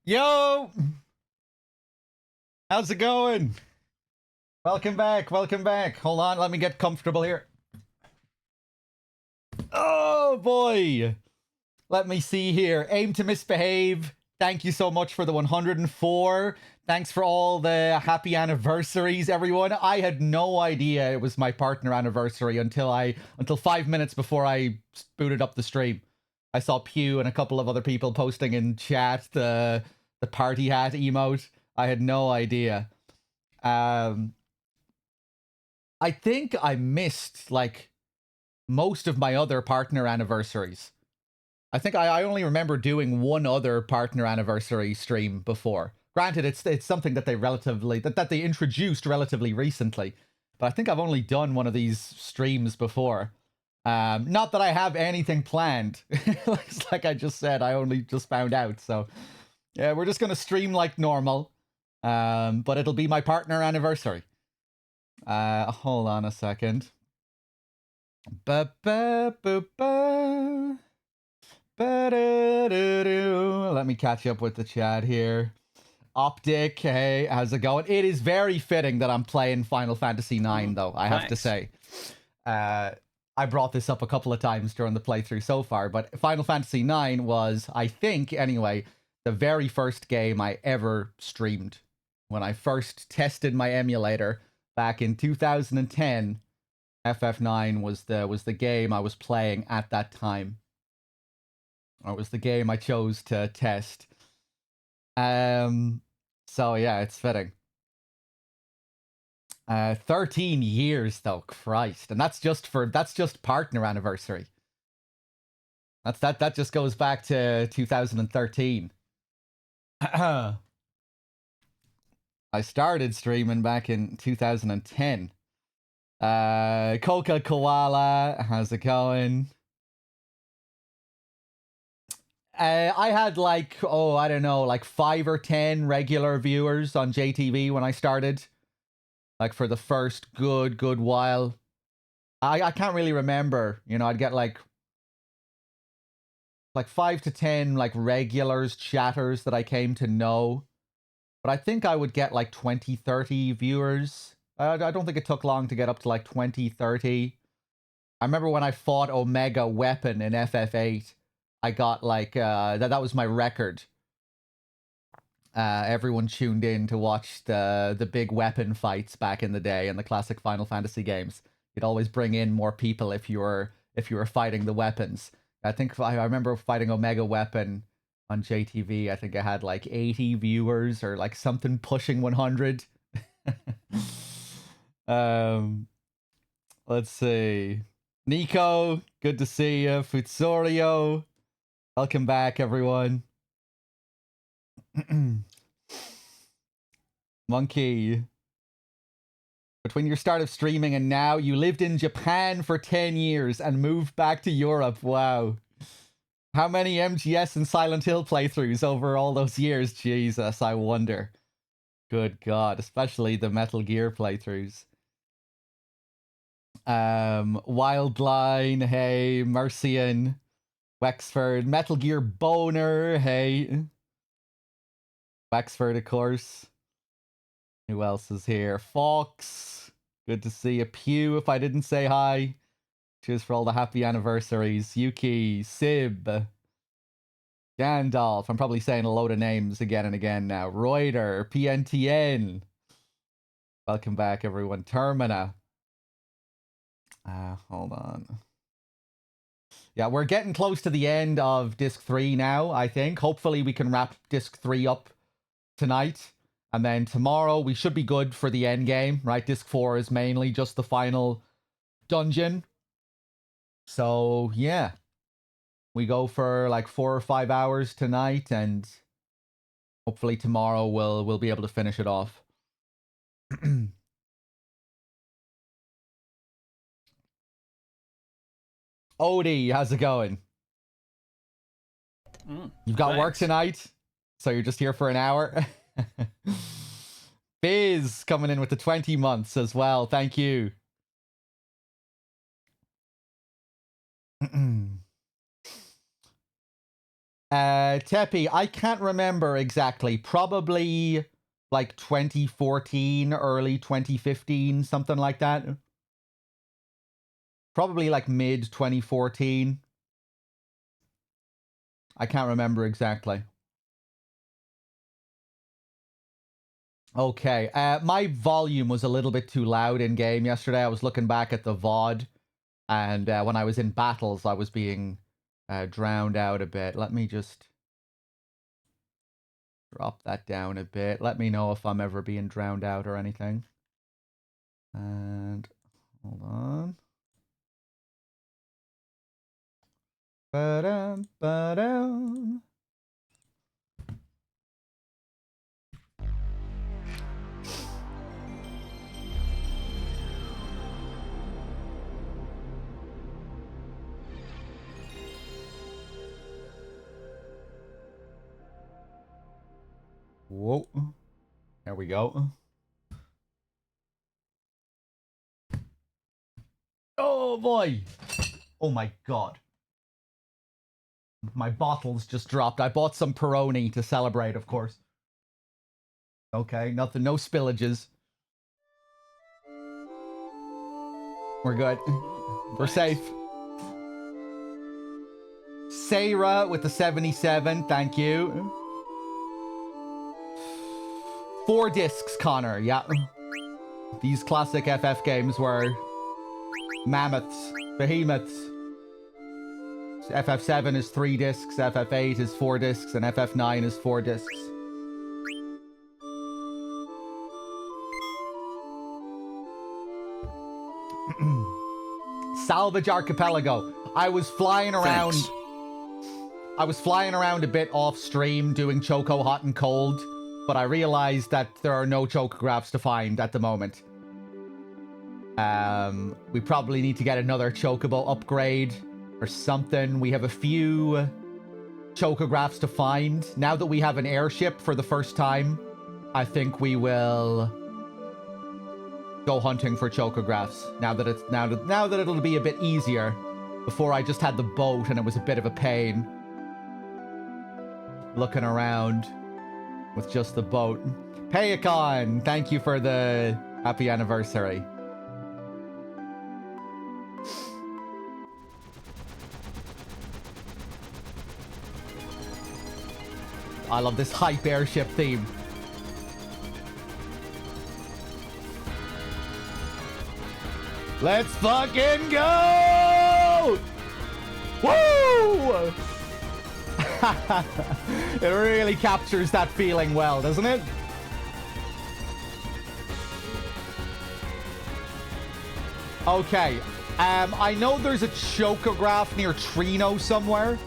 Yo! How's it going? Welcome back, welcome back. Hold on, let me get comfortable here. Oh boy! Let me see here. Aim to misbehave. Thank you so much for the 104. Thanks for all the happy anniversaries, everyone. I had no idea it was my partner anniversary until 5 minutes before I booted up the stream. I saw Pew and a couple of other people posting in chat the party hat emote. I had no idea. I think I missed like most of my other partner anniversaries. I think I only remember doing one other partner anniversary stream before. Granted, it's something that they introduced relatively recently, but I think I've only done one of these streams before. Not that I have anything planned. Like I just said, I only just found out. So yeah, we're just gonna stream like normal. But it'll be my partner anniversary. Hold on a second. Ba-ba-ba-ba. Let me catch up with the chat here. Optic, hey, how's it going? It is very fitting that I'm playing Final Fantasy IX, though, I have to say. I brought this up a couple of times during the playthrough so far, but Final Fantasy IX was, I think, anyway, the very first game I ever streamed. When I first tested my emulator back in 2010, FF9 was the game I was playing at that time. It was the game I chose to test. So yeah, it's fitting. 13 years though, Christ. And that's just partner anniversary. That just goes back to 2013. I started streaming back in 2010. Coca Koala, how's it going? I had like, I don't know, like 5 or 10 regular viewers on JTV when I started. Like for the first good while. I can't really remember. You know, I'd get like 5 to 10 like regulars, chatters that I came to know. But I think I would get like 20, 30 viewers. I don't think it took long to get up to like 20, 30. I remember when I fought Omega Weapon in FF8. I got like that was my record. Everyone tuned in to watch the big weapon fights back in the day in the classic Final Fantasy games. You'd always bring in more people if you were fighting the weapons. I think I remember fighting Omega Weapon on JTV. I think I had like 80 viewers or like something pushing 100. Let's see. Nico, good to see you. Futsorio, welcome back, everyone. Monkey. Between your start of streaming and now, you lived in Japan for 10 years and moved back to Europe. Wow. How many MGS and Silent Hill playthroughs over all those years? Jesus, I wonder. Good God, especially the Metal Gear playthroughs. Wildline, hey. Mercian, Wexford, Metal Gear Boner, hey. Wexford, of course. Who else is here? Fox. Good to see you. Pew, if I didn't say hi. Cheers for all the happy anniversaries. Yuki, Sib, Gandalf. I'm probably saying a load of names again and again now. Reuter, PNTN. Welcome back, everyone. Termina. Hold on. Yeah, we're getting close to the end of Disc 3 now, I think. Hopefully we can wrap Disc 3 up tonight. And then tomorrow we should be good for the end game, right? Disc 4 is mainly just the final dungeon. So, yeah. We go for like 4 or 5 hours tonight, and hopefully tomorrow we'll be able to finish it off. Odie, how's it going? You've got work tonight, so you're just here for an hour? Biz coming in with the 20 months as well. Thank you. Teppy, I can't remember exactly. Probably like 2014, early 2015, something like that. Probably like mid 2014. I can't remember exactly. Okay, my volume was a little bit too loud in game yesterday. I was looking back at the VOD, and when I was in battles, I was being drowned out a bit. Let me just drop that down a bit. Let me know if I'm ever being drowned out or anything. And hold on. Ba-dum, ba-dum. Whoa. There we go. Oh boy. Oh my god. My bottles just dropped. I bought some Peroni to celebrate, of course. Okay, nothing, no spillages. We're good. We're safe. Sarah with the 77, thank you. 4 discs, Connor, yeah. These classic FF games were mammoths, behemoths. FF7 is 3 discs, FF8 is 4 discs, and FF9 is 4 discs. Salvage Archipelago. I was flying around. Thanks. I was flying around a bit off stream doing Choco Hot and Cold, but I realized that there are no chocographs to find at the moment. We probably need to get another Chocobo upgrade or something. We have a few chocographs to find. Now that we have an airship for the first time, I think we will go hunting for chocographs. Now that it'll be a bit easier. Before I just had the boat and it was a bit of a pain looking around with just the boat. Payacon, thank you for the happy anniversary. I love this hype airship theme. Let's fucking go! Woo! It really captures that feeling well, doesn't it? Okay. I know there's a chocograph near Trino somewhere.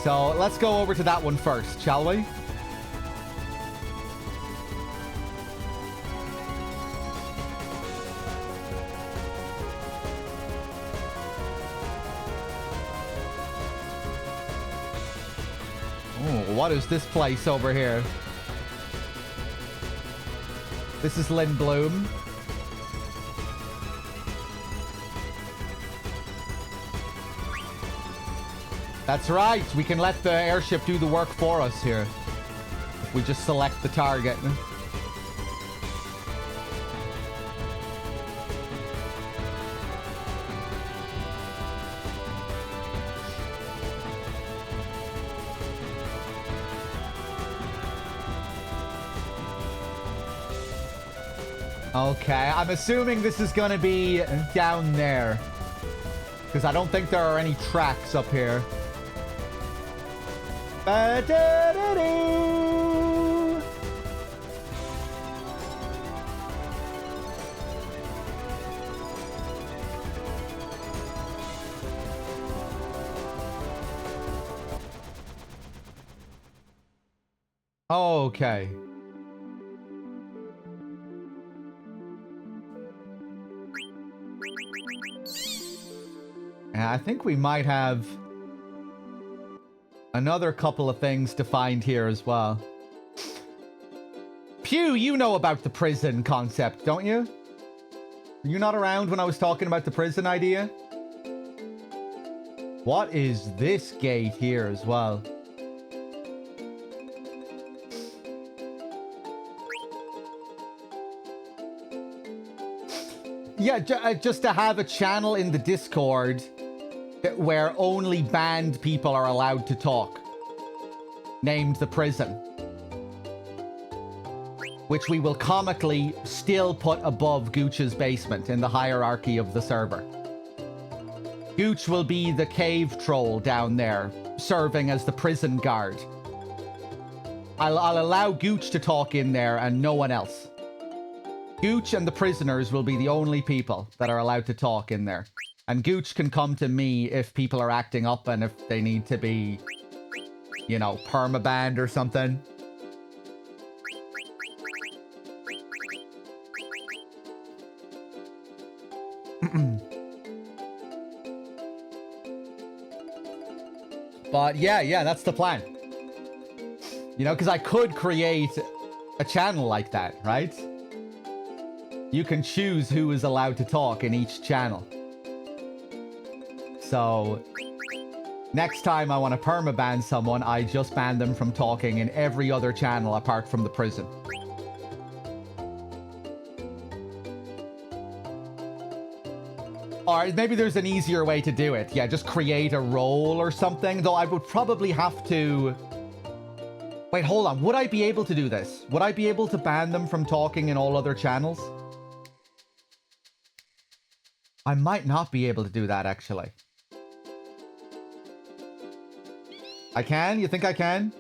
So let's go over to that one first, shall we? Oh, what is this place over here? This is Lindblom. That's right. We can let the airship do the work for us here. If we just select the target. Okay, I'm assuming this is going to be down there. Because I don't think there are any tracks up here. Ba-da-da-doo. Okay. I think we might have another couple of things to find here as well. Pew, you know about the prison concept, don't you? Were you not around when I was talking about the prison idea? What is this gate here as well? Yeah, just to have a channel in the Discord where only banned people are allowed to talk. Named the prison. Which we will comically still put above Gooch's basement in the hierarchy of the server. Gooch will be the cave troll down there, serving as the prison guard. I'll allow Gooch to talk in there and no one else. Gooch and the prisoners will be the only people that are allowed to talk in there. And Gooch can come to me if people are acting up and if they need to be, you know, permabanned or something. But yeah, that's the plan. You know, because I could create a channel like that, right? You can choose who is allowed to talk in each channel. So, next time I want to permaban someone, I just ban them from talking in every other channel apart from the prison. Or maybe there's an easier way to do it. Yeah, just create a role or something. Though I would probably have to... Wait, hold on. Would I be able to do this? Would I be able to ban them from talking in all other channels? I might not be able to do that, actually. I can? You think I can?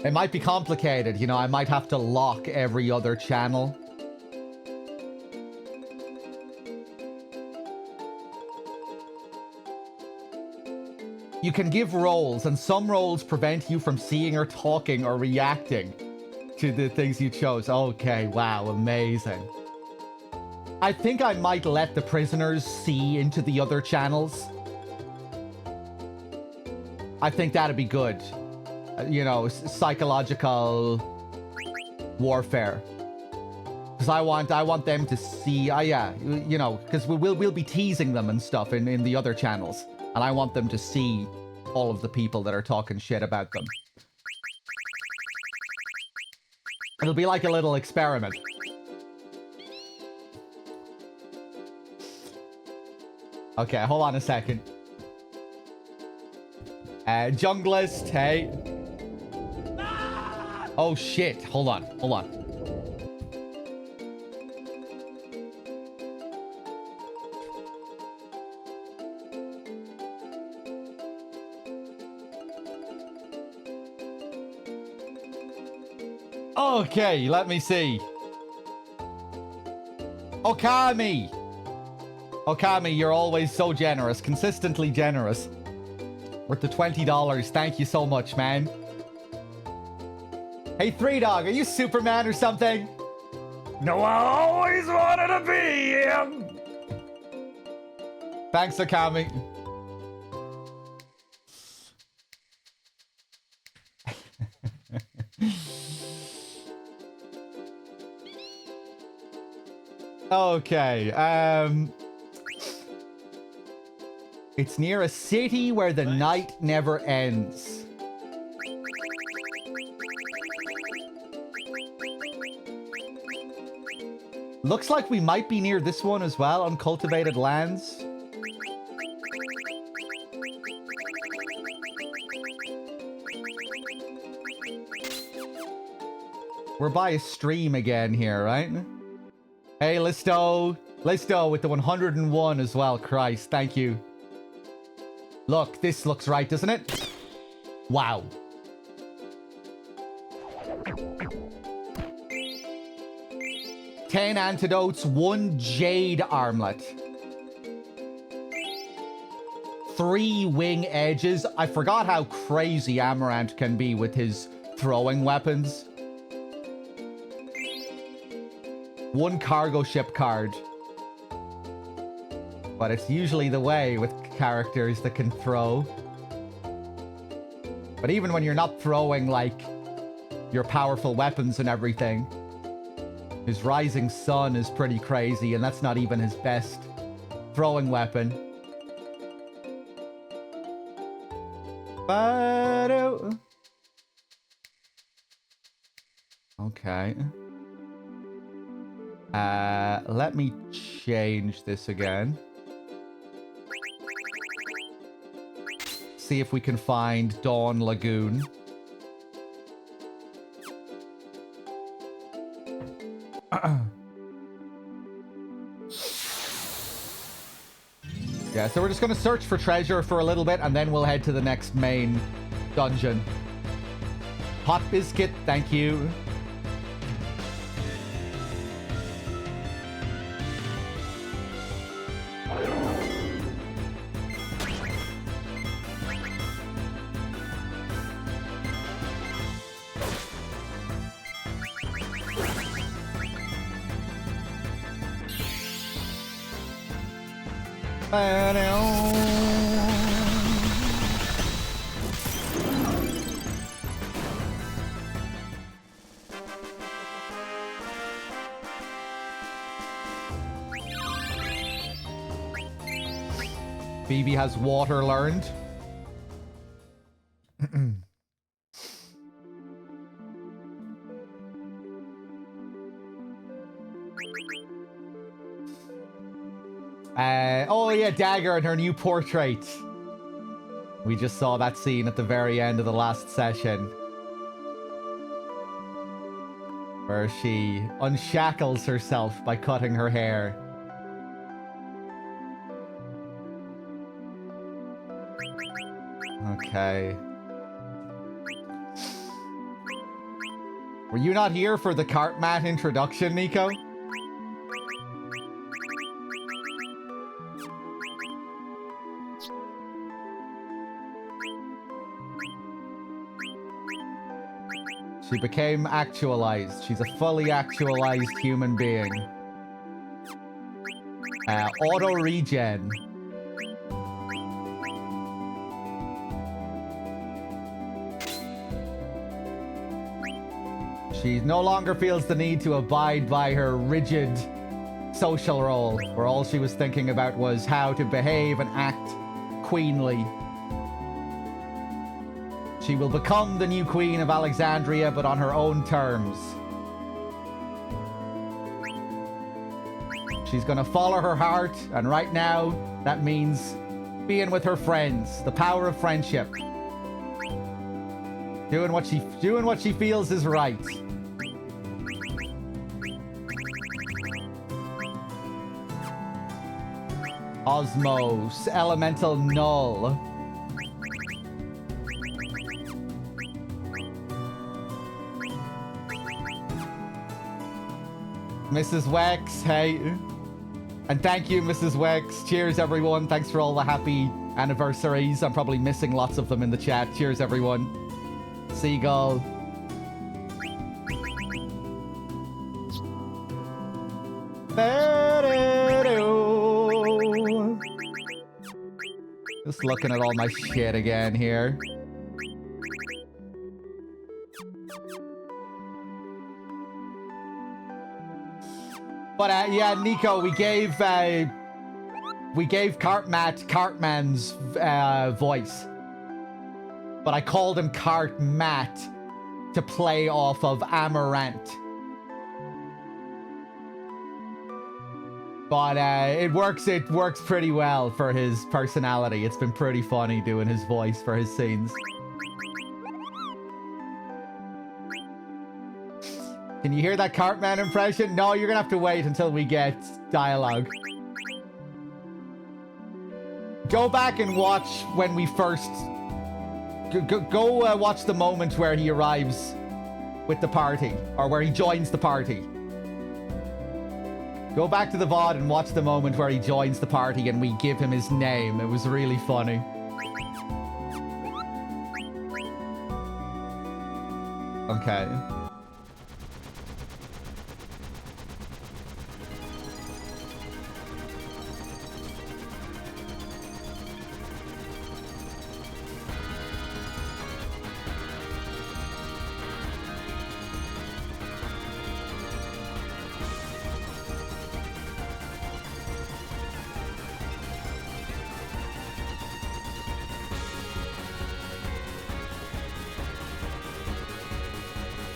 It might be complicated, you know, I might have to lock every other channel. You can give roles, and some roles prevent you from seeing or talking or reacting to the things you chose. Okay, wow, amazing. I think I might let the prisoners see into the other channels. I think that'd be good. You know, psychological warfare. Because I want them to see, yeah, you know, because we'll be teasing them and stuff in the other channels. And I want them to see all of the people that are talking shit about them. It'll be like a little experiment. Okay, hold on a second. Junglist, hey. Oh shit, hold on. Okay, let me see. Okami! Okami, you're always so generous. Consistently generous. Worth the $20. Thank you so much, man. Hey, Threedogg, are you Superman or something? No, I always wanted to be him! Thanks, Okami. Okay, it's near a city where the night never ends. Looks like we might be near this one as well, uncultivated lands. We're by a stream again here, right? Hey, Listo. Listo with the 101 as well. Christ, thank you. Look, this looks right, doesn't it? Wow. Ten antidotes, 1 jade armlet. 3 wing edges. I forgot how crazy Amaranth can be with his throwing weapons. 1 cargo ship card. But it's usually the way with characters that can throw. But even when you're not throwing, like, your powerful weapons and everything, His rising sun is pretty crazy, and that's not even his best throwing weapon. Okay. Let me change this again. See if we can find Dawn Lagoon. Yeah, so we're just going to search for treasure for a little bit, and then we'll head to the next main dungeon. Hot biscuit, thank you. Phoebe has water learned. Oh yeah, Dagger and her new portrait. We just saw that scene at the very end of the last session, where she unshackles herself by cutting her hair. Okay. Were you not here for the Cartmat introduction, Nico? She became actualized. She's a fully actualized human being. Auto regen. She no longer feels the need to abide by her rigid social role, where all she was thinking about was how to behave and act queenly. She will become the new queen of Alexandria, but on her own terms. She's gonna follow her heart, and right now, that means being with her friends. The power of friendship. Doing what she feels is right. Osmos, Elemental Null. Mrs. Wex, hey. And thank you, Mrs. Wex. Cheers, everyone. Thanks for all the happy anniversaries. I'm probably missing lots of them in the chat. Cheers, everyone. Seagull. Just looking at all my shit again here. But yeah, Nico, we gave Cartman's voice, but I called him Cartmat to play off of Amaranth. But it works pretty well for his personality. It's been pretty funny doing his voice for his scenes. Can you hear that Cartman impression? No, you're gonna have to wait until we get dialogue. Go back and watch when we first... Go watch the moment where he arrives with the party, or where he joins the party. Go back to the VOD and watch the moment where he joins the party and we give him his name. It was really funny. Okay.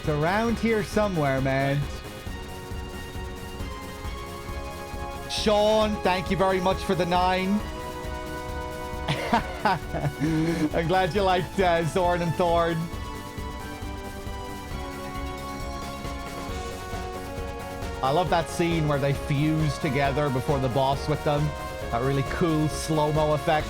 It's around here somewhere, man. Sean, thank you very much for the 9. I'm glad you liked Zorn and Thorn. I love that scene where they fuse together before the boss with them. That really cool slow-mo effect.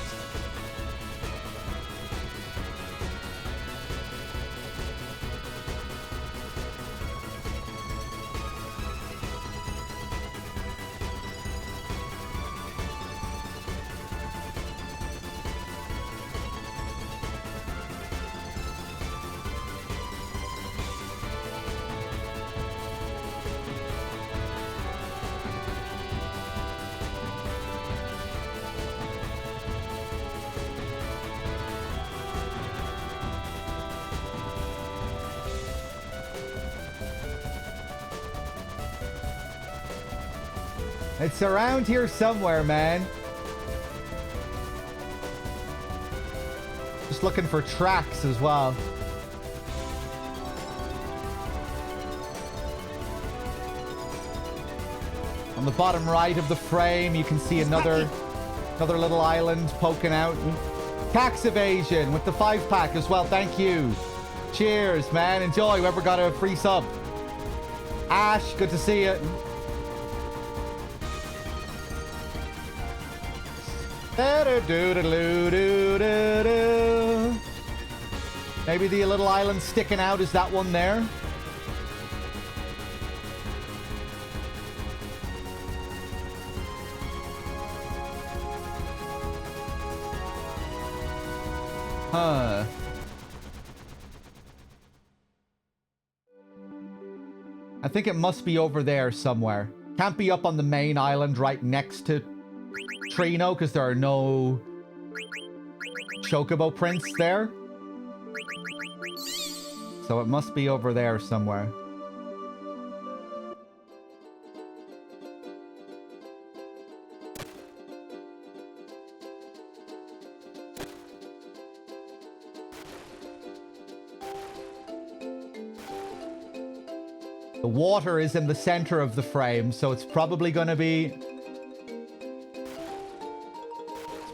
It's around here somewhere, man. Just looking for tracks as well. On the bottom right of the frame, you can see another little island poking out. Tax evasion with the 5-pack as well. Thank you. Cheers, man. Enjoy. Whoever got a free sub. Ash, good to see you. Maybe the little island sticking out is that one there. Huh. I think it must be over there somewhere. Can't be up on the main island right next to Trino, because there are no chocobo prints there. So it must be over there somewhere. The water is in the center of the frame, so it's probably going to be...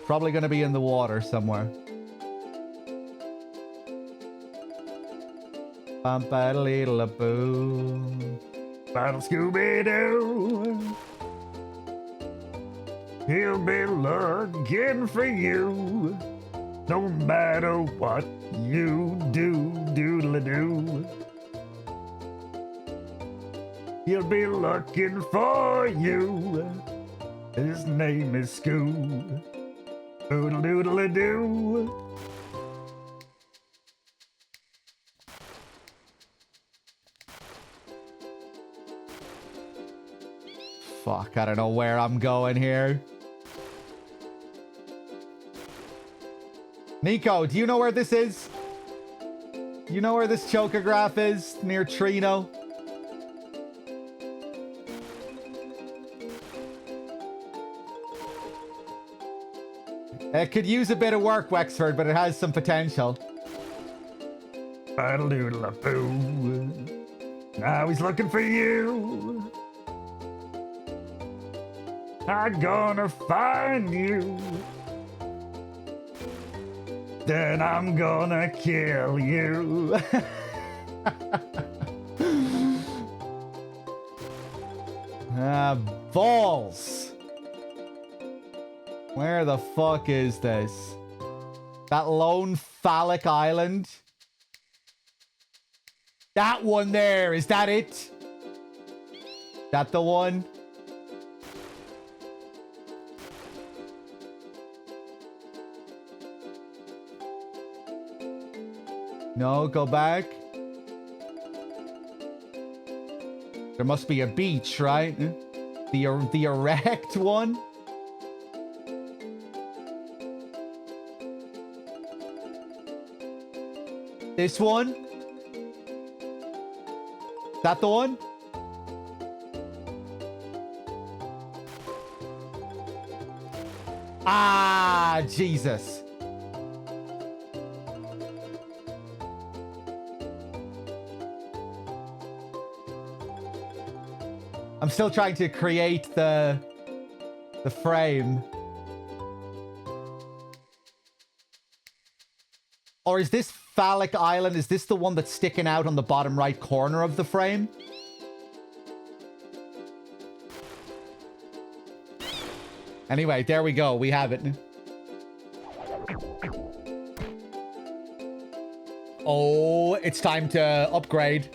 Probably going to be in the water somewhere. Bum-ba-da-lee-la-boo. Battle Scooby-Doo. He'll be looking for you. No matter what you do, doodle-a-doo. He'll be looking for you. His name is Scoob. Doodle-doodle-a-doo. Fuck, I don't know where I'm going here. Nico, do you know where this is? You know where this chocograph is? Near Trino? It could use a bit of work, Wexford, but it has some potential. Battle-doodle-a-boo. Now he's looking for you. I'm gonna find you. Then I'm gonna kill you. Balls. Where the fuck is this? That lone phallic island? That one there, is that it? That the one? No, go back. There must be a beach, right? The erect one? This one? That the one? Ah, Jesus. I'm still trying to create the frame. Or is this phallic island, is this the one that's sticking out on the bottom right corner of the frame? Anyway, there we go. We have it. Oh, it's time to upgrade.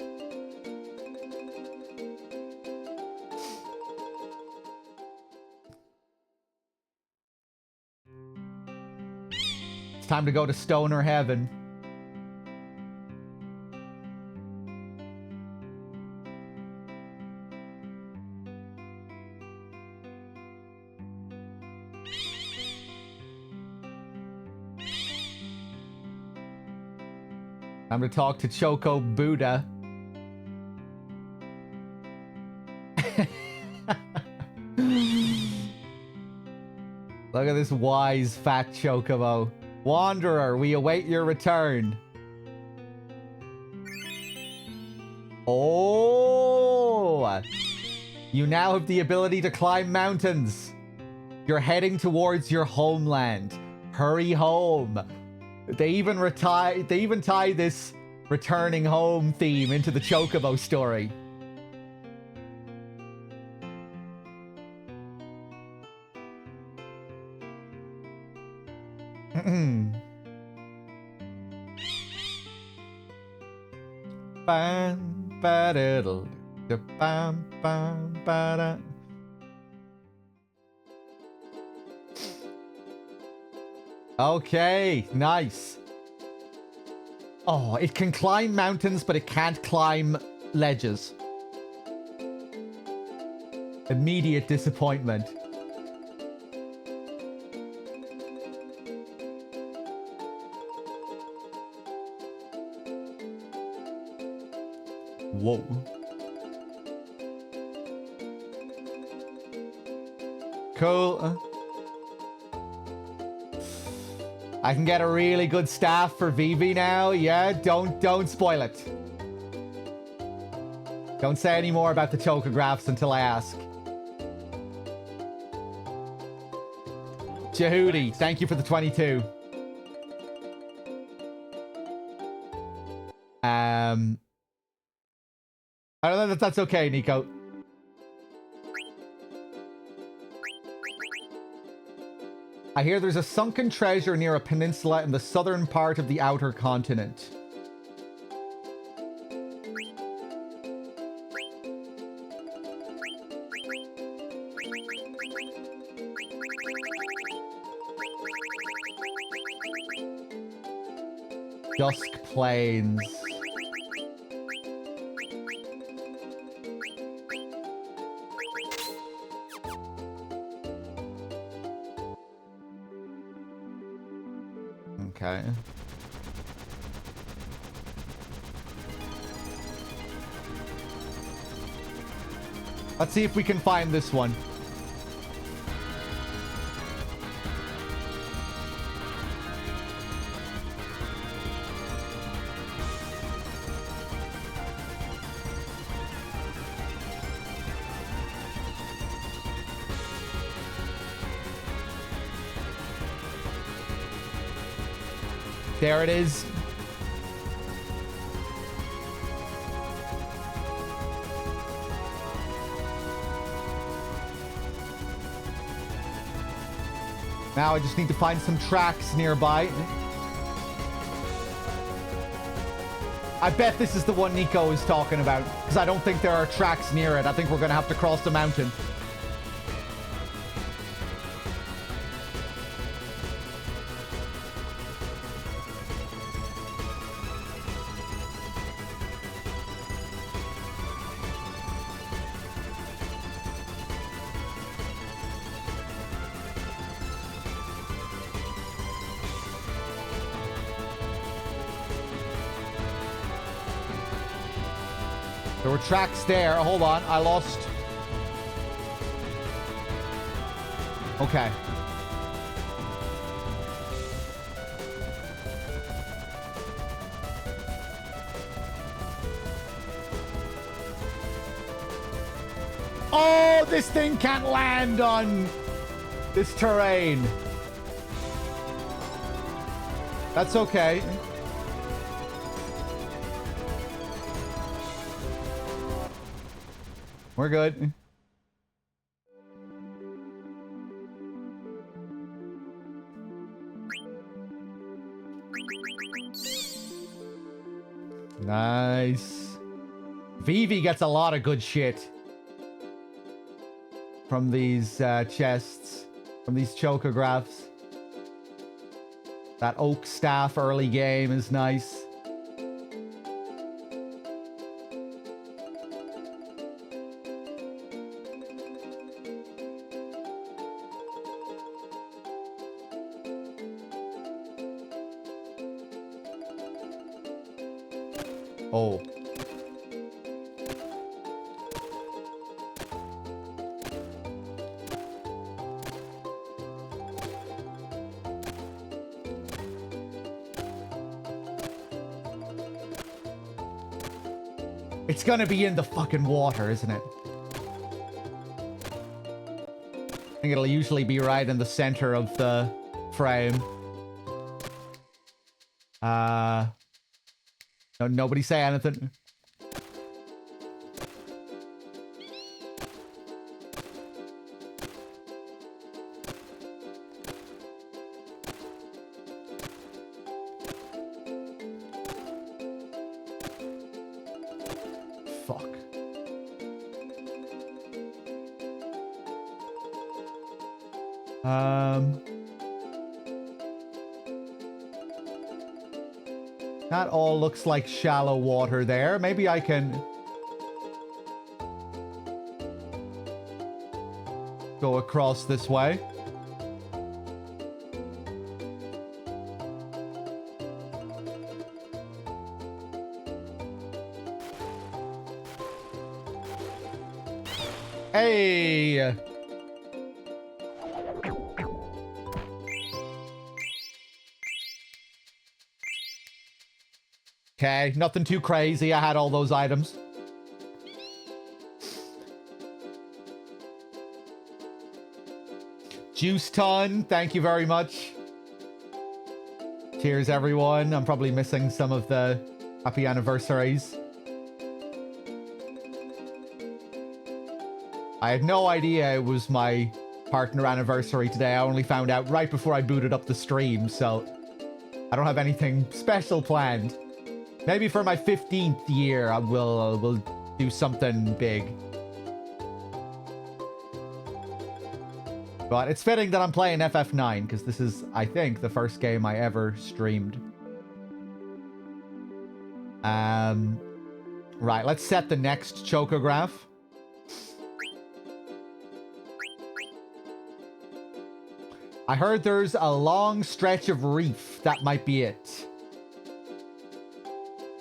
It's time to go to Stoner Heaven. Time to talk to Choco Buddha. Look at this wise fat Chocobo. Wanderer, we await your return. Oh! You now have the ability to climb mountains. You're heading towards your homeland. Hurry home. They even tie this returning home theme into the Chocobo story. Okay, nice. Oh, it can climb mountains, but it can't climb ledges. Immediate disappointment. Whoa. Cool. I can get a really good staff for Vivi now. Yeah, don't spoil it. Don't say any more about the chocographs until I ask. Jehudi, thank you for the 22. I don't know if that's okay, Nico. I hear there's a sunken treasure near a peninsula in the southern part of the outer continent. Dusk Plains. Okay. Let's see if we can find this one. There it is. Now I just need to find some tracks nearby. I bet this is the one Nico is talking about, because I don't think there are tracks near it. I think we're going to have to cross the mountain. There were tracks there. Hold on, I lost. Okay. Oh, this thing can't land on this terrain. That's okay. We're good. Nice. Vivi gets a lot of good shit from these chests, from these chocographs. That oak staff early game is nice. Oh. It's gonna be in the fucking water, isn't it? I think it'll usually be right in the center of the frame. No, nobody say anything. Fuck. That all looks like shallow water there. Maybe I can go across this way. Hey! Okay, nothing too crazy. I had all those items. Juice ton, thank you very much. Cheers, everyone. I'm probably missing some of the happy anniversaries. I had no idea it was my partner anniversary today. I only found out right before I booted up the stream, so I don't have anything special planned. Maybe for my 15th year, I will do something big. But it's fitting that I'm playing FF9, because this is, I think, the first game I ever streamed. Right, let's set the next chocograph. I heard there's a long stretch of reef. That might be it.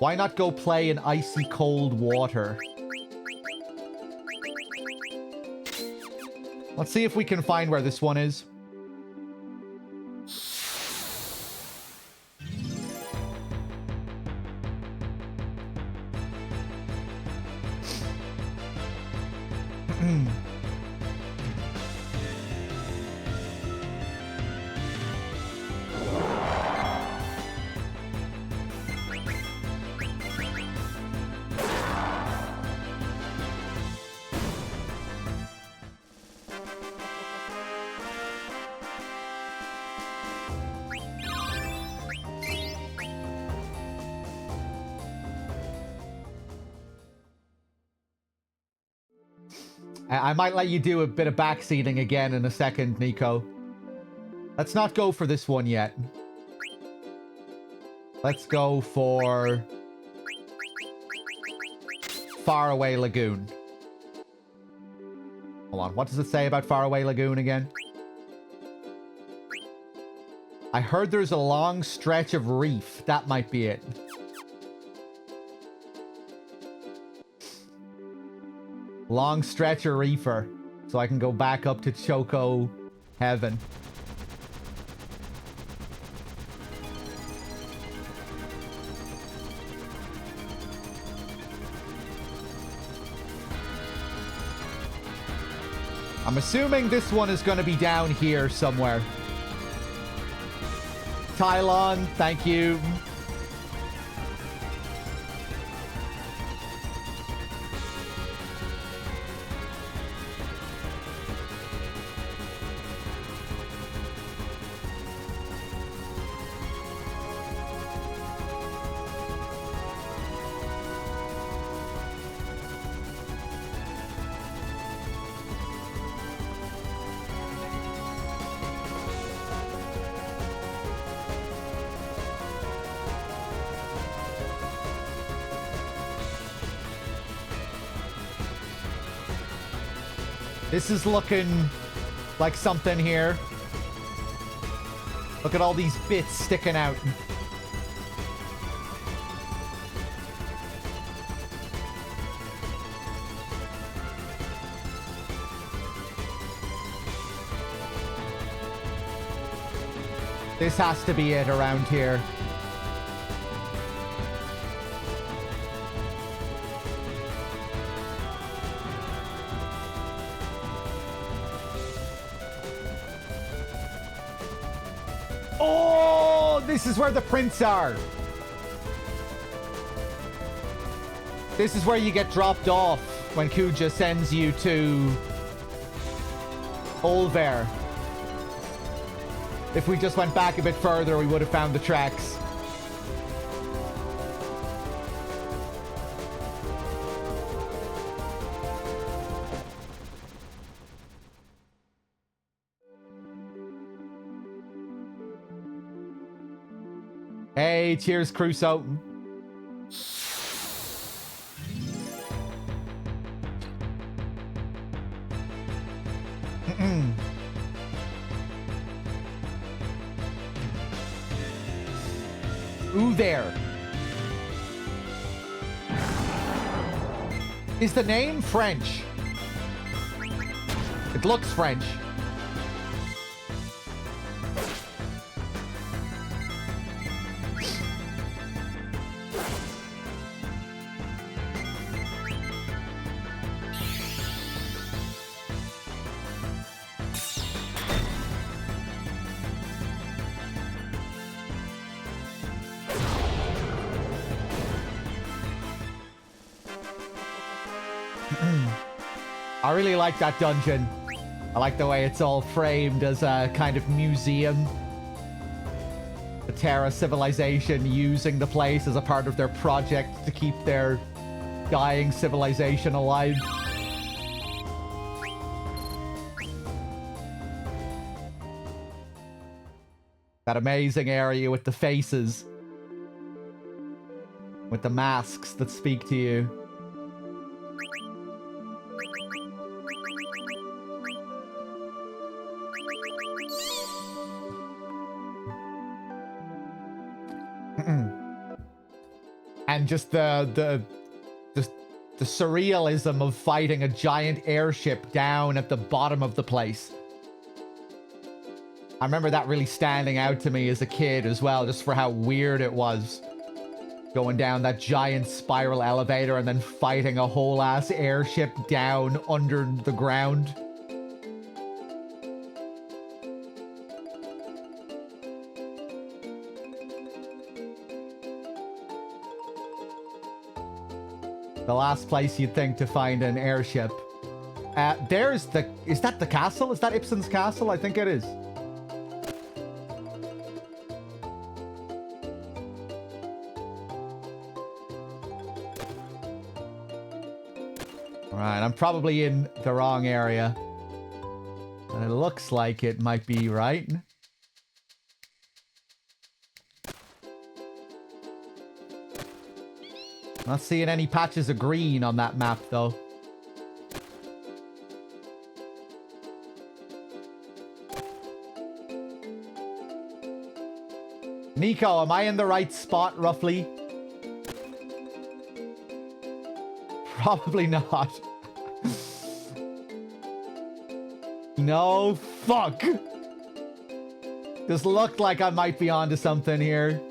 Why not go play in icy cold water? Let's see if we can find where this one is. I might let you do a bit of backseating again in a second, Nico. Let's not go for this one yet. Let's go for Faraway Lagoon. Hold on, what does it say about Faraway Lagoon again? I heard there's a long stretch of reef. That might be it. Long stretch of reefer. So I can go back up to Choco Heaven. I'm assuming this one is going to be down here somewhere. Tylon, thank you. This is looking like something here. Look at all these bits sticking out. This has to be it around here. Oh, this is where the prints are. This is where you get dropped off when Kuja sends you to Olver. If we just went back a bit further, we would have found the tracks. Hey, cheers, Crusoe. Ooh, there. Is the name French? It looks French. I really like that dungeon. I like the way it's all framed as a kind of museum. The Terra civilization using the place as a part of their project to keep their dying civilization alive. That amazing area with the faces. With the masks that speak to you. And just the surrealism of fighting a giant airship down at the bottom of the place. I remember that really standing out to me as a kid as well, just for how weird it was. Going down that giant spiral elevator and then fighting a whole ass airship down under the ground. The last place you'd think to find an airship. There's the... Is that the castle? Is that Ibsen's castle? I think it is. Alright, I'm probably in the wrong area. And it looks like it might be right. Not seeing any patches of green on that map, though. Nico, am I in the right spot, roughly? Probably not. No, fuck. This looked like I might be onto something here.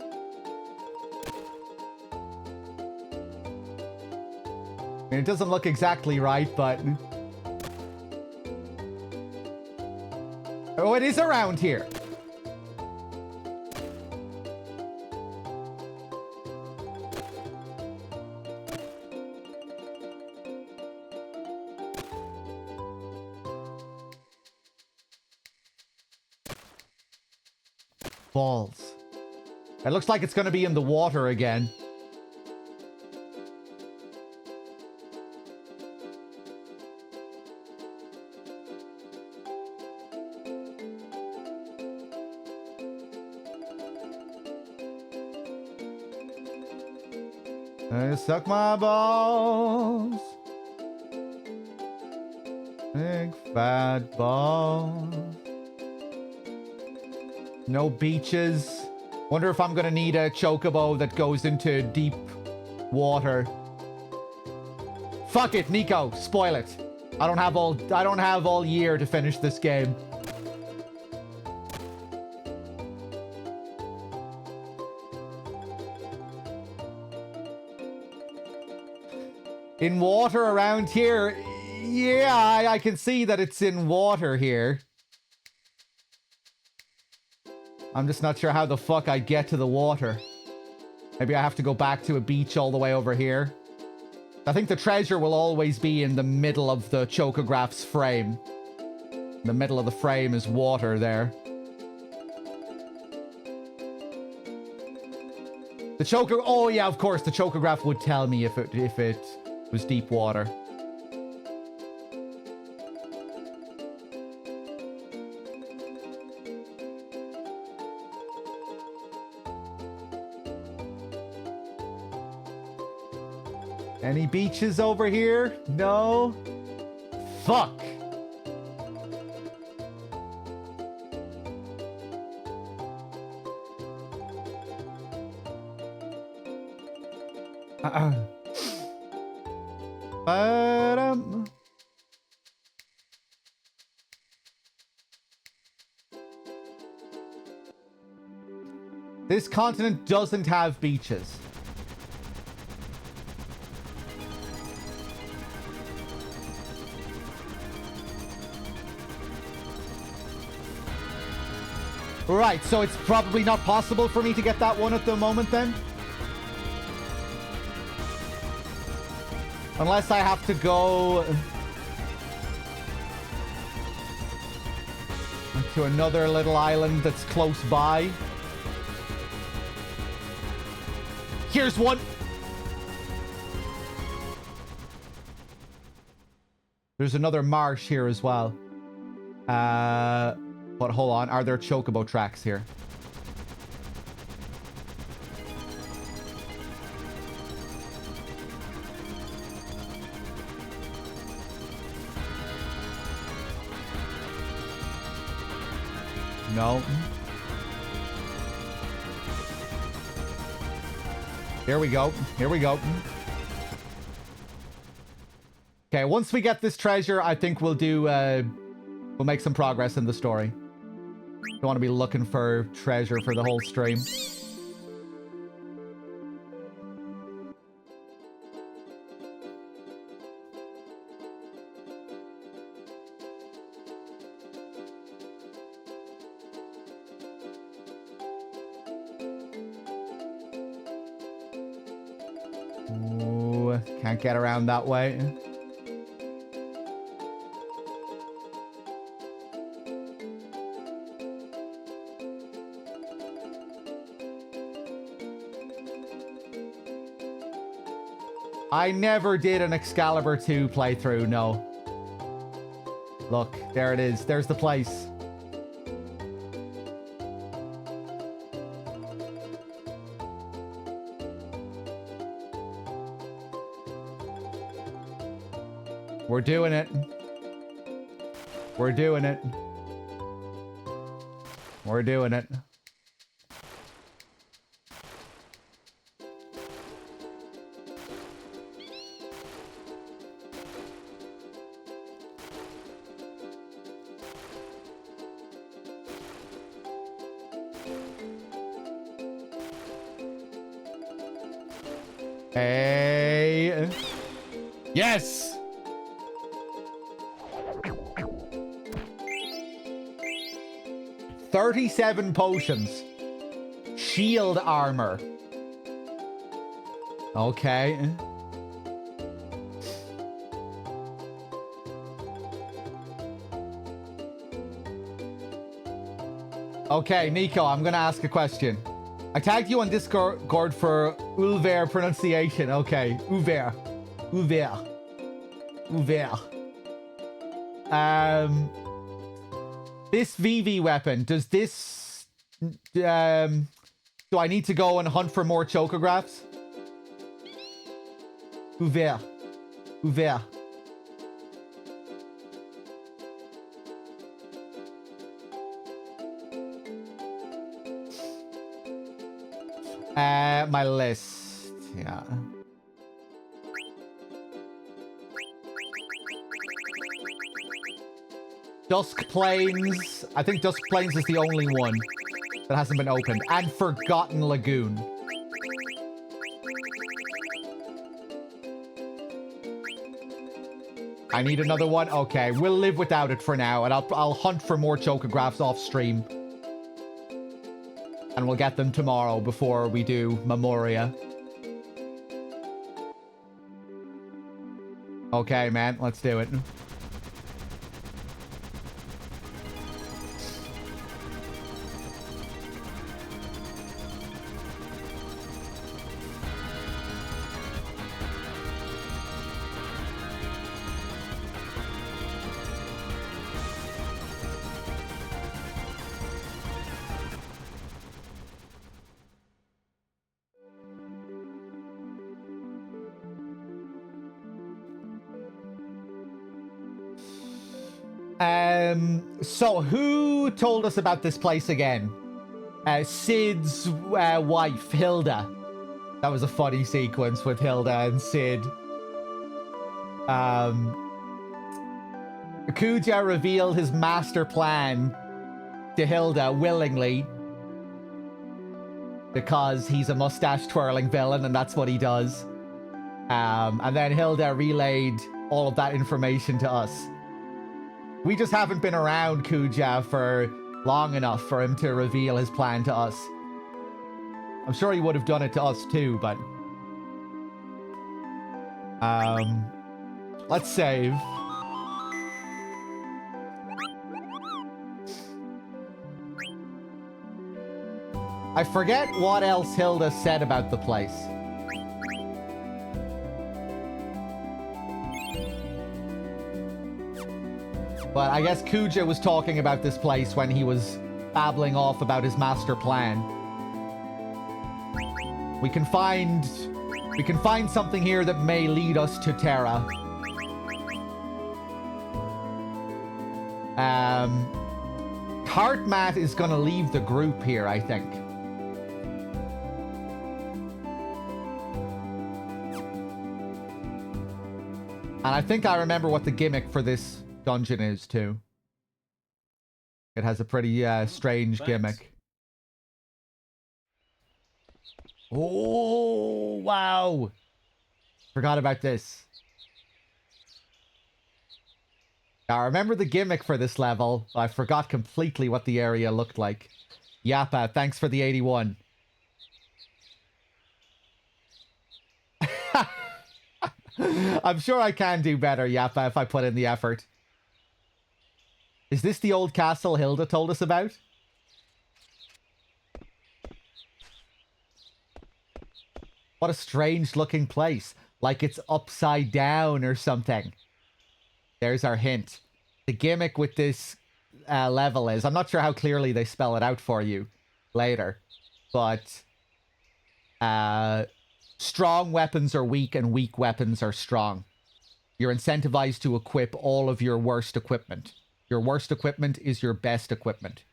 I mean, it doesn't look exactly right, but... Oh, it is around here. Balls. It looks like it's going to be in the water again. Suck my balls. Big fat balls. No beaches. Wonder if I'm gonna need a chocobo that goes into deep water. Fuck it, Nico. Spoil it. I don't have all year to finish this game. In water around here. Yeah, I can see that it's in water here. I'm just not sure how the fuck I get to the water. Maybe I have to go back to a beach all the way over here. I think the treasure will always be in the middle of the chocograph's frame. The middle of the frame is water there. The choco... Oh yeah, of course, the chocograph would tell me if it was deep water. Any beaches over here? No. Fuck. This continent doesn't have beaches. Right, so it's probably not possible for me to get that one at the moment then? Unless I have to go to another little island that's close by. Here's one. There's another marsh here as well. But hold on, are there chocobo tracks here? No. Here we go. Here we go. Okay, once we get this treasure, I think we'll do, we'll make some progress in the story. Don't want to be looking for treasure for the whole stream. Ooh, can't get around that way. I never did an Excalibur 2 playthrough, no. Look, there it is. There's the place. We're doing it. We're doing it. We're doing it. Hey. Yes. 37 potions. Shield armor. Okay. Okay, Nico, I'm gonna ask a question. I tagged you on Discord for Ulver pronunciation. Okay, Ulver. Ulver. Ulver. This VV weapon, does this... do I need to go and hunt for more chocographs? Ulver. Ulver. My list. Yeah. Dusk Plains. I think Dusk Plains is the only one that hasn't been opened. And Forgotten Lagoon. I need another one? Okay, we'll live without it for now. And I'll hunt for more chocographs off stream. And we'll get them tomorrow before we do Memoria. Okay, man. Let's do it. So who told us about this place again? Sid's wife, Hilda. That was a funny sequence with Hilda and Sid. Kuja revealed his master plan to Hilda willingly because he's a mustache-twirling villain and that's what he does. And then Hilda relayed all of that information to us. We just haven't been around Kuja for long enough for him to reveal his plan to us. I'm sure he would have done it to us too, but... let's save. I forget what else Hilda said about the place. But I guess Kuja was talking about this place when he was babbling off about his master plan. We can find something here that may lead us to Terra. Heartmat is gonna leave the group here, I think. And I think I remember what the gimmick for this dungeon is too. It has a pretty strange gimmick. Oh, wow. Forgot about this. Now, I remember the gimmick for this level. I forgot completely what the area looked like. Yappa, thanks for the 81. I'm sure I can do better, Yappa, if I put in the effort. Is this the old castle Hilda told us about? What a strange looking place. Like it's upside down or something. There's our hint. The gimmick with this level is... I'm not sure how clearly they spell it out for you later. But... strong weapons are weak and weak weapons are strong. You're incentivized to equip all of your worst equipment. Your worst equipment is your best equipment.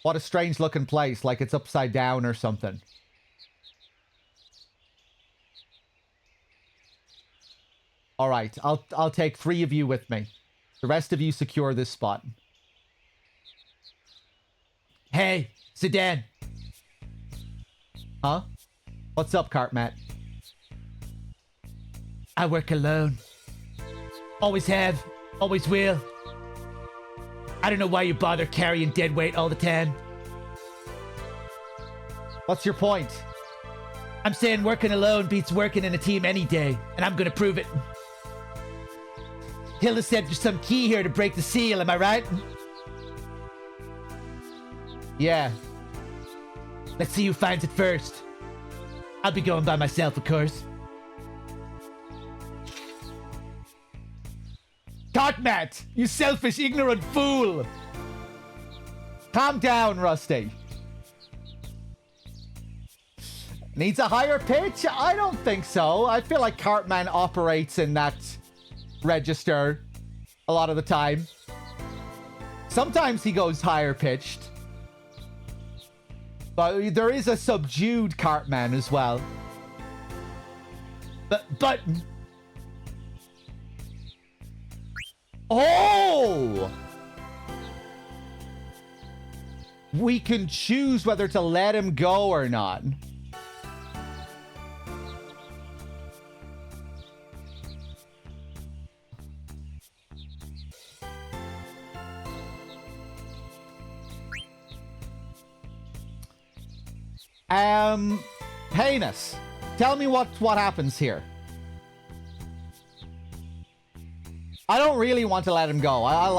What a strange looking place, like it's upside down or something. Alright, I'll take 3 of you with me. The rest of you secure this spot. Hey, Sedan! Huh? What's up, Cartmat? I work alone. Always have. Always will. I don't know why you bother carrying dead weight all the time. What's your point? I'm saying working alone beats working in a team any day, and I'm gonna prove it. Hilda said there's some key here to break the seal, am I right? Yeah. Let's see who finds it first. I'll be going by myself, of course. Matt, you selfish, ignorant fool! Calm down, Rusty. Needs a higher pitch? I don't think so. I feel like Cartman operates in that register a lot of the time. Sometimes he goes higher pitched. But there is a subdued Cartman as well. But... Oh! We can choose whether to let him go or not. Heinous. Tell me what happens here. I don't really want to let him go. I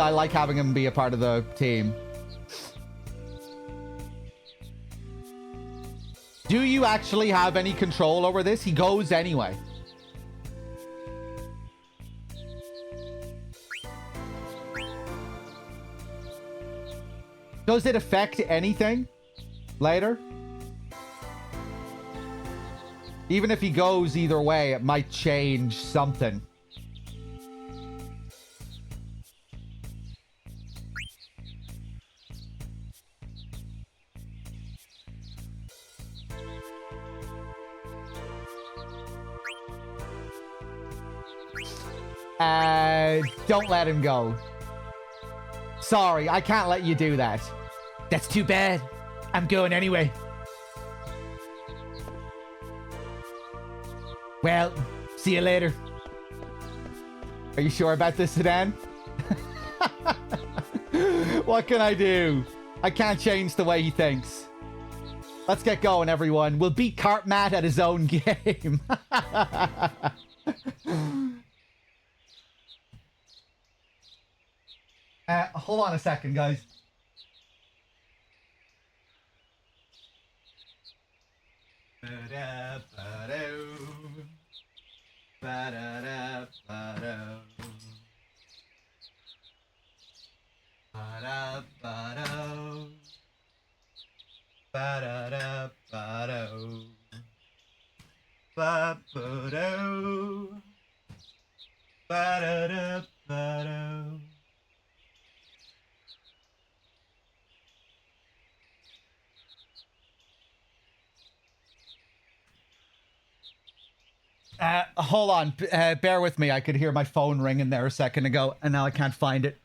like having him be a part of the team. Do you actually have any control over this? He goes anyway. Does it affect anything later? Even if he goes either way, it might change something. Don't let him go. Sorry, I can't let you do that. That's too bad. I'm going anyway. Well, see you later. Are you sure about this, Sedan? What can I do? I can't change the way he thinks. Let's get going, everyone. We'll beat Cartmat at his own game. Hold on a second, guys. Hold on. Bear with me. I could hear my phone ringing there a second ago, and now I can't find it.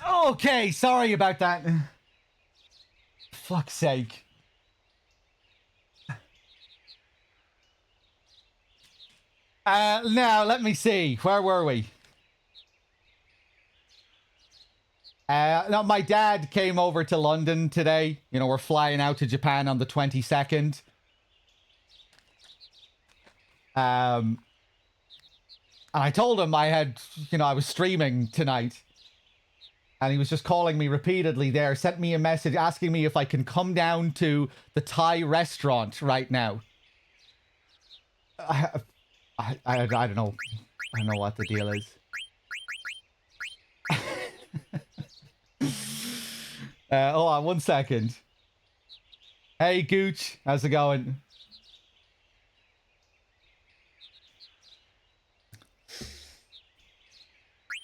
Okay, sorry about that. Fuck's sake. Now, let me see. Where were we? No, my dad came over to London today. You know, we're flying out to Japan on the 22nd. And I told him I had, I was streaming tonight. And he was just calling me repeatedly there, sent me a message asking me if I can come down to the Thai restaurant right now. I don't know. I don't know what the deal is. Hold on 1 second. Hey, Gooch. How's it going?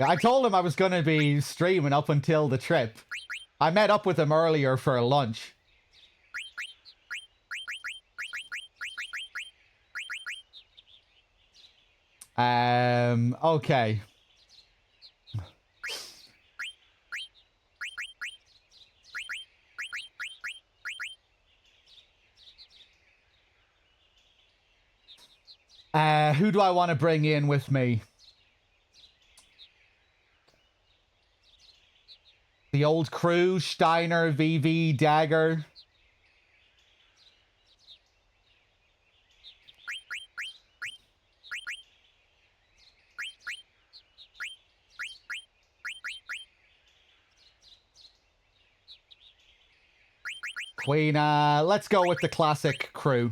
I told him I was going to be streaming up until the trip. I met up with him earlier for lunch. Okay. Who do I want to bring in with me? The old crew, Steiner, VV, Dagger. Queen, let's go with the classic crew.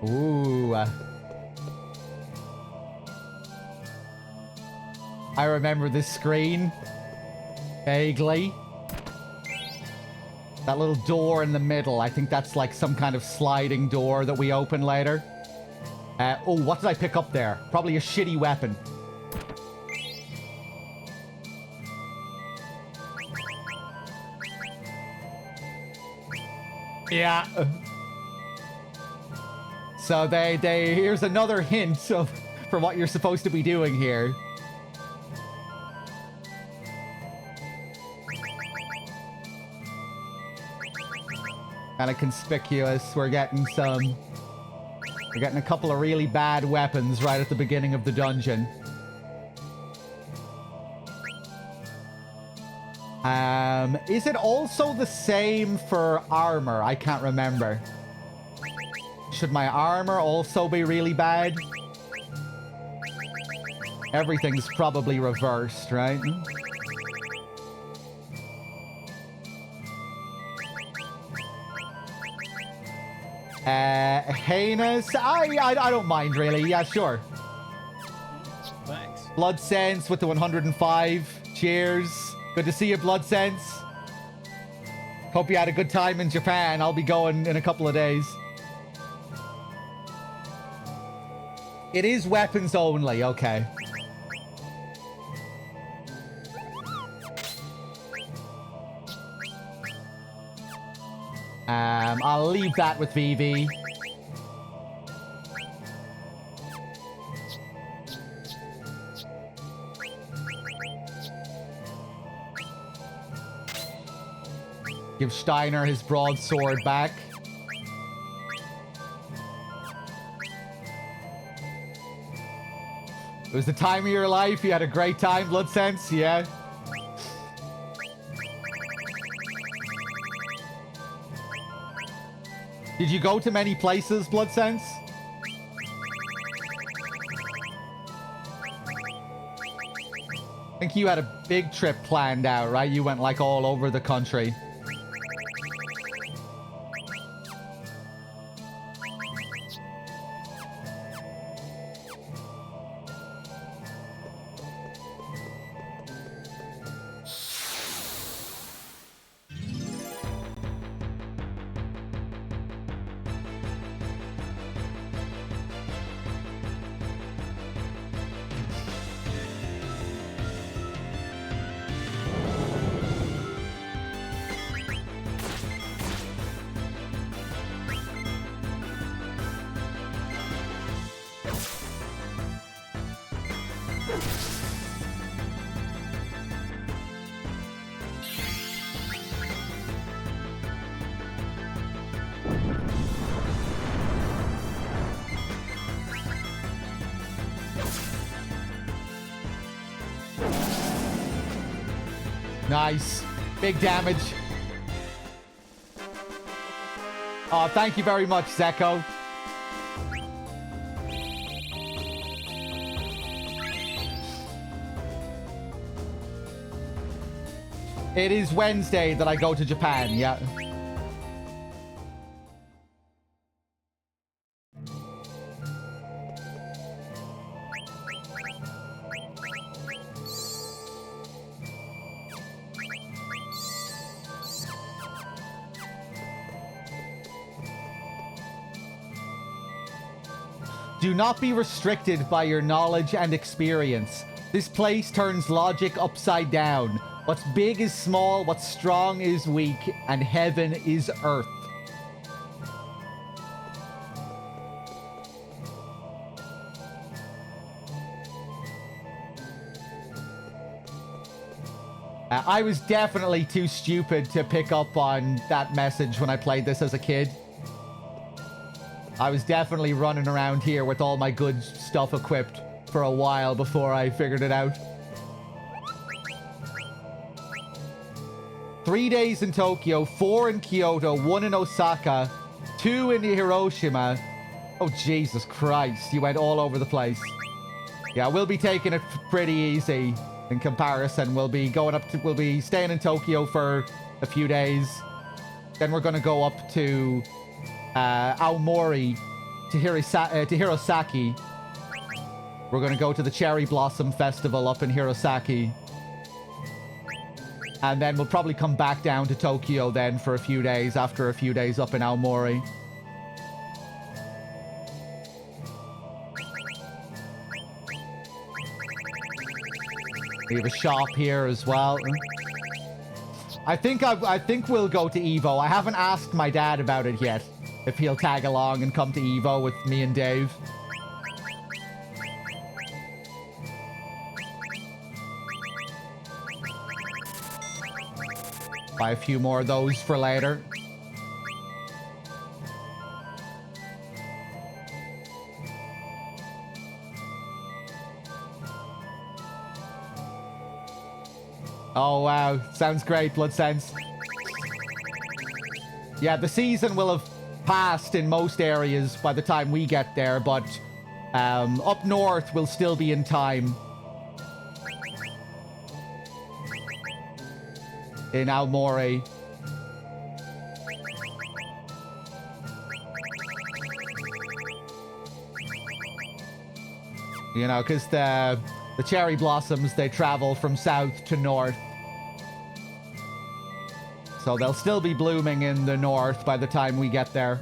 Ooh. I remember this screen. Vaguely. That little door in the middle. I think that's like some kind of sliding door that we open later. Oh, what did I pick up there? Probably a shitty weapon. Yeah. So here's another hint for what you're supposed to be doing here. Kind of conspicuous. We're getting a couple of really bad weapons right at the beginning of the dungeon. Is it also the same for armor? I can't remember. Should my armor also be really bad? Everything's probably reversed, right? Heinous? I don't mind, really. Yeah, sure. Thanks. Blood Sense with the 105. Cheers. Good to see you, Blood Sense. Hope you had a good time in Japan. I'll be going in a couple of days. It is weapons only, okay. I'll leave that with VV. Give Steiner his broadsword back. It was the time of your life. You had a great time, Blood Sense, yeah. Did you go to many places, Blood Sense? I think you had a big trip planned out, right? You went like all over the country. Nice. Big damage. Oh, thank you very much, Zeko. It is Wednesday that I go to Japan, yeah. Do not be restricted by your knowledge and experience. This place turns logic upside down. What's big is small, what's strong is weak, and heaven is earth. I was definitely too stupid to pick up on that message when I played this as a kid. I was definitely running around here with all my good stuff equipped for a while before I figured it out. 3 days in Tokyo, 4 in Kyoto, 1 in Osaka, 2 in Hiroshima. Oh, Jesus Christ. You went all over the place. Yeah, we'll be taking it pretty easy in comparison. We'll be staying in Tokyo for a few days. Then we're going to go up to Aomori to Hirosaki. We're going to go to the Cherry Blossom Festival up in Hirosaki. And then we'll probably come back down to Tokyo then for a few days after a few days up in Aomori. We have a shop here as well. I think we'll go to Evo. I haven't asked my dad about it yet. If he'll tag along and come to Evo with me and Dave. Buy a few more of those for later. Oh, wow. Sounds great, Blood Sense. Yeah, the season will have passed in most areas by the time we get there, but up north we'll still be in time. In Aomori. You know, because the cherry blossoms, they travel from south to north. So they'll still be blooming in the north by the time we get there.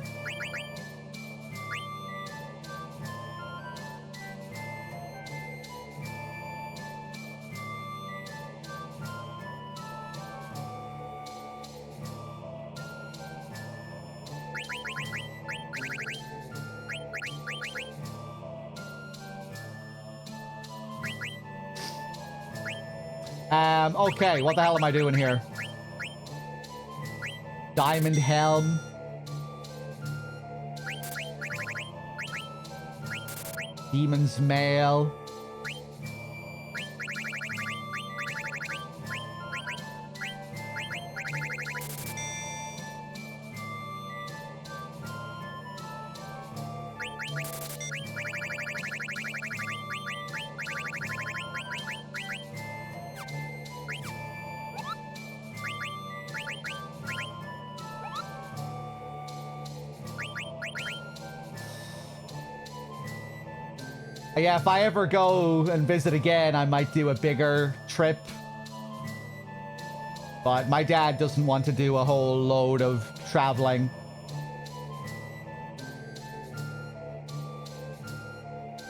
Okay, what the hell am I doing here? Diamond Helm. Demon's Mail. Yeah, if I ever go and visit again, I might do a bigger trip. But my dad doesn't want to do a whole load of traveling.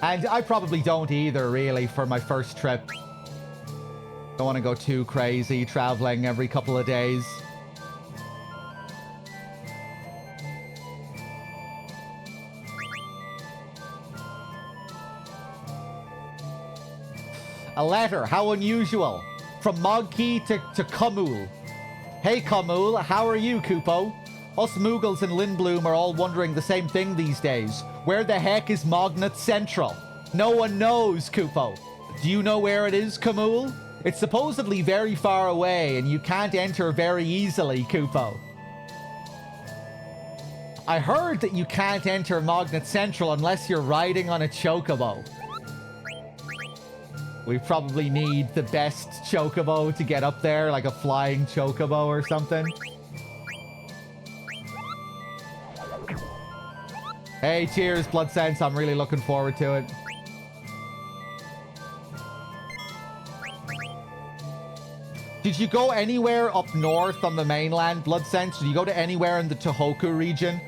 And I probably don't either, really, for my first trip. Don't want to go too crazy traveling every couple of days. A letter, how unusual. From Mogki to Kumul. Hey Kumul, how are you, Kupo? Us Moogles in Lindblum are all wondering the same thing these days. Where the heck is Mognet Central? No one knows, Kupo. Do you know where it is, Kumul? It's supposedly very far away, and you can't enter very easily, Kupo. I heard that you can't enter Magnet Central unless you're riding on a chocobo. We probably need the best chocobo to get up there, like a flying chocobo or something. Hey, cheers, Blood Sense. I'm really looking forward to it. Did you go anywhere up north on the mainland, Blood Sense? Did you go to anywhere in the Tohoku region?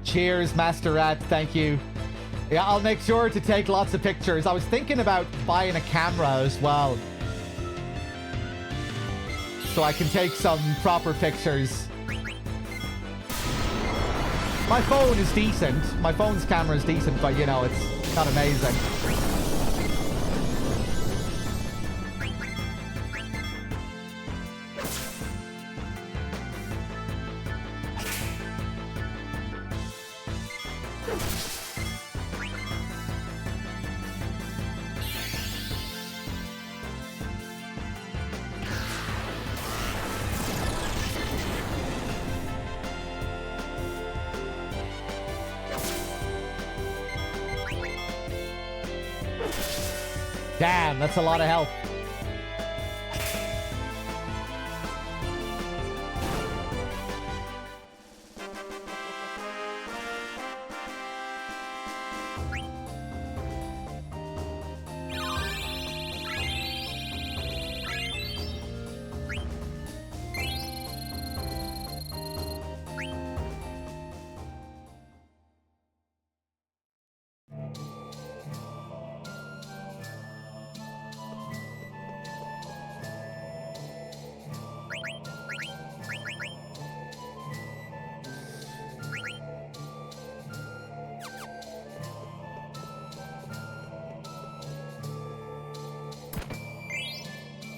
Cheers, Master Rat. Thank you. Yeah, I'll make sure to take lots of pictures. I was thinking about buying a camera as well, so I can take some proper pictures. My phone is decent. My phone's camera is decent, but you know, it's not amazing. Damn, that's a lot of health.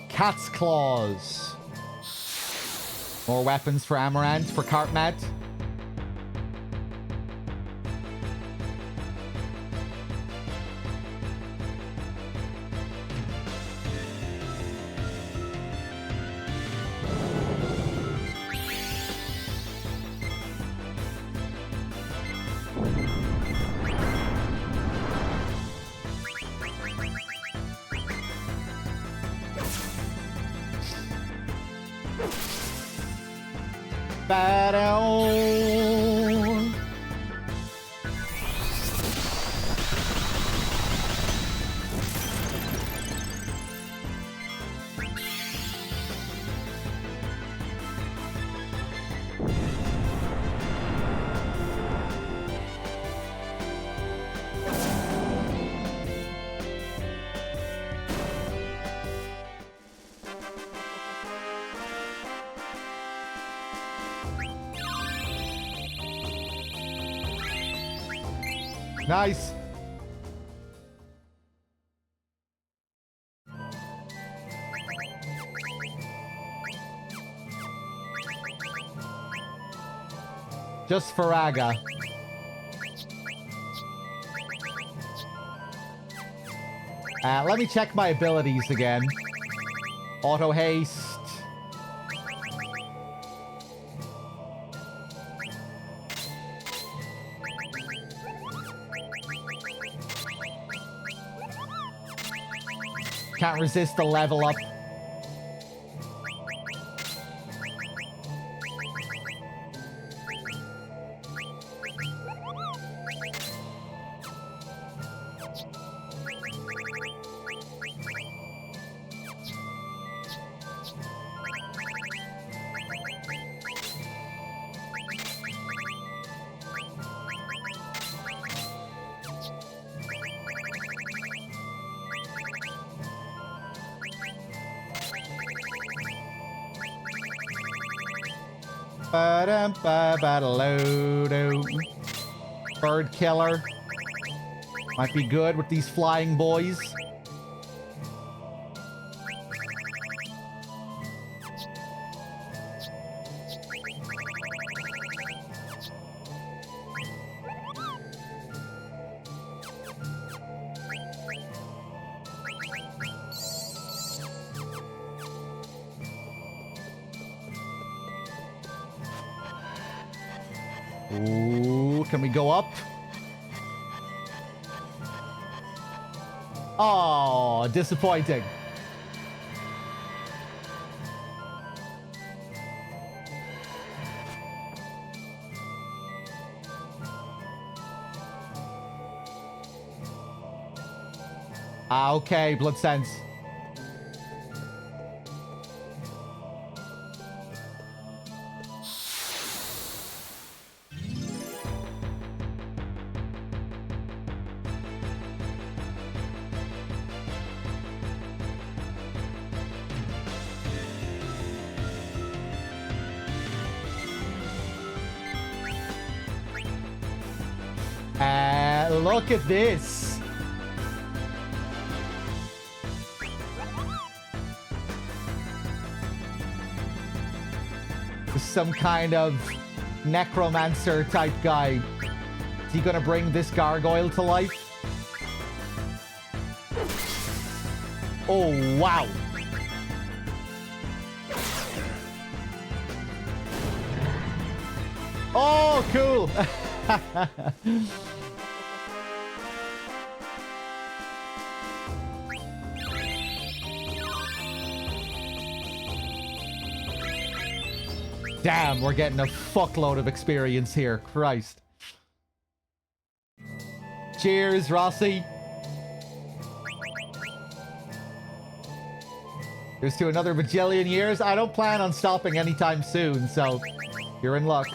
Cat's Claws. More weapons for Amaranth, for Cartmat. Battle. Nice. Just for Aga. Let me check my abilities again. Auto haste. Can't resist the level up. Bird killer. Might be good with these flying boys. Ooh, can we go up? Oh, disappointing. Okay, blood sense. Look at this. Some kind of necromancer type guy. Is he gonna bring this gargoyle to life? Oh, wow. Oh, cool. Damn, we're getting a fuckload of experience here. Christ. Cheers, Rossi. Here's to another bajillion years. I don't plan on stopping anytime soon, so you're in luck.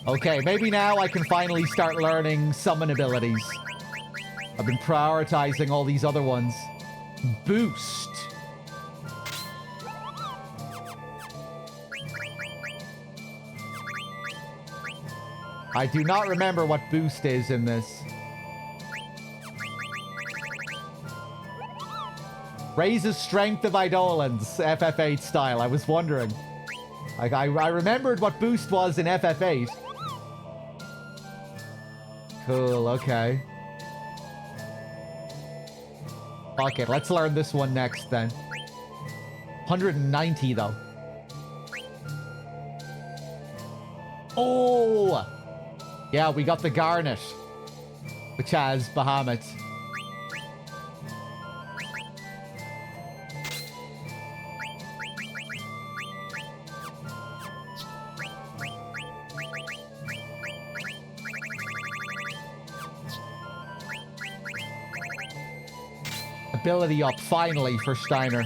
Okay, maybe now I can finally start learning summon abilities. I've been prioritizing all these other ones. Boost. I do not remember what boost is in this. Raises strength of Eidolons, FF8 style. I was wondering. Like, I remembered what boost was in FF8. Cool, okay. Fuck it, let's learn this one next then. 190 though. Oh! Yeah, we got the Garnet, which has Bahamut. Ability up, finally, for Steiner.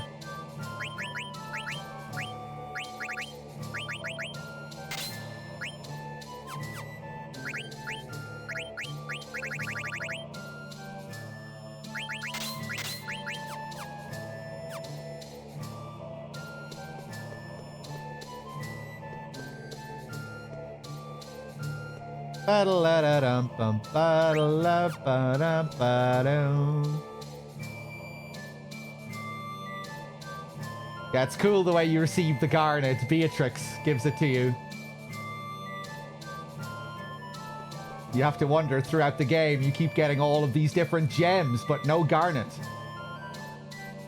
Yeah, it's cool the way you receive the Garnet. Beatrix gives it to you. You have to wonder throughout the game, you keep getting all of these different gems, but no Garnet.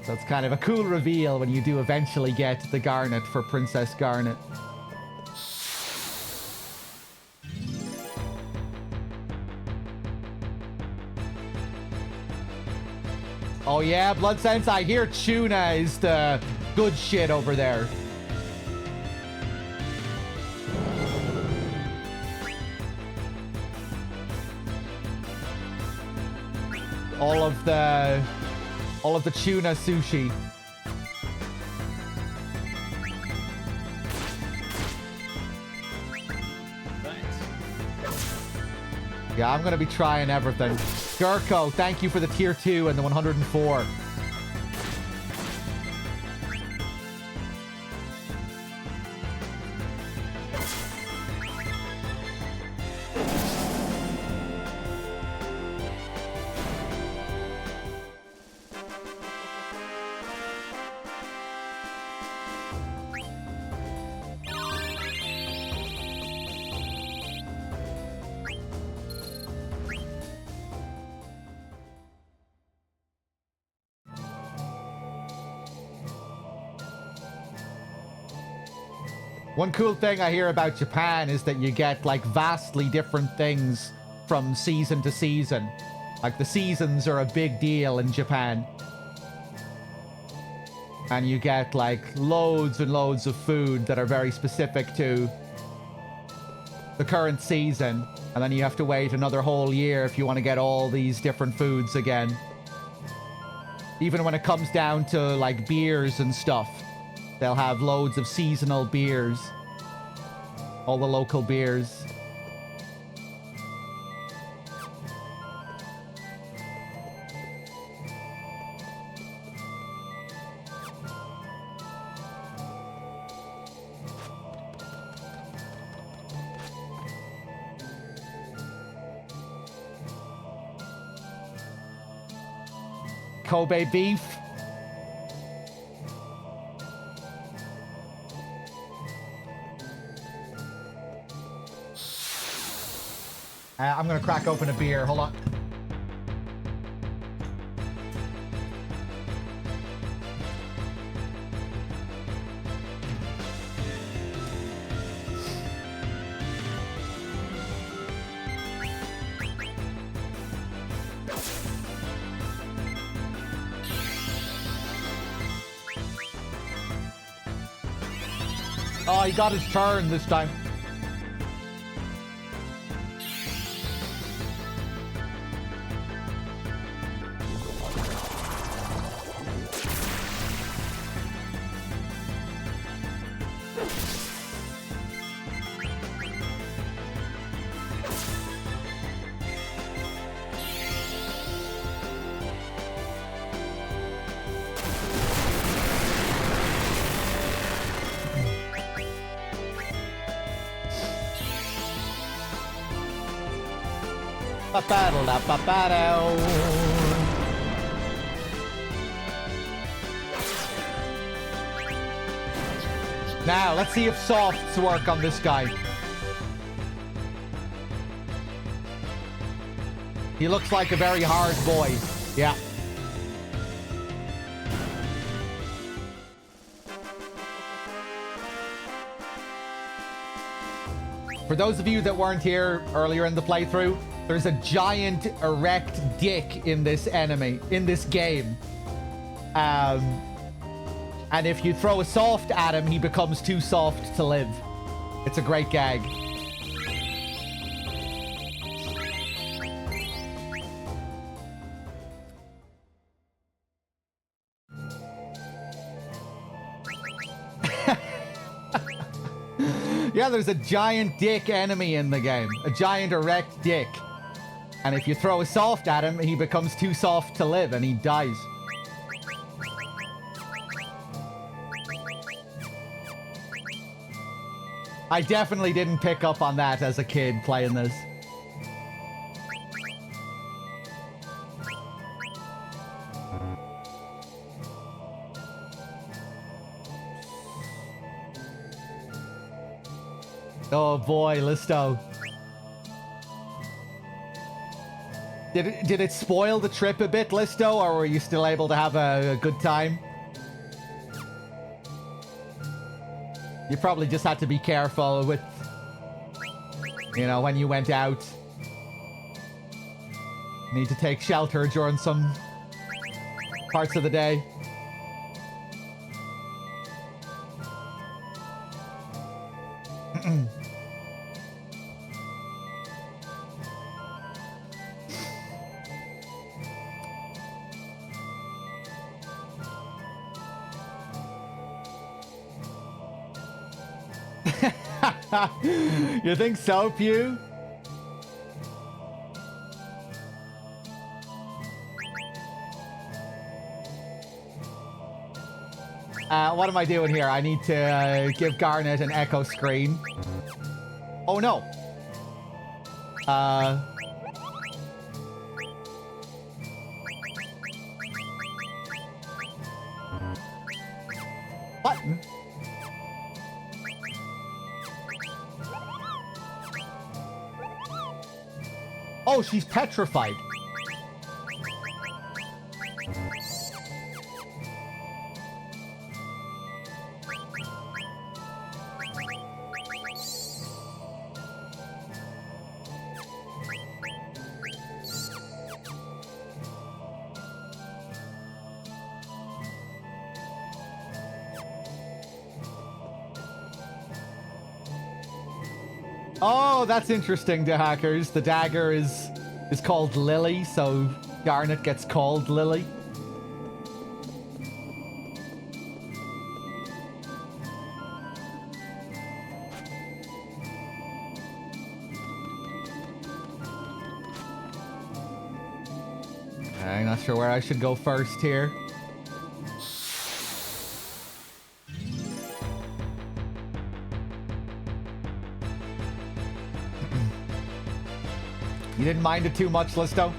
So it's kind of a cool reveal when you do eventually get the Garnet for Princess Garnet. Oh yeah, Blood Sense, I hear Tuna is the good shit over there. All of the tuna sushi. Thanks. Yeah, I'm gonna be trying everything. Gurko, thank you for the tier 2 and the 104. One cool thing I hear about Japan is that you get like vastly different things from season to season. Like the seasons are a big deal in Japan. And you get like loads and loads of food that are very specific to the current season. And then you have to wait another whole year if you want to get all these different foods again. Even when it comes down to like beers and stuff, they'll have loads of seasonal beers. All the local beers. Kobe beef. I'm gonna crack open a beer. Hold on. Oh, he got his turn this time. Now, let's see if softs work on this guy. He looks like a very hard boy. Yeah. For those of you that weren't here earlier in the playthrough, there's a giant erect dick in this enemy, in this game. And if you throw a soft at him, he becomes too soft to live. It's a great gag. Yeah, there's a giant dick enemy in the game. A giant erect dick. And if you throw a soft at him, he becomes too soft to live and he dies. I definitely didn't pick up on that as a kid playing this. Oh boy, Listo. Did it spoil the trip a bit, Listo, or were you still able to have a good time? You probably just had to be careful with, you know, when you went out. Need to take shelter during some parts of the day. You think so, Pew? What am I doing here? I need to give Garnet an echo screen. Oh no. What? Oh, she's petrified. Oh, that's interesting to hackers. The dagger is called Lily, so Garnet gets called Lily. I'm not sure where I should go first here. You didn't mind it too much, Listo?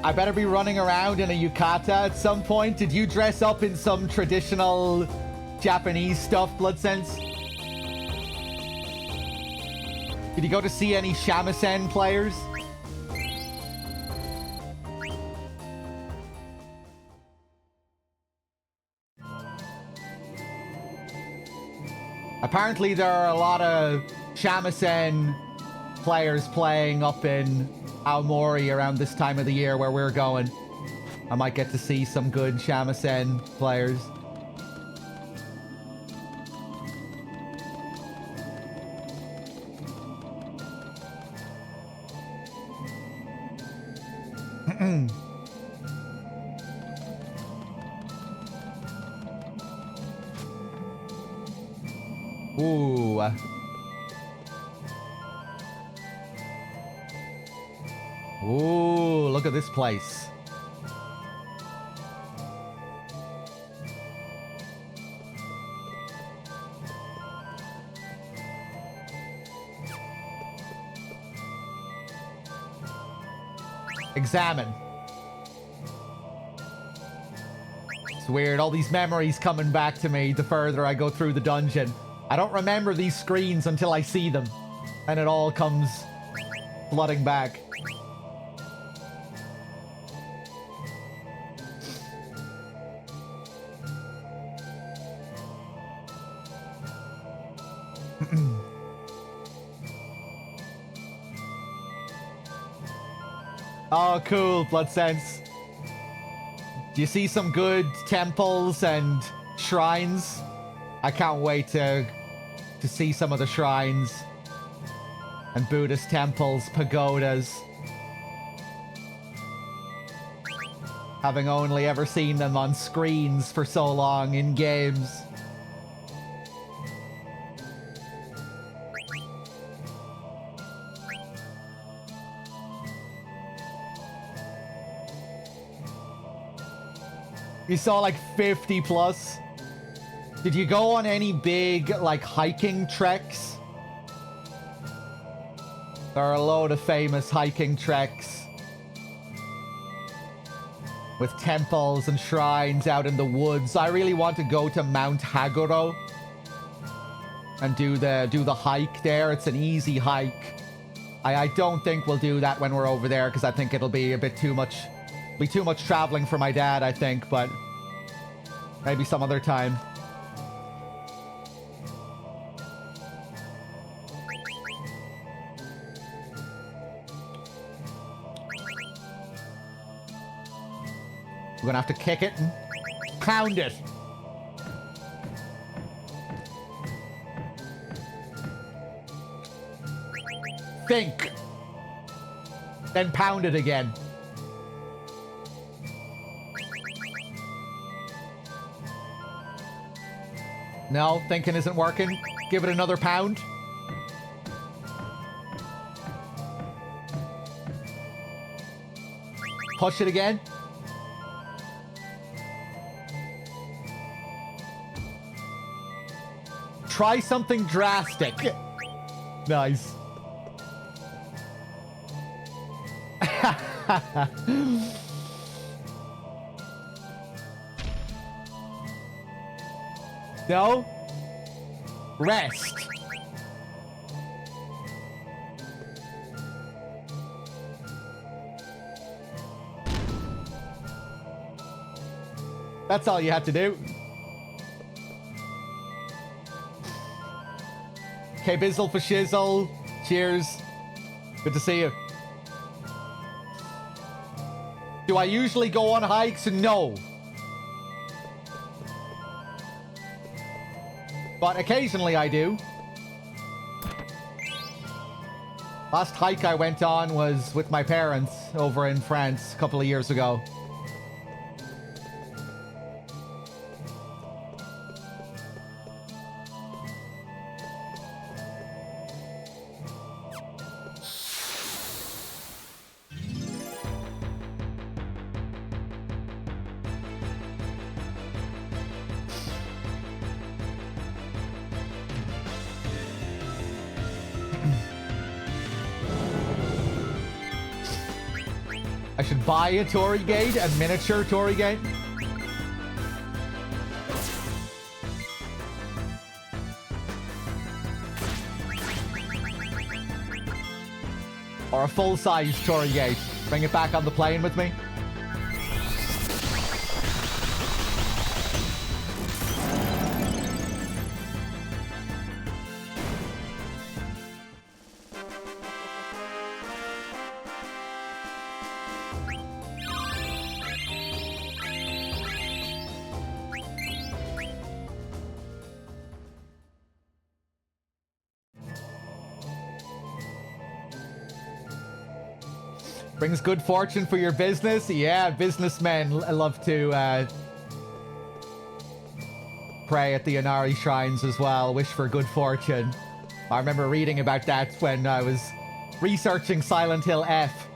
I better be running around in a yukata at some point. Did you dress up in some traditional Japanese stuff, Bloodsense? Did you go to see any shamisen players? Apparently there are a lot of shamisen players playing up in Aomori around this time of the year where we're going. I might get to see some good shamisen players. Ooh. Ooh, look at this place. Examine. It's weird, all these memories coming back to me the further I go through the dungeon. I don't remember these screens until I see them, and it all comes flooding back. Oh, cool, Bloodsense. Do you see some good temples and shrines? I can't wait to see some of the shrines and Buddhist temples, pagodas. Having only ever seen them on screens for so long in games. You saw like 50 plus. Did you go on any big, like, hiking treks? There are a load of famous hiking treks with temples and shrines out in the woods. I really want to go to Mount Haguro and do the hike there. It's an easy hike. I don't think we'll do that when we're over there because I think it'll be a bit too much. Be too much traveling for my dad, I think, but maybe some other time. We're gonna have to kick it and pound it. Think. Then pound it again. No, thinking isn't working. Give it another pound. Push it again. Try something drastic. Nice. No? Rest. That's all you have to do. Okay, Bizzle for Shizzle. Cheers. Good to see you. Do I usually go on hikes? No. But occasionally I do. Last hike I went on was with my parents over in France a couple of years ago. I should buy a Torii Gate, a miniature Torii Gate. Or a full-size Torii Gate. Bring it back on the plane with me. Brings good fortune for your business. Yeah, businessmen love to pray at the Inari shrines as well. Wish for good fortune. I remember reading about that when I was researching Silent Hill F.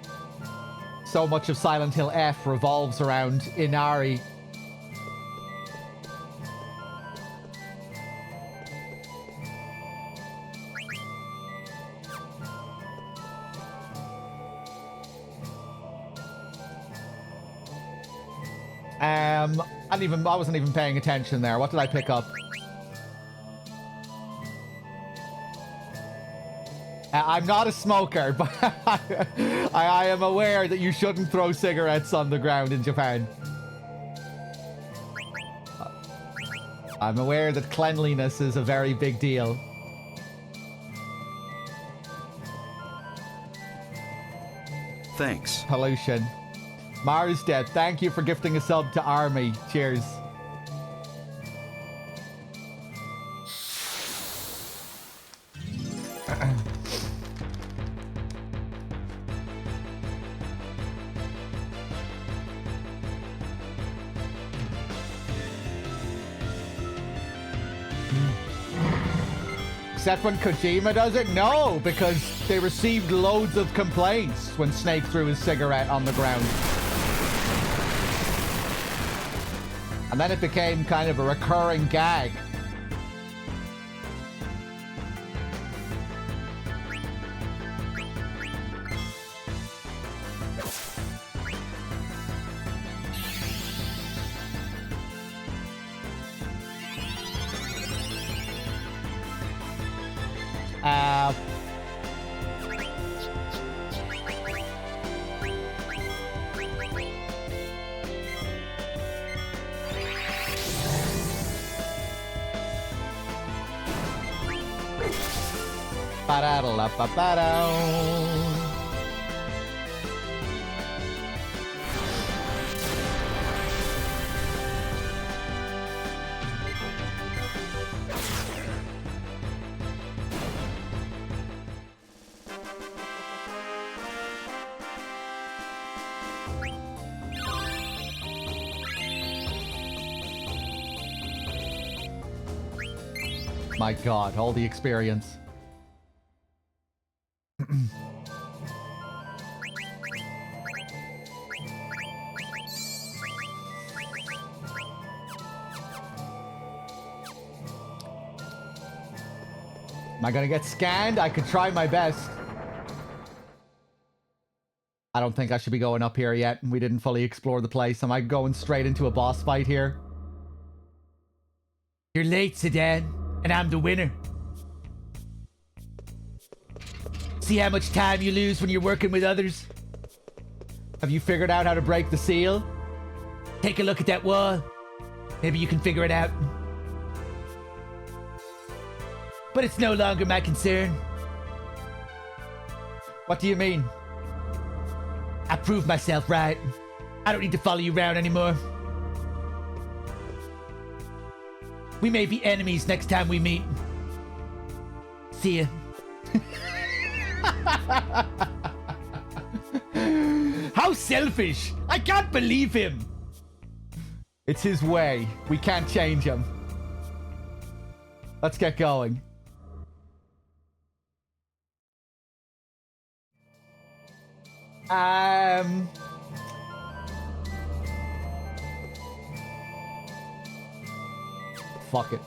So much of Silent Hill F revolves around Inari. I wasn't even paying attention there. What did I pick up? I'm not a smoker, but I am aware that you shouldn't throw cigarettes on the ground in Japan. I'm aware that cleanliness is a very big deal. Thanks. Pollution. Mars Dead, thank you for gifting a sub to Army. Cheers. Except when Kojima does it? No, because they received loads of complaints when Snake threw his cigarette on the ground. And then it became kind of a recurring gag. My God, all the experience. Am I gonna get scanned? I could try my best. I don't think I should be going up here yet. We didn't fully explore the place. Am I going straight into a boss fight here? You're late, Sedan, and I'm the winner. See how much time you lose when you're working with others? Have you figured out how to break the seal? Take a look at that wall. Maybe you can figure it out. But it's no longer my concern. What do you mean? I proved myself right. I don't need to follow you around anymore. We may be enemies next time we meet. See ya. How selfish! I can't believe him! It's his way. We can't change him. Let's get going. Fuck it.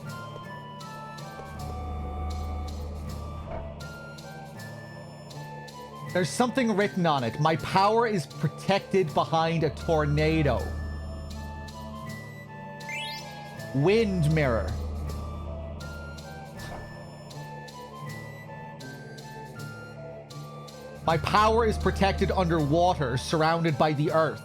There's something written on it. My power is protected behind a tornado. Wind mirror. My power is protected underwater, surrounded by the earth.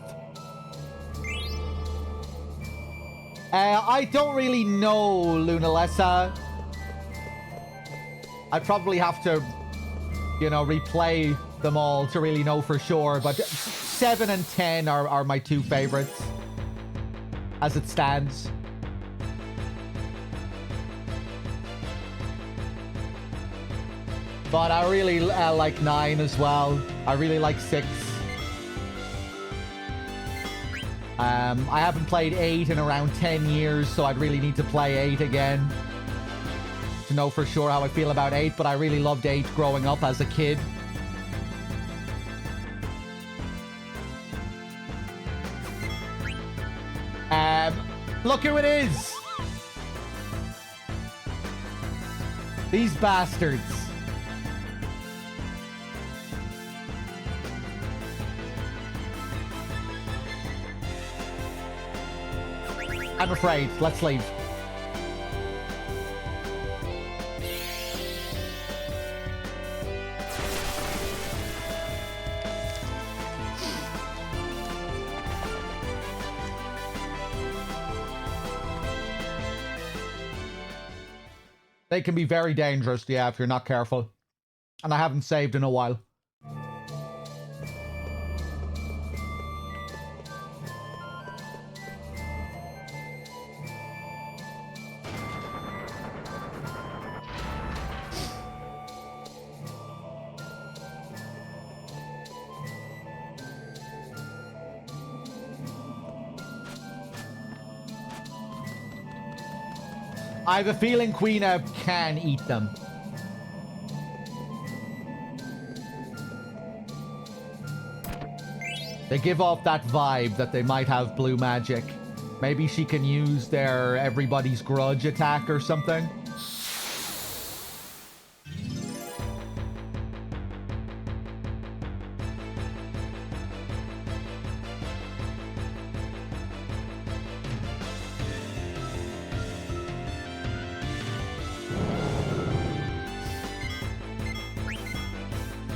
I don't really know, Lunalessa. I'd probably have to, you know, replay them all to really know for sure, but 7 and 10 are my two favorites as it stands. But I really like 9 as well. I really like 6. I haven't played 8 in around 10 years, so I'd really need to play 8 again to know for sure how I feel about 8, but I really loved 8 growing up as a kid. Look who it is! These bastards. I'm afraid. Let's leave. They can be very dangerous, yeah, if you're not careful. And I haven't saved in a while. I have a feeling Queena can eat them. They give off that vibe that they might have blue magic. Maybe she can use their everybody's grudge attack or something.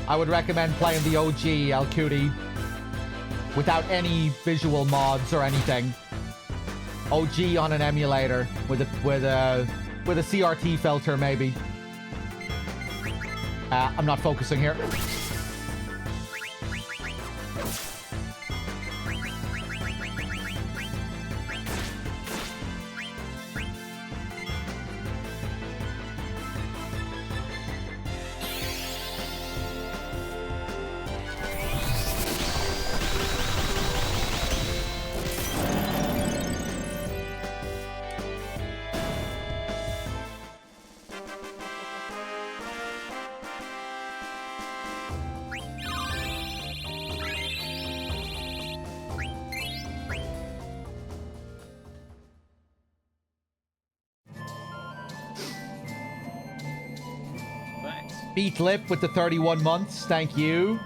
I would recommend playing the OG Al Cutie without any visual mods or anything. OG on an emulator with a CRT filter maybe. I'm not focusing here. Beat Lip with the 31 months. Thank you.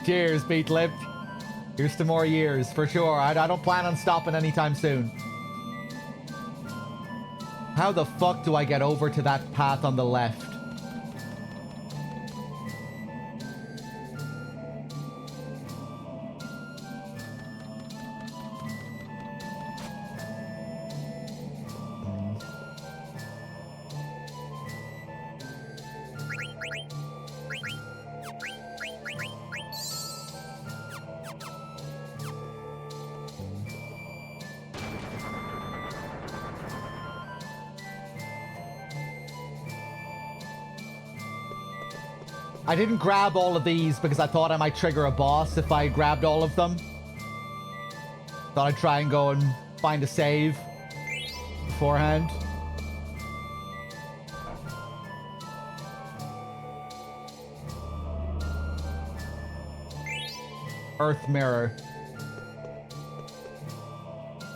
Cheers, Beat Lip. Here's to more years, for sure. I don't plan on stopping anytime soon. How the fuck do I get over to that path on the left? I didn't grab all of these because I thought I might trigger a boss if I grabbed all of them. Thought I'd try and go and find a save beforehand. Earth Mirror.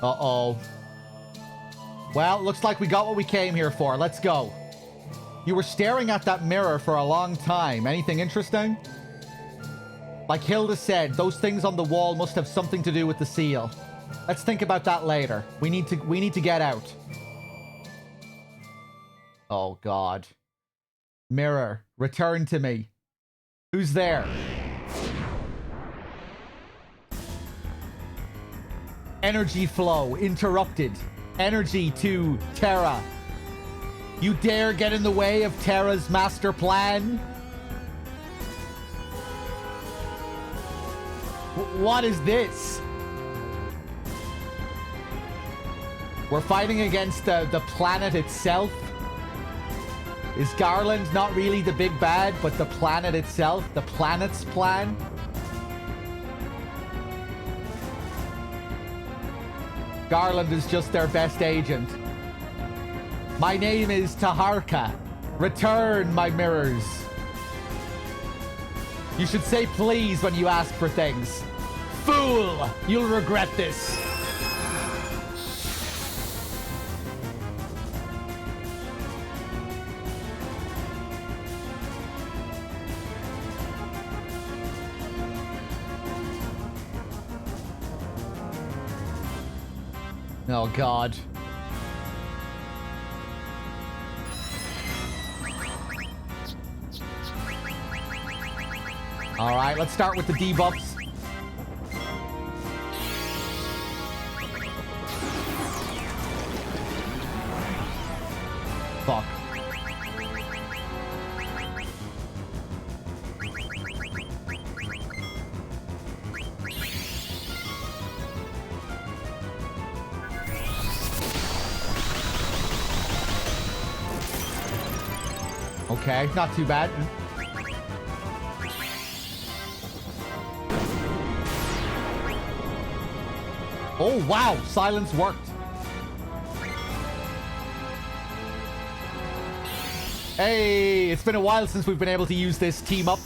Uh-oh. Well, looks like we got what we came here for. Let's go. You were staring at that mirror for a long time. Anything interesting? Like Hilda said, those things on the wall must have something to do with the seal. Let's think about that later. We need to get out. Oh God. Mirror, return to me. Who's there? Energy flow interrupted. Energy to Terra. You dare get in the way of Terra's master plan? What is this? We're fighting against the planet itself? Is Garland not really the big bad, but the planet itself? The planet's plan? Garland is just their best agent. My name is Taharka. Return my mirrors. You should say please when you ask for things. Fool! You'll regret this. Oh, God. All right, let's start with the debuffs. Fuck. Okay, not too bad. Oh, wow. Silence worked. Hey, it's been a while since we've been able to use this team up.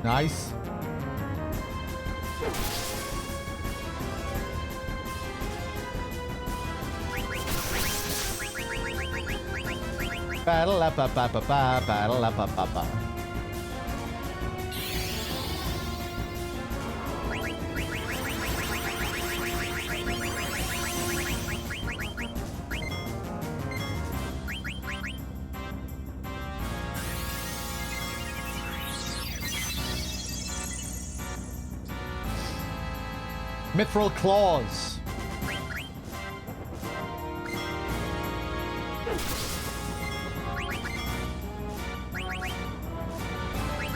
Nice. Battle up, battle up. Mithril claws.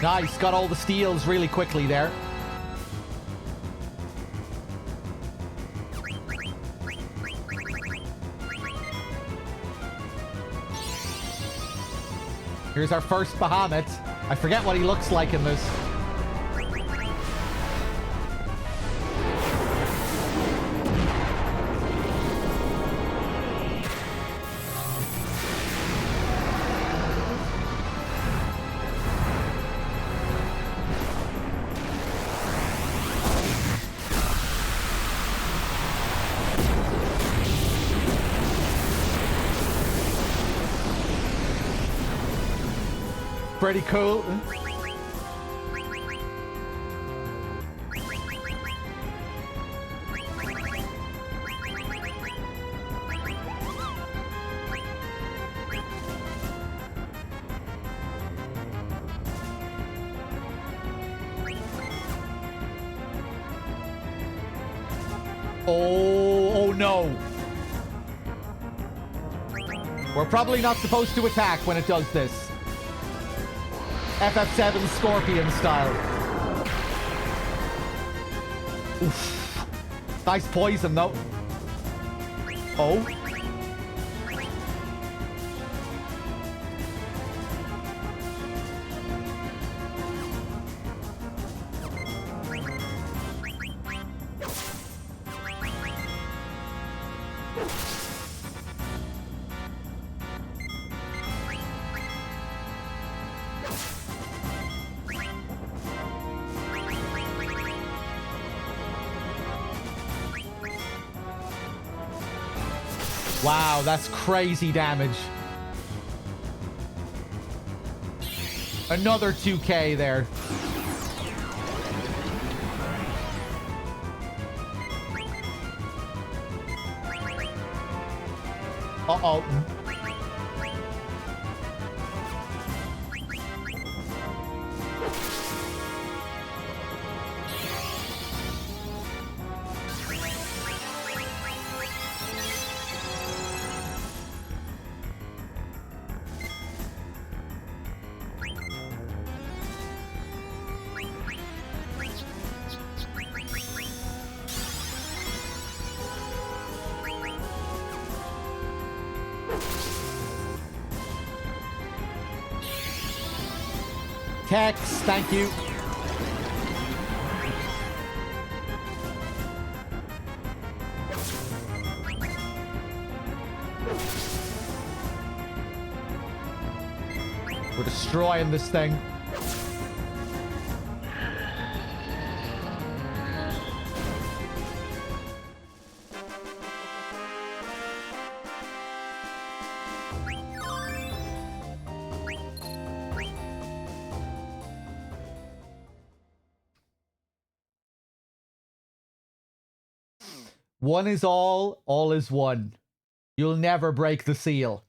Nice, got all the steals really quickly there. Here's our first Bahamut. I forget what he looks like in this. Pretty cool. Oh no. We're probably not supposed to attack when it does this. FF7 Scorpion style. Oof. Nice poison though. Oh. Wow, that's crazy damage. Another 2k there. Uh-oh. Tex, thank you. We're destroying this thing. One is all is one. You'll never break the seal.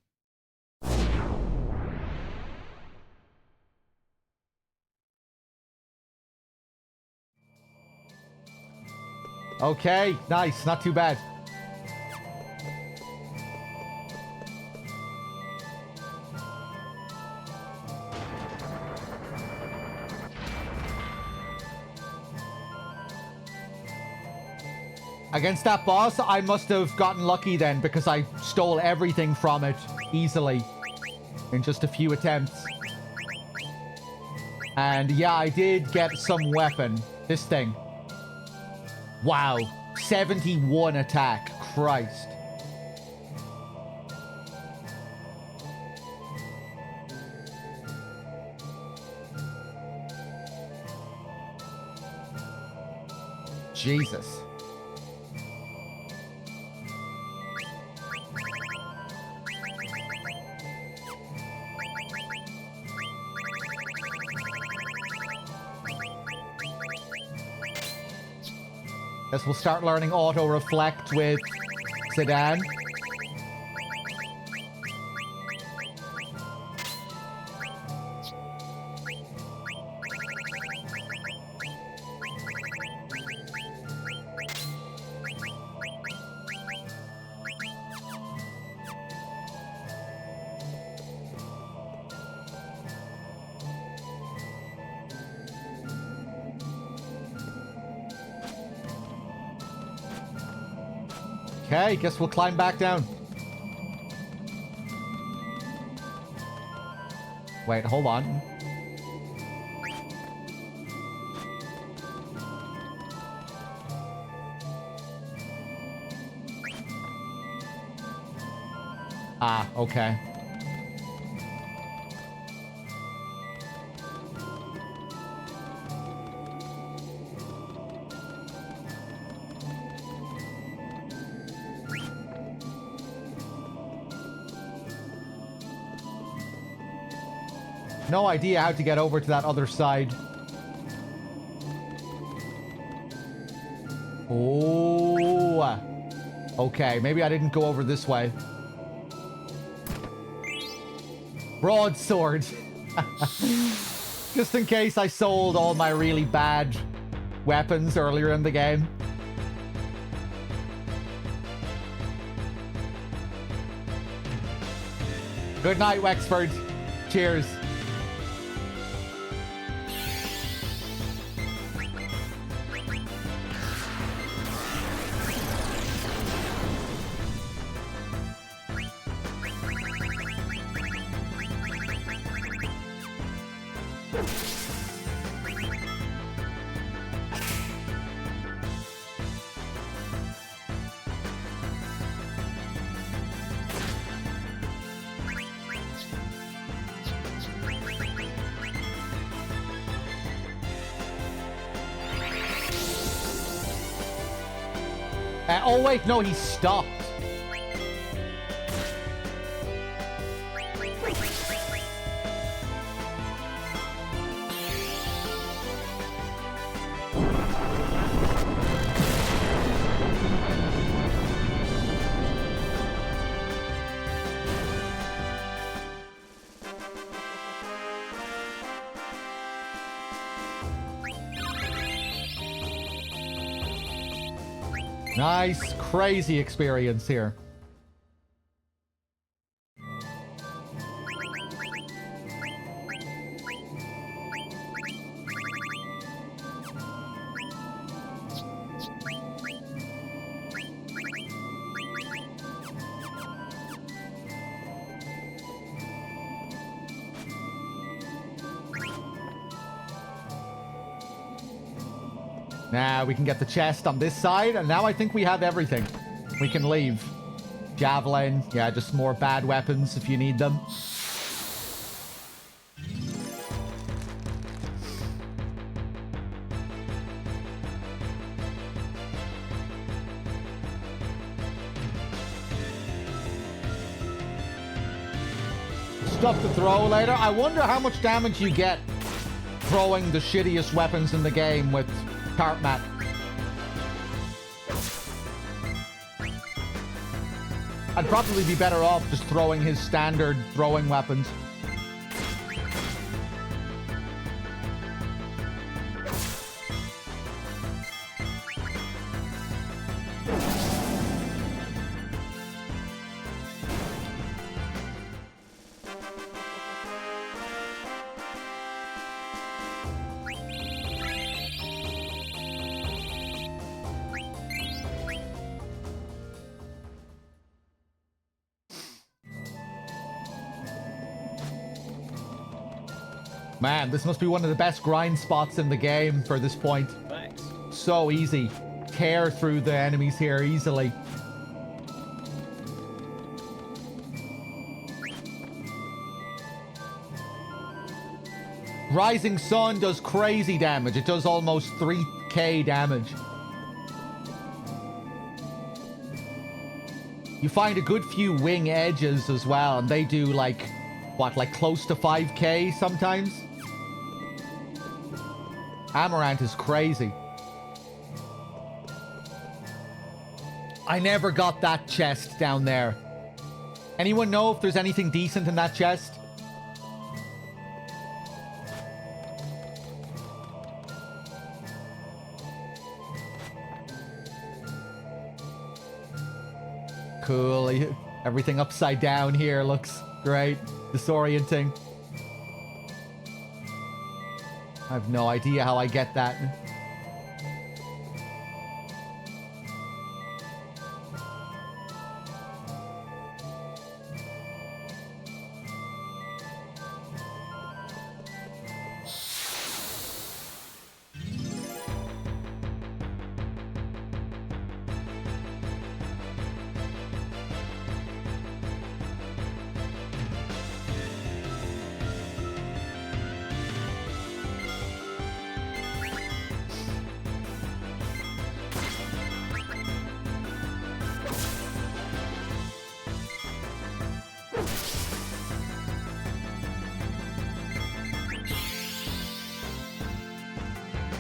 Okay, nice, not too bad. Against that boss, I must have gotten lucky then because I stole everything from it easily in just a few attempts. And yeah, I did get some weapon. This thing. Wow. 71 attack. Christ. Jesus. Guess we'll start learning auto-reflect with Sedan. Okay, guess we'll climb back down. Wait, hold on. Ah, okay. No idea how to get over to that other side. Oh. Okay, maybe I didn't go over this way. Broadsword. Just in case I sold all my really bad weapons earlier in the game. Good night, Wexford. Cheers. Oh wait, no, he stopped. Nice, crazy experience here. Now we can get the chest on this side, and now I think we have everything. We can leave. Javelin, yeah, just more bad weapons if you need them. Stuff to throw later. I wonder how much damage you get throwing the shittiest weapons in the game with Cartmat. I'd probably be better off just throwing his standard throwing weapons. Man, this must be one of the best grind spots in the game for this point. Thanks. So easy. Tear through the enemies here easily. Rising Sun does crazy damage. It does almost 3k damage. You find a good few wing edges as well, and they do like, what, like close to 5k sometimes? Amaranth is crazy. I never got that chest down there. Anyone know if there's anything decent in that chest? Cool. Everything upside down here looks great. Disorienting. I have no idea how I get that.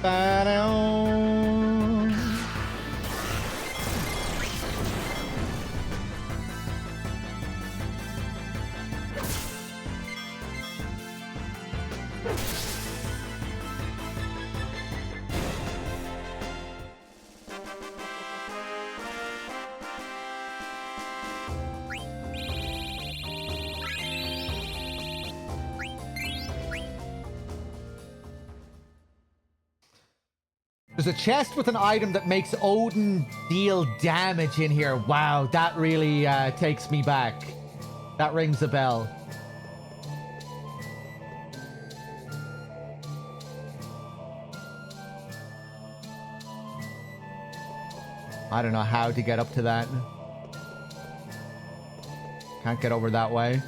Ba-dum. There's a chest with an item that makes Odin deal damage in here. Wow, that really takes me back. That rings a bell. I don't know how to get up to that. Can't get over that way.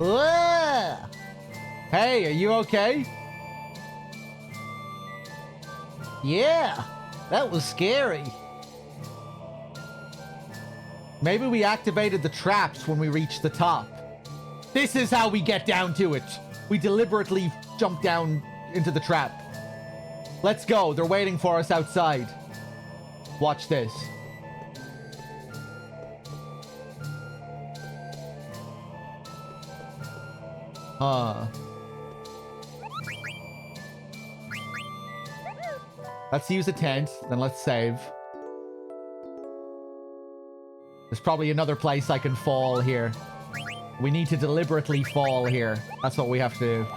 Ugh! Hey, are you okay? Yeah, that was scary. Maybe we activated the traps when we reached the top. This is how we get down to it. We deliberately jump down into the trap. Let's go. They're waiting for us outside. Watch this. Let's use a tent, then let's save. There's probably another place I can fall here. We need to deliberately fall here. That's what we have to do.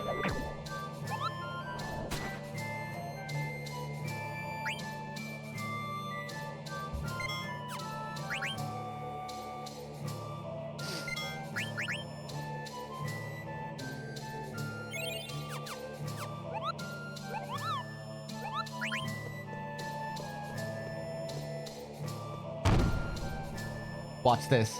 Watch this.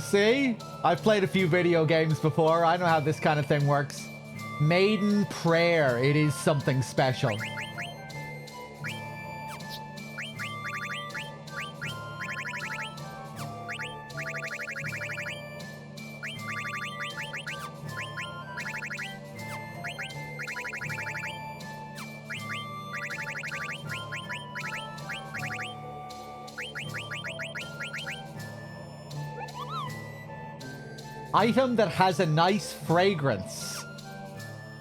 See? I've played a few video games before. I know how this kind of thing works. Maiden Prayer. It is something special. Item that has a nice fragrance.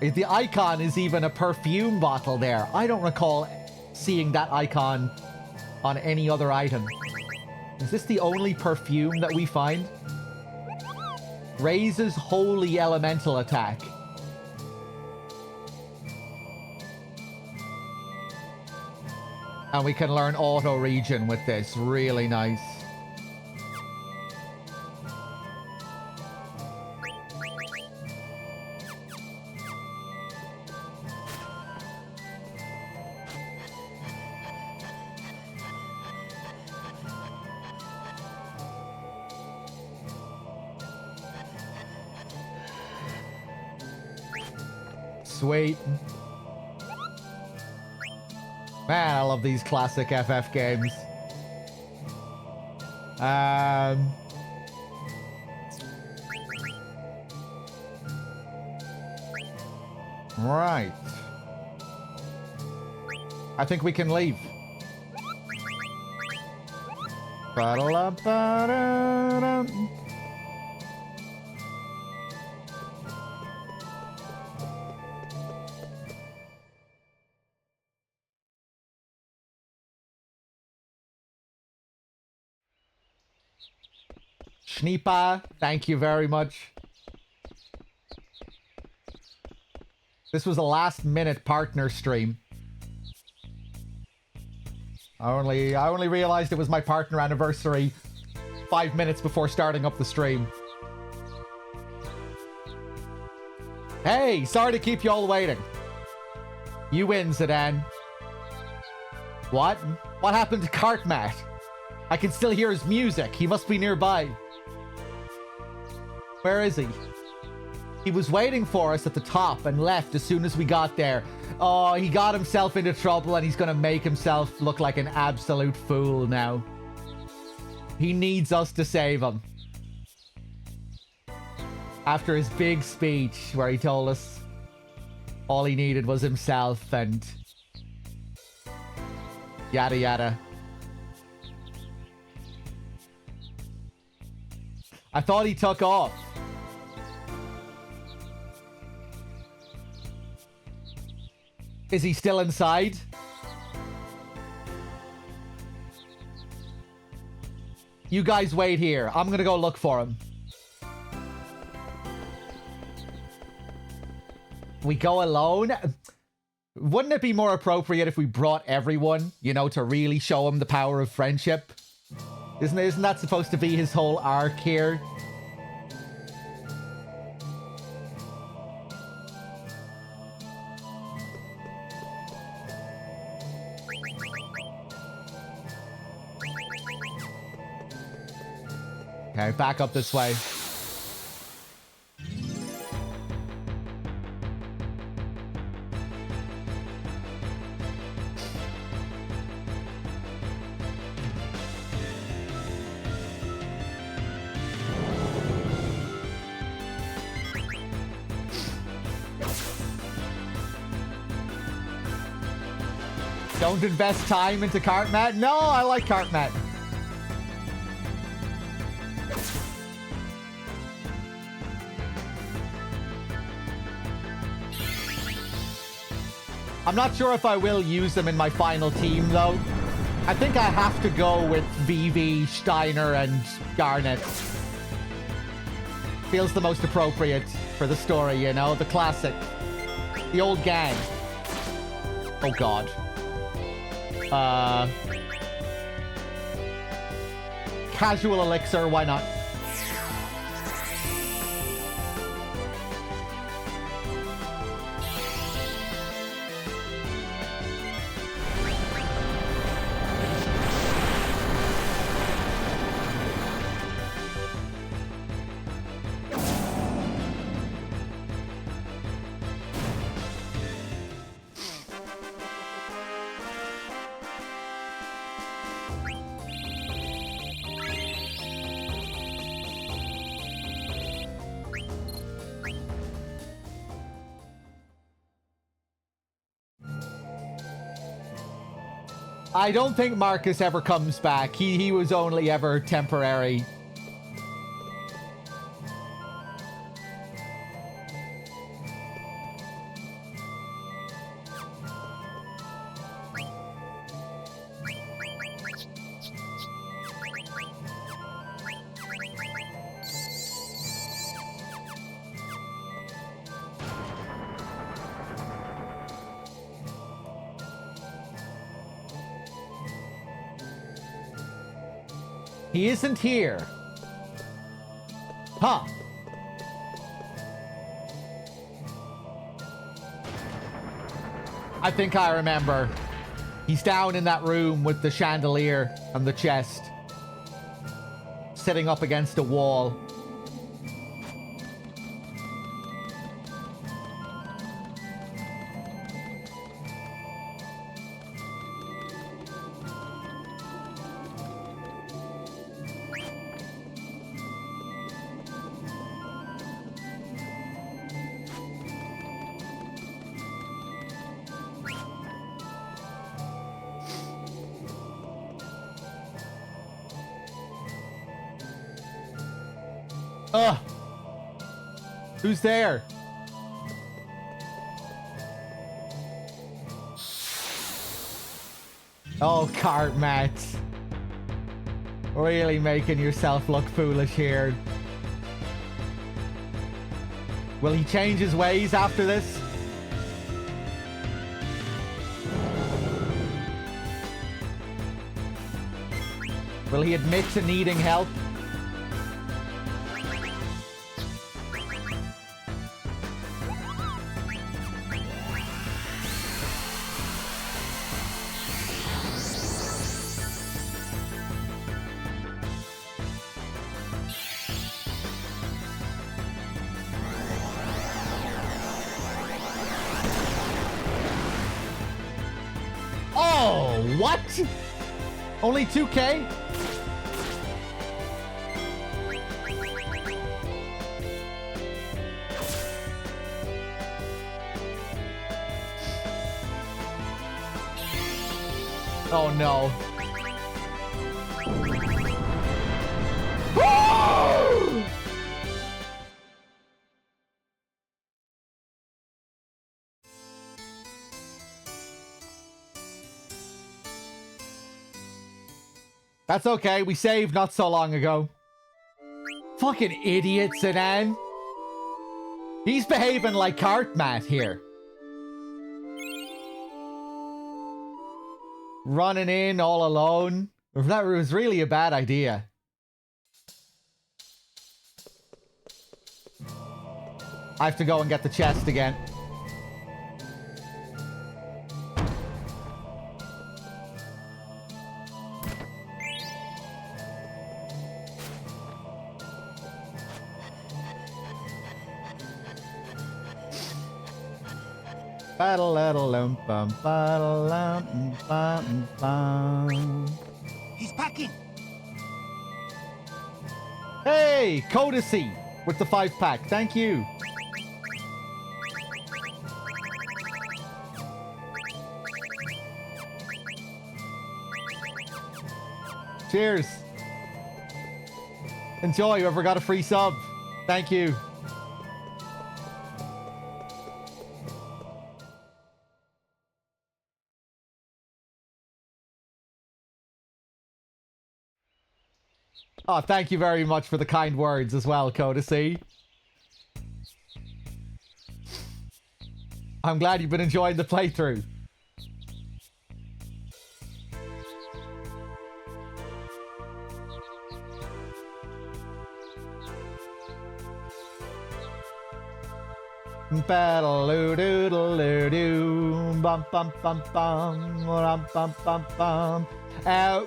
The icon is even a perfume bottle there. I don't recall seeing that icon on any other item. Is this the only perfume that we find? Raises holy elemental attack. And we can learn auto regen with this. Really nice. Sweet. Man, I love these classic FF games. Right. I think we can leave. Ba-da-la-ba-da-dum. Schneepa, thank you very much. This was a last-minute partner stream. I only realized it was my partner anniversary 5 minutes before starting up the stream. Hey, sorry to keep you all waiting. You win, Zidane. What? What happened to Cartmat? I can still hear his music. He must be nearby. Where is he? He was waiting for us at the top and left as soon as we got there. Oh, he got himself into trouble and he's gonna make himself look like an absolute fool now. He needs us to save him. After his big speech where he told us all he needed was himself and yada yada. I thought he took off. Is he still inside? You guys wait here. I'm gonna go look for him. We go alone? Wouldn't it be more appropriate if we brought everyone, you know, to really show him the power of friendship? Isn't that supposed to be his whole arc here? Okay, back up this way. Don't invest time into Cartmat? No, I like Cartmat. I'm not sure if I will use them in my final team, though. I think I have to go with Vivi, Steiner, and Garnet. Feels the most appropriate for the story, you know? The classic. The old gang. Oh, God. Casual elixir, why not? I don't think Marcus ever comes back. He was only ever temporary. He isn't here. Huh. I think I remember. He's down in that room with the chandelier and the chest. Sitting up against a wall. Ugh. Who's there? Oh, Cartmat. Really making yourself look foolish here. Will he change his ways after this? Will he admit to needing help? What? Only 2K? Oh no. That's okay. We saved not so long ago. Fucking idiot, Sedan. He's behaving like Cartmat here. Running in all alone. That was really a bad idea. I have to go and get the chest again. He's packing. Hey, Codicy with the 5-pack. Thank you. Cheers. Enjoy, whoever got a free sub. Thank you. Oh, thank you very much for the kind words as well, Codicy. I'm glad you've been enjoying the playthrough.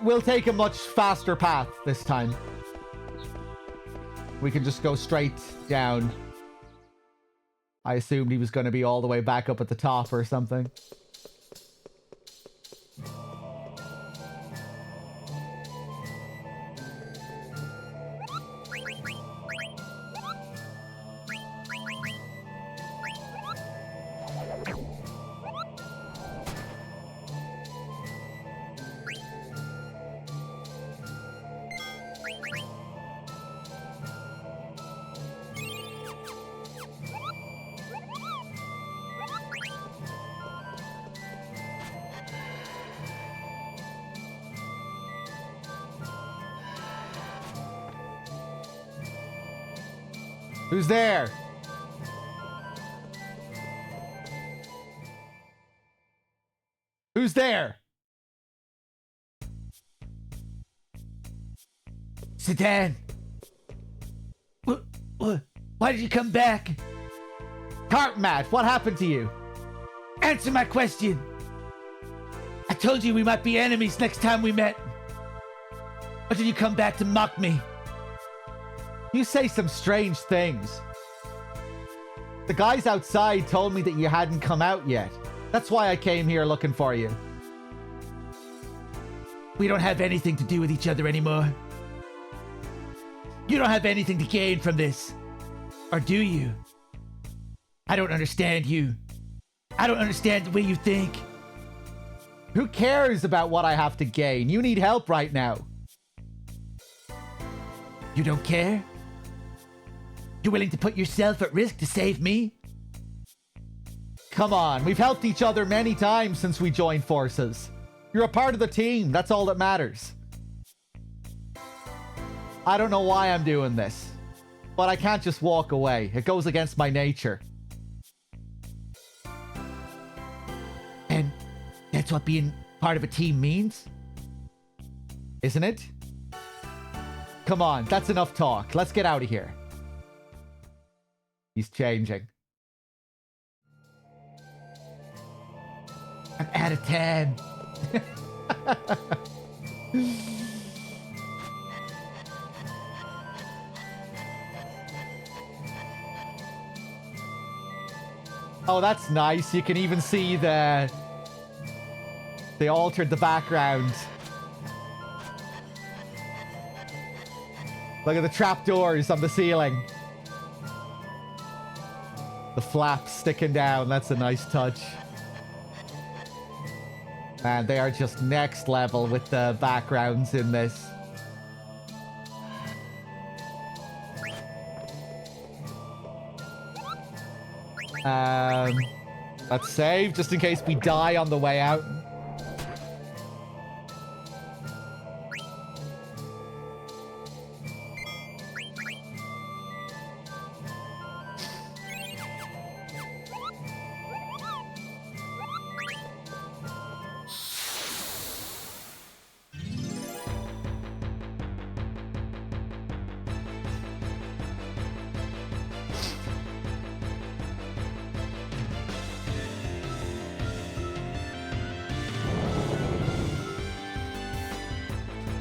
We'll take a much faster path this time. We can just go straight down. I assumed he was going to be all the way back up at the top or something. Who's there? Who's there? Sedan. Why did you come back? Cartmat, what happened to you? Answer my question. I told you we might be enemies next time we met. Or did you come back to mock me? You say some strange things. The guys outside told me that you hadn't come out yet. That's why I came here looking for you. We don't have anything to do with each other anymore. You don't have anything to gain from this. Or do you? I don't understand you. I don't understand the way you think. Who cares about what I have to gain? You need help right now. You don't care? You're willing to put yourself at risk to save me? Come on, we've helped each other many times since we joined forces. You're a part of the team, that's all that matters. I don't know why I'm doing this, but I can't just walk away. It goes against my nature. And that's what being part of a team means? Isn't it? Come on, that's enough talk. Let's get out of here. He's changing. I'm out of 10. Oh, that's nice. You can even see the They altered the background. Look at the trapdoors on the ceiling. The flaps sticking down. That's a nice touch. Man, they are just next level with the backgrounds in this. Let's save just in case we die on the way out.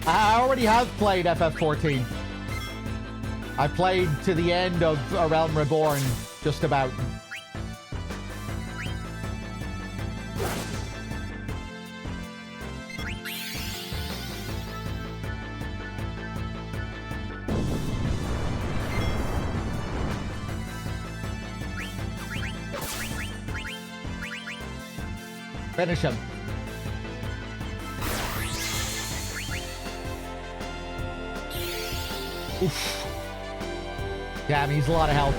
I already have played FF14. I played to the end of A Realm Reborn, just about. Finish him. Oof. Damn, he's a lot of health.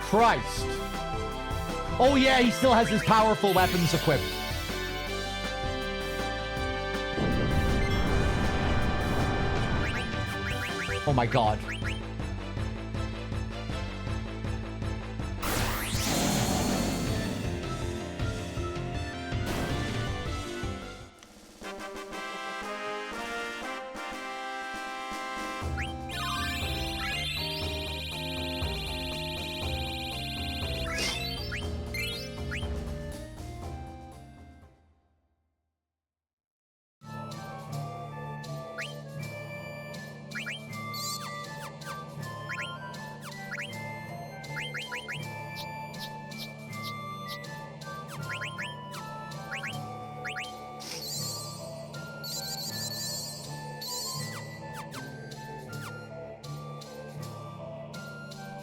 Christ. Oh yeah, he still has his powerful weapons equipped. Oh my god.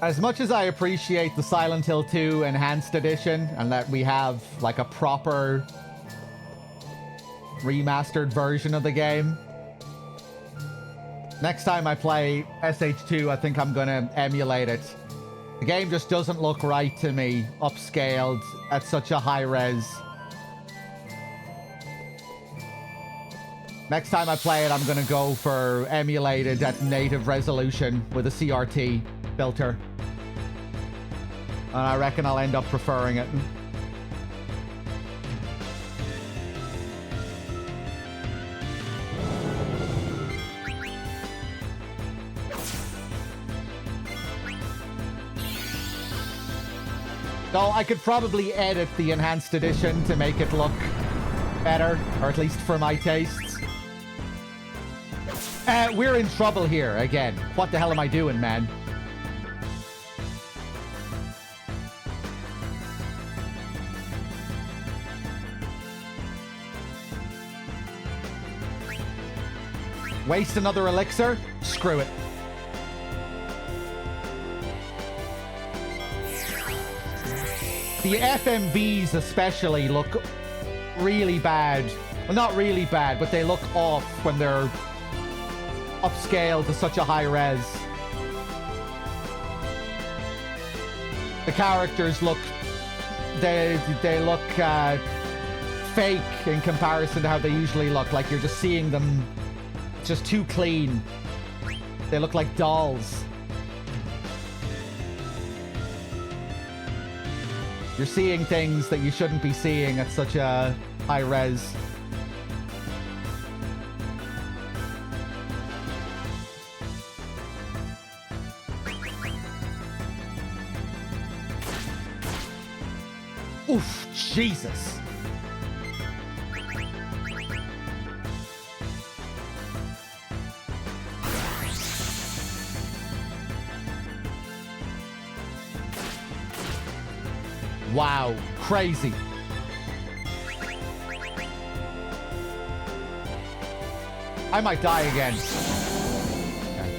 As much as I appreciate the Silent Hill 2 Enhanced Edition and that we have like a proper remastered version of the game, next time I play SH2, I think I'm gonna emulate it. The game just doesn't look right to me, upscaled at such a high res. Next time I play it, I'm gonna go for emulated at native resolution with a CRT filter. And I reckon I'll end up preferring it. So I could probably edit the Enhanced Edition to make it look better, or at least for my tastes. We're in trouble here again. What the hell am I doing, man? Waste another elixir? Screw it. The FMVs especially look really bad. Well, not really bad, but they look off when they're upscaled to such a high res. The characters look... They look fake in comparison to how they usually look. Like you're just seeing them just too clean. They look like dolls. You're seeing things that you shouldn't be seeing at such a high res. Oof, Jesus. Wow. Crazy. I might die again. Okay.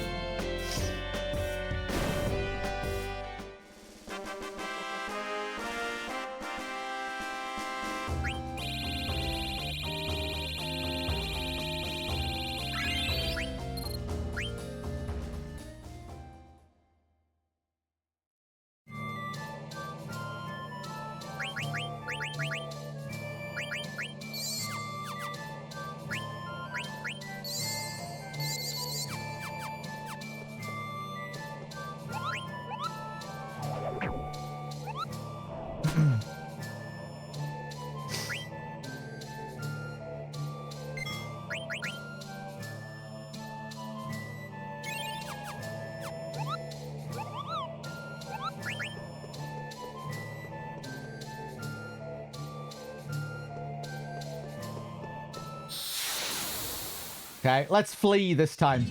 Okay, let's flee this time.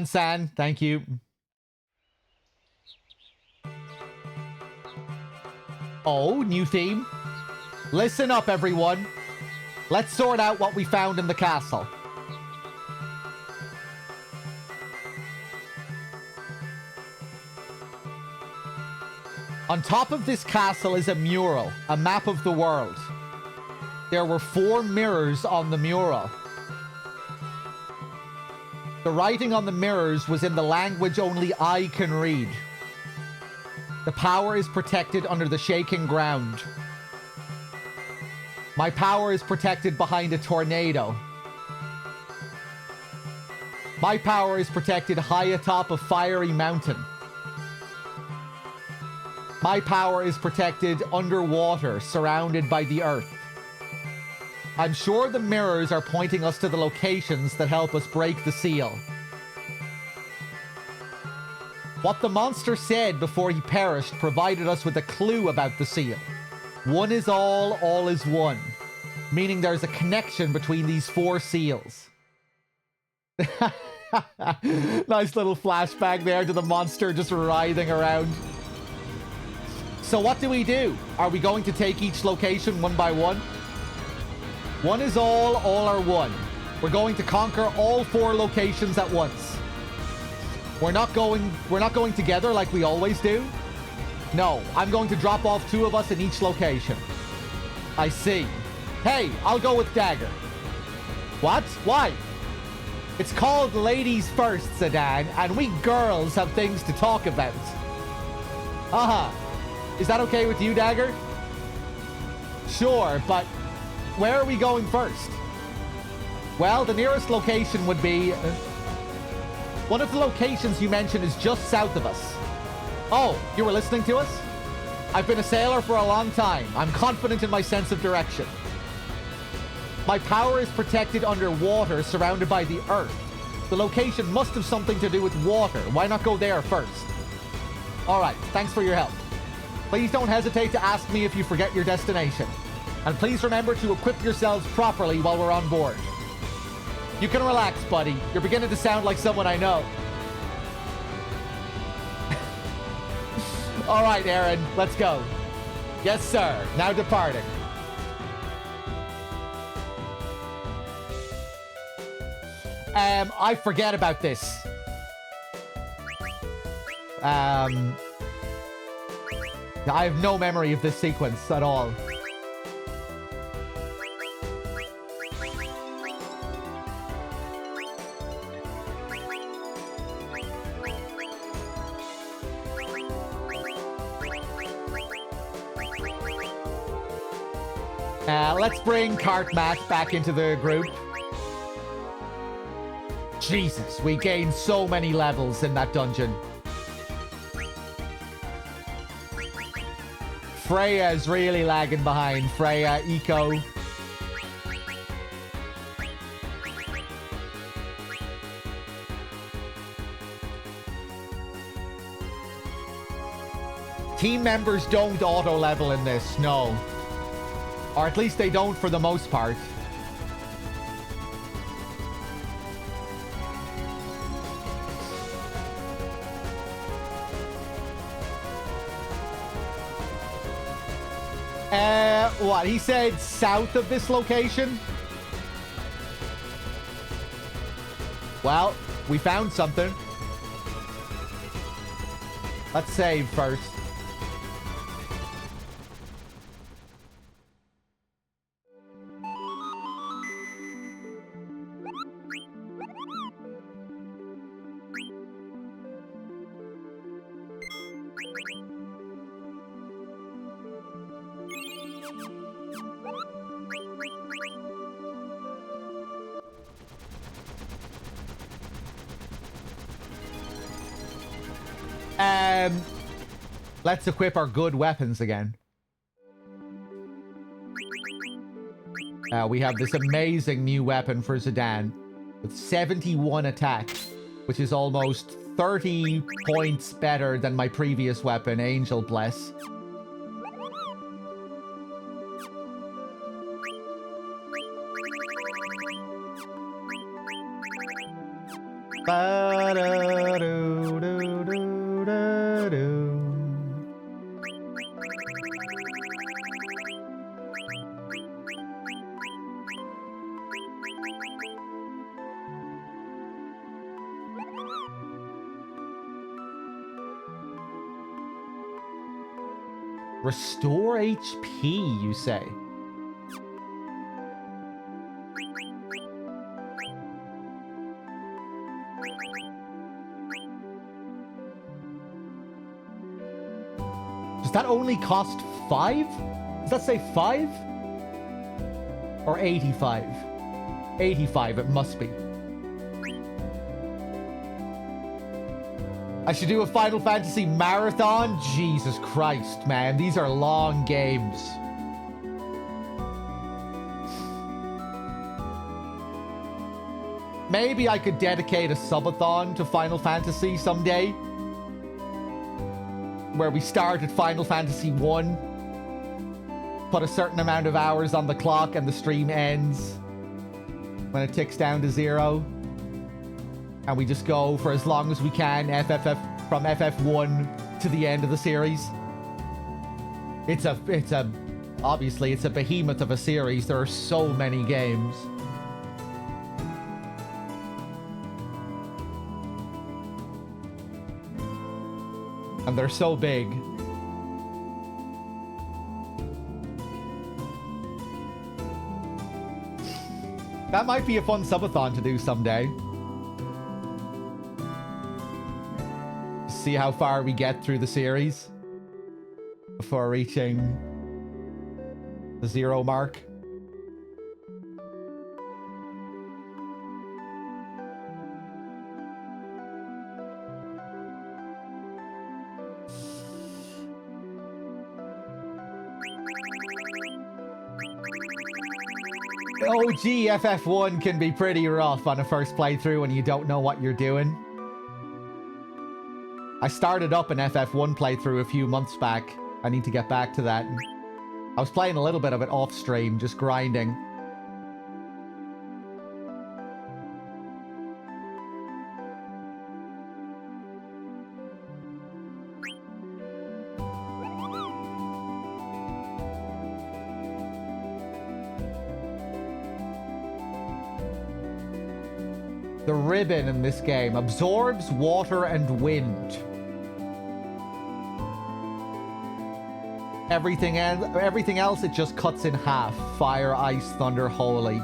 San, thank you. Oh, new theme. Listen up, everyone. Let's sort out what we found in the castle. On top of this castle is a mural, a map of the world. There were 4 mirrors on the mural. The writing on the mirrors was in the language only I can read. The power is protected under the shaking ground. My power is protected behind a tornado. My power is protected high atop a fiery mountain. My power is protected underwater, surrounded by the earth. I'm sure the mirrors are pointing us to the locations that help us break the seal. What the monster said before he perished provided us with a clue about the seal. One is all is one. Meaning there's a connection between these 4 seals. Nice little flashback there to the monster just writhing around. So what do we do? Are we going to take each location one by one? One is all are one. We're going to conquer all 4 locations at once. We're not going together like we always do. No, I'm going to drop off 2 of us in each location. I see. Hey, I'll go with Dagger. What? Why? It's called Ladies First, Sedan, and we girls have things to talk about. Is that okay with you, Dagger? Sure, but where are we going first? Well, the nearest location would be... one of the locations you mentioned is just south of us. Oh, you were listening to us? I've been a sailor for a long time. I'm confident in my sense of direction. My power is protected underwater, surrounded by the earth. The location must have something to do with water. Why not go there first? Alright, thanks for your help. Please don't hesitate to ask me if you forget your destination. And please remember to equip yourselves properly while we're on board. You can relax, buddy. You're beginning to sound like someone I know. All right, Aaron, let's go. Yes, sir. Now departing. I forget about this. I have no memory of this sequence at all. Let's bring Cart Matt back into the group. Jesus, we gained so many levels in that dungeon. Freya is really lagging behind. Freya, Eco. Team members don't auto-level in this, no. Or at least they don't for the most part. What? He said south of this location? Well, we found something. Let's save first. Let's equip our good weapons again. We have this amazing new weapon for Zidane with 71 attack, which is almost 30 points better than my previous weapon, Angel Bless. Restore HP, you say? Does that only cost 5? Does that say 5? Or 85? 85, it must be. I should do a Final Fantasy marathon? Jesus Christ, man. These are long games. Maybe I could dedicate a subathon to Final Fantasy someday. Where we start at Final Fantasy 1. Put a certain amount of hours on the clock and the stream ends when it ticks down to 0. And we just go for as long as we can, from FF1 to the end of the series. Obviously, it's a behemoth of a series. There are so many games. And they're so big. That might be a fun subathon to do someday. See how far we get through the series before reaching the 0 mark. OG FF1 can be pretty rough on a first playthrough when you don't know what you're doing. I started up an FF1 playthrough a few months back. I need to get back to that. I was playing a little bit of it off stream, just grinding. The ribbon in this game absorbs water and wind. Everything else, it just cuts in half. Fire, ice, thunder, holy.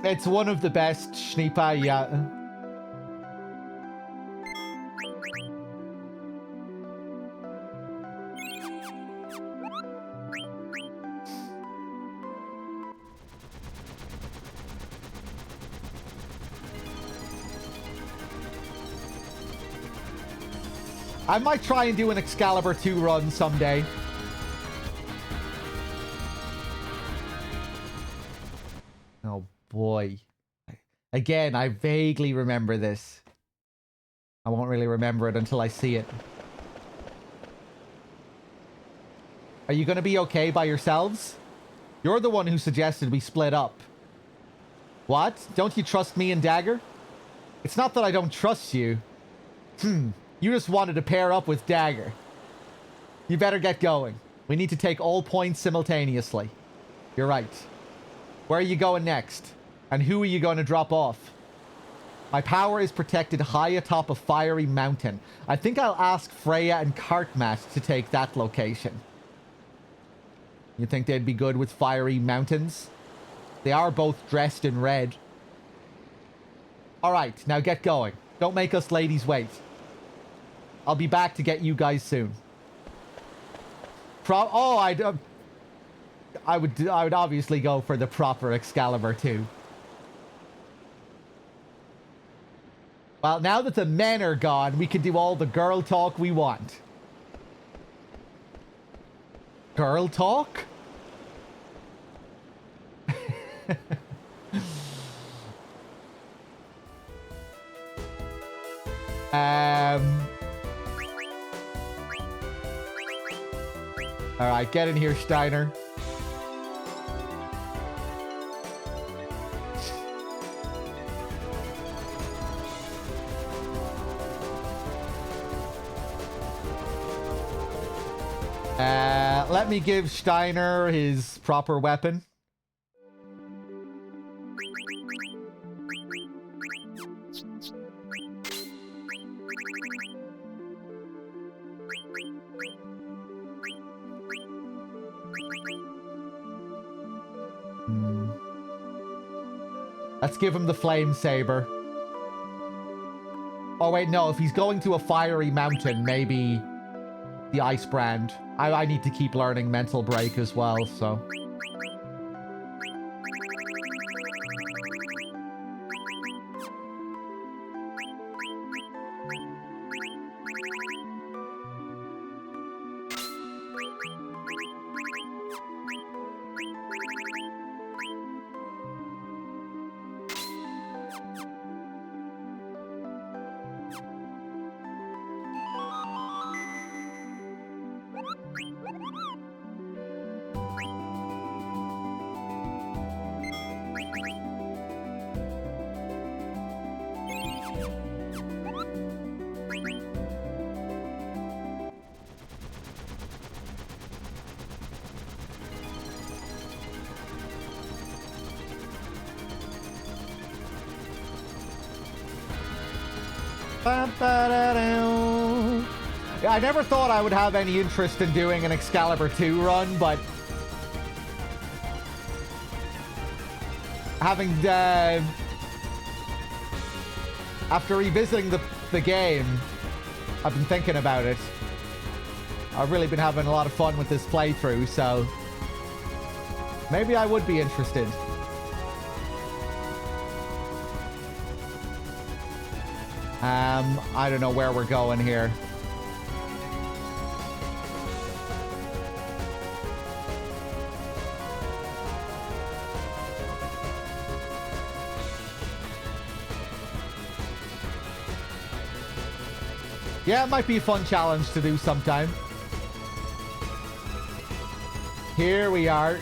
It's one of the best Schneepa, yeah. I might try and do an Excalibur 2 run someday. Oh boy. Again, I vaguely remember this. I won't really remember it until I see it. Are you going to be okay by yourselves? You're the one who suggested we split up. What? Don't you trust me and Dagger? It's not that I don't trust you. You just wanted to pair up with Dagger. You better get going. We need to take all points simultaneously. You're right. Where are you going next? And who are you going to drop off? My power is protected high atop a fiery mountain. I think I'll ask Freya and Cartmat to take that location. You think they'd be good with fiery mountains? They are both dressed in red. Alright, now get going. Don't make us ladies wait. I'll be back to get you guys soon. I would obviously go for the proper Excalibur 2. Well, now that the men are gone, we can do all the girl talk we want. Girl talk? Alright, get in here, Steiner. Let me give Steiner his proper weapon. Let's give him the flame saber. Oh wait, no, if he's going to a fiery mountain, maybe the ice brand. I need to keep learning mental break as well, so. Yeah, I never thought I would have any interest in doing an Excalibur 2 run, but having after revisiting the game, I've been thinking about it. I've really been having a lot of fun with this playthrough, so maybe I would be interested. I don't know where we're going here. Yeah, it might be a fun challenge to do sometime. Here we are.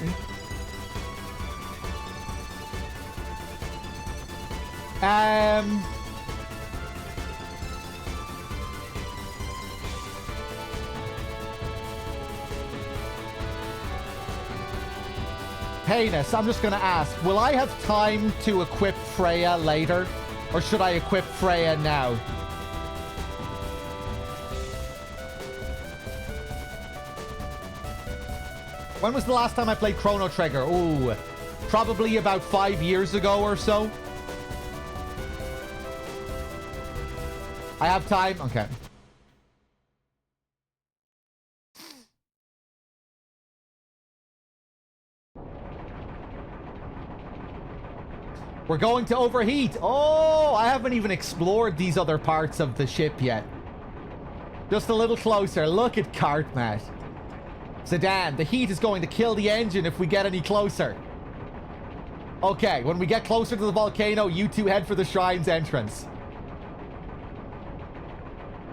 Penis, I'm just gonna ask, will I have time to equip Freya later? Or should I equip Freya now? When was the last time I played Chrono Trigger? Ooh, probably about 5 years ago or so. I have time? Okay. We're going to overheat. Oh, I haven't even explored these other parts of the ship yet. Just a little closer. Look at Cartmat. Sedan, the heat is going to kill the engine if we get any closer. Okay, when we get closer to the volcano, you two head for the shrine's entrance.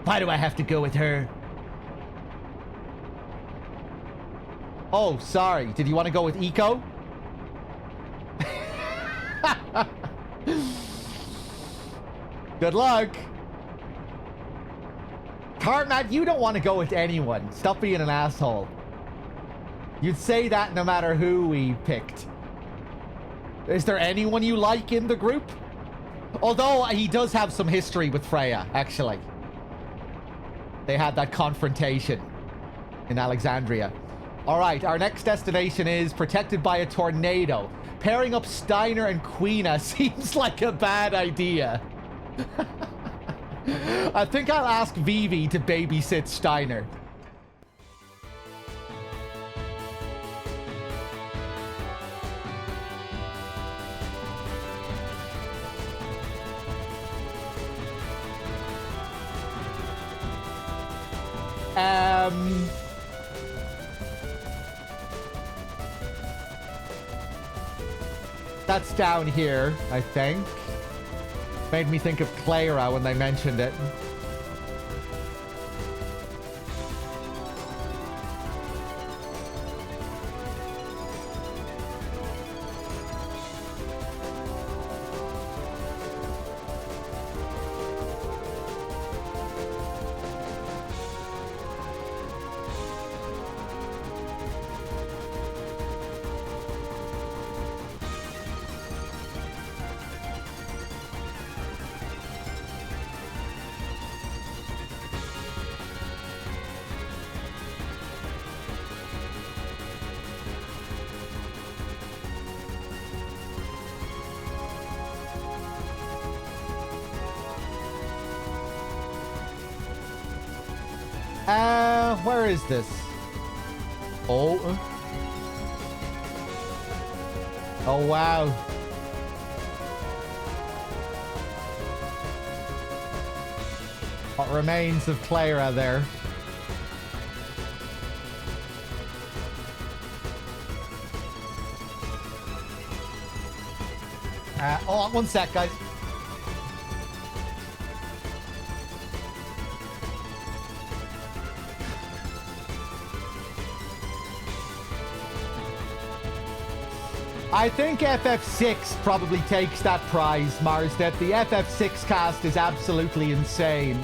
Why do I have to go with her? Oh, sorry. Did you want to go with Eco? Good luck. Cartmat, you don't want to go with anyone. Stop being an asshole. You'd say that no matter who we picked. Is there anyone you like in the group? Although he does have some history with Freya, actually. They had that confrontation in Alexandria. All right, our next destination is protected by a tornado. Pairing up Steiner and Queena seems like a bad idea. I think I'll ask Vivi to babysit Steiner. That's down here, I think. Made me think of Clara when they mentioned it. Where is this? Oh. Oh, wow. What remains of Clara there? Oh, one sec, guys. I think FF6 probably takes that prize, Marsdet. The FF6 cast is absolutely insane.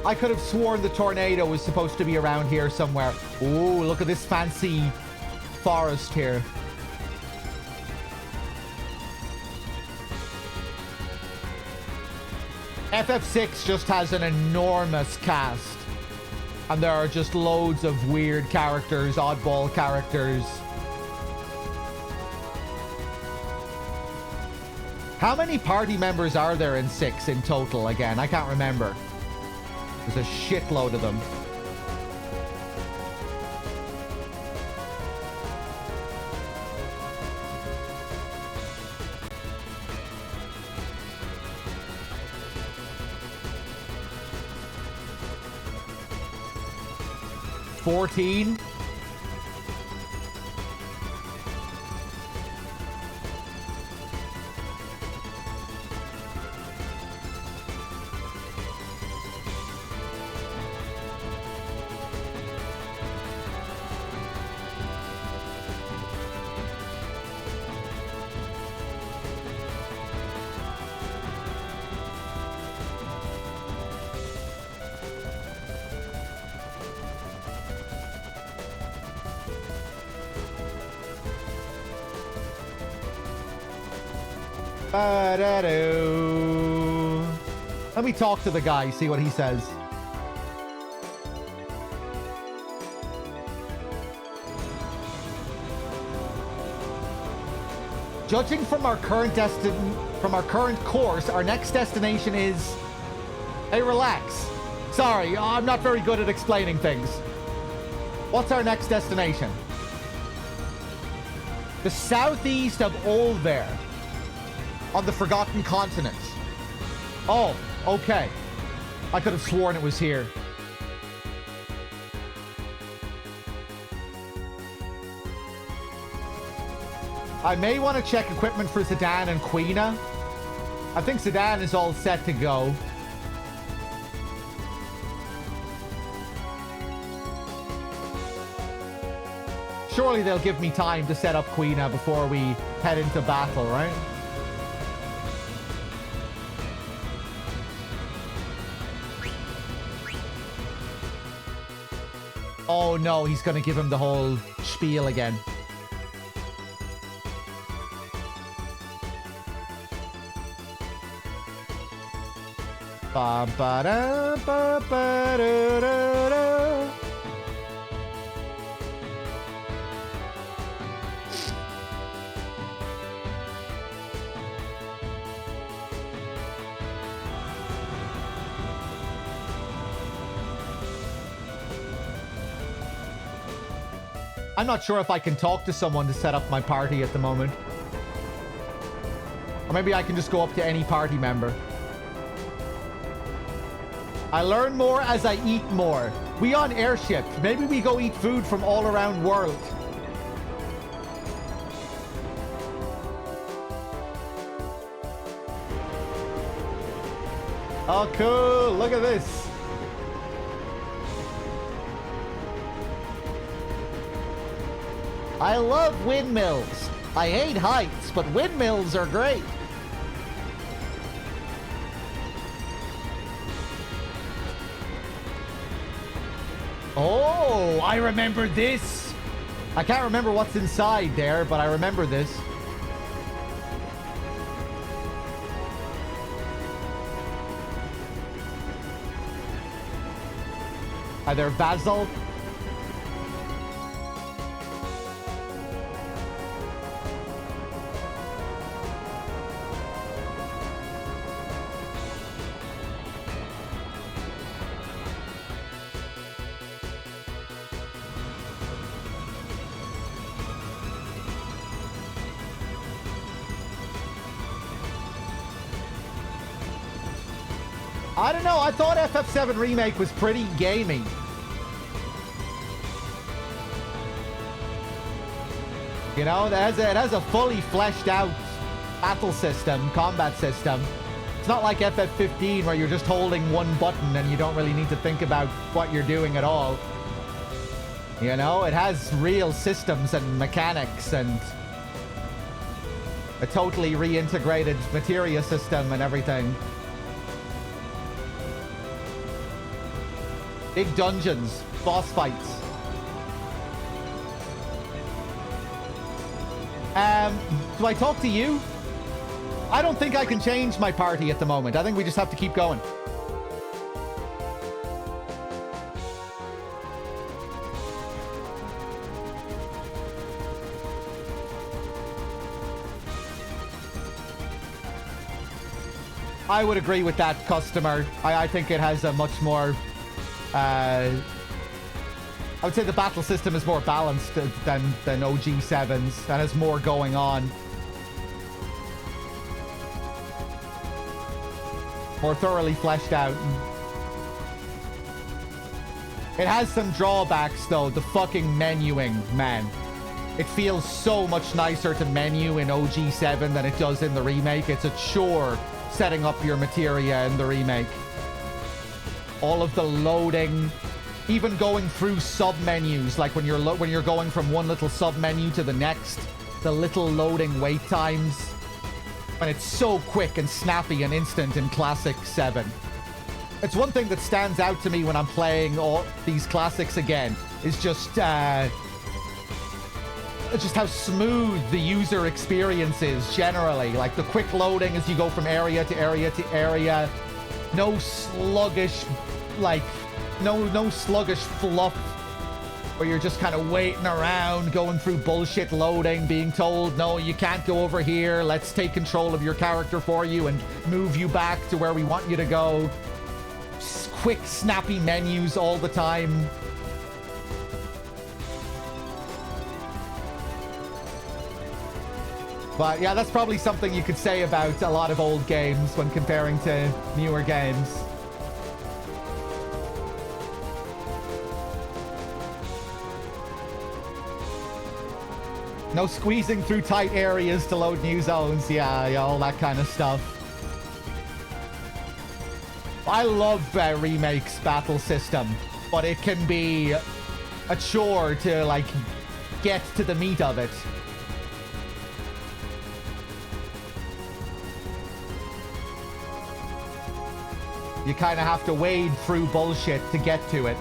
I could have sworn the tornado was supposed to be around here somewhere. Oh, look at this fancy forest here. FF6 just has an enormous cast. And there are just loads of weird characters, oddball characters. How many party members are there in 6 in total again? I can't remember. There's a shitload of them. $14. Ba-da-doo. Let me talk to the guy, see what he says. Judging from our current course, our next destination is... Hey, relax. Sorry, I'm not very good at explaining things. What's our next destination? The southeast of Olver. On the Forgotten Continent. Oh, okay. I could have sworn it was here. I may want to check equipment for Zidane and Quina. I think Zidane is all set to go. Surely they'll give me time to set up Quina before we head into battle, right? Oh no, he's gonna give him the whole spiel again. Ba ba da ba ba da da da. I'm not sure if I can talk to someone to set up my party at the moment. Or maybe I can just go up to any party member. I learn more as I eat more. We on airship. Maybe we go eat food from all around world. Oh, cool. Look at this. I love windmills. I hate heights, but windmills are great. Oh, I remember this. I can't remember what's inside there, but I remember this. Hi there, Basil. I don't know, I thought FF7 Remake was pretty gamey. You know, it has a fully fleshed out battle system, combat system. It's not like FF15 where you're just holding one button and you don't really need to think about what you're doing at all. You know, it has real systems and mechanics and a totally reintegrated materia system and everything. Big dungeons, boss fights. Do I talk to you? I don't think I can change my party at the moment. I think we just have to keep going. I would agree with that, customer. I think it has a much more... I would say the battle system is more balanced than OG7's and has more going on. More thoroughly fleshed out. It has some drawbacks, though. The fucking menuing, man. It feels so much nicer to menu in OG7 than it does in the remake. It's a chore setting up your materia in the remake. All of the loading, even going through sub-menus, like when you're going from one little sub-menu to the next, the little loading wait times. And it's so quick and snappy and instant in Classic 7. It's one thing that stands out to me when I'm playing all these classics again, is just how smooth the user experience is generally. Like the quick loading as you go from area to area to area. No sluggish, like, no sluggish fluff where you're just kind of waiting around, going through bullshit loading, being told, no, you can't go over here. Let's take control of your character for you and move you back to where we want you to go. Quick, snappy menus all the time. But yeah, that's probably something you could say about a lot of old games when comparing to newer games. No squeezing through tight areas to load new zones. Yeah, all that kind of stuff. I love Remake's battle system, but it can be a chore to, like, get to the meat of it. You kind of have to wade through bullshit to get to it.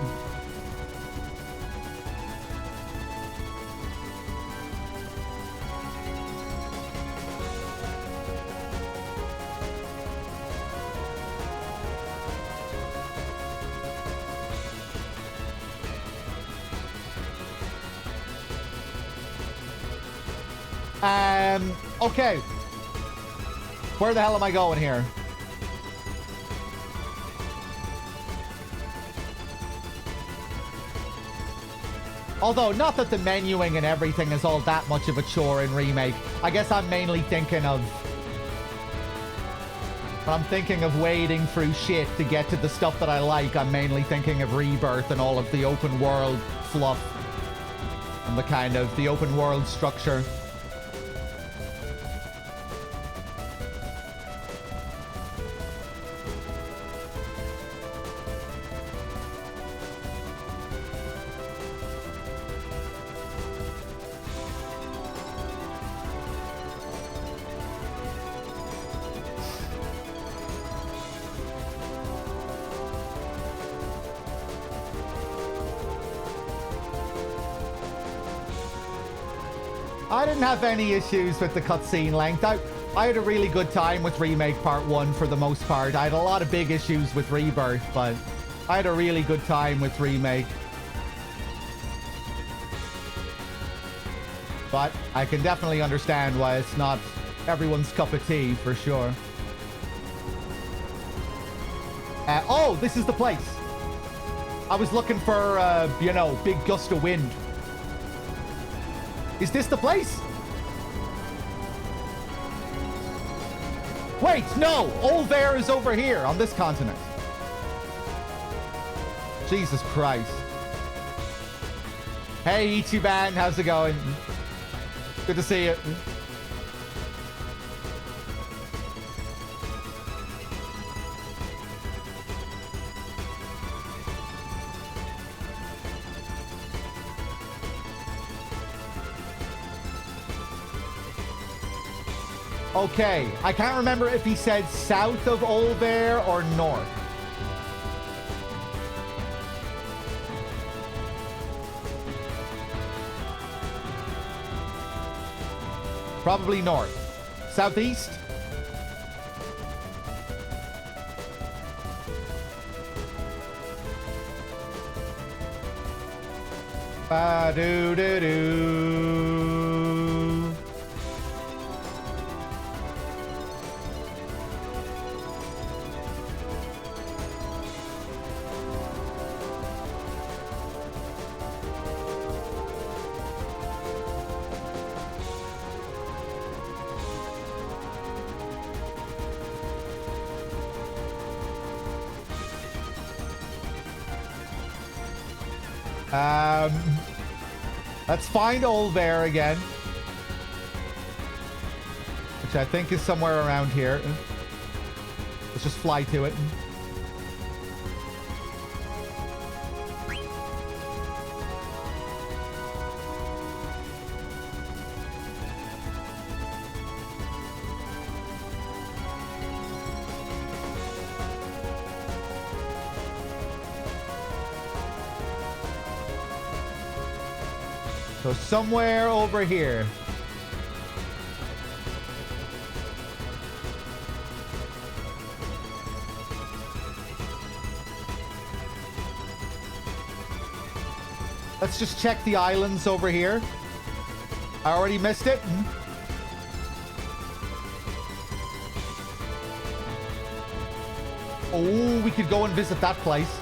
Okay. Where the hell am I going here? Although, not that the menuing and everything is all that much of a chore in Remake. I guess I'm mainly thinking of... When I'm thinking of wading through shit to get to the stuff that I like, I'm mainly thinking of Rebirth and all of the open world fluff. And the kind of the open world structure. I didn't have any issues with the cutscene length. I had a really good time with Remake Part 1 for the most part. I had a lot of big issues with Rebirth, but I had a really good time with Remake. But I can definitely understand why it's not everyone's cup of tea, for sure. Oh, this is the place. I was looking for, you know, big gust of wind. Is this the place? Wait, no! Olvere is over here on this continent. Jesus Christ. Hey, Ichiban, how's it going? Good to see you. Okay, I can't remember if he said south of Olvere or north. Probably north. Southeast? Ba-do-do-do. Let's find Old Bear again. Which I think is somewhere around here. Let's just fly to it. So somewhere over here. Let's just check the islands over here. I already missed it. Oh, we could go and visit that place.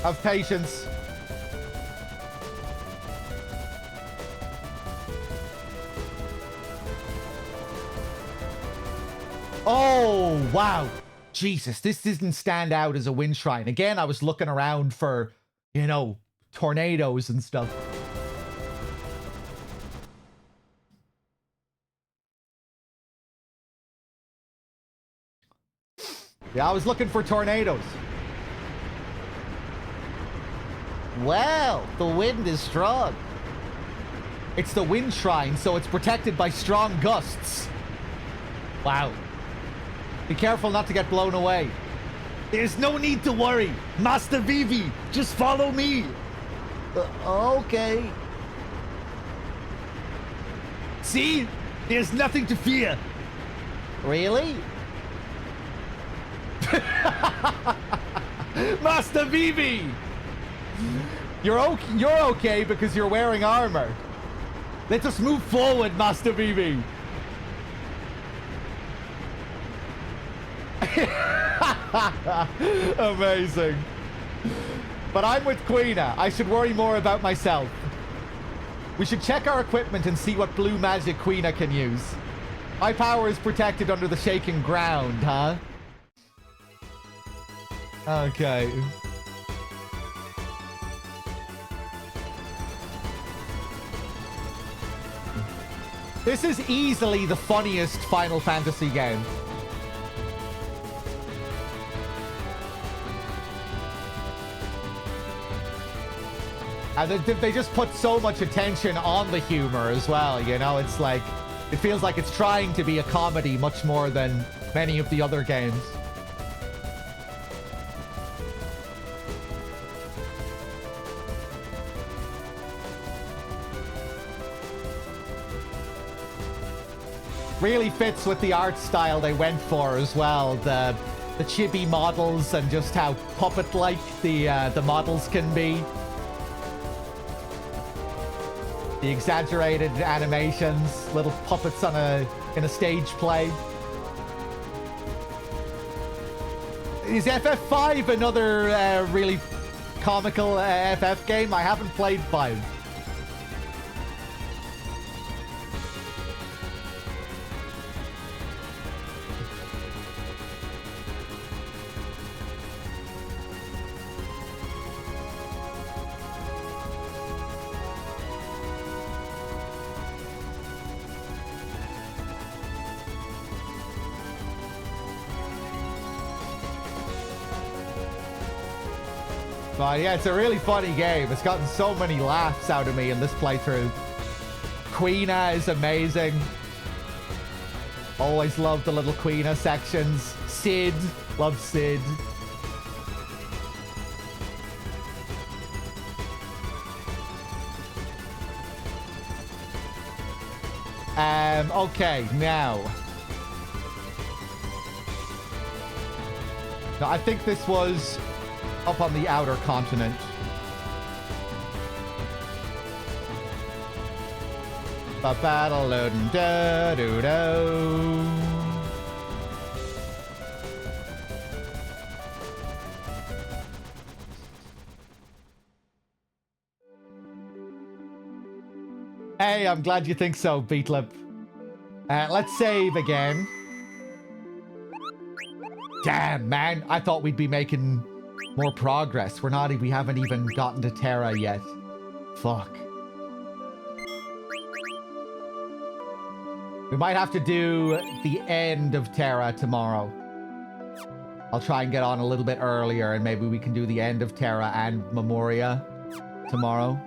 Have patience. Oh, wow. Jesus, this didn't stand out as a wind shrine. Again, I was looking around for, you know, tornadoes and stuff. Yeah, I was looking for tornadoes. Well, the wind is strong. It's the wind shrine, so it's protected by strong gusts. Wow. Be careful not to get blown away. There's no need to worry. Master Vivi, just follow me. Okay. See? There's nothing to fear. Really? Master Vivi! You're okay because you're wearing armor. Let us move forward, Master Vivi. Amazing. But I'm with Queena. I should worry more about myself. We should check our equipment and see what blue magic Queena can use. My power is protected under the shaking ground, huh? Okay. This is easily the funniest Final Fantasy game. And they just put so much attention on the humor as well, you know? It's like, it feels like it's trying to be a comedy much more than many of the other games. Really fits with the art style they went for as well. The chibi models and just how puppet-like the models can be. The exaggerated animations, little puppets on in a stage play. Is FF5 another really comical FF game? I haven't played 5. But yeah, it's a really funny game. It's gotten so many laughs out of me in this playthrough. Queena is amazing. Always love the little Queena sections. Sid. Love Sid. Okay, now. No, I think this was up on the outer continent. Ba battle da do do. Hey, I'm glad you think so, Beatlip. Let's save again. Damn, man. I thought we'd be making more progress. We haven't even gotten to Terra yet. Fuck. We might have to do the end of Terra tomorrow. I'll try and get on a little bit earlier, and maybe we can do the end of Terra and Memoria tomorrow.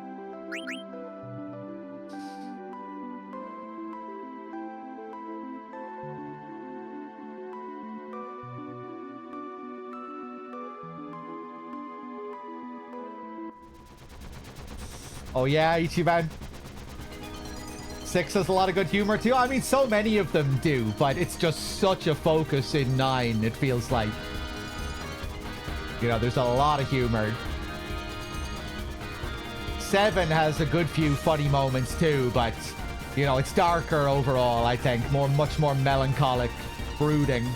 Oh yeah, Ichiban. 6 has a lot of good humor too. I mean, so many of them do, but it's just such a focus in 9, it feels like. You know, there's a lot of humor. 7 has a good few funny moments too, but, you know, it's darker overall, I think. Much more melancholic, brooding.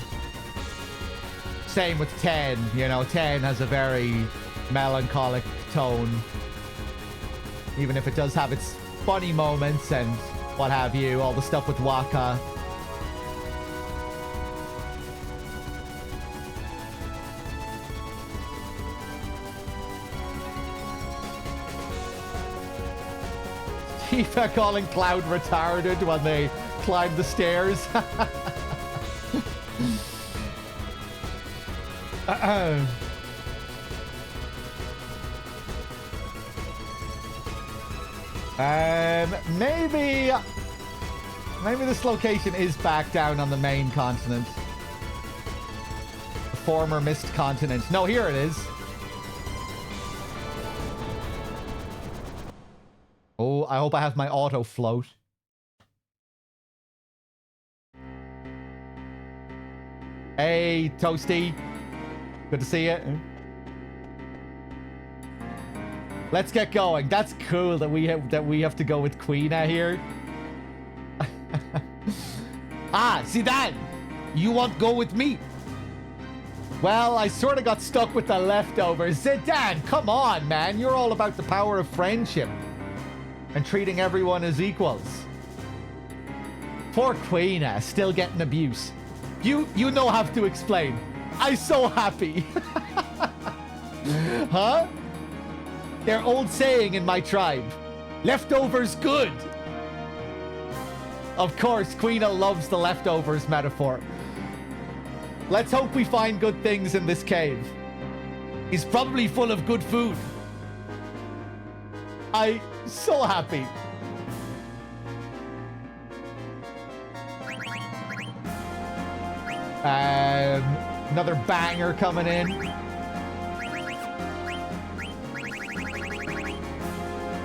Same with 10, you know, 10 has a very melancholic tone. Even if it does have its funny moments and what have you, all the stuff with Waka. Tifa calling Cloud retarded when they climb the stairs. Maybe this location is back down on the main continent. The former mist continent. No, here it is. Oh, I hope I have my auto float. Hey, Toasty. Good to see you. Let's get going. That's cool that we have to go with Queena here. Ah, see that? You won't go with me. Well, I sort of got stuck with the leftovers. Zidane, come on, man. You're all about the power of friendship and treating everyone as equals. Poor Queena, still getting abuse. You know how to explain. I'm so happy. Huh? Their old saying in my tribe. Leftovers good. Of course, Queena loves the leftovers metaphor. Let's hope we find good things in this cave. He's probably full of good food. I'm so happy. Another banger coming in.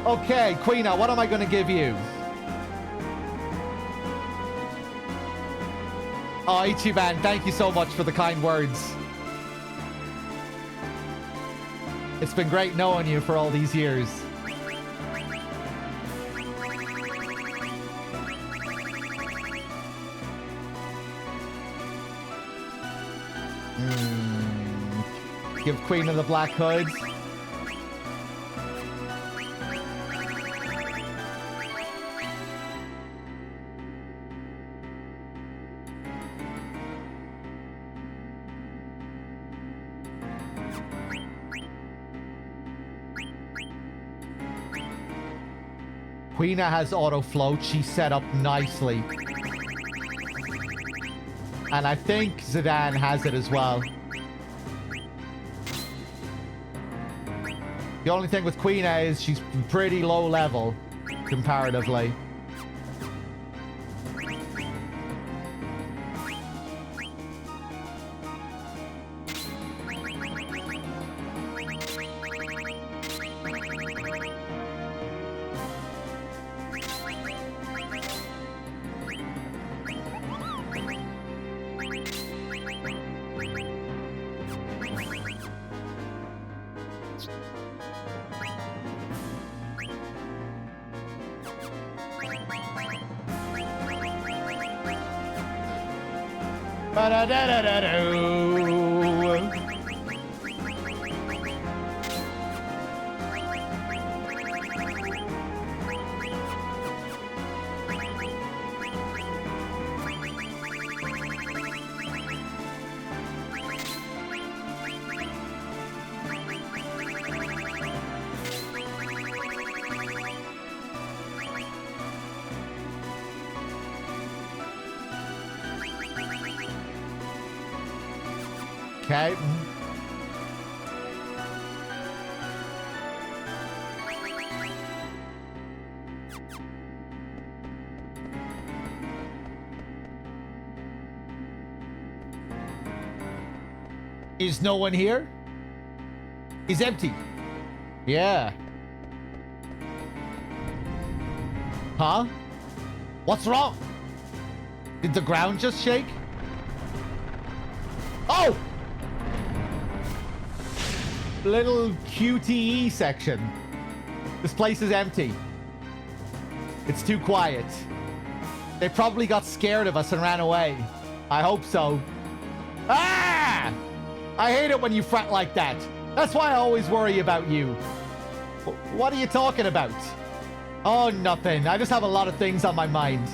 Okay, Queena, what am I going to give you? Oh, Ichiban, thank you so much for the kind words. It's been great knowing you for all these years. Give Queen of the Black Hoods. Queena has auto float. She's set up nicely. And I think Zidane has it as well. The only thing with Queena is she's pretty low level comparatively. Okay. Is no one here? Is empty. Yeah. Huh? What's wrong? Did the ground just shake? Oh! Little QTE section. This place is empty. It's too quiet. They probably got scared of us and ran away. I hope so. Ah! I hate it when you fret like that. That's why I always worry about you. What are you talking about? Oh, nothing. I just have a lot of things on my mind.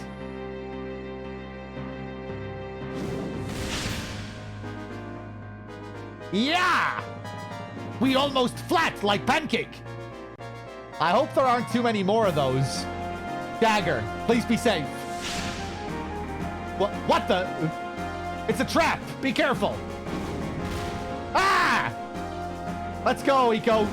Yeah! We almost flat like pancake. I hope there aren't too many more of those. Dagger, please be safe. What the? It's a trap. Be careful. Ah! Let's go, Eco.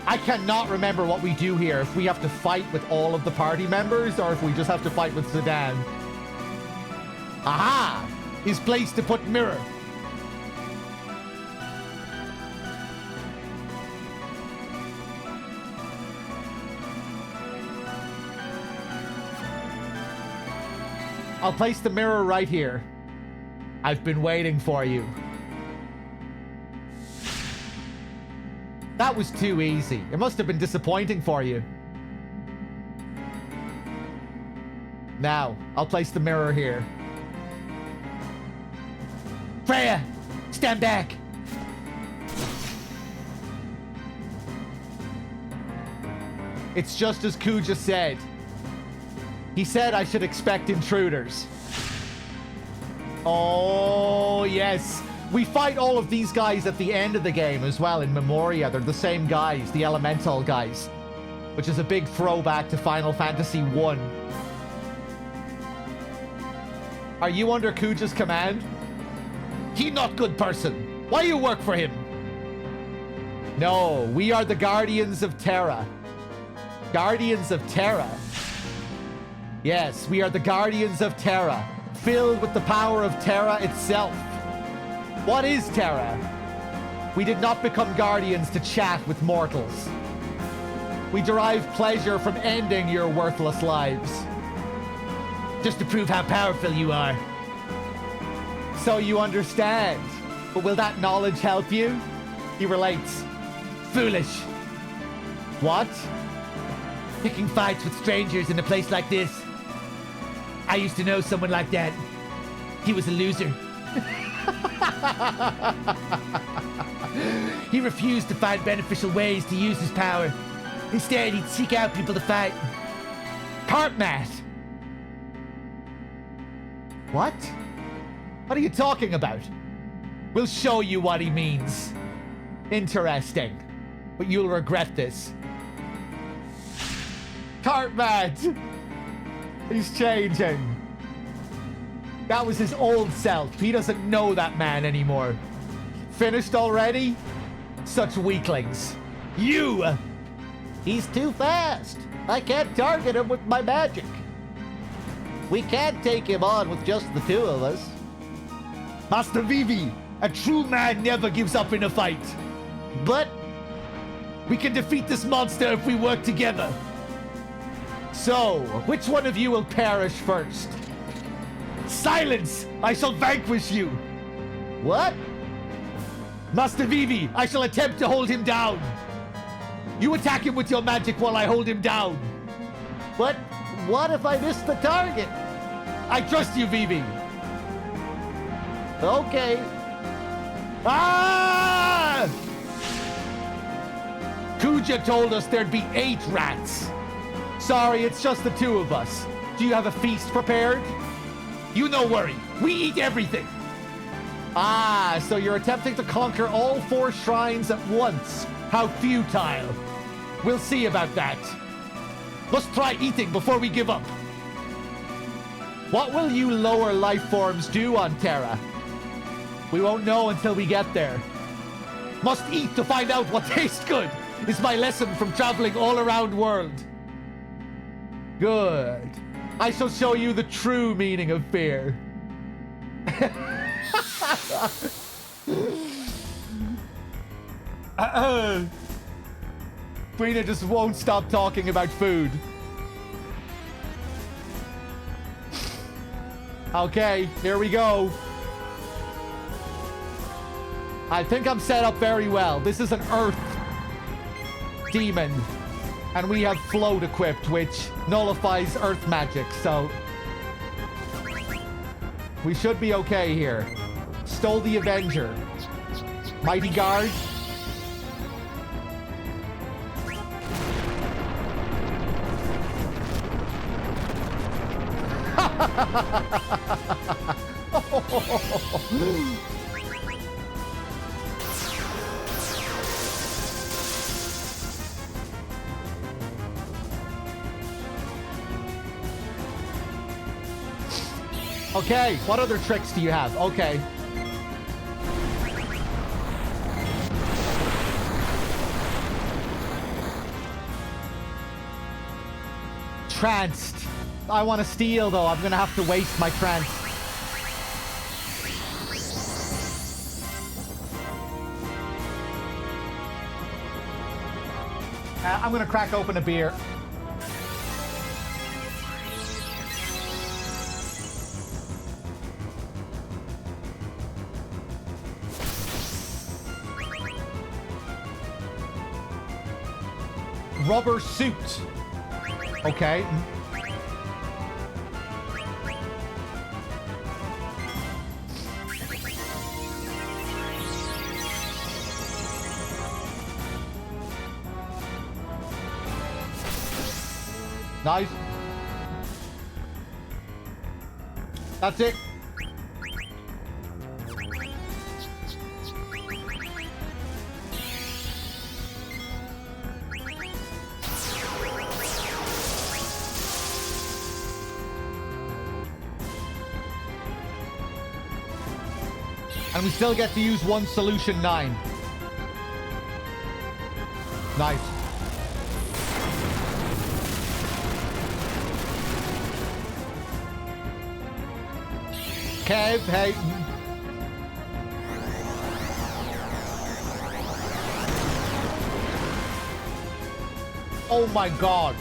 I cannot remember what we do here. If we have to fight with all of the party members or if we just have to fight with Zidane. Aha! His place to put mirror. I'll place the mirror right here. I've been waiting for you. That was too easy. It must have been disappointing for you. Now, I'll place the mirror here. Freya, stand back. It's just as Kuja said. He said I should expect intruders. Oh, yes. We fight all of these guys at the end of the game as well in Memoria. They're the same guys, the elemental guys, which is a big throwback to Final Fantasy 1. Are you under Kuja's command? He not good person. Why you work for him? No, we are the Guardians of Terra. Guardians of Terra? Yes, we are the Guardians of Terra, filled with the power of Terra itself. What is Terra? We did not become Guardians to chat with mortals. We derive pleasure from ending your worthless lives. Just to prove how powerful you are. So you understand. But will that knowledge help you? He relates. Foolish. What? Picking fights with strangers in a place like this. I used to know someone like that. He was a loser. He refused to find beneficial ways to use his power. Instead, he'd seek out people to fight. Cartmat! What? What are you talking about? We'll show you what he means. Interesting. But you'll regret this. Cartmat! He's changing. That was his old self. He doesn't know that man anymore. Finished already? Such weaklings. You! He's too fast. I can't target him with my magic. We can't take him on with just the two of us. Master Vivi, a true man never gives up in a fight. But we can defeat this monster if we work together. So, which one of you will perish first? Silence! I shall vanquish you! What? Master Vivi, I shall attempt to hold him down. You attack him with your magic while I hold him down. But what if I miss the target? I trust you, Vivi. Okay. Ah! Kuja told us there'd be 8 rats. Sorry, it's just the two of us. Do you have a feast prepared? You no worry. We eat everything. Ah, so you're attempting to conquer all 4 shrines at once. How futile. We'll see about that. Must try eating before we give up. What will you lower life forms do on Terra? We won't know until we get there. Must eat to find out what tastes good is my lesson from traveling all around world. Good. I shall show you the true meaning of fear. Queena just won't stop talking about food. Okay, here we go. I think I'm set up very well. This is an earth demon. And we have float equipped, which nullifies earth magic, so we should be okay here. Stole the Avenger. Mighty Guard. Okay, what other tricks do you have? Okay. Tranced. I want to steal, though. I'm going to have to waste my trance. I'm going to crack open a beer. Rubber suit. Okay. Nice. That's it. And we still get to use one solution 9. Nice. Kev, hey. Oh my god.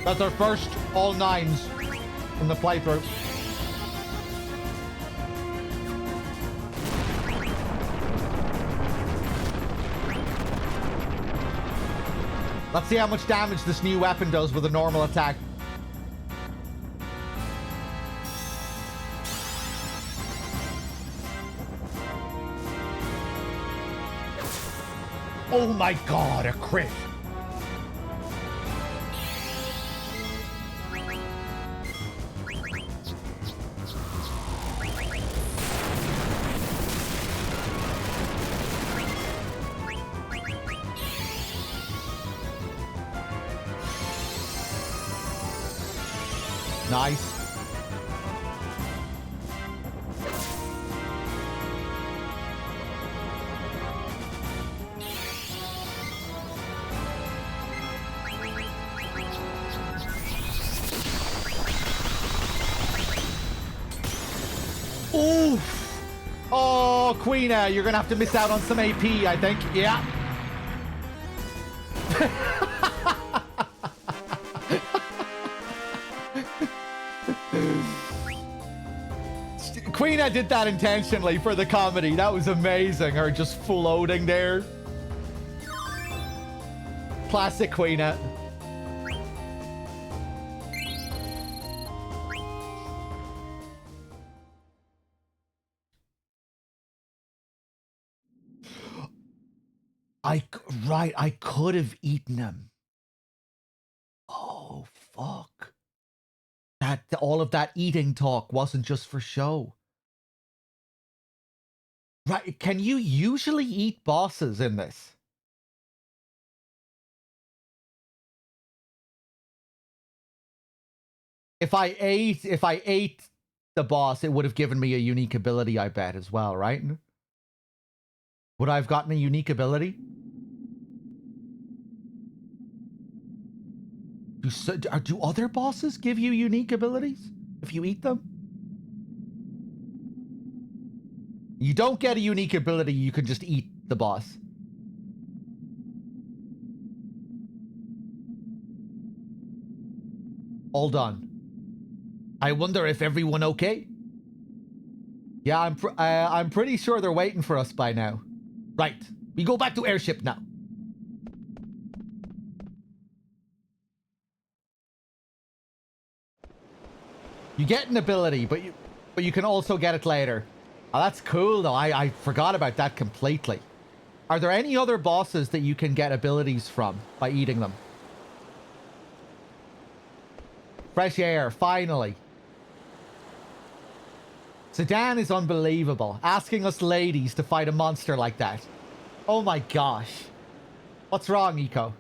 That's our first all 9s in the playthrough. Let's see how much damage this new weapon does with a normal attack. Oh my god, a crit. Nice. Oof. Oh, Queena, you're gonna have to miss out on some AP, I think. Yeah. Queena did that intentionally for the comedy. That was amazing. Her just floating there. Classic Queena. Right, I could have eaten him. Oh, fuck. All of that eating talk wasn't just for show. Right, can you usually eat bosses in this? If I ate the boss, it would have given me a unique ability, I bet, as well, right? Would I have gotten a unique ability? Do other bosses give you unique abilities if you eat them? You don't get a unique ability, you can just eat the boss. All done. I wonder if everyone okay? Yeah, I'm pretty sure they're waiting for us by now. Right. We go back to airship now. You get an ability, but you can also get it later. Oh, that's cool though. I forgot about that completely. Are there any other bosses that you can get abilities from by eating them? Fresh air, finally. Sedan is unbelievable. Asking us ladies to fight a monster like that. Oh my gosh. What's wrong, Eco?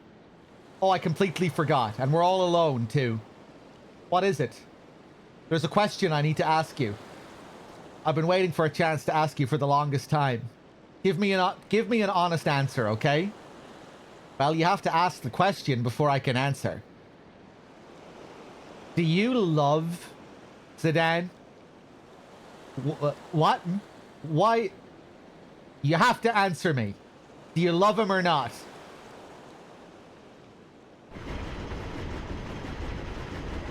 Oh, I completely forgot. And we're all alone, too. What is it? There's a question I need to ask you. I've been waiting for a chance to ask you for the longest time. Give me an honest answer, okay? Well, you have to ask the question before I can answer. Do you love Sedan? What? Why? You have to answer me. Do you love him or not?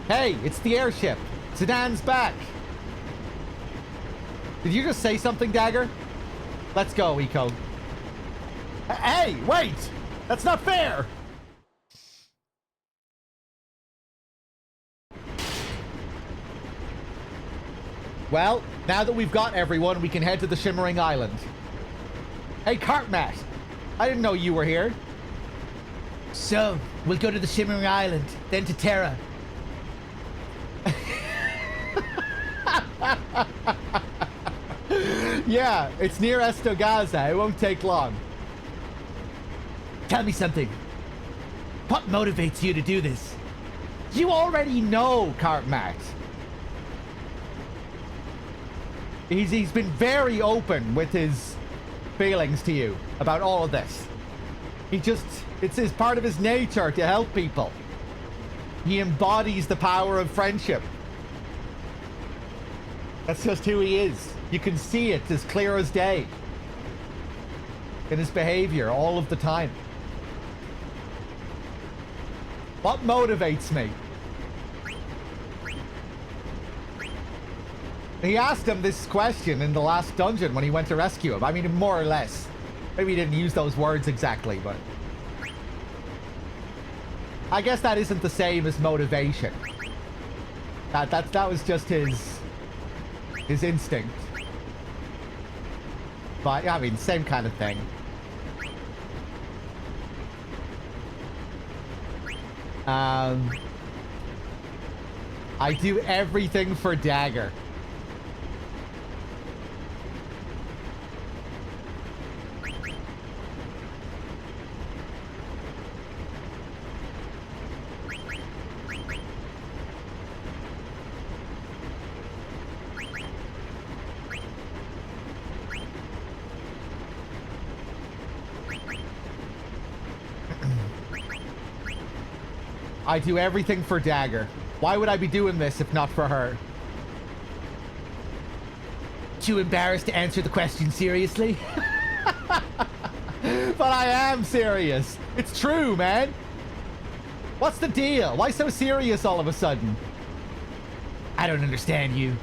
Hey, it's the airship. Sedan's back. Did you just say something, Dagger? Let's go, Eco. Hey, wait! That's not fair! Well, now that we've got everyone, we can head to the Shimmering Island. Hey, Cartmat! I didn't know you were here. So, we'll go to the Shimmering Island, then to Terra. Yeah, it's near Estogaza. It won't take long. Tell me something. What motivates you to do this? You already know, Cartmat. He's been very open with his feelings to you about all of this. It's part of his nature to help people. He embodies the power of friendship. That's just who he is. You can see it as clear as day in his behavior all of the time. What motivates me? He asked him this question in the last dungeon when he went to rescue him. I mean, more or less. Maybe he didn't use those words exactly, but I guess that isn't the same as motivation. That was just his instinct. But yeah, I mean, same kind of thing. I do everything for Dagger. I do everything for Dagger. Why would I be doing this if not for her? Too embarrassed to answer the question seriously? But I am serious. It's true, man. What's the deal? Why so serious all of a sudden? I don't understand you.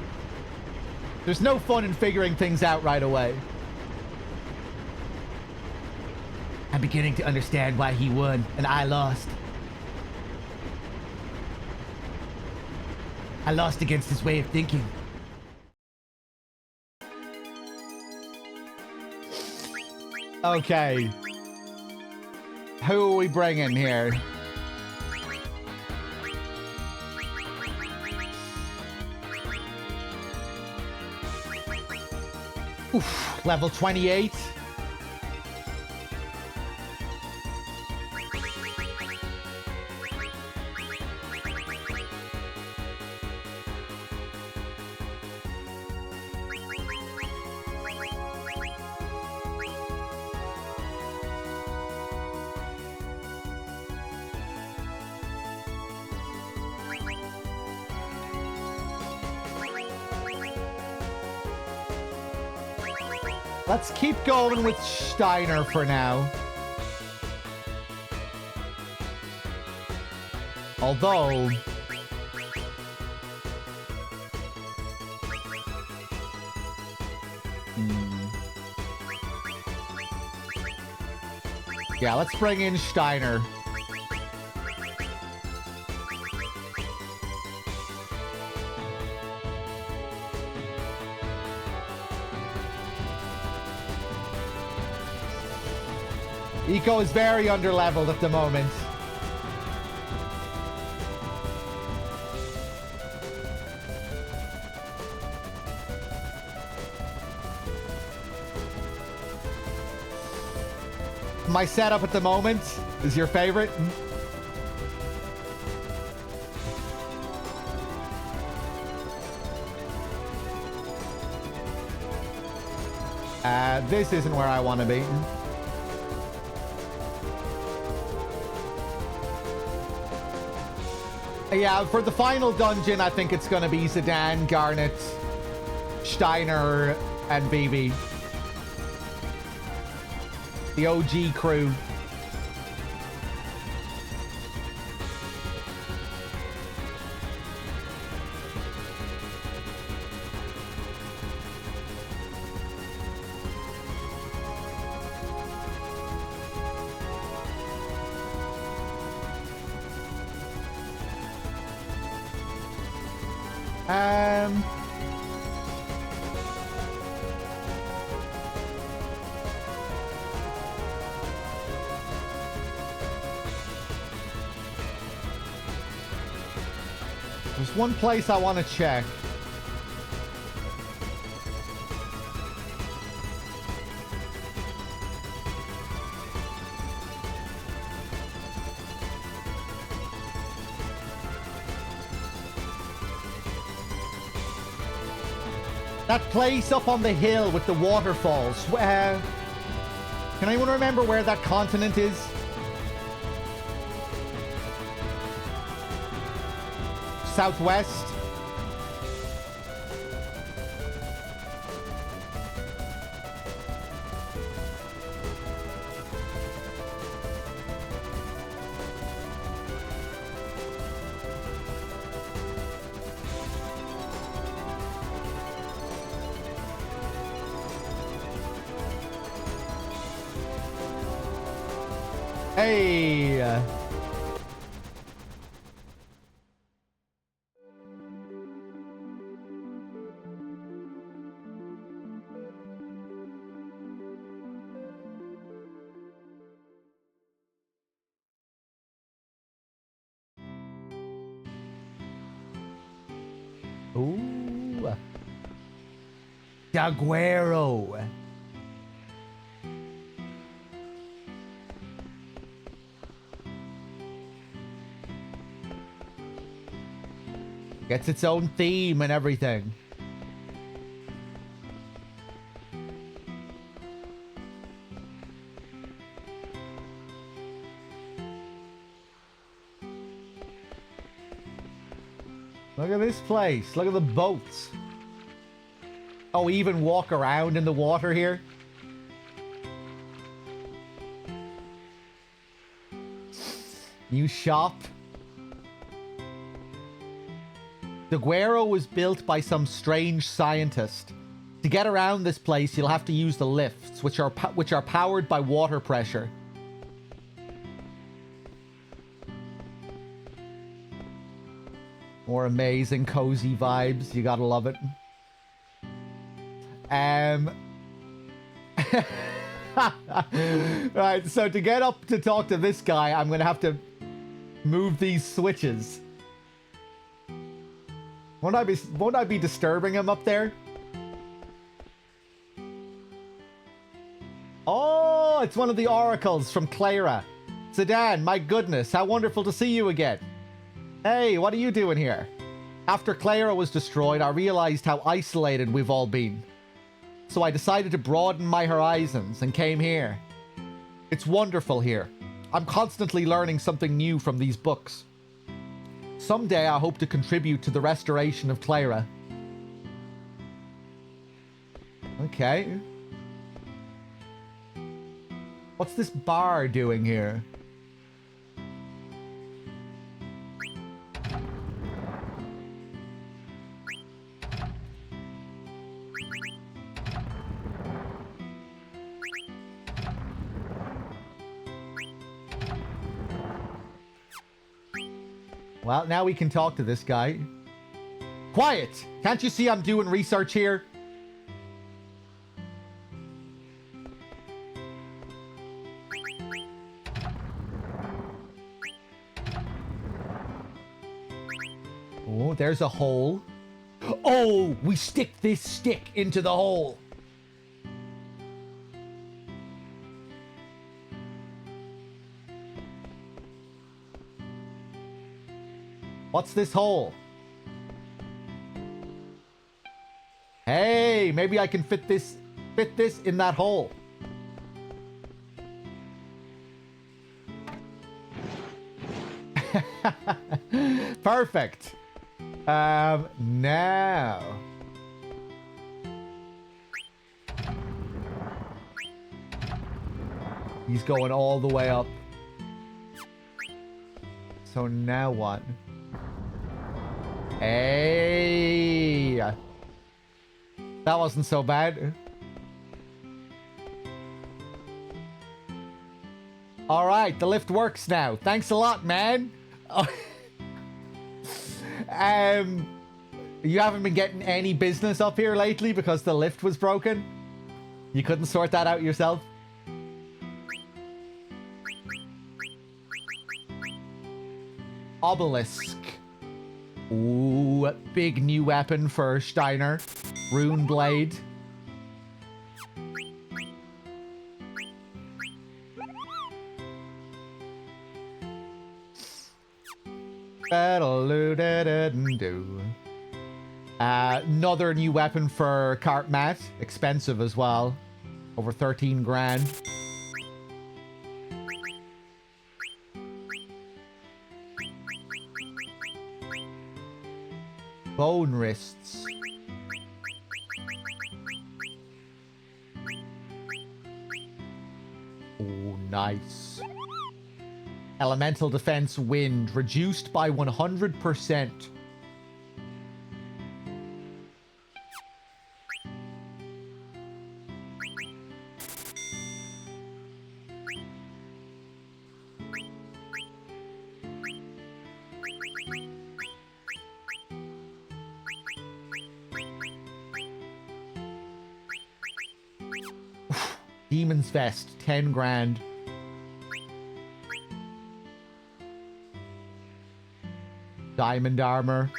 There's no fun in figuring things out right away. I'm beginning to understand why he won and I lost. I lost against his way of thinking. Okay. Who are we bringing here? Oof, level 28. Let's keep going with Steiner for now. Although... Yeah, let's bring in Steiner. Eco is very underleveled at the moment. My setup at the moment is your favorite. This isn't where I want to be. Yeah, for the final dungeon, I think it's going to be Zidane, Garnet, Steiner, and BB. The OG crew. There's one place I want to check. That place up on the hill with the waterfalls. Can anyone remember where that continent is? Southwest. Hey. Ooh. Jaguaro. Gets its own theme and everything. Look at this place. Look at the boats. Oh, we even walk around in the water here. New shop. The Guero was built by some strange scientist. To get around this place, you'll have to use the lifts, which are powered by water pressure. More amazing, cozy vibes. You gotta love it. Right, so to get up to talk to this guy, I'm gonna have to move these switches. Won't I be disturbing him up there? Oh, it's one of the oracles from Clara. Zidane, my goodness, how wonderful to see you again. Hey, what are you doing here? After Clara was destroyed, I realized how isolated we've all been. So I decided to broaden my horizons and came here. It's wonderful here. I'm constantly learning something new from these books. Someday I hope to contribute to the restoration of Clara. Okay. What's this bar doing here? Well, now we can talk to this guy. Quiet! Can't you see I'm doing research here? Oh, there's a hole. Oh, we stick this stick into the hole. What's this hole? Hey, maybe I can fit this in that hole. Perfect. Now. He's going all the way up. So now what? Hey. That wasn't so bad. All right, the lift works now. Thanks a lot, man. You haven't been getting any business up here lately because the lift was broken? You couldn't sort that out yourself? Obelisk. Ooh, big new weapon for Steiner. Rune Blade. Another new weapon for Cart Mat. Expensive as well. Over 13 grand. Bone wrists. Oh, nice. Elemental defense wind reduced by 100%. Demon's Vest, 10 grand. Diamond armor.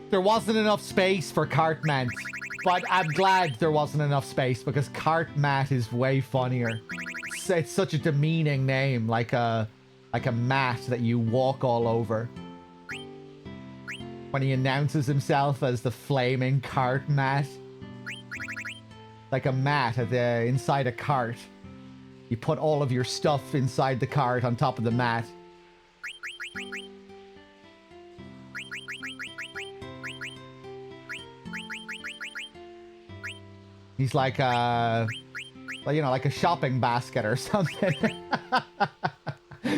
There wasn't enough space for Cartman, but I'm glad there wasn't enough space because Cartmat is way funnier. It's such a demeaning name, like a mat that you walk all over. When he announces himself as the flaming cart mat. Like a mat at inside a cart. You put all of your stuff inside the cart on top of the mat. He's like a, well, you know, like a shopping basket or something.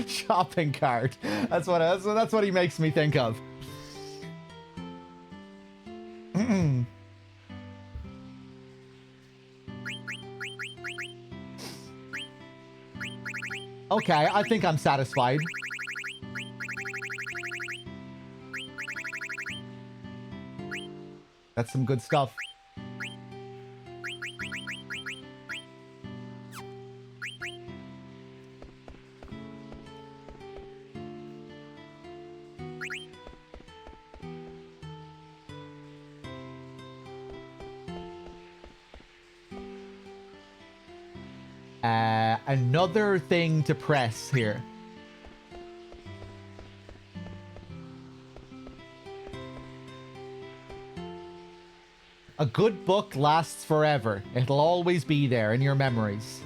Shopping cart. That's what he makes me think of. Okay, I think I'm satisfied. That's some good stuff. Another thing to press here. A good book lasts forever. It'll always be there in your memories.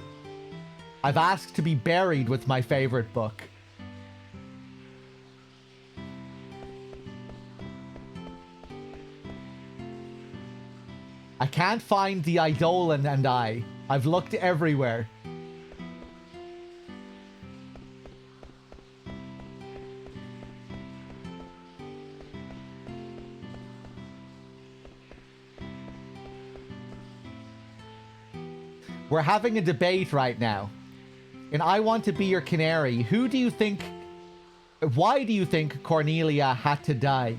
I've asked to be buried with my favorite book. I can't find the Eidolon and I. I've looked everywhere. We're having a debate right now. And I want to be your canary. Who do you think... Why do you think Cornelia had to die?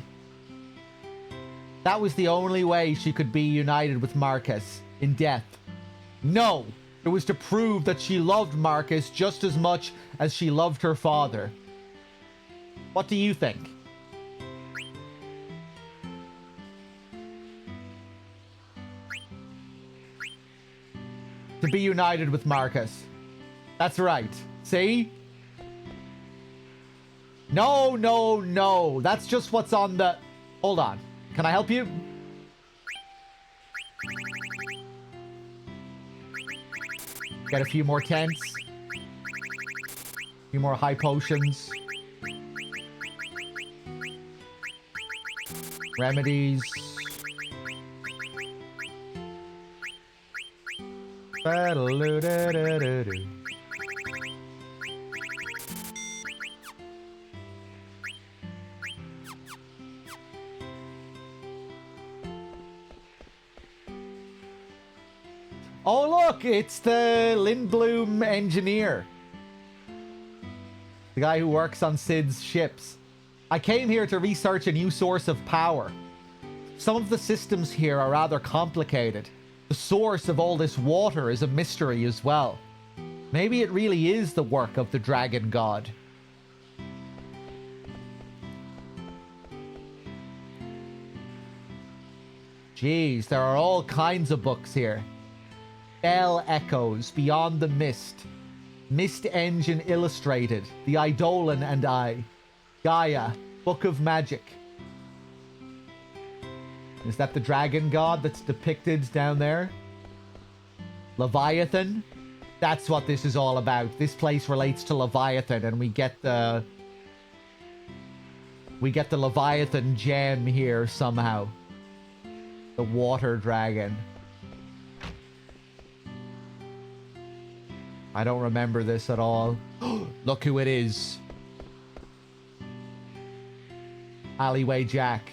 That was the only way she could be united with Marcus in death. No! It was to prove that she loved Marcus just as much as she loved her father. What do you think? To be united with Marcus. That's right. See? No, no, no. That's just what's on the... Hold on. Can I help you? Get a few more tents. A few more high potions. Remedies. Ba-da-loo-da-da-da-doo. Oh look, it's the Lindblom engineer. The guy who works on Sid's ships. I came here to research a new source of power. Some of the systems here are rather complicated. The source of all this water is a mystery as well. Maybe it really is the work of the dragon god. Jeez, there are all kinds of books here. Bell Echoes, Beyond the Mist, Mist Engine Illustrated, The Eidolon and I, Gaia, Book of Magic. Is that the dragon god that's depicted down there? Leviathan? That's what this is all about. This place relates to Leviathan, and we get the Leviathan gem here somehow. The water dragon. I don't remember this at all. Look who it is. Alleyway Jack.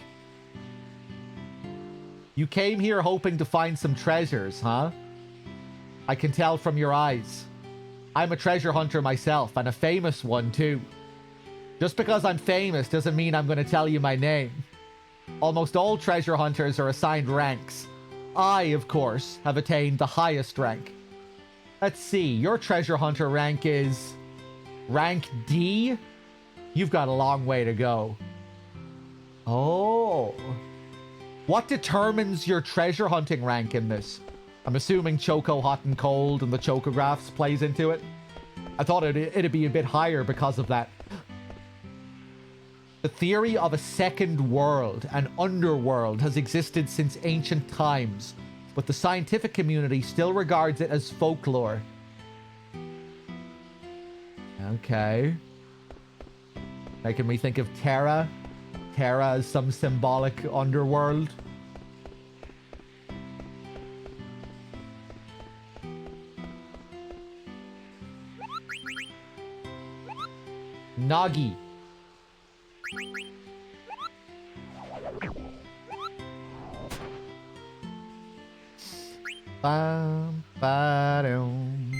You came here hoping to find some treasures, huh? I can tell from your eyes. I'm a treasure hunter myself, and a famous one too. Just because I'm famous doesn't mean I'm going to tell you my name. Almost all treasure hunters are assigned ranks. I, of course, have attained the highest rank. Let's see, your treasure hunter rank is... rank D? You've got a long way to go. Oh. What determines your treasure hunting rank in this? I'm assuming Choco Hot and Cold and the Chocographs plays into it. I thought it'd be a bit higher because of that. The theory of a second world, an underworld, has existed since ancient times, but the scientific community still regards it as folklore. Okay. Making me think of Terra. Terra as some symbolic underworld. Nagi. Bam, ba-dum.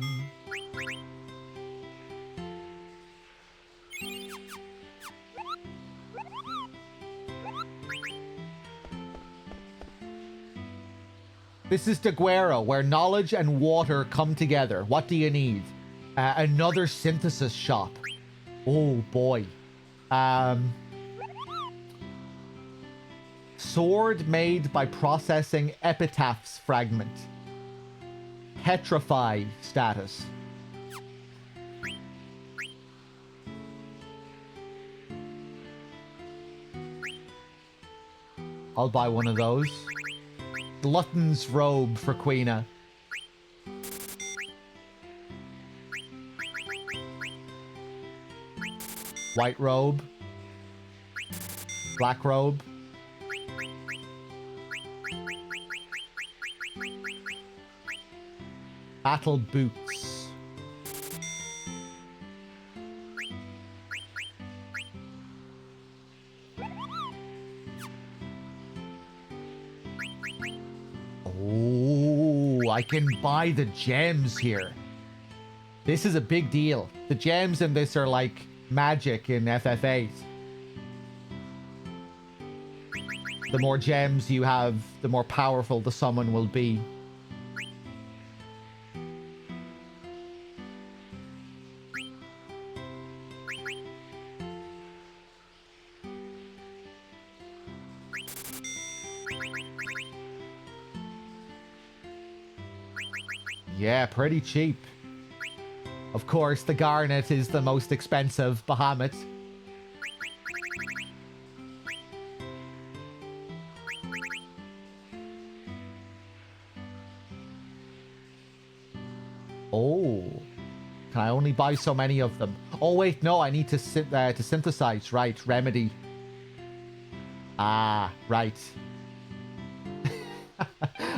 This is Deguero, where knowledge and water come together. What do you need? Another synthesis shop. Oh boy. Sword made by processing epitaphs fragment. Petrify status. I'll buy one of those. Glutton's robe for Queena. White robe. Black robe. Battle boots. Oh, I can buy the gems here. This is a big deal. The gems in this are like magic in FF8. The more gems you have, the more powerful the summon will be. Yeah, pretty cheap. Of course, the Garnet is the most expensive Bahamut. Oh. Can I only buy so many of them? Oh, wait, no, I need to synthesize. Right, remedy. Ah, right.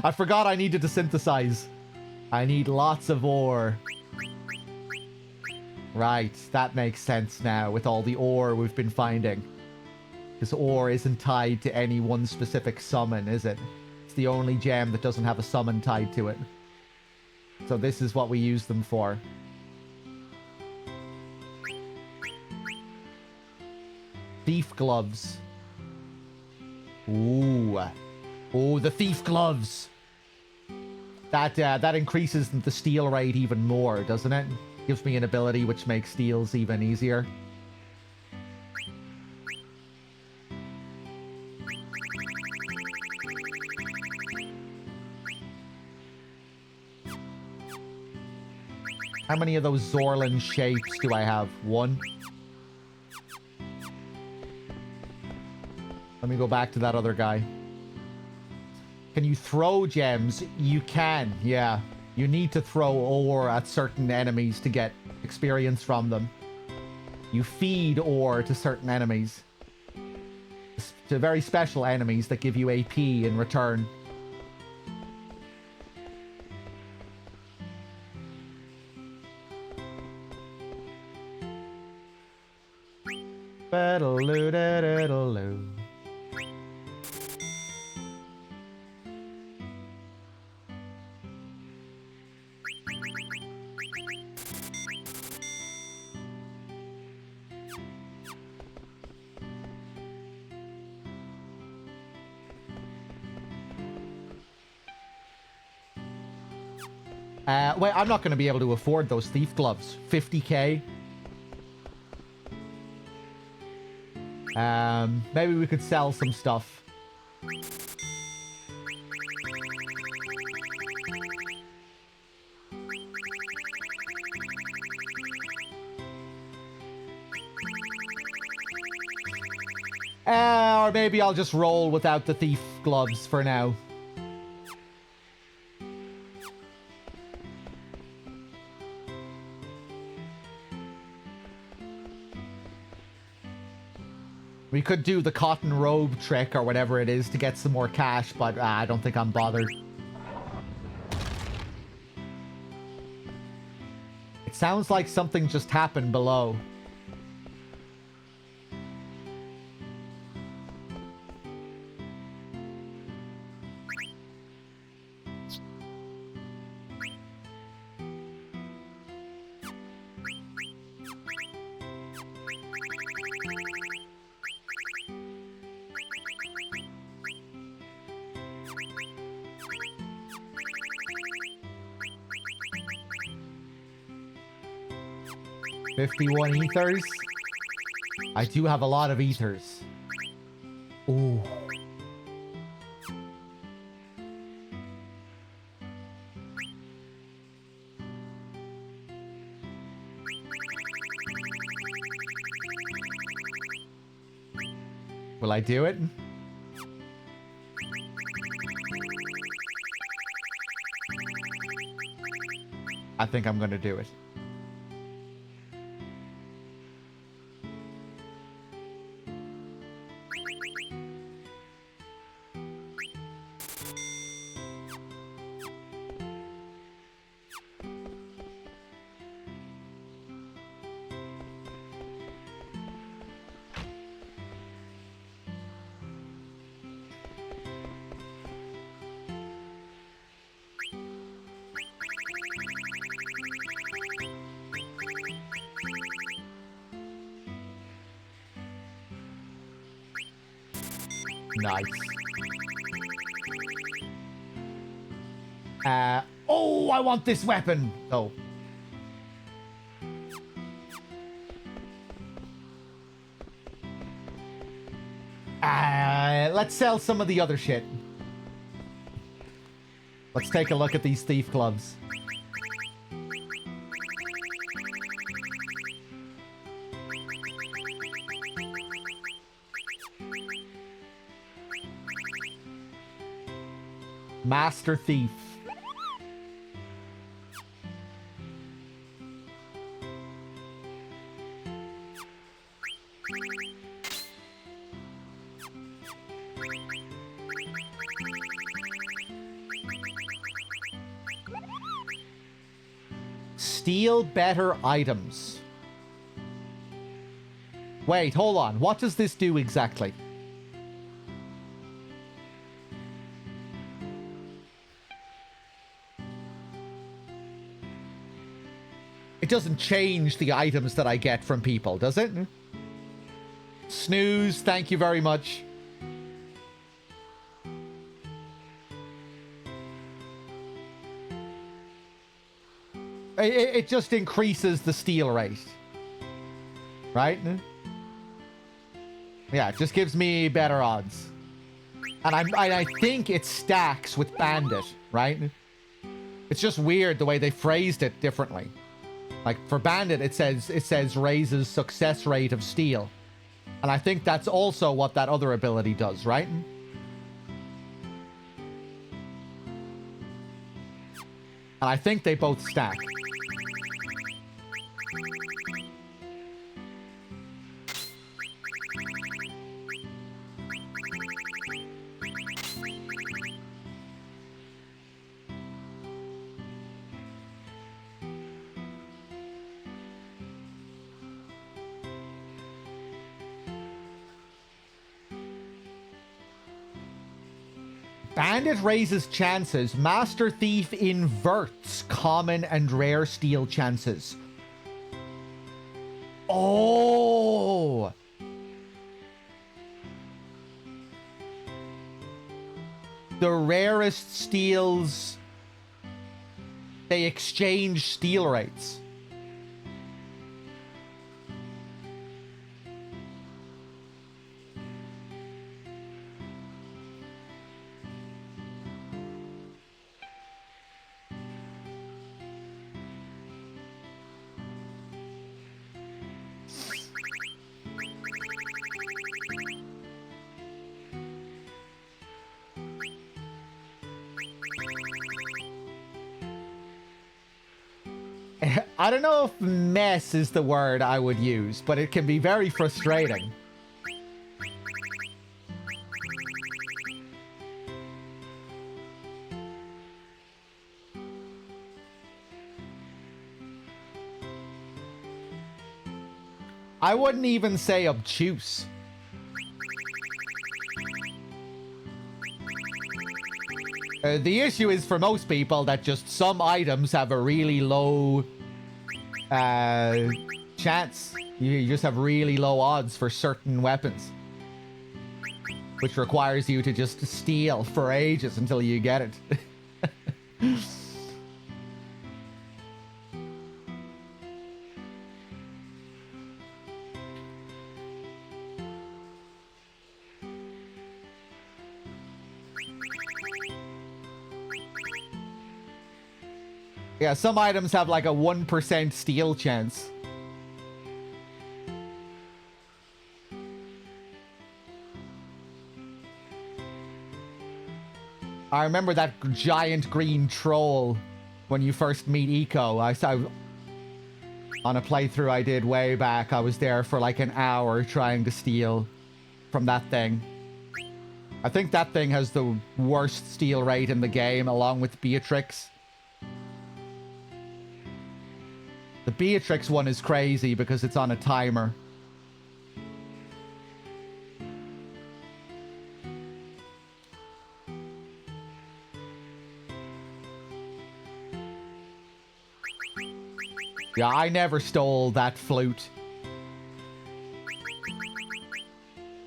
I forgot I needed to synthesize. I need lots of ore. Right, that makes sense now with all the ore we've been finding. Because ore isn't tied to any one specific summon, is it? It's the only gem that doesn't have a summon tied to it. So this is what we use them for. Thief gloves. Ooh. Oh, the thief gloves. That increases the steal rate even more, doesn't it? Gives me an ability which makes steals even easier. How many of those Zorlin shapes do I have? One? Let me go back to that other guy. Can you throw gems? You can, yeah. You need to throw ore at certain enemies to get experience from them. You feed ore to certain enemies. To very special enemies that give you AP in return. Ba-da-loo-da-da-da-loo. Wait, I'm not going to be able to afford those thief gloves. 50k. Maybe we could sell some stuff. Or maybe I'll just roll without the thief gloves for now. We could do the cotton robe trick or whatever it is to get some more cash, but I don't think I'm bothered. It sounds like something just happened below. $51 ethers. I do have a lot of ethers. Ooh. Will I do it? I think I'm gonna do it. Nice. Oh, I want this weapon. Oh. Let's sell some of the other shit. Let's take a look at these thief gloves. Master Thief. Steal better items. Wait, hold on. What does this do exactly? It doesn't change the items that I get from people, does it? Snooze, thank you very much. It just increases the steal rate. Right? Yeah, it just gives me better odds. And I think it stacks with Bandit, right? It's just weird the way they phrased it differently. Like for Bandit, it says raises success rate of steal. And I think that's also what that other ability does, right? And I think they both stack. Bandit raises chances. Master Thief inverts common and rare steal chances. Oh! The rarest steals, they exchange steal rates. I don't know if mess is the word I would use, but it can be very frustrating. I wouldn't even say obtuse. The issue is for most people that just some items have a really low chance. You just have really low odds for certain weapons, which requires you to just steal for ages until you get it. Yeah, some items have like a 1% steal chance. I remember that giant green troll when you first meet Eco. I saw on a playthrough I did way back, I was there for like an hour trying to steal from that thing. I think that thing has the worst steal rate in the game, along with Beatrix. The Beatrix one is crazy because it's on a timer. Yeah, I never stole that flute.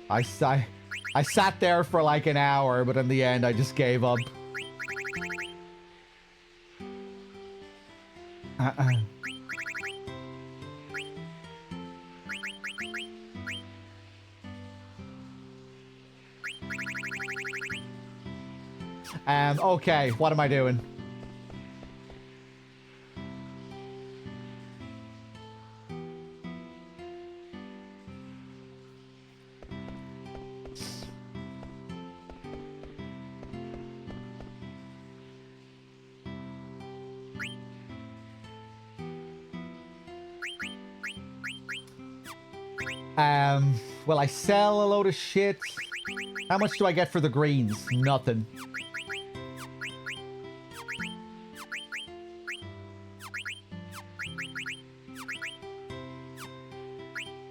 I sat there for like an hour, but in the end I just gave up. Okay, what am I doing? Well, I sell a load of shit. How much do I get for the greens? Nothing.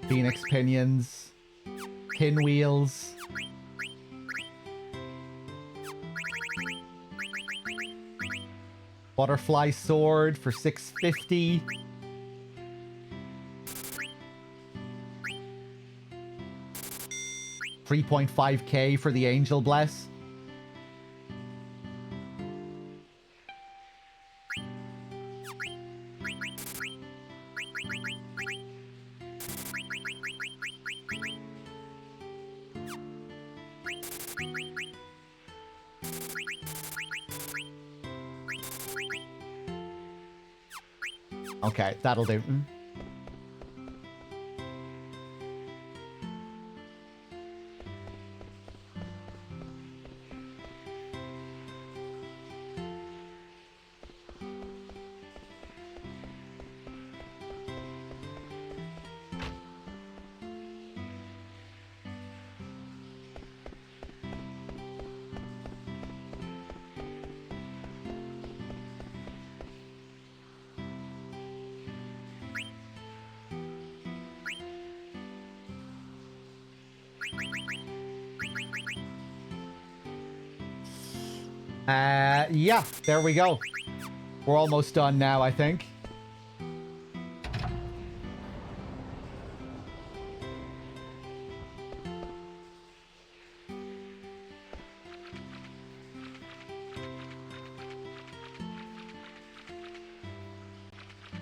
Phoenix pinions. Pinwheels. Butterfly sword for 650. $3.5K for the Angel Bless. Okay, that'll do. Yeah, there we go. We're almost done now, I think.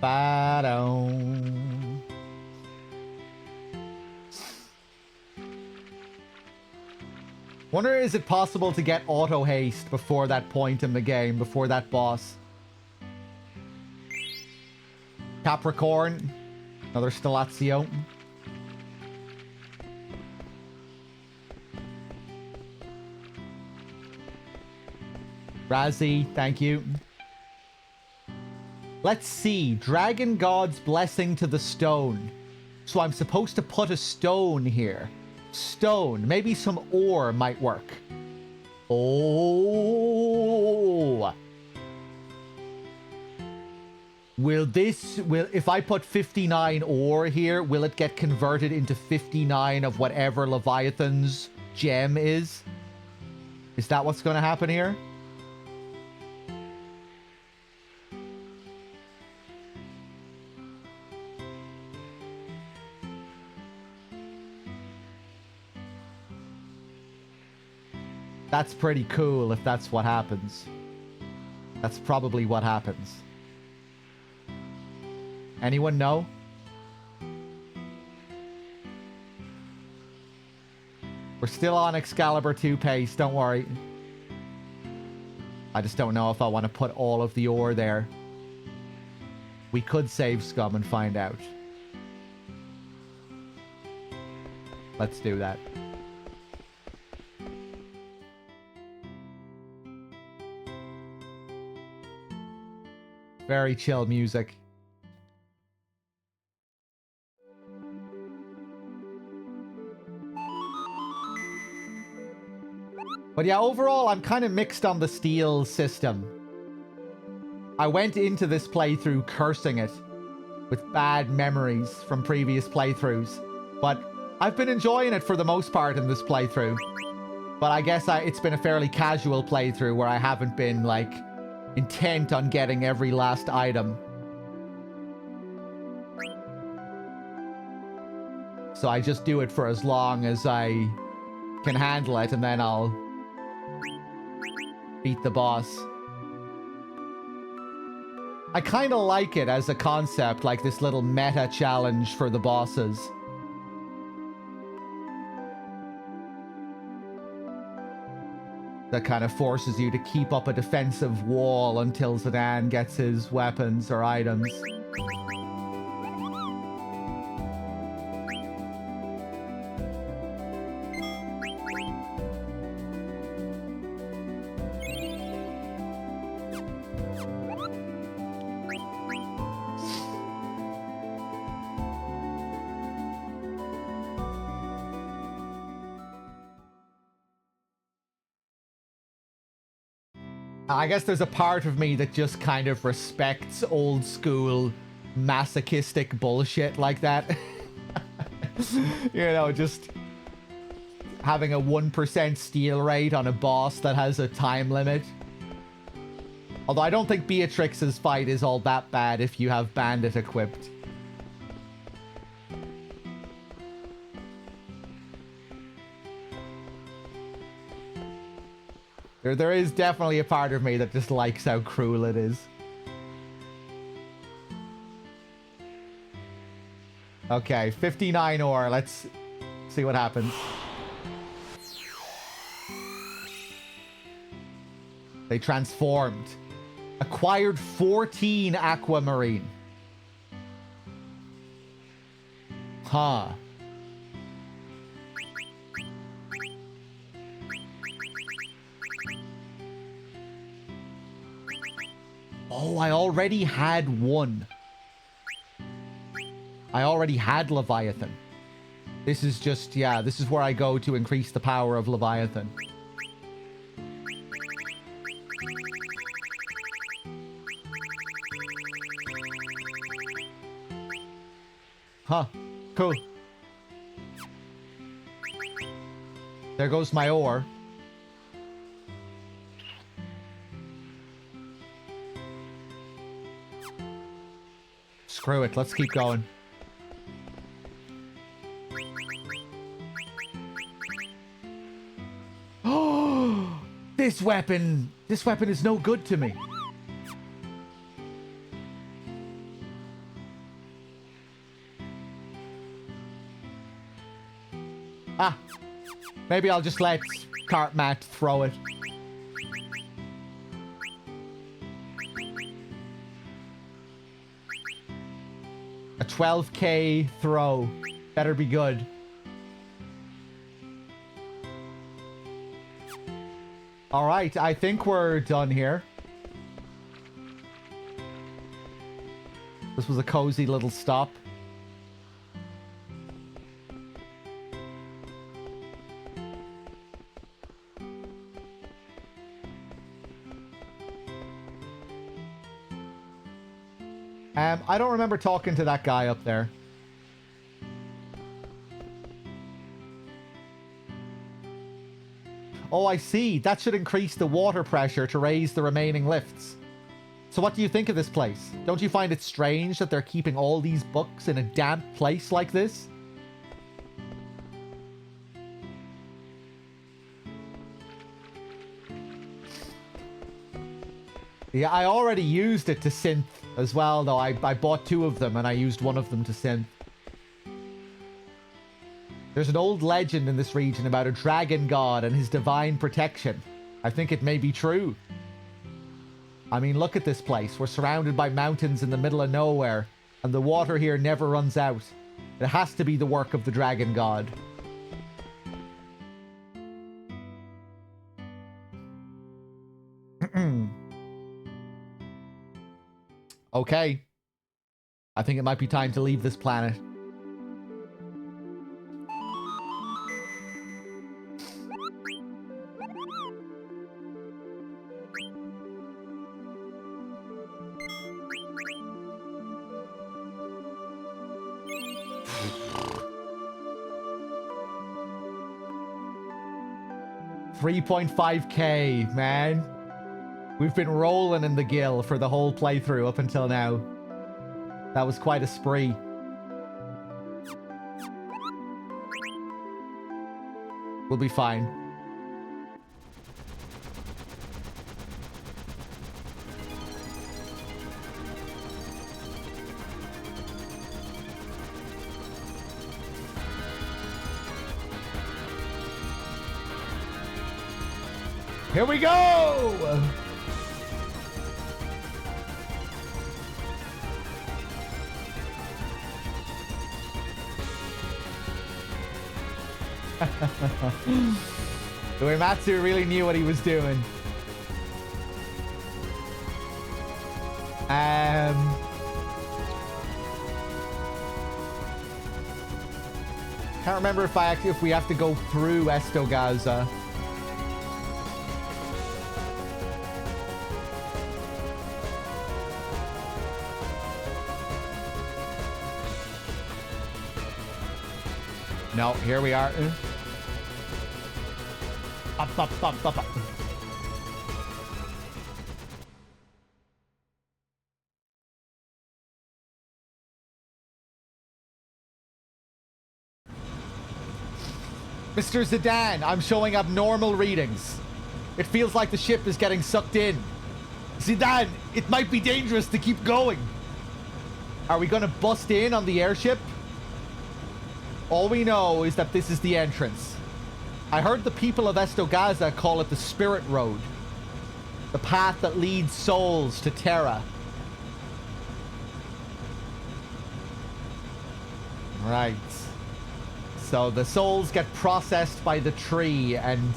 Ba-dum. Wonder, is it possible to get auto haste before that point in the game, before that boss? Capricorn. Another Stellazio. Razzie, thank you. Let's see. Dragon God's Blessing to the Stone. So I'm supposed to put a stone here. Stone. Maybe some ore might work. Oh. If I put 59 ore here, will it get converted into 59 of whatever Leviathan's gem is? Is that what's going to happen here? That's pretty cool if that's what happens. That's probably what happens. Anyone know? We're still on Excalibur 2 pace, don't worry. I just don't know if I want to put all of the ore there. We could save scum and find out. Let's do that. Very chill music. But yeah, overall, I'm kind of mixed on the steel system. I went into this playthrough cursing it with bad memories from previous playthroughs, but I've been enjoying it for the most part in this playthrough. But I guess it's been a fairly casual playthrough where I haven't been, like, intent on getting every last item. So I just do it for as long as I can handle it, and then I'll beat the boss. I kind of like it as a concept, like this little meta challenge for the bosses. That kind of forces you to keep up a defensive wall until Zidane gets his weapons or items. I guess there's a part of me that just kind of respects old school masochistic bullshit like that. You know, just having a 1% steal rate on a boss that has a time limit. Although I don't think Beatrix's fight is all that bad if you have Bandit equipped. There is definitely a part of me that just likes how cruel it is. Okay, 59 ore. Let's see what happens. They transformed. Acquired 14 aquamarine. Huh. Oh, I already had one. I already had Leviathan. This is just, yeah, this is where I go to increase the power of Leviathan. Huh. Cool. There goes my ore. Screw it, let's keep going. Oh, this weapon is no good to me. Ah, maybe I'll just let Cartmat throw it. A 12k throw. Better be good. Alright, I think we're done here. This was a cozy little stop. I don't remember talking to that guy up there. Oh, I see. That should increase the water pressure to raise the remaining lifts. So what do you think of this place? Don't you find it strange that they're keeping all these books in a damp place like this? Yeah, I already used it to synth as well, though. I bought 2 of them and I used 1 of them to synth. There's an old legend in this region about a dragon god and his divine protection. I think it may be true. I mean, look at this place. We're surrounded by mountains in the middle of nowhere, and the water here never runs out. It has to be the work of the dragon god. Okay. I think it might be time to leave this planet. $3.5K, man. We've been rolling in the gill for the whole playthrough up until now. That was quite a spree. We'll be fine. Here we go! Uematsu really knew what he was doing. Can't remember if we have to go through Estogaza. No, here we are. Up, up, up, up, up. Mr. Zidane, I'm showing abnormal readings. It feels like the ship is getting sucked in. Zidane, it might be dangerous to keep going. Are we gonna bust in on the airship? All we know is that this is the entrance. I heard the people of Estogaza call it the Spirit Road. The path that leads souls to Terra. Right. So the souls get processed by the tree, and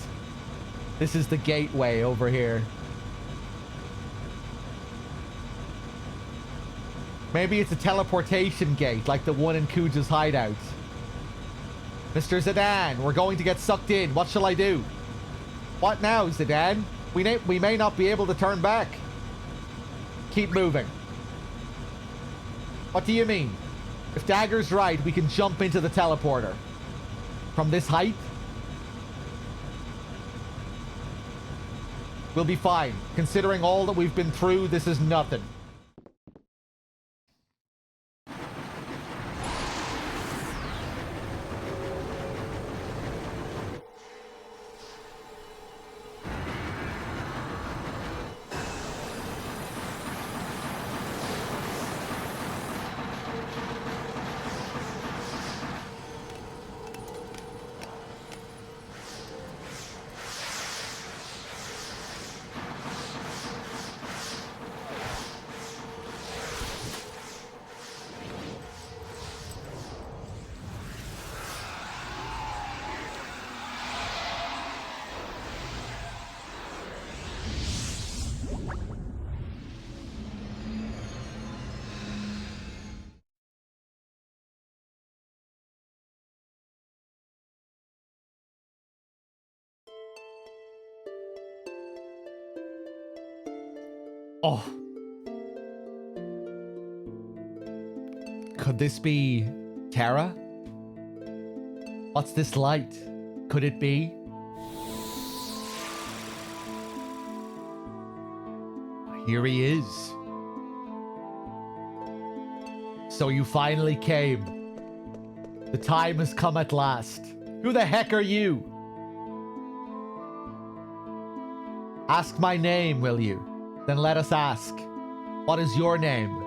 this is the gateway over here. Maybe it's a teleportation gate, like the one in Kuja's hideout. Mr. Zidane, we're going to get sucked in. What shall I do? What now, Zidane? We may not be able to turn back. Keep moving. What do you mean? If Dagger's right, we can jump into the teleporter. From this height? We'll be fine. Considering all that we've been through, this is nothing. Oh. Could this be Terra? What's this light? Could it be? Here he is. So you finally came. The time has come at last. Who the heck are you? Ask my name, will you? Then let us ask. What is your name?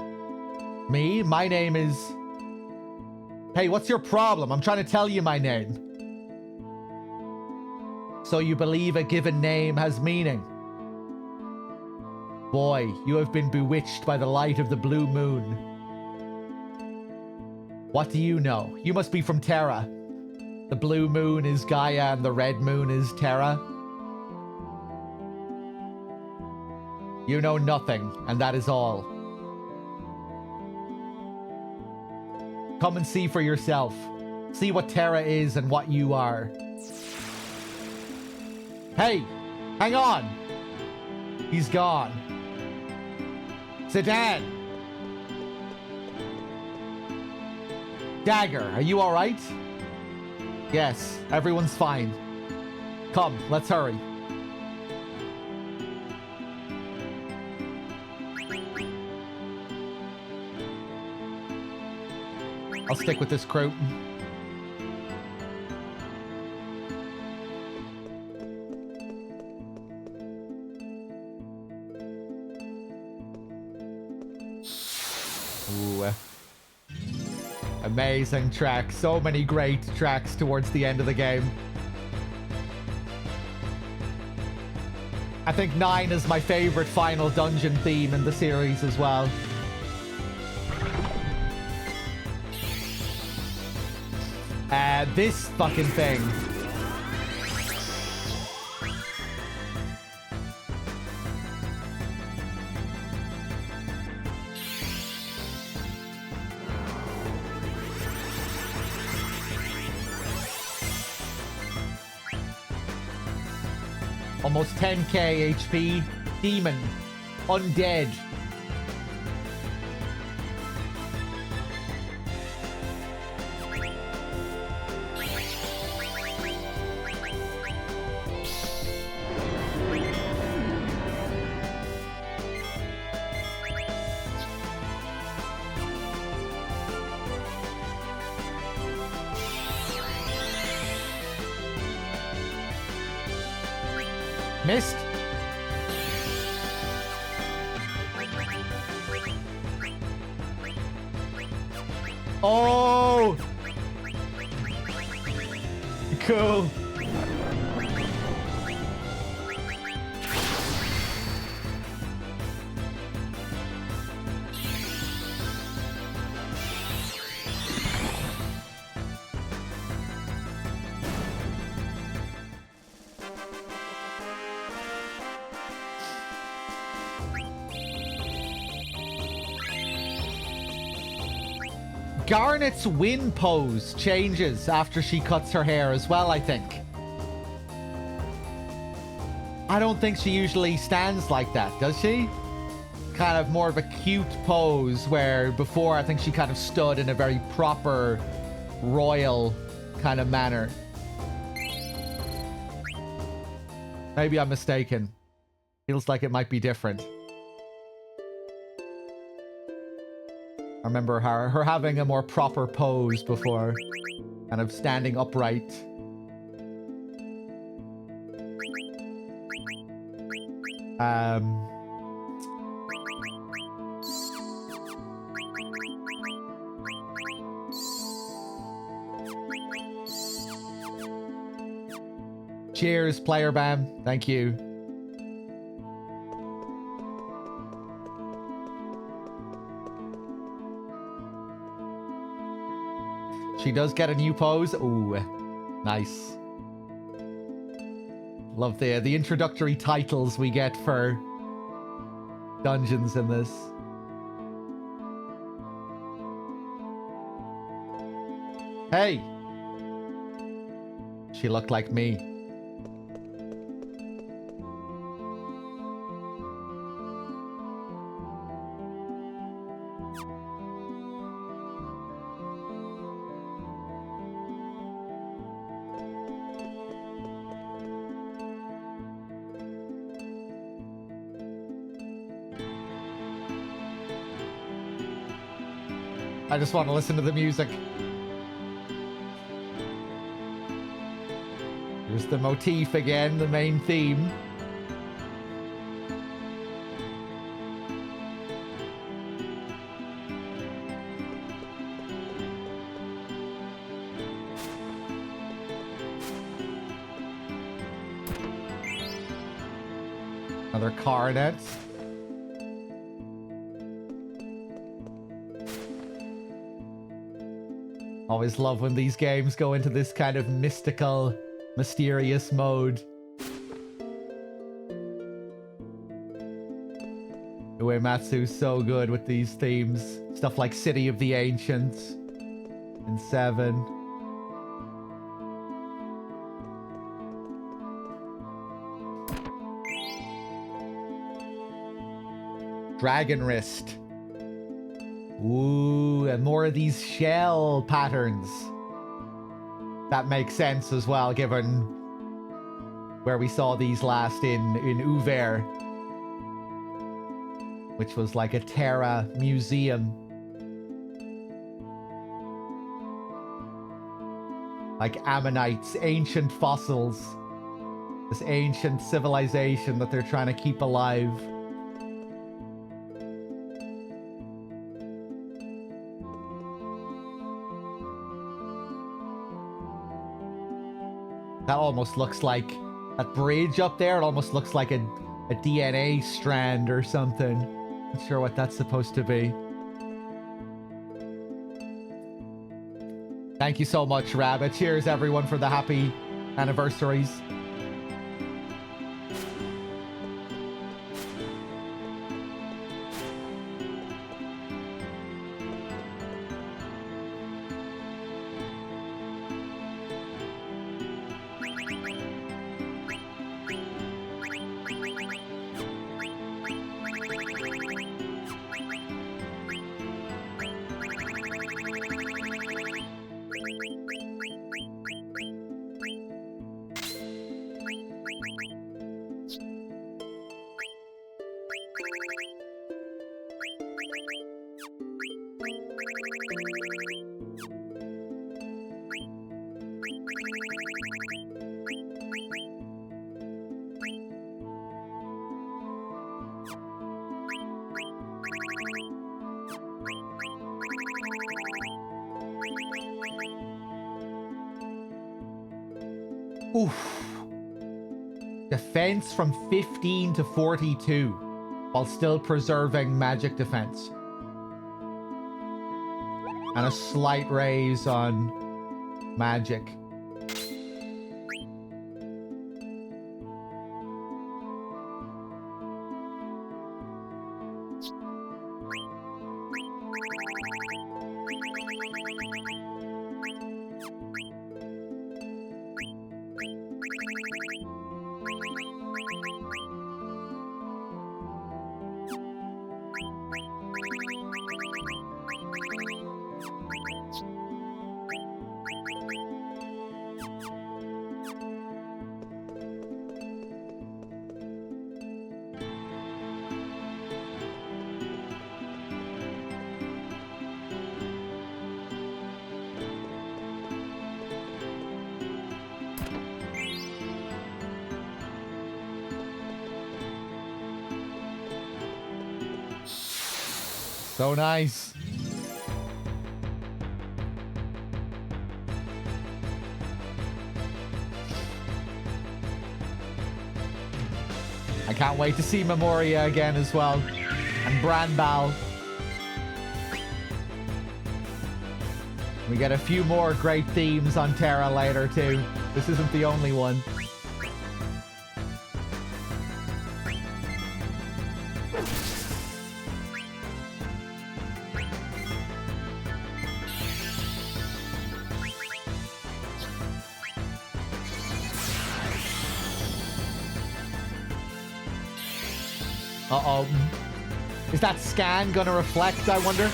Me? My name is... Hey, what's your problem? I'm trying to tell you my name. So you believe a given name has meaning? Boy, you have been bewitched by the light of the blue moon. What do you know? You must be from Terra. The blue moon is Gaia and the red moon is Terra. You know nothing, and that is all. Come and see for yourself. See what Terra is and what you are. Hey, hang on. He's gone. Sedan. Dagger, are you all right? Yes, everyone's fine. Come, let's hurry. I'll stick with this crew. Ooh. Amazing track. So many great tracks towards the end of the game. I think 9 is my favorite final dungeon theme in the series as well. This fucking thing. Almost 10k HP. Demon. Undead. Missed. Oh! Cool. Garnet's win pose changes after she cuts her hair as well, I think. I don't think she usually stands like that, does she? Kind of more of a cute pose, where before I think she kind of stood in a very proper, royal kind of manner. Maybe I'm mistaken. Feels like it might be different. I remember her having a more proper pose before, kind of standing upright. Cheers, player Bam. Thank you. She does get a new pose. Ooh, nice. Love the introductory titles we get for dungeons in this. Hey! She looked like me. I just want to listen to the music. Here's the motif again, the main theme. Another coronet. Always love when these games go into this kind of mystical, mysterious mode. Uematsu's so good with these themes. Stuff like City of the Ancients. and 7. Dragon Wrist. Ooh, and more of these shell patterns. That makes sense as well, given where we saw these last in Uver, which was like a Terra museum. Like ammonites, ancient fossils. This ancient civilization that they're trying to keep alive. That almost looks like that bridge up there. It almost looks like a DNA strand or something. Not sure what that's supposed to be. Thank you so much, Rabbit. Cheers, everyone, for the happy anniversaries. Oof. Defense from 15 to 42 while still preserving magic defense. And a slight raise on magic. So nice. I can't wait to see Memoria again as well. And Branbal. We get a few more great themes on Terra later too. This isn't the only one. Uh-oh. Is that scan gonna reflect, I wonder?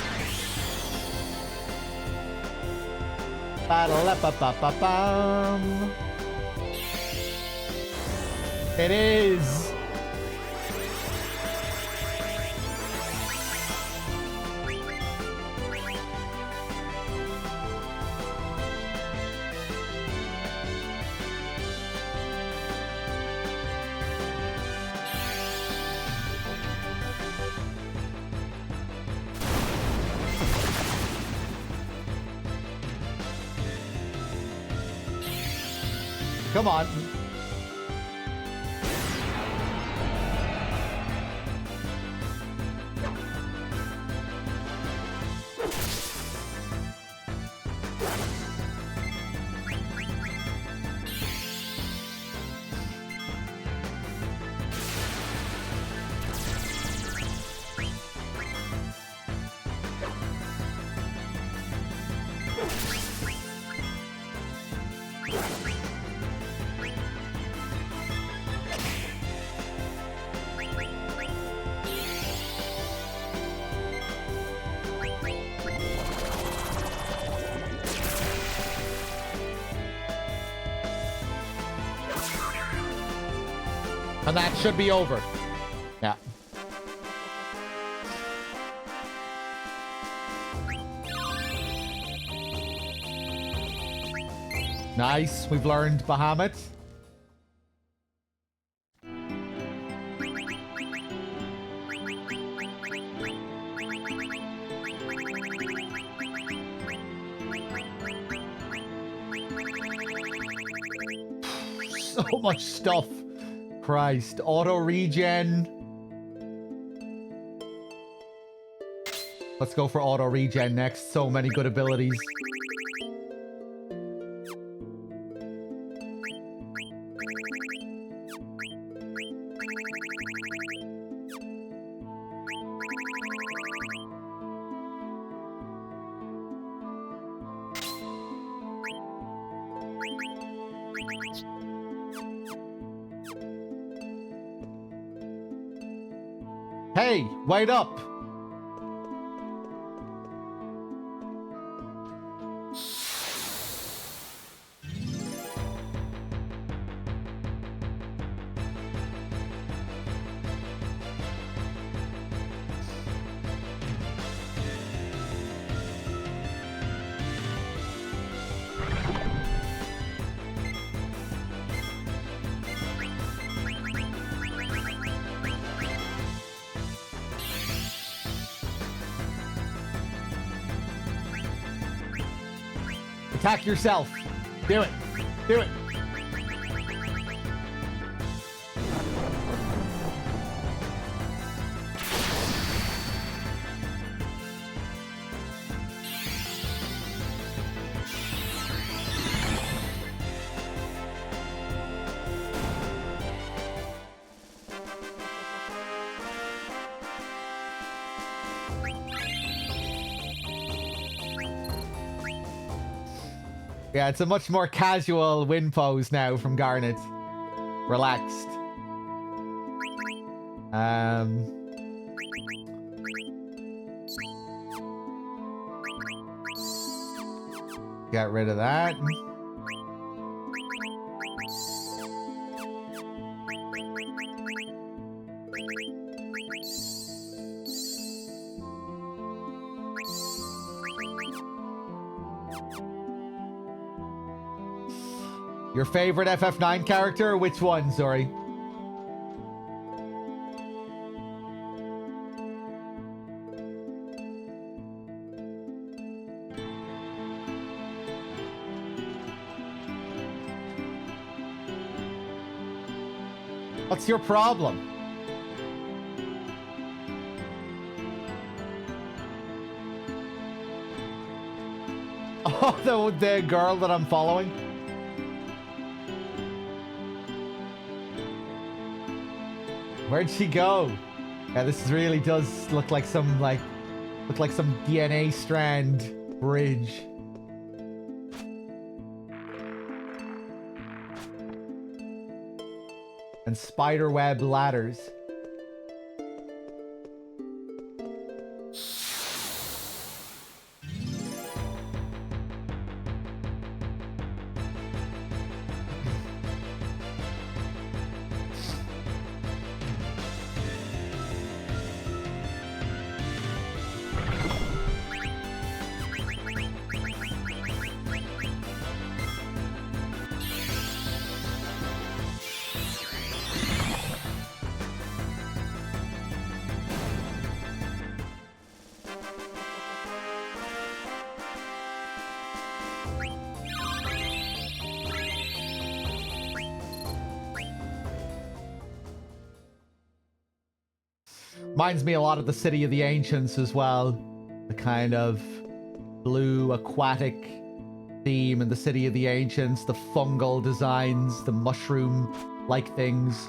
Ba-da-la-ba-ba-ba-bum. It is! Come on. And that should be over. Yeah. Nice. We've learned Bahamut. So much stuff. Christ. Auto regen. Let's go for auto regen next. So many good abilities. Hey, wait up. Attack yourself. Do it. Do it. Yeah, it's a much more casual win pose now from Garnet. Relaxed. Get rid of that. Your favorite FF9 character? Which one, sorry? What's your problem? Oh, the girl that I'm following? Where'd she go? Yeah, this really does look like some DNA strand bridge. And spiderweb ladders. Reminds me a lot of the City of the Ancients as well. The kind of blue aquatic theme in the City of the Ancients. The fungal designs, the mushroom-like things.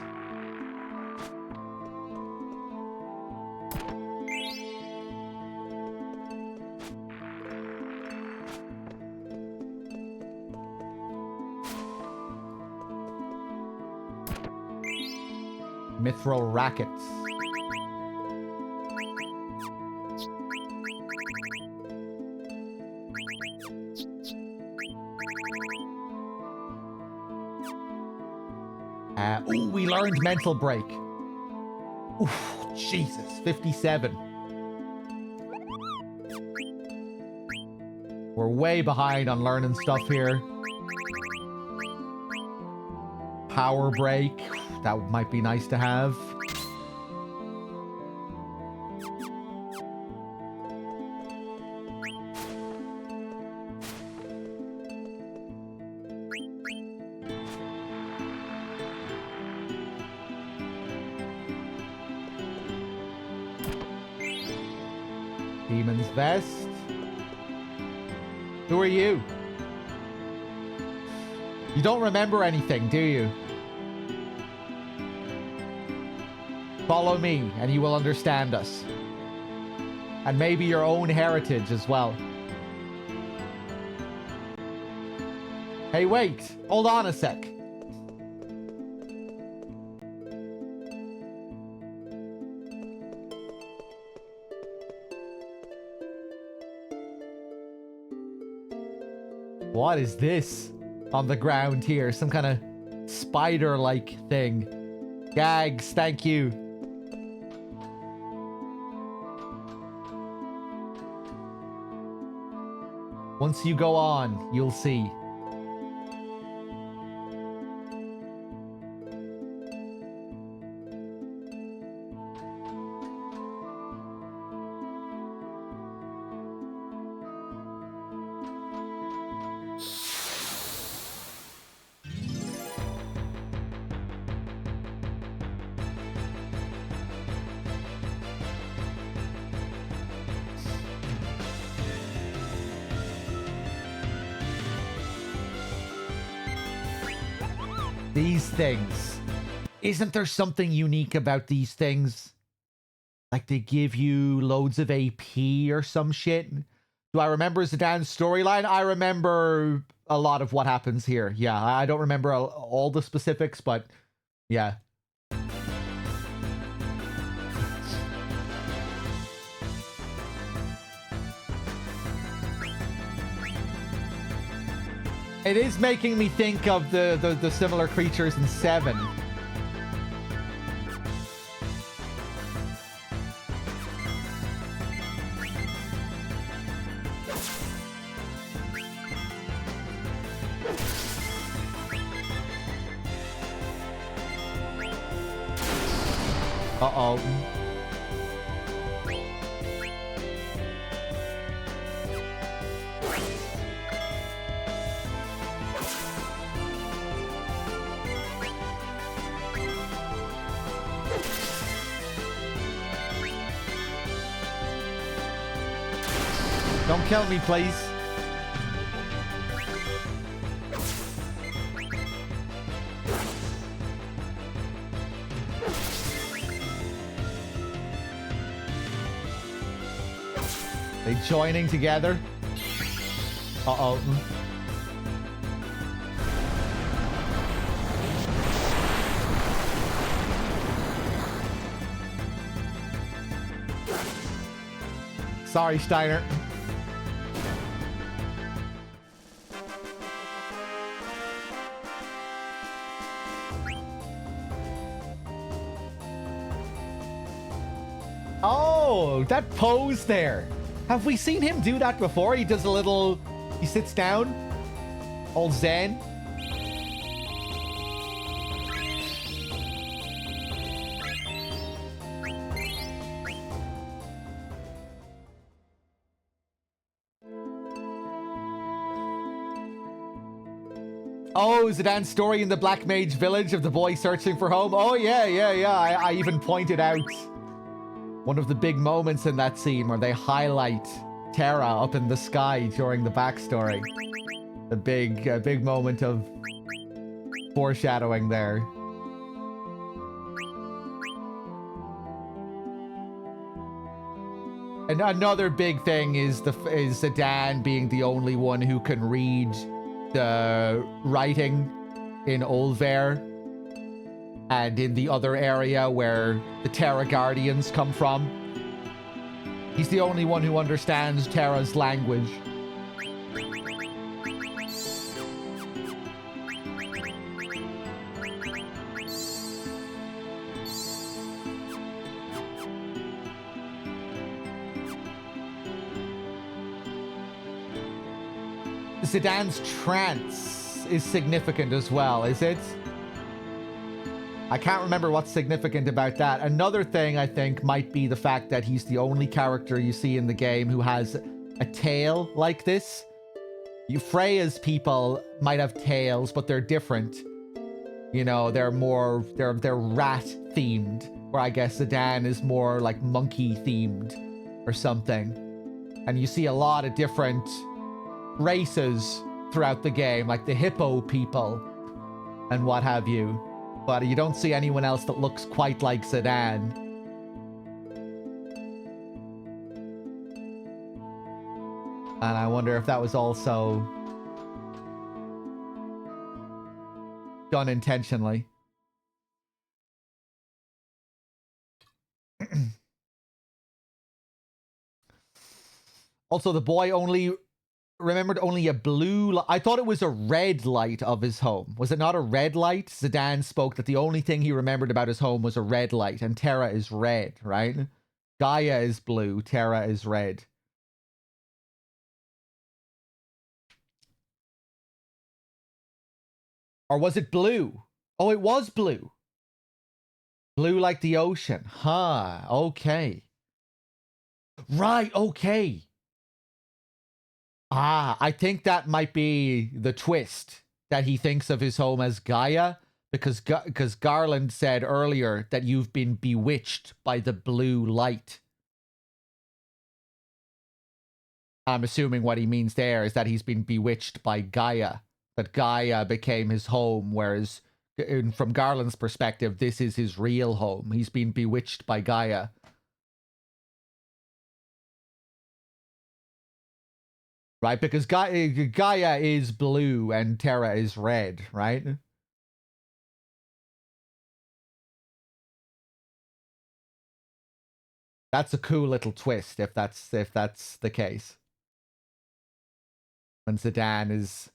Mithril rackets. Ooh, we learned mental break. Oof, Jesus, 57. We're way behind on learning stuff here. Power break. That might be nice to have. Demon's Vest. Who are you? You don't remember anything, do you? Follow me, and you will understand us. And maybe your own heritage as well. Hey, wait. Hold on a sec. What is this on the ground here? Some kind of spider-like thing. Gags, thank you. Once you go on, you'll see. These things. Isn't there something unique about these things? Like they give you loads of AP or some shit? Do I remember Zidane's storyline? I remember a lot of what happens here. Yeah, I don't remember all the specifics, but yeah. It is making me think of the similar creatures in 7. Uh-oh. Don't kill me, please. They joining together? Uh-oh. Sorry, Steiner. Oh, that pose there. Have we seen him do that before? He does a little... He sits down. Old Zen. Oh, Zidane's story in the Black Mage village of the boy searching for home. Oh, yeah. I even pointed out one of the big moments in that scene where they highlight Terra up in the sky during the backstory. A big moment of foreshadowing there. And another big thing is Zidane being the only one who can read the writing in Olver and in the other area where the Terra Guardians come from. He's the only one who understands Terra's language. Zidane's trance is significant as well, is it? I can't remember what's significant about that. Another thing I think might be the fact that he's the only character you see in the game who has a tail like this. Freya's people might have tails, but they're different. You know, they're rat themed, where I guess Zidane is more like monkey themed or something. And you see a lot of different races throughout the game, like the hippo people and what have you. But you don't see anyone else that looks quite like Zidane. And I wonder if that was also done intentionally. Also, the boy remembered only a blue I thought it was a red light of his home. Was it not a red light? Zidane spoke that the only thing he remembered about his home was a red light, and Terra is red, right? Gaia is blue, Terra is red. Or was it blue? Oh, it was blue. Blue like the ocean. Huh, okay. Right, okay. Ah, I think that might be the twist, that he thinks of his home as Gaia, because Garland said earlier that you've been bewitched by the blue light. I'm assuming what he means there is that he's been bewitched by Gaia, that Gaia became his home, whereas from Garland's perspective, this is his real home. He's been bewitched by Gaia. Right, because Gaia is blue and Terra is red, right? That's a cool little twist if that's the case. When Zidane is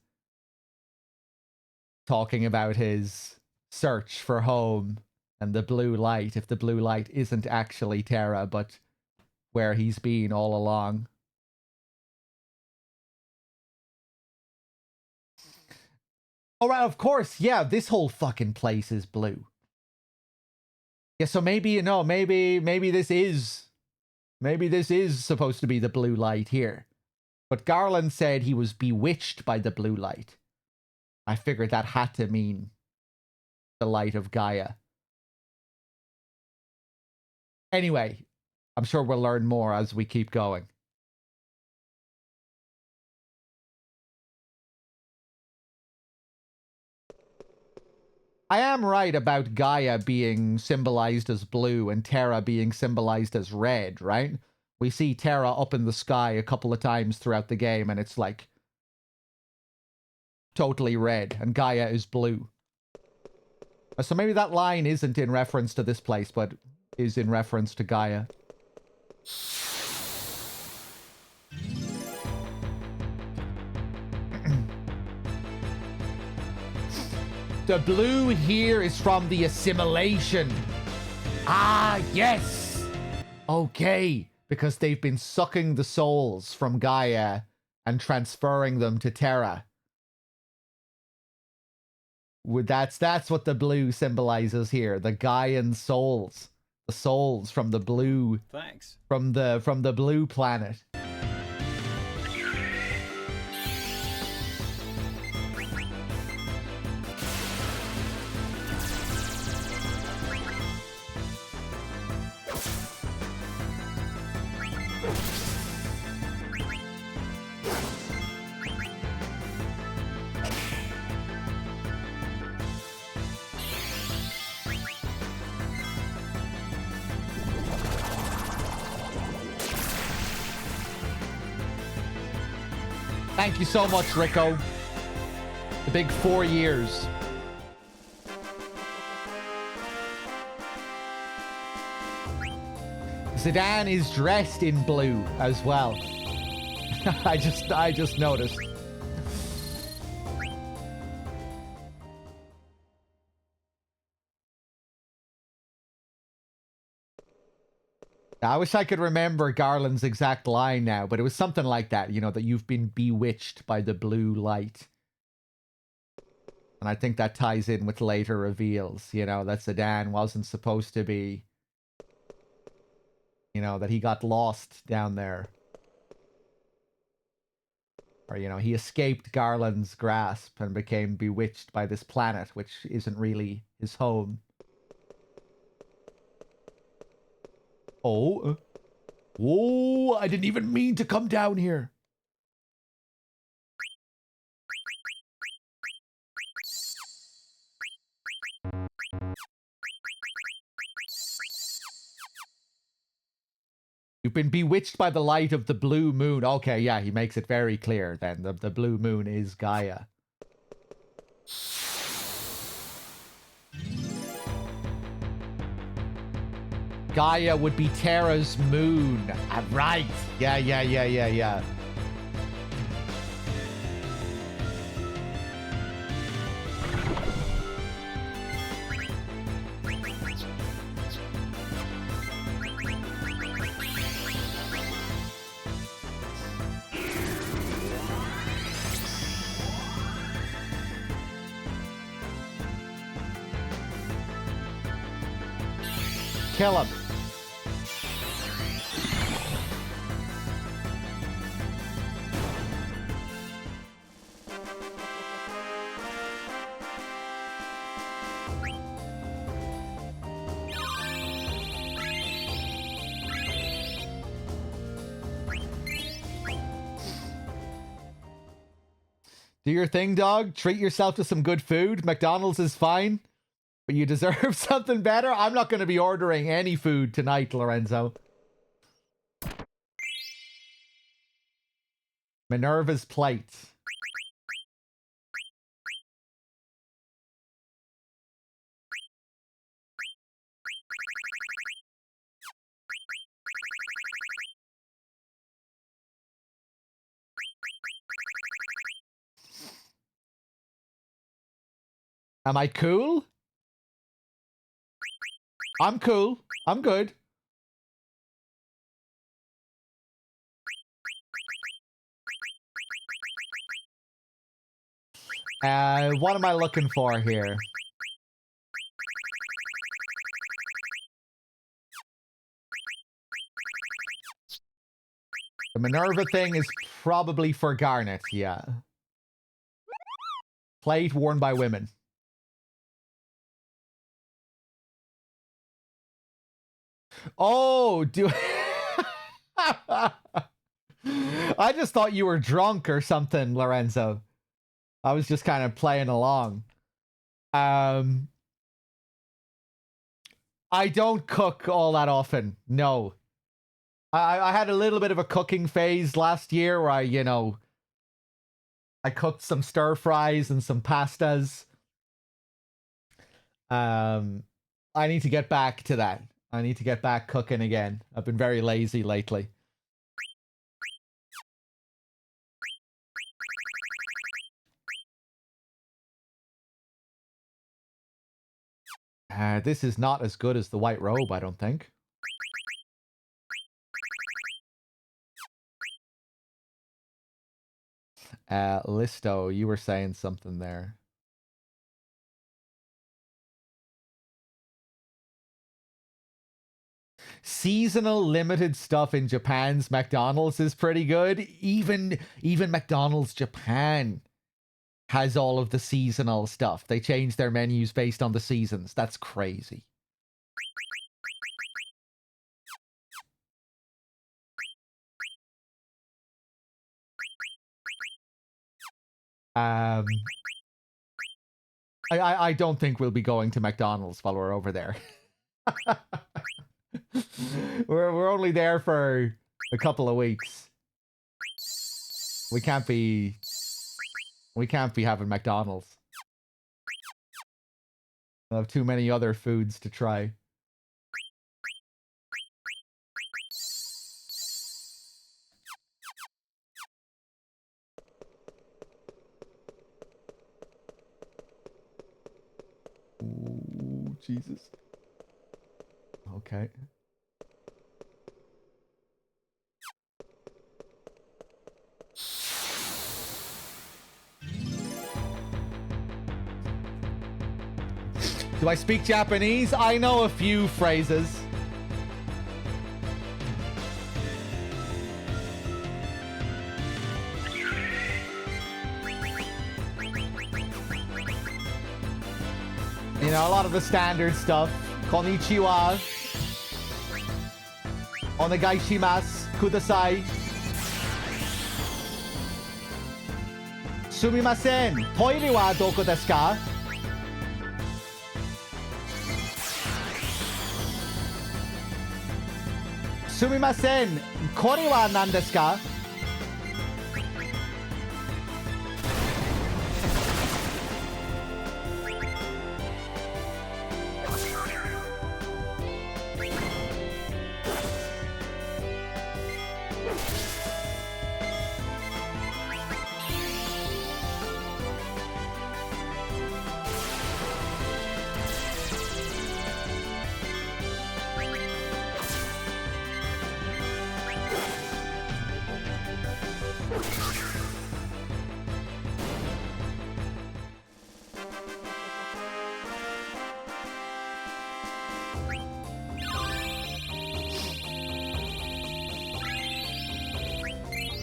talking about his search for home and the blue light, if the blue light isn't actually Terra, but where he's been all along. All right, of course, yeah, this whole fucking place is blue. Yeah, so maybe, you know, maybe this is supposed to be the blue light here. But Garland said he was bewitched by the blue light. I figured that had to mean the light of Gaia. Anyway, I'm sure we'll learn more as we keep going. I am right about Gaia being symbolized as blue and Terra being symbolized as red, right? We see Terra up in the sky a couple of times throughout the game, and it's like totally red, and Gaia is blue. So maybe that line isn't in reference to this place, but is in reference to Gaia. The blue here is from the assimilation. Ah, yes. Okay, because they've been sucking the souls from Gaia and transferring them to Terra. That's what the blue symbolizes here. The Gaian souls. The souls from the blue. Thanks. From the blue planet. Thank you so much, Rico. The big 4 years. Zidane is dressed in blue as well. I just noticed. I wish I could remember Garland's exact line now, but it was something like that, you know, that you've been bewitched by the blue light. And I think that ties in with later reveals, you know, that Zidane wasn't supposed to be, you know, that he got lost down there. Or, you know, he escaped Garland's grasp and became bewitched by this planet, which isn't really his home. Oh. Whoa, I didn't even mean to come down here. You've been bewitched by the light of the blue moon. Okay, yeah, he makes it very clear then. The blue moon is Gaia. Gaia would be Terra's moon. Right. Yeah. Kill him. Do your thing, dog. Treat yourself to some good food. McDonald's is fine, but you deserve something better. I'm not going to be ordering any food tonight, Lorenzo. Minerva's plate. Am I cool? I'm cool. I'm good. What am I looking for here? The Minerva thing is probably for Garnet, yeah. Plate worn by women. Oh, do I just thought you were drunk or something, Lorenzo. I was just kind of playing along. I don't cook all that often. No. I had a little bit of a cooking phase last year where I cooked some stir fries and some pastas. I need to get back to that. I need to get back cooking again. I've been very lazy lately. This is not as good as the white robe, I don't think. Listo, you were saying something there. Seasonal limited stuff in Japan's McDonald's is pretty good. Even McDonald's Japan has all of the seasonal stuff. They change their menus based on the seasons. That's crazy. I don't think we'll be going to McDonald's while we're over there. we're only there for a couple of weeks. We can't be having McDonald's. I have too many other foods to try. Ooh, Jesus. Okay. Do I speak Japanese? I know a few phrases. You know, a lot of the standard stuff. Konnichiwa. Onegai shimasu. Kudasai. Sumimasen. Toire wa doko desu ka? Sumimasen. Kore wa nan desu ka?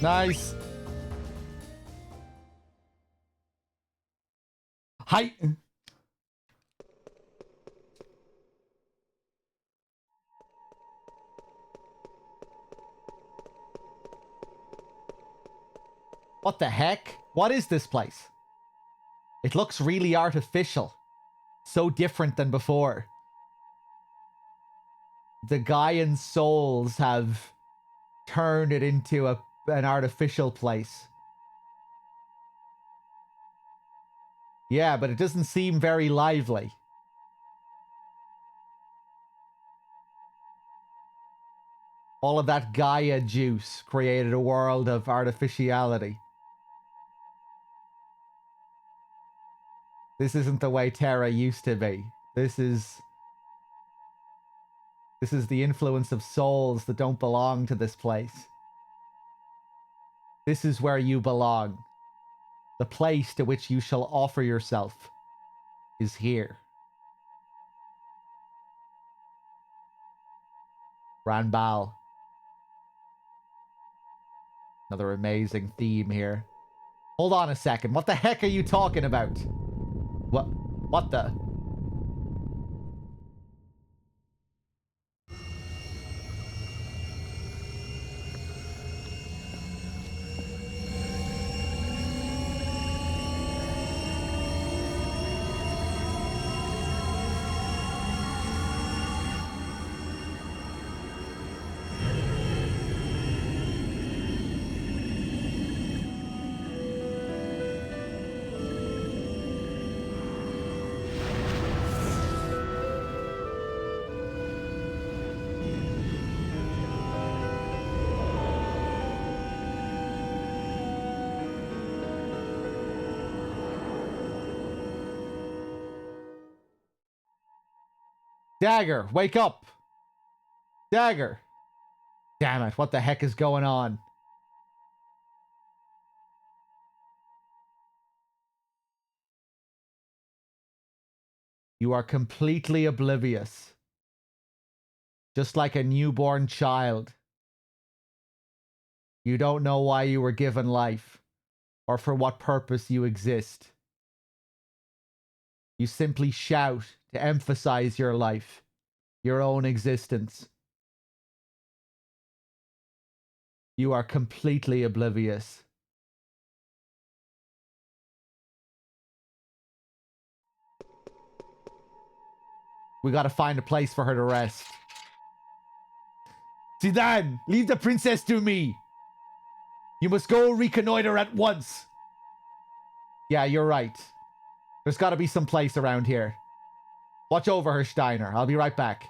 Nice. Hi. What the heck? What is this place? It looks really artificial. So different than before. The Gaian souls have turned it into an artificial place. Yeah, but it doesn't seem very lively. All of that Gaia juice created a world of artificiality. This isn't the way Terra used to be. This is the influence of souls that don't belong to this place. This is where you belong. The place to which you shall offer yourself is here. Ranbal. Another amazing theme here. Hold on a second. What the heck are you talking about? What the? Dagger, wake up! Dagger! Damn it, what the heck is going on? You are completely oblivious. Just like a newborn child. You don't know why you were given life, or for what purpose you exist. You simply shout to emphasize your life, your own existence. You are completely oblivious. We gotta find a place for her to rest. Zidane, leave the princess to me. You must go reconnoiter at once. Yeah, you're right. There's gotta be some place around here. Watch over her, Steiner. I'll be right back.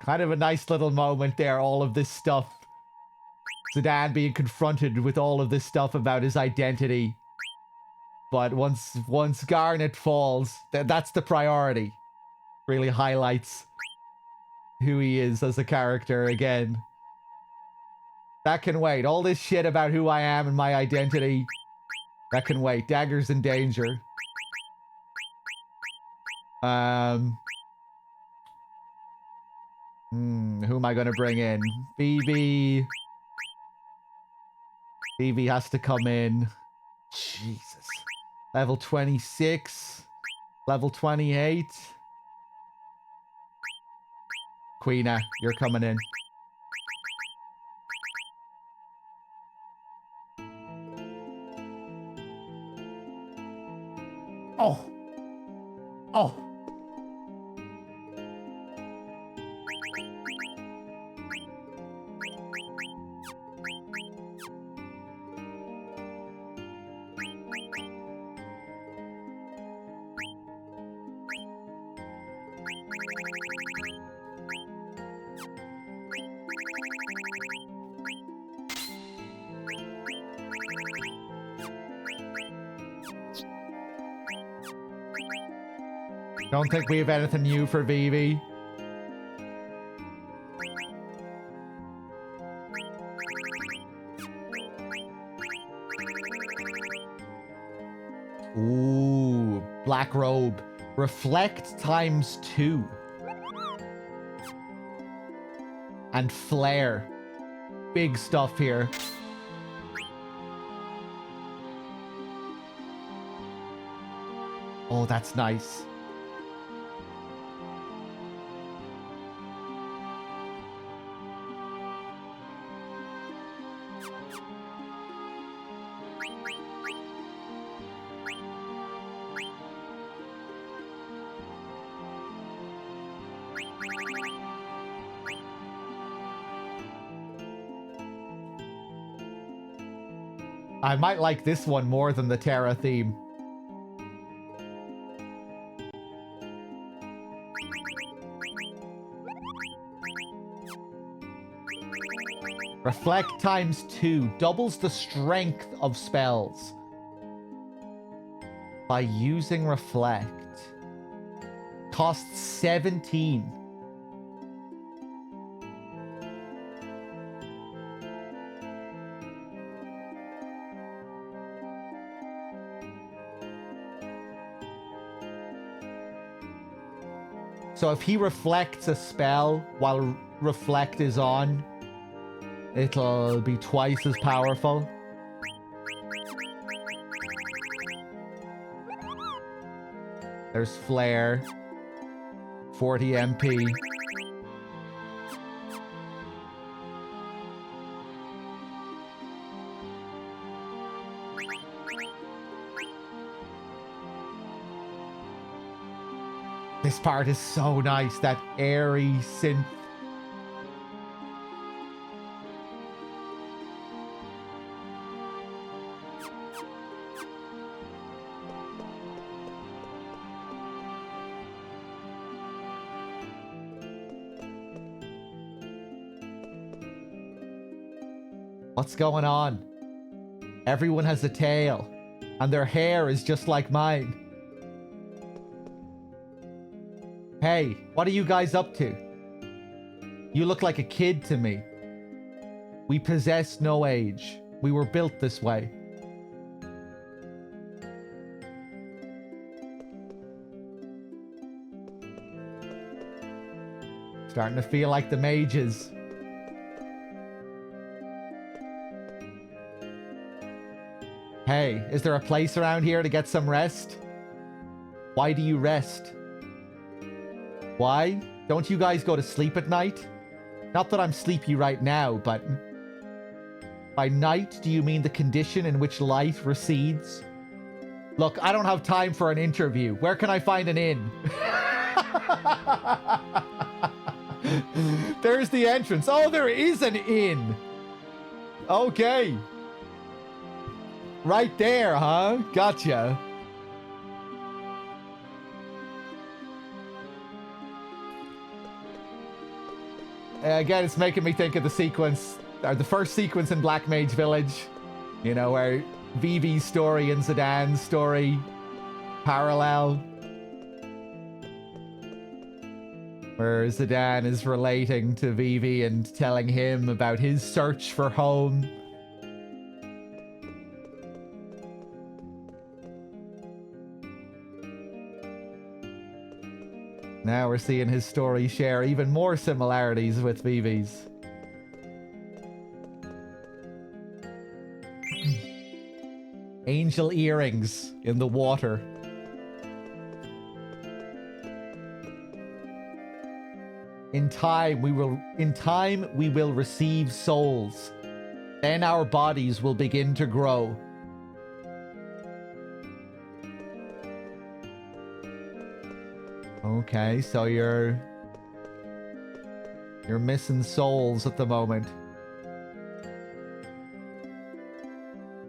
Kind of a nice little moment there, all of this stuff. Zidane being confronted with all of this stuff about his identity. But once Garnet falls, that's the priority. Really highlights who he is as a character again. That can wait. All this shit about who I am and my identity. That can wait. Dagger's in danger. Who am I gonna bring in? Vivi. Vivi has to come in. Jesus. Level 26. Level 28. Queena, you're coming in. Oh. Oh. Don't think we have anything new for Vivi. Ooh, black robe. Reflect ×2. And flare. Big stuff here. Oh, that's nice. I might like this one more than the Terra theme. Reflect ×2 doubles the strength of spells by using Reflect. Costs 17. So if he reflects a spell while Reflect is on, it'll be twice as powerful. There's Flare. 40 MP. This part is so nice, that airy synth. What's going on? Everyone has a tail, and their hair is just like mine. Hey, what are you guys up to? You look like a kid to me. We possess no age. We were built this way. Starting to feel like the mages. Hey, is there a place around here to get some rest? Why do you rest? Why? Don't you guys go to sleep at night? Not that I'm sleepy right now, but... By night, do you mean the condition in which light recedes? Look, I don't have time for an interview. Where can I find an inn? There's the entrance. Oh, there is an inn. Okay. Right there, huh? Gotcha. Again, it's making me think of the sequence, or the first sequence in Black Mage Village. You know, where Vivi's story and Zidane's story parallel. where Zidane is relating to Vivi and telling him about his search for home. Now we're seeing his story share even more similarities with Vivi's. Angel earrings in the water. In time we will receive souls. Then our bodies will begin to grow. Okay, so you're missing souls at the moment.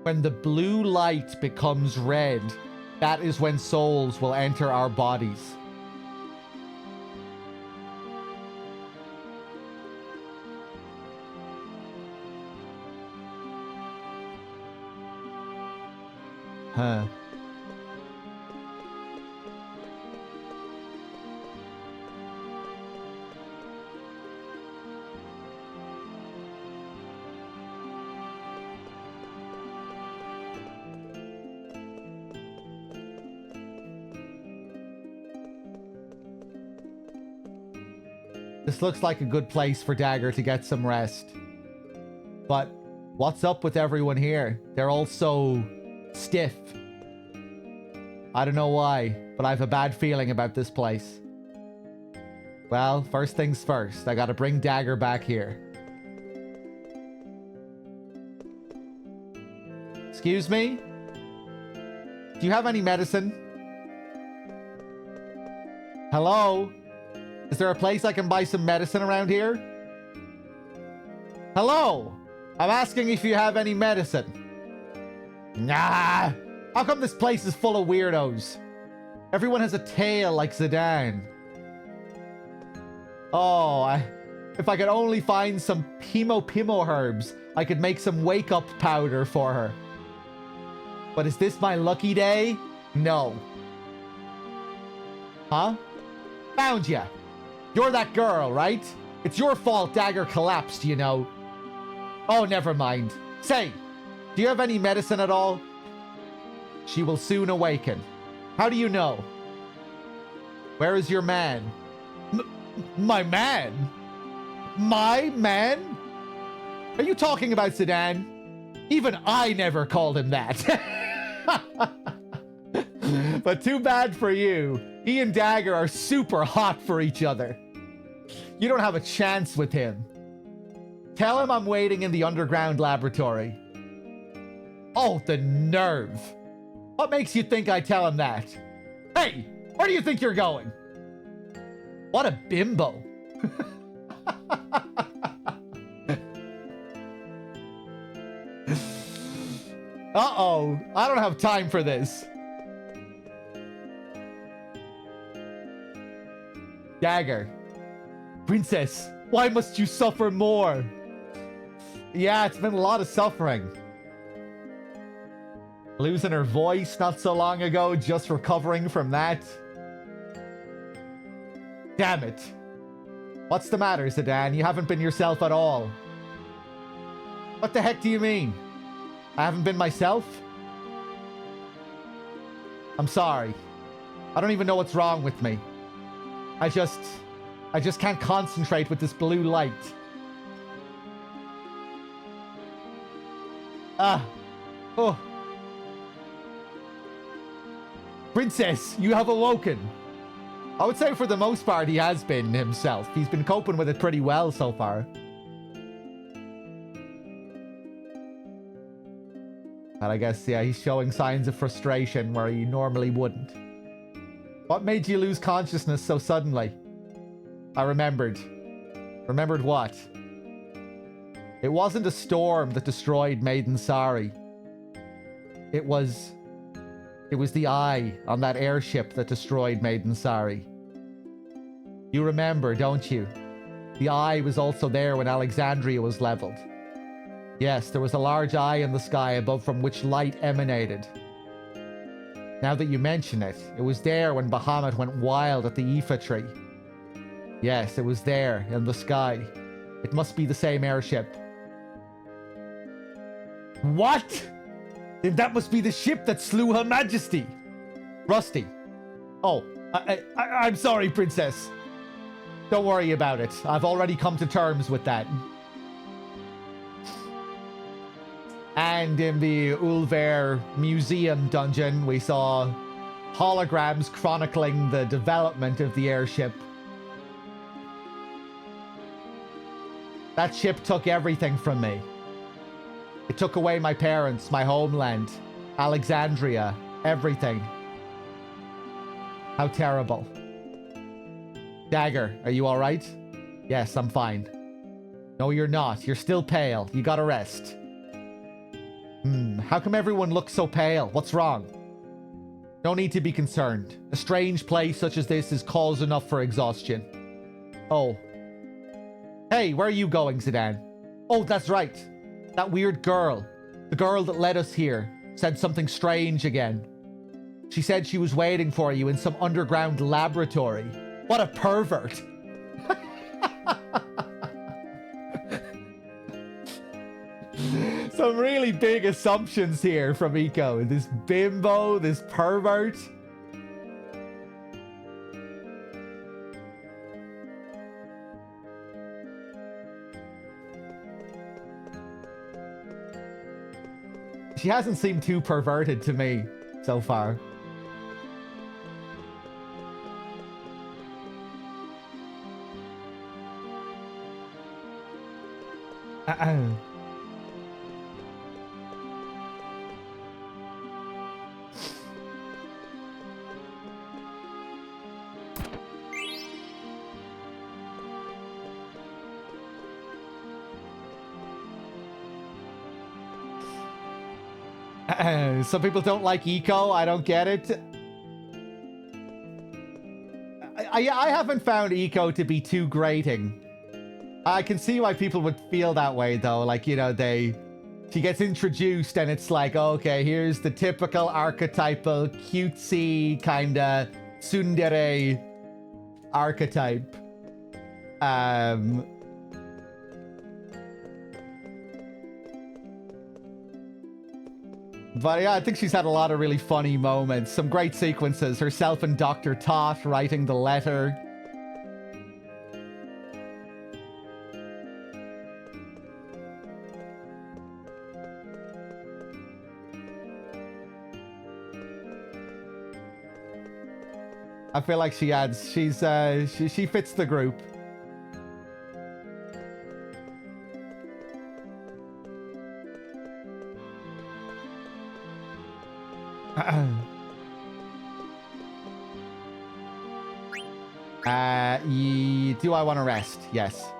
When the blue light becomes red, that is when souls will enter our bodies. Huh. This looks like a good place for Dagger to get some rest. But what's up with everyone here? They're all so stiff. I don't know why, but I have a bad feeling about this place. Well, first things first, I gotta bring Dagger back here. Excuse me? Do you have any medicine? Hello? Is there a place I can buy some medicine around here? Hello? I'm asking if you have any medicine. Nah. How come this place is full of weirdos? Everyone has a tail like Zidane. Oh, if I could only find some Pimo herbs, I could make some wake-up powder for her. But is this my lucky day? No. Huh? Found ya. You're that girl, right? It's your fault Dagger collapsed, you know. Oh, never mind. Say, do you have any medicine at all? She will soon awaken. How do you know? Where is your man? My man? My man? Are you talking about Zidane? Even I never called him that. But too bad for you. He and Dagger are super hot for each other. You don't have a chance with him. Tell him I'm waiting in the underground laboratory. Oh, the nerve. What makes you think I tell him that? Hey, where do you think you're going? What a bimbo. Uh-oh, I don't have time for this. Dagger. Princess, why must you suffer more? Yeah, it's been a lot of suffering. Losing her voice not so long ago, just recovering from that. Damn it. What's the matter, Zidane? You haven't been yourself at all. What the heck do you mean? I haven't been myself? I'm sorry. I don't even know what's wrong with me. I just can't concentrate with this blue light. Oh. Princess, you have awoken. I would say for the most part he has been himself. He's been coping with it pretty well so far. And I guess, yeah, he's showing signs of frustration where he normally wouldn't. What made you lose consciousness so suddenly? I remembered. Remembered what? It wasn't a storm that destroyed Maiden Sari. It was the eye on that airship that destroyed Maiden Sari. You remember, don't you? The eye was also there when Alexandria was leveled. Yes, there was a large eye in the sky above from which light emanated. Now that you mention it, it was there when Bahamut went wild at the Aoife tree. Yes, it was there in the sky. It must be the same airship. What? Then that must be the ship that slew Her Majesty. Rusty. Oh, I'm sorry, Princess. don't worry about it. I've already come to terms with that. And in the Ulver Museum dungeon, we saw holograms chronicling the development of the airship. That ship took everything from me. It took away my parents, my homeland, Alexandria, everything. How terrible. Dagger, are you alright? Yes, I'm fine. No, you're not. You're still pale. You gotta rest. How come everyone looks so pale? What's wrong? No need to be concerned. A strange place such as this is cause enough for exhaustion. Oh. Hey, where are you going, Zidane? Oh, that's right. That weird girl. The girl that led us here. Said something strange again. She said she was waiting for you in some underground laboratory. What a pervert. Some really big assumptions here from Eco. This bimbo, this pervert. She hasn't seemed too perverted to me so far. Some people don't like Eco. I don't get it. I haven't found Eco to be too grating. I can see why people would feel that way, though. Like, you know, she gets introduced and it's like, okay, here's the typical archetypal cutesy kind of tsundere archetype. But yeah, I think she's had a lot of really funny moments. Some great sequences. Herself and Dr. Tot writing the letter. I feel like she fits the group. Do I want to rest? Yes.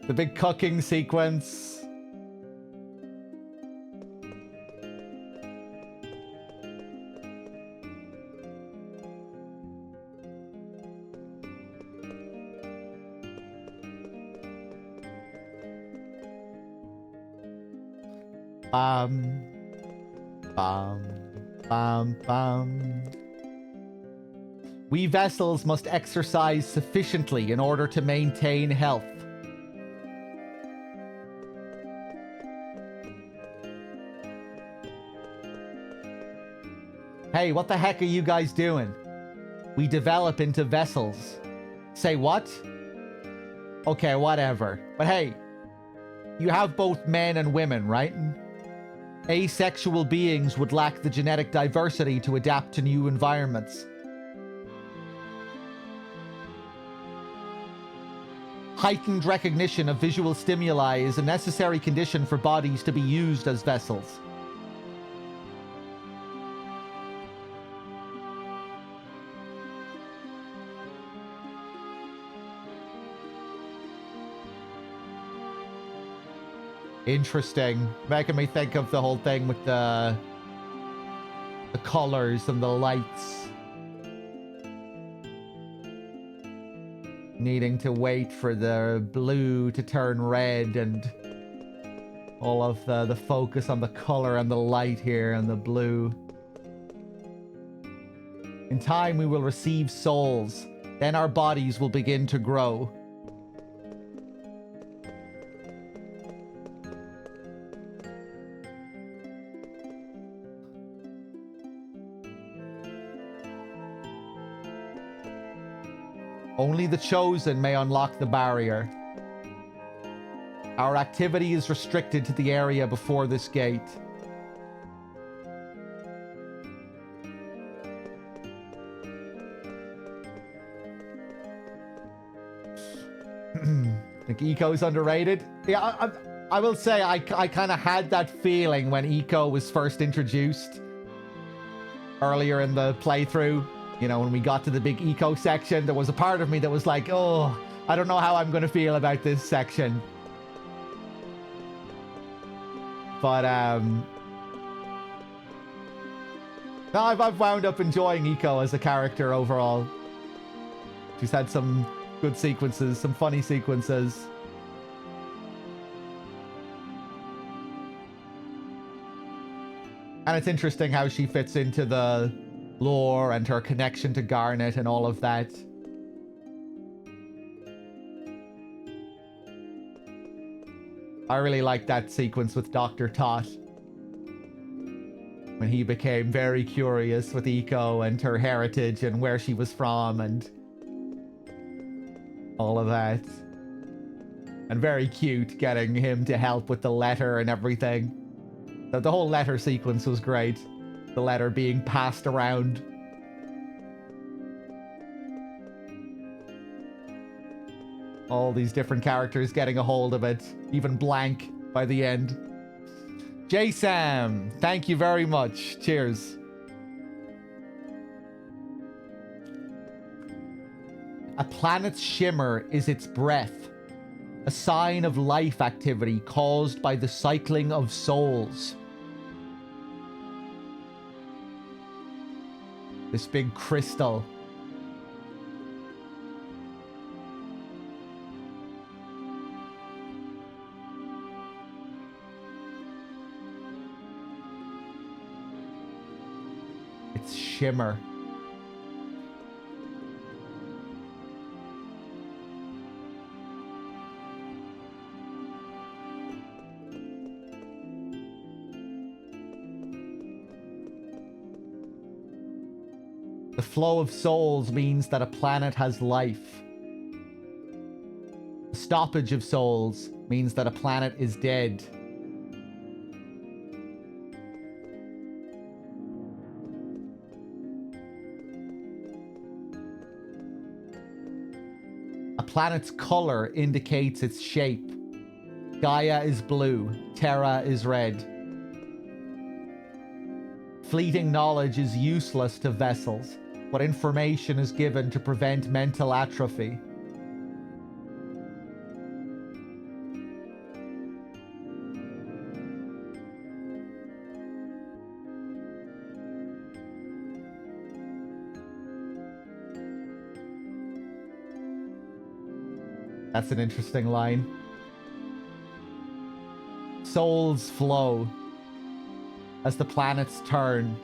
The big cooking sequence. We vessels must exercise sufficiently in order to maintain health. Hey, what the heck are you guys doing? We develop into vessels. Say what? Okay, whatever. But hey, you have both men and women, right? Asexual beings would lack the genetic diversity to adapt to new environments. Heightened recognition of visual stimuli is a necessary condition for bodies to be used as vessels. Interesting. Making me think of the whole thing with the the colors and the lights. Needing to wait for the blue to turn red and all of the focus on the color and the light here and the blue. In time, we will receive souls. Then our bodies will begin to grow. Only the chosen may unlock the barrier. Our activity is restricted to the area before this gate. Think Eco's underrated? Yeah, I will say I kind of had that feeling when Eco was first introduced earlier in the playthrough. You know, when we got to the big Eco section, there was a part of me that was like, oh, I don't know how I'm going to feel about this section. But, no, I've wound up enjoying Eco as a character overall. She's had some good sequences, some funny sequences. And it's interesting how she fits into the lore and her connection to Garnet and all of that. I really like that sequence with Dr. Tot. When he became very curious with Eco and her heritage and where she was from and all of that. And very cute getting him to help with the letter and everything. The whole letter sequence was great. The letter being passed around. All these different characters getting a hold of it. Even Blank by the end. J-Sam, thank you very much. Cheers. A planet's shimmer is its breath. A sign of life activity caused by the cycling of souls. This big crystal. It's shimmer. The flow of souls means that a planet has life. The stoppage of souls means that a planet is dead. A planet's color indicates its shape. Gaia is blue, Terra is red. Fleeting knowledge is useless to vessels, but information is given to prevent mental atrophy. That's an interesting line. Souls flow as the planets turn.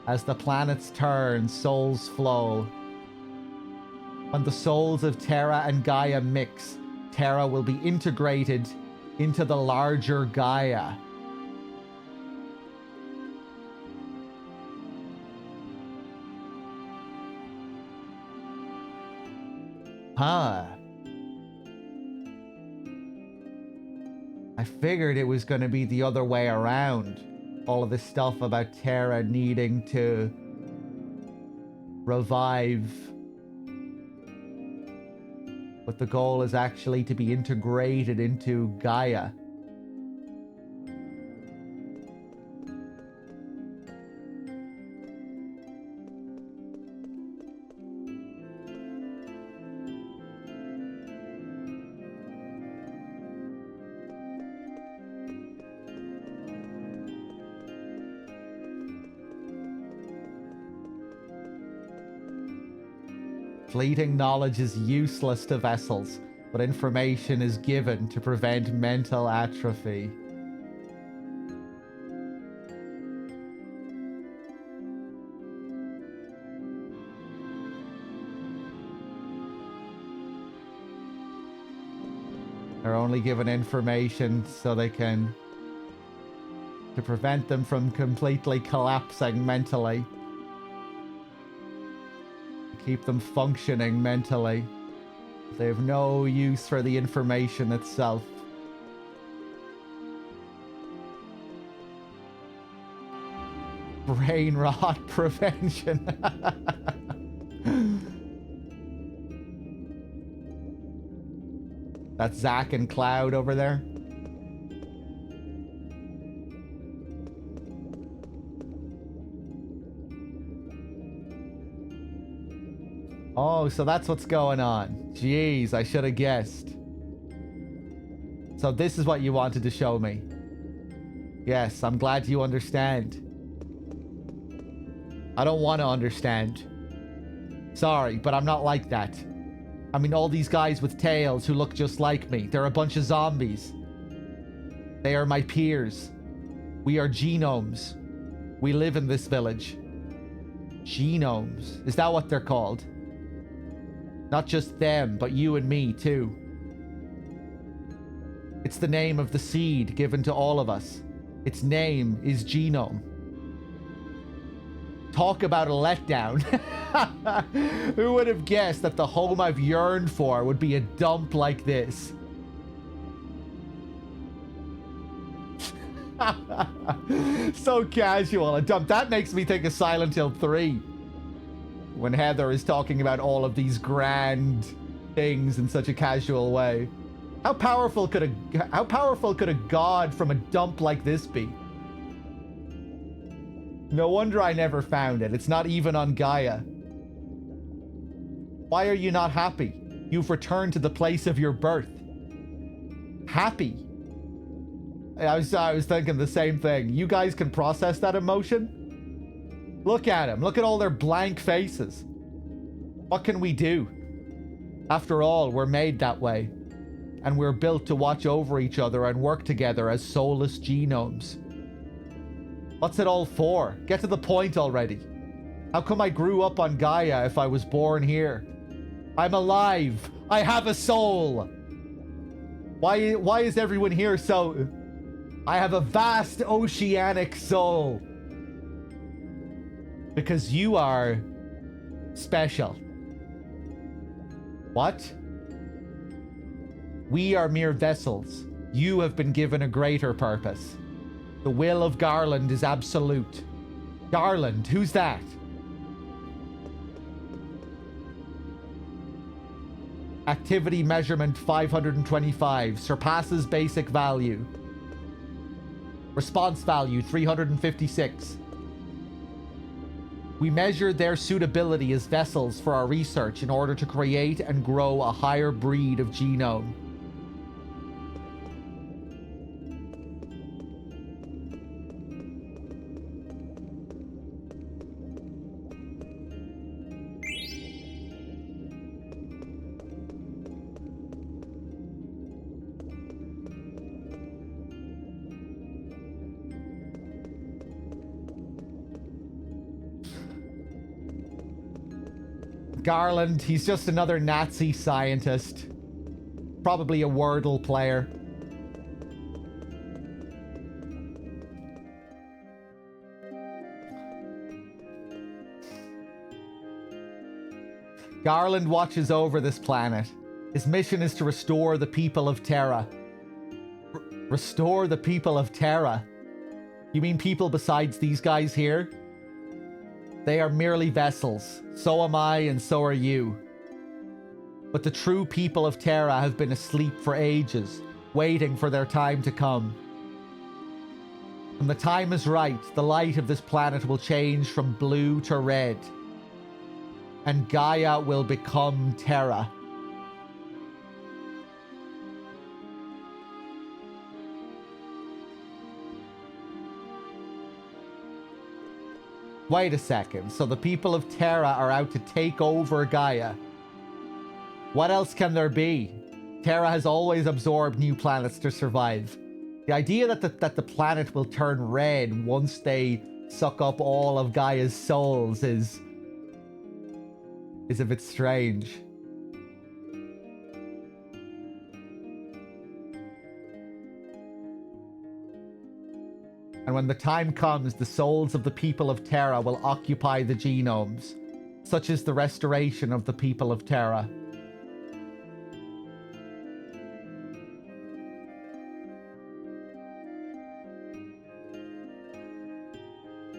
As the planets turn, souls flow. When the souls of Terra and Gaia mix, Terra will be integrated into the larger Gaia. Huh. I figured it was going to be the other way around. All of this stuff about Terra needing to revive. But the goal is actually to be integrated into Gaia. Fleeting knowledge is useless to vessels, but information is given to prevent mental atrophy. They're only given information so they can... to prevent them from completely collapsing mentally. Keep them functioning mentally. They have no use for the information itself. Brain rot prevention. That's Zach and Cloud over there. Oh, so that's what's going on. Jeez, I should have guessed. So this is what you wanted to show me. Yes, I'm glad you understand. I don't want to understand. Sorry, but I'm not like that. I mean, all these guys with tails who look just like me, they're a bunch of zombies. They are my peers. We are genomes. We live in this village. Genomes. Is that what they're called? Not just them, but you and me, too. It's the name of the seed given to all of us. Its name is Genome. Talk about a letdown. Who would have guessed that the home I've yearned for would be a dump like this? So casual, a dump. That makes me think of Silent Hill 3. When Heather is talking about all of these grand things in such a casual way. How powerful could a god from a dump like this be? No wonder I never found it. It's not even on Gaia. Why are you not happy? You've returned to the place of your birth. Happy? I was thinking the same thing. You guys can process that emotion? Look at them. Look at all their blank faces. What can we do? After all, we're made that way. And we're built to watch over each other and work together as soulless genomes. What's it all for? Get to the point already. How come I grew up on Gaia if I was born here? I'm alive. I have a soul. Why is everyone here so... I have a vast oceanic soul. Because you are special. What? We are mere vessels. You have been given a greater purpose. The will of Garland is absolute. Garland, who's that? Activity measurement 525. Surpasses basic value. Response value 356. We measured their suitability as vessels for our research in order to create and grow a higher breed of genome. Garland, he's just another Nazi scientist. Probably a Wordle player. Garland watches over this planet. His mission is to restore the people of Terra. Restore the people of Terra? You mean people besides these guys here? They are merely vessels. So am I, and so are you. But the true people of Terra have been asleep for ages, waiting for their time to come. When the time is right, the light of this planet will change from blue to red. And Gaia will become Terra. Wait a second, so the people of Terra are out to take over Gaia. What else can there be? Terra has always absorbed new planets to survive. The idea that the planet will turn red once they suck up all of Gaia's souls is a bit strange. And when the time comes, the souls of the people of Terra will occupy the genomes. Such is the restoration of the people of Terra.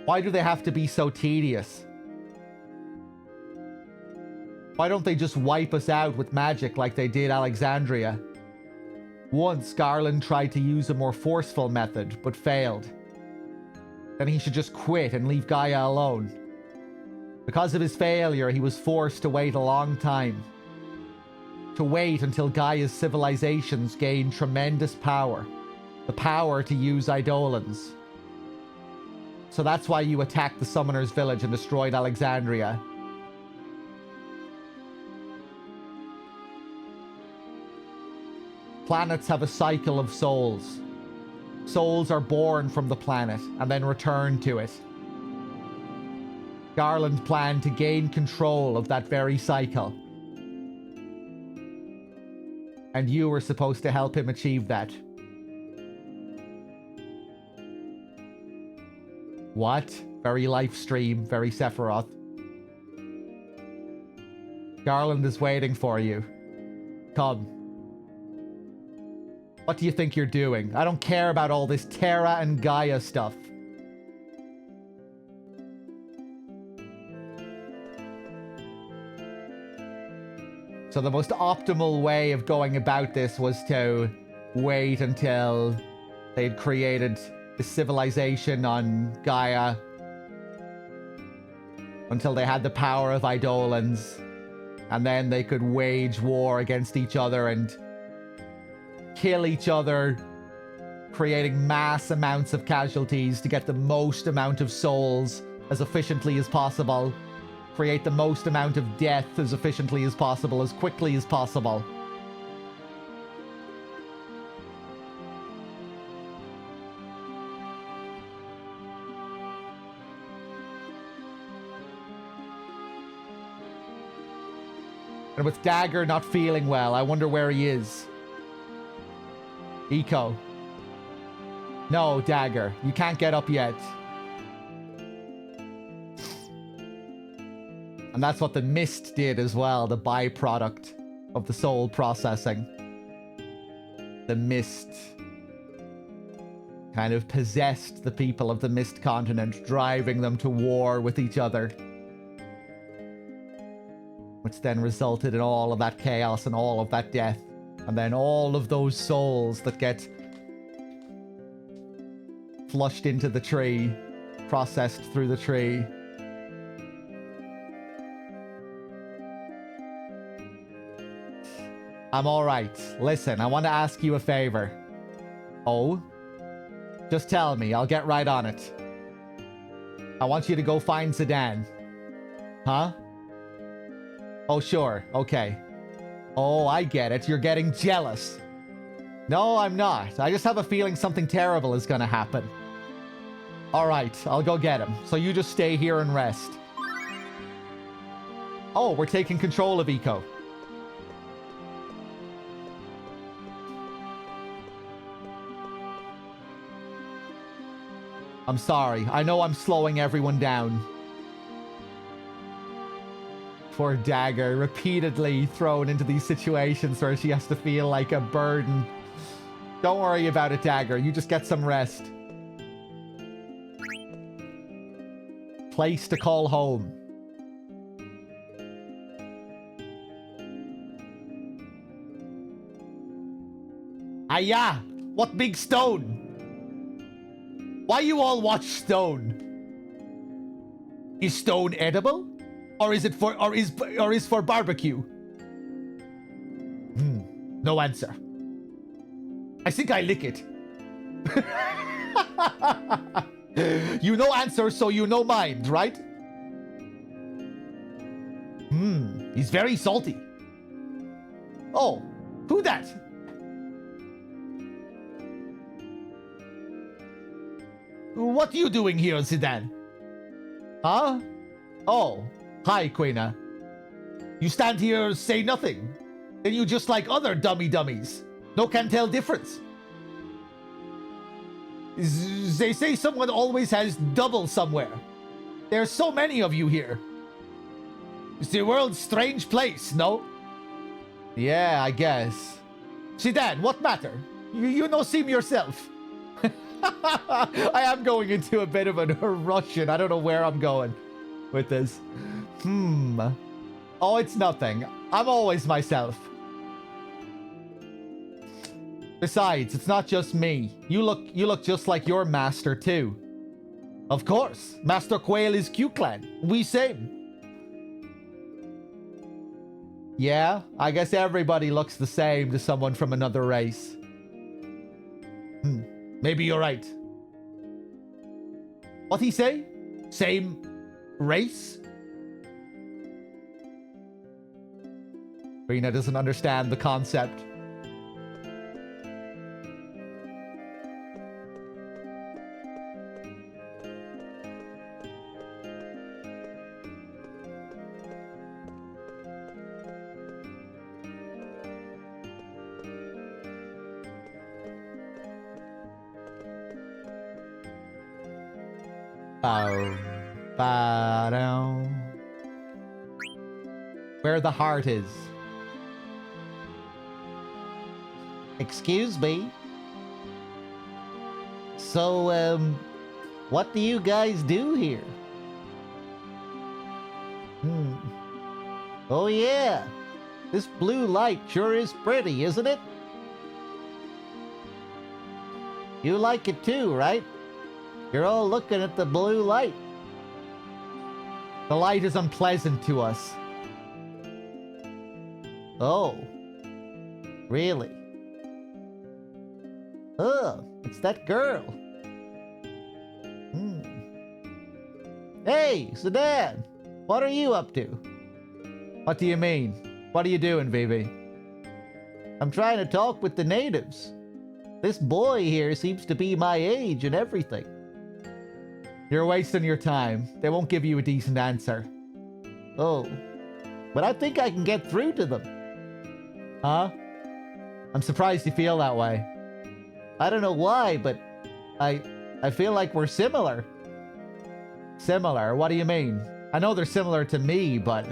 Why do they have to be so tedious? Why don't they just wipe us out with magic like they did Alexandria? Once, Garland tried to use a more forceful method, but failed. Then he should just quit and leave Gaia alone. Because of his failure, he was forced to wait a long time. To wait until Gaia's civilizations gained tremendous power. The power to use Eidolons. So that's why you attacked the Summoner's village and destroyed Alexandria. Planets have a cycle of souls. Souls are born from the planet and then return to it. Garland planned to gain control of that very cycle. And you were supposed to help him achieve that. What? Very live stream, very Sephiroth. Garland is waiting for you. Come. What do you think you're doing? I don't care about all this Terra and Gaia stuff. So the most optimal way of going about this was to wait until they'd created the civilization on Gaia. Until they had the power of Eidolons. And then they could wage war against each other and kill each other, creating mass amounts of casualties to get the most amount of souls as efficiently as possible, create the most amount of death as efficiently as possible, as quickly as possible. And with Dagger not feeling well, I wonder where he is. Eco. No, Dagger. You can't get up yet. And that's what the mist did as well, the byproduct of the soul processing. The mist kind of possessed the people of the Mist Continent, driving them to war with each other. Which then resulted in all of that chaos and all of that death. And then all of those souls that get flushed into the tree, processed through the tree. I'm alright. Listen, I want to ask you a favor. Oh? Just tell me, I'll get right on it. I want you to go find Zidane. Huh? Oh, sure. Okay. Oh, I get it. You're getting jealous. No, I'm not. I just have a feeling something terrible is gonna happen. Alright, I'll go get him. So you just stay here and rest. Oh, we're taking control of Eco. I'm sorry. I know I'm slowing everyone down. Poor Dagger, repeatedly thrown into these situations where she has to feel like a burden. Don't worry about it, Dagger. You just get some rest. Place to call home. Aya! What big stone? Why you all watch stone? Is stone edible? Or is it for for barbecue? No answer. I think I lick it. You know answer, so you know mind, right? He's very salty. Oh, who that? What are you doing here, Zidane? Huh? Oh, hi, Queena. You stand here, say nothing. Then you just like other dummies. No can tell difference. They say someone always has double somewhere. There's so many of you here. It's the world's strange place, no? Yeah, I guess. Zidane, what matter? You no seem yourself. I am going into a bit of a Russian. I don't know where I'm going with this. Oh, it's nothing. I'm always myself. Besides, it's not just me. You look just like your master too. Of course, Master Quail is Q-Clan. We same. Yeah, I guess everybody looks the same to someone from another race. Maybe you're right. What he say? Same race? Rena doesn't understand the concept. Where the heart is. Excuse me. So, what do you guys do here? Oh yeah, this blue light sure is pretty, isn't it? You like it too, right? You're all looking at the blue light. The light is unpleasant to us. Oh, really? Oh, it's that girl. Hey, Zidane, what are you up to? What do you mean? What are you doing, Vivi? I'm trying to talk with the natives. This boy here seems to be my age and everything. You're wasting your time. They won't give you a decent answer. Oh, but I think I can get through to them. Huh? I'm surprised you feel that way. I don't know why, but I feel like we're similar. Similar? What do you mean? I know they're similar to me, but...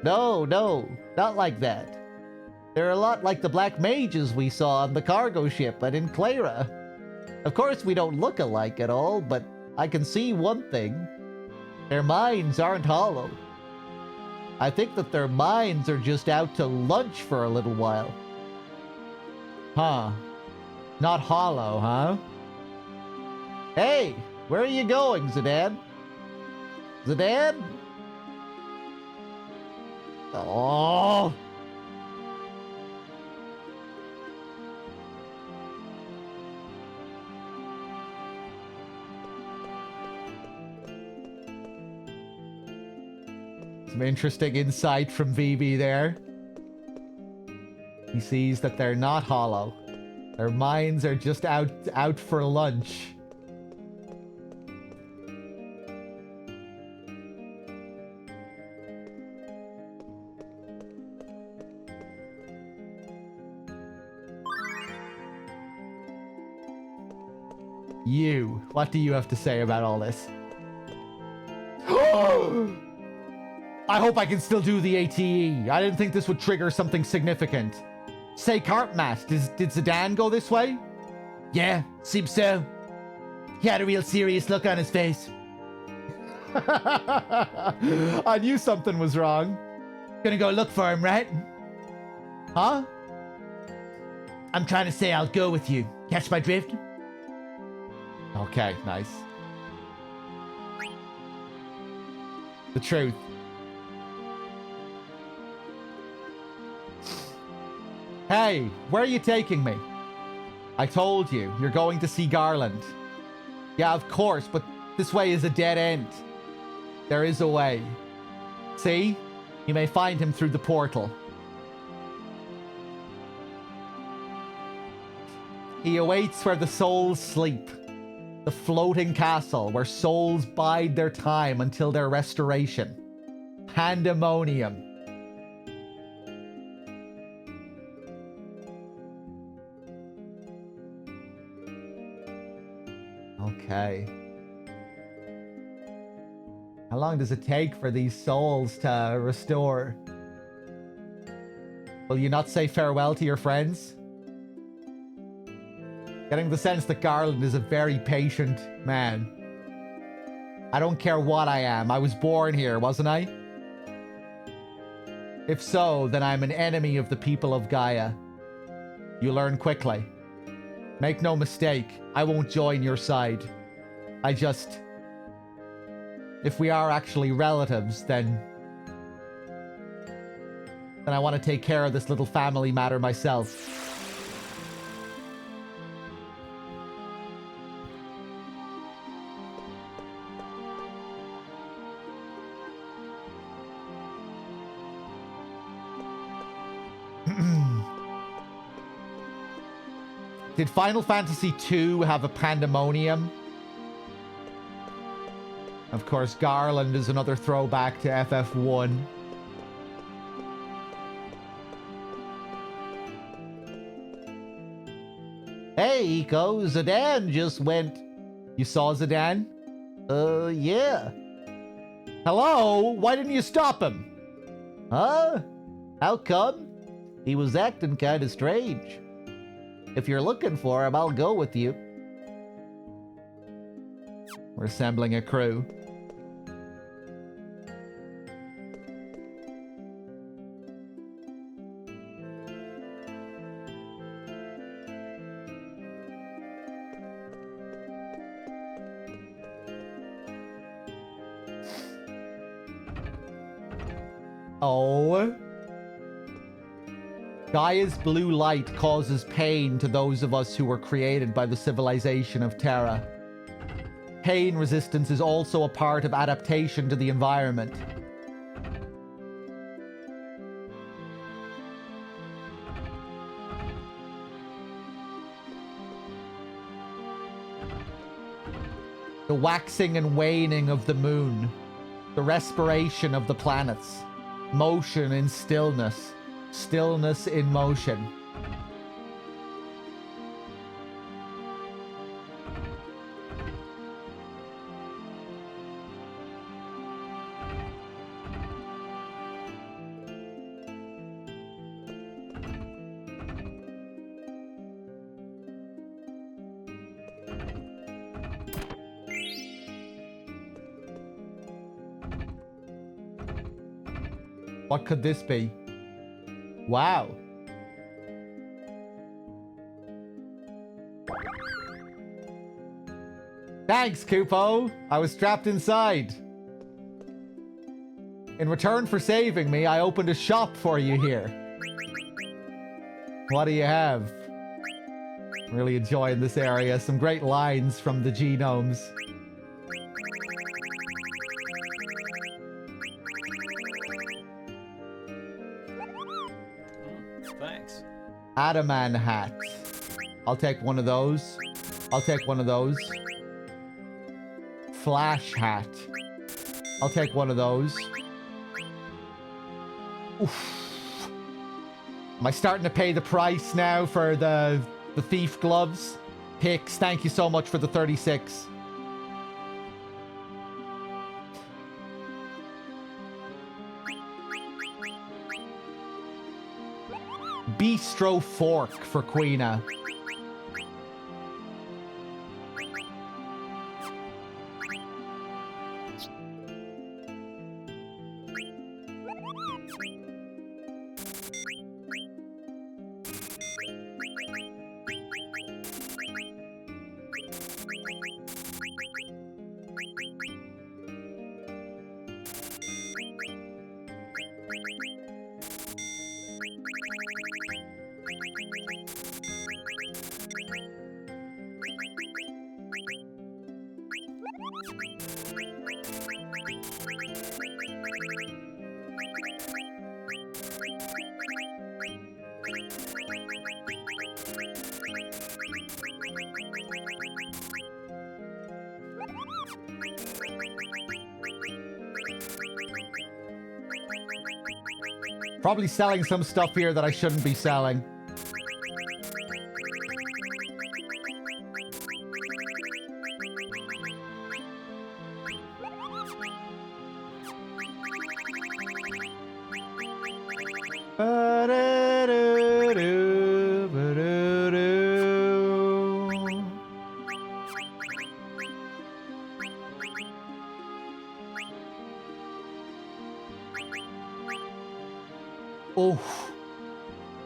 No, not like that. They're a lot like the black mages we saw on the cargo ship and in Clara. Of course, we don't look alike at all, but I can see one thing. Their minds aren't hollow. I think that their minds are just out to lunch for a little while. Huh. Not hollow, huh? Hey, where are you going, Zidane? Zidane? Oh! Some interesting insight from Vivi there. He sees that they're not hollow. Their minds are just out for lunch. You, what do you have to say about all this? I hope I can still do the ATE. I didn't think this would trigger something significant. Say, Cartmat, did Zidane go this way? Yeah, seems so. He had a real serious look on his face. I knew something was wrong. Gonna go look for him, right? Huh? I'm trying to say I'll go with you. Catch my drift? Okay, nice. The truth. Hey, where are you taking me? I told you, you're going to see Garland. Yeah, of course, but this way is a dead end. There is a way. See? You may find him through the portal. He awaits where the souls sleep. The floating castle where souls bide their time until their restoration. Pandemonium. Okay. How long does it take for these souls to restore? Will you not say farewell to your friends? Getting the sense that Garland is a very patient man. I don't care what I am. I was born here, wasn't I? If so, then I'm an enemy of the people of Gaia. You learn quickly. Make no mistake, I won't join your side. If we are actually relatives, then I want to take care of this little family matter myself. Did Final Fantasy II have a pandemonium? Of course, Garland is another throwback to FF1. Hey, Eco, Zidane just went. You saw Zidane? Yeah. Hello? Why didn't you stop him? Huh? How come? He was acting kinda strange. If you're looking for him, I'll go with you. We're assembling a crew. Oh. Gaia's blue light causes pain to those of us who were created by the civilization of Terra. Pain resistance is also a part of adaptation to the environment. The waxing and waning of the moon. The respiration of the planets. Motion in stillness. Stillness in motion. What could this be? Wow. Thanks, Kupo. I was trapped inside. In return for saving me, I opened a shop for you here. What do you have? Really enjoying this area. Some great lines from the genomes. Thanks. Adaman hat. I'll take one of those. I'll take one of those. Flash hat. I'll take one of those. Oof. Am I starting to pay the price now for the thief gloves? Hicks, thank you so much for the 36. Bistro fork for Queena. Probably selling some stuff here that I shouldn't be selling. Oh.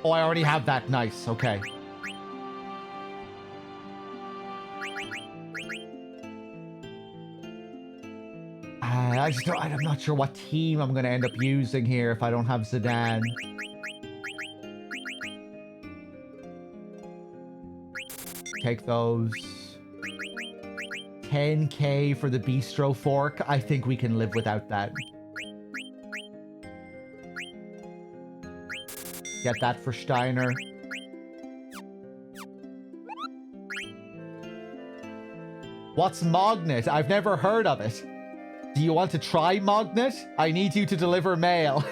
Oh, I already have that. Nice. Okay. I just don't, I'm not sure what team I'm going to end up using here if I don't have Zidane. Take those. 10k for the bistro fork. I think we can live without that. Get that for Steiner. What's Magnet? I've never heard of it. Do you want to try Magnet? I need you to deliver mail.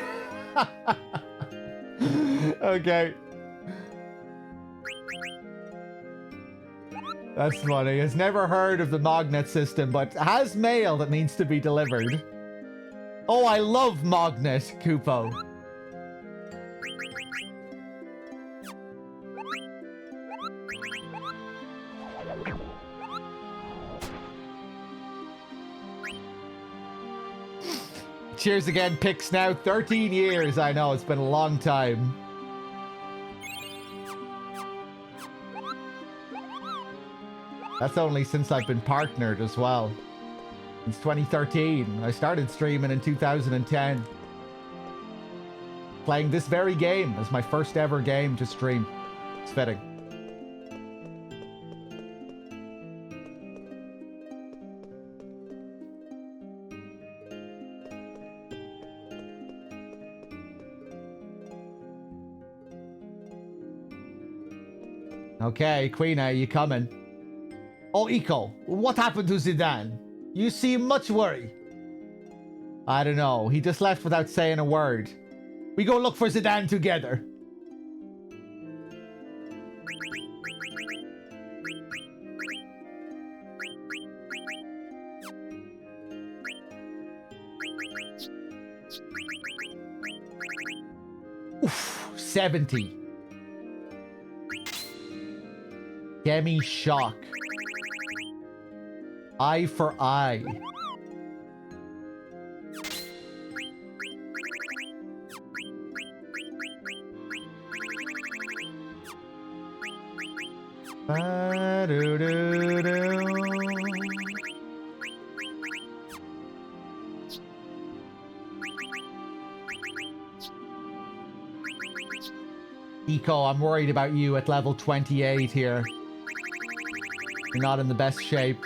Okay. That's funny. Has never heard of the Magnet system, but has mail that needs to be delivered. Oh, I love Magnet, Kupo. Cheers again, Pix now. 13 years. I know, it's been a long time. That's only since I've been partnered as well. Since 2013. I started streaming in 2010. Playing this very game as my first ever game to stream. It's fitting. Okay, Queen, are you coming? Oh, Eco, what happened to Zidane? You seem much worried. I don't know. He just left without saying a word. We go look for Zidane together. Oof, 70. Demi shock. Eye for eye. Eco, I'm worried about you at level 28 here. You're not in the best shape.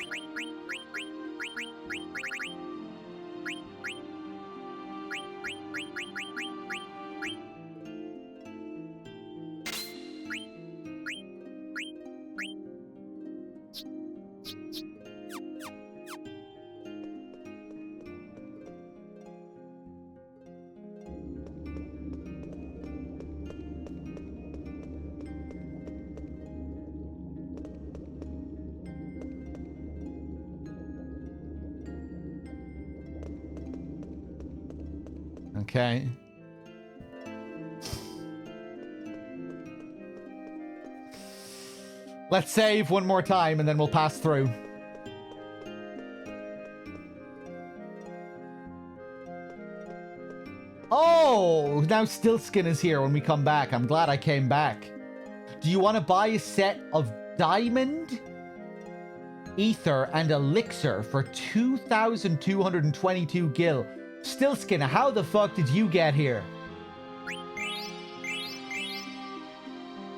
Okay. Let's save one more time and then we'll pass through. Oh, now Stillskin is here when we come back. I'm glad I came back. Do you want to buy a set of diamond, ether, and elixir for 2,222 gil? Stillskin, how the fuck did you get here?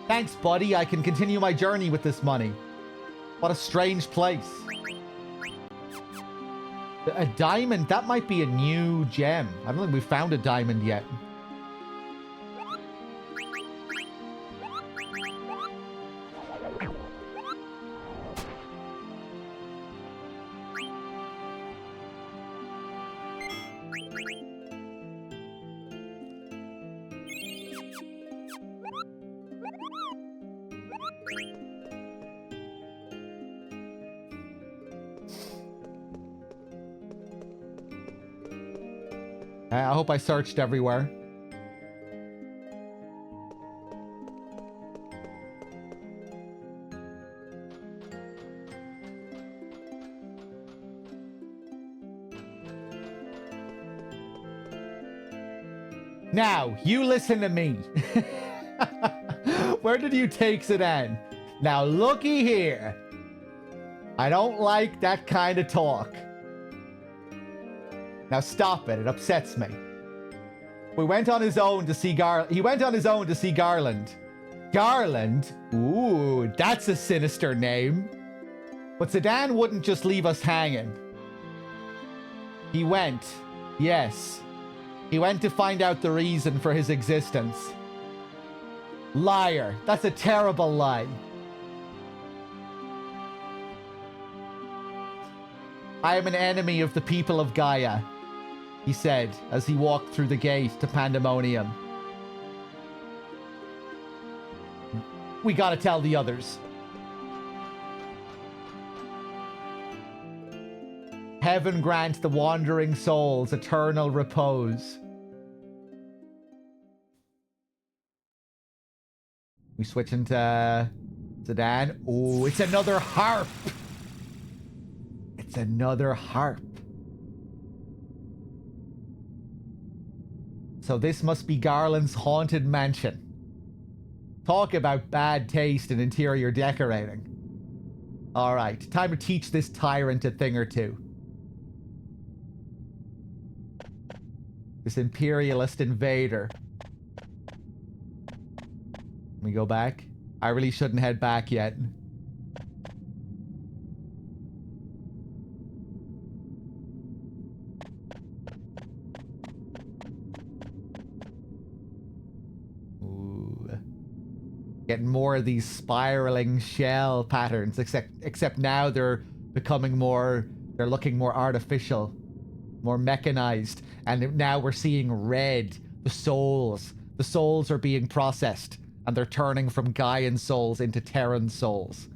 Thanks, buddy. I can continue my journey with this money. What a strange place. A diamond? That might be a new gem. I don't think we've found a diamond yet. I hope I searched everywhere. Now, you listen to me. Where did you take Sedan? Now, looky here. I don't like that kind of talk. Now, stop it. It upsets me. We went on his own to see He went on his own to see Garland. Garland? Ooh, that's a sinister name. But Sedan wouldn't just leave us hanging. He went. Yes. He went to find out the reason for his existence. Liar. That's a terrible lie. I am an enemy of the people of Gaia, he said as he walked through the gate to Pandemonium. We gotta tell the others. Heaven grant the wandering souls eternal repose. We switch into Sedan. Oh, it's another harp. It's another harp. So this must be Garland's haunted mansion. Talk about bad taste in interior decorating. All right, time to teach this tyrant a thing or two. This imperialist invader. Let me go back. I really shouldn't head back yet. Ooh. Getting more of these spiraling shell patterns, except now they're becoming more, they're looking more artificial, more mechanized. And now we're seeing red. The souls are being processed, and they're turning from Gaian souls into Terran souls.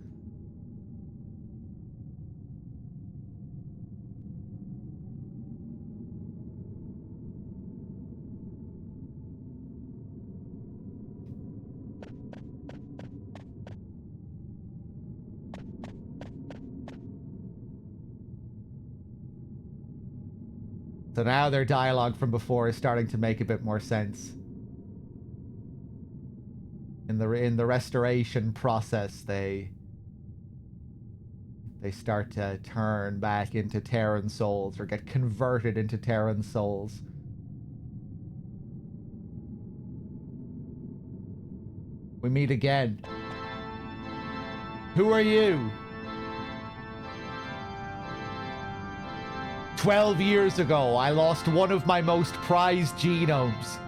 So now their dialogue from before is starting to make a bit more sense. In the restoration process, they start to turn back into Terran souls or get converted into Terran souls. We meet again. Who are you? 12 years ago, I lost one of my most prized genomes.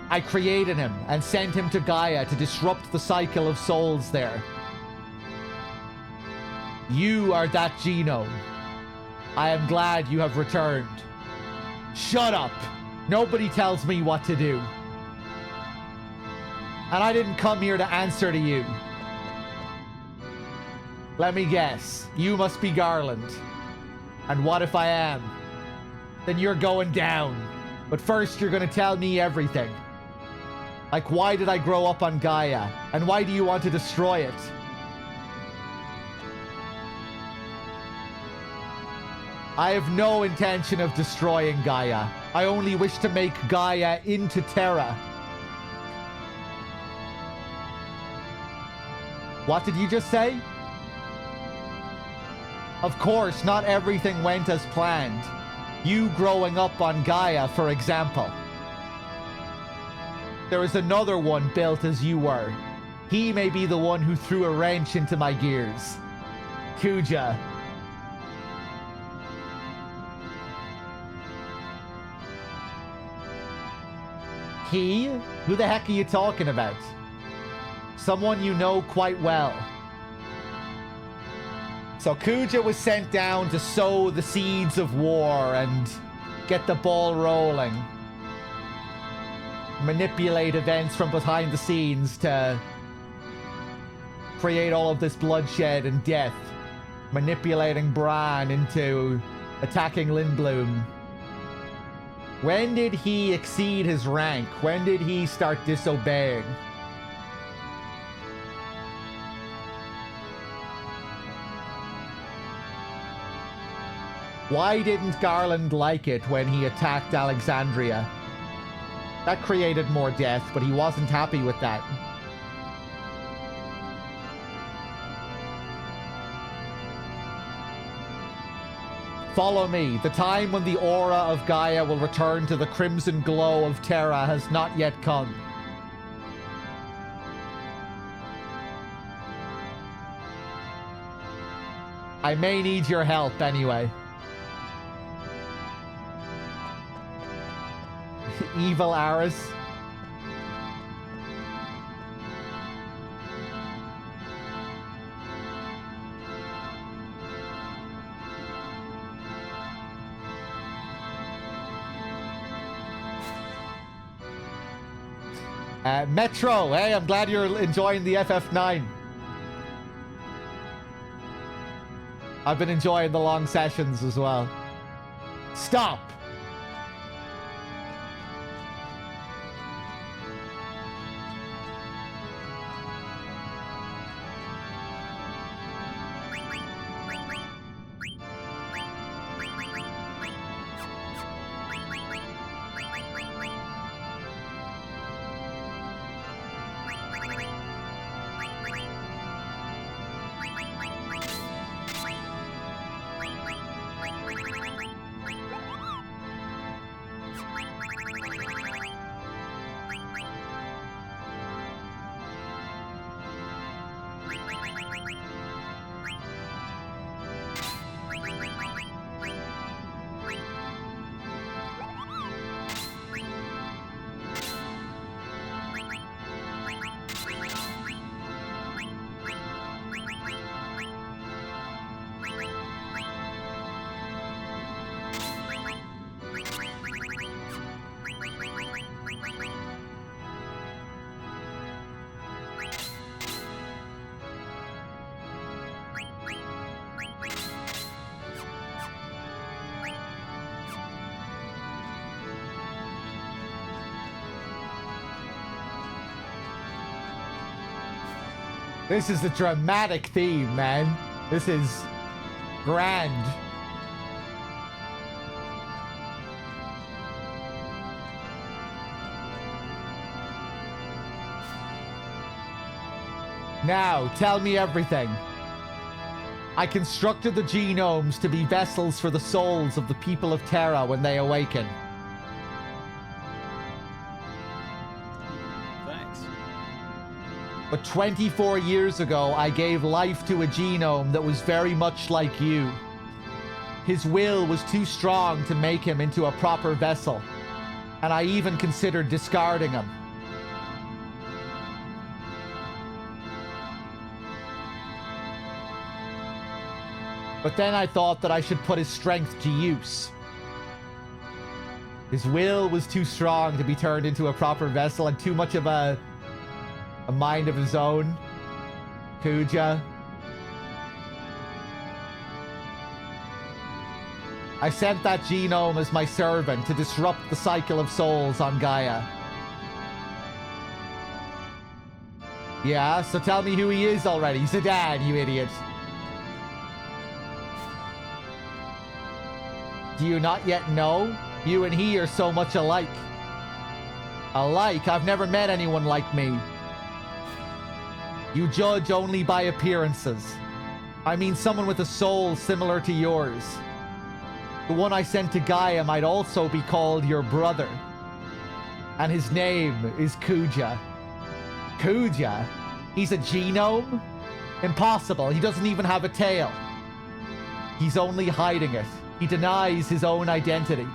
I created him and sent him to Gaia to disrupt the cycle of souls there. You are that genome. I am glad you have returned. Shut up! Nobody tells me what to do. And I didn't come here to answer to you. Let me guess. You must be Garland. And what if I am? Then you're going down. But first you're gonna tell me everything. Like, why did I grow up on Gaia? And why do you want to destroy it? I have no intention of destroying Gaia. I only wish to make Gaia into Terra. What did you just say? Of course, not everything went as planned. You growing up on Gaia, for example. There is another one built as you were. He may be the one who threw a wrench into my gears. Kuja. He? Who the heck are you talking about? Someone you know quite well. So Kuja was sent down to sow the seeds of war and get the ball rolling. Manipulate events from behind the scenes to create all of this bloodshed and death. Manipulating Bran into attacking Lindblom. When did he exceed his rank? When did he start disobeying? Why didn't Garland like it when he attacked Alexandria? That created more death, but he wasn't happy with that. Follow me. The time when the aura of Gaia will return to the crimson glow of Terra has not yet come. I may need your help anyway. Evil Aris. Metro, hey, I'm glad you're enjoying the FF9. I've been enjoying the long sessions as well. Stop! This is a dramatic theme, man. This is grand. Now, tell me everything. I constructed the genomes to be vessels for the souls of the people of Terra when they awaken. But 24 years ago, I gave life to a genome that was very much like you. His will was too strong to make him into a proper vessel, and I even considered discarding him. But then I thought that I should put his strength to use. His will was too strong to be turned into a proper vessel, and too much of a mind of his own. Kuja. I sent that genome as my servant to disrupt the cycle of souls on Gaia. Yeah, so tell me who he is already. Zidane, you idiot. Do you not yet know? You and he are so much alike. Alike? I've never met anyone like me. You judge only by appearances. I mean someone with a soul similar to yours. The one I sent to Gaia might also be called your brother. And his name is Kuja. Kuja? He's a genome? Impossible. He doesn't even have a tail. He's only hiding it. He denies his own identity.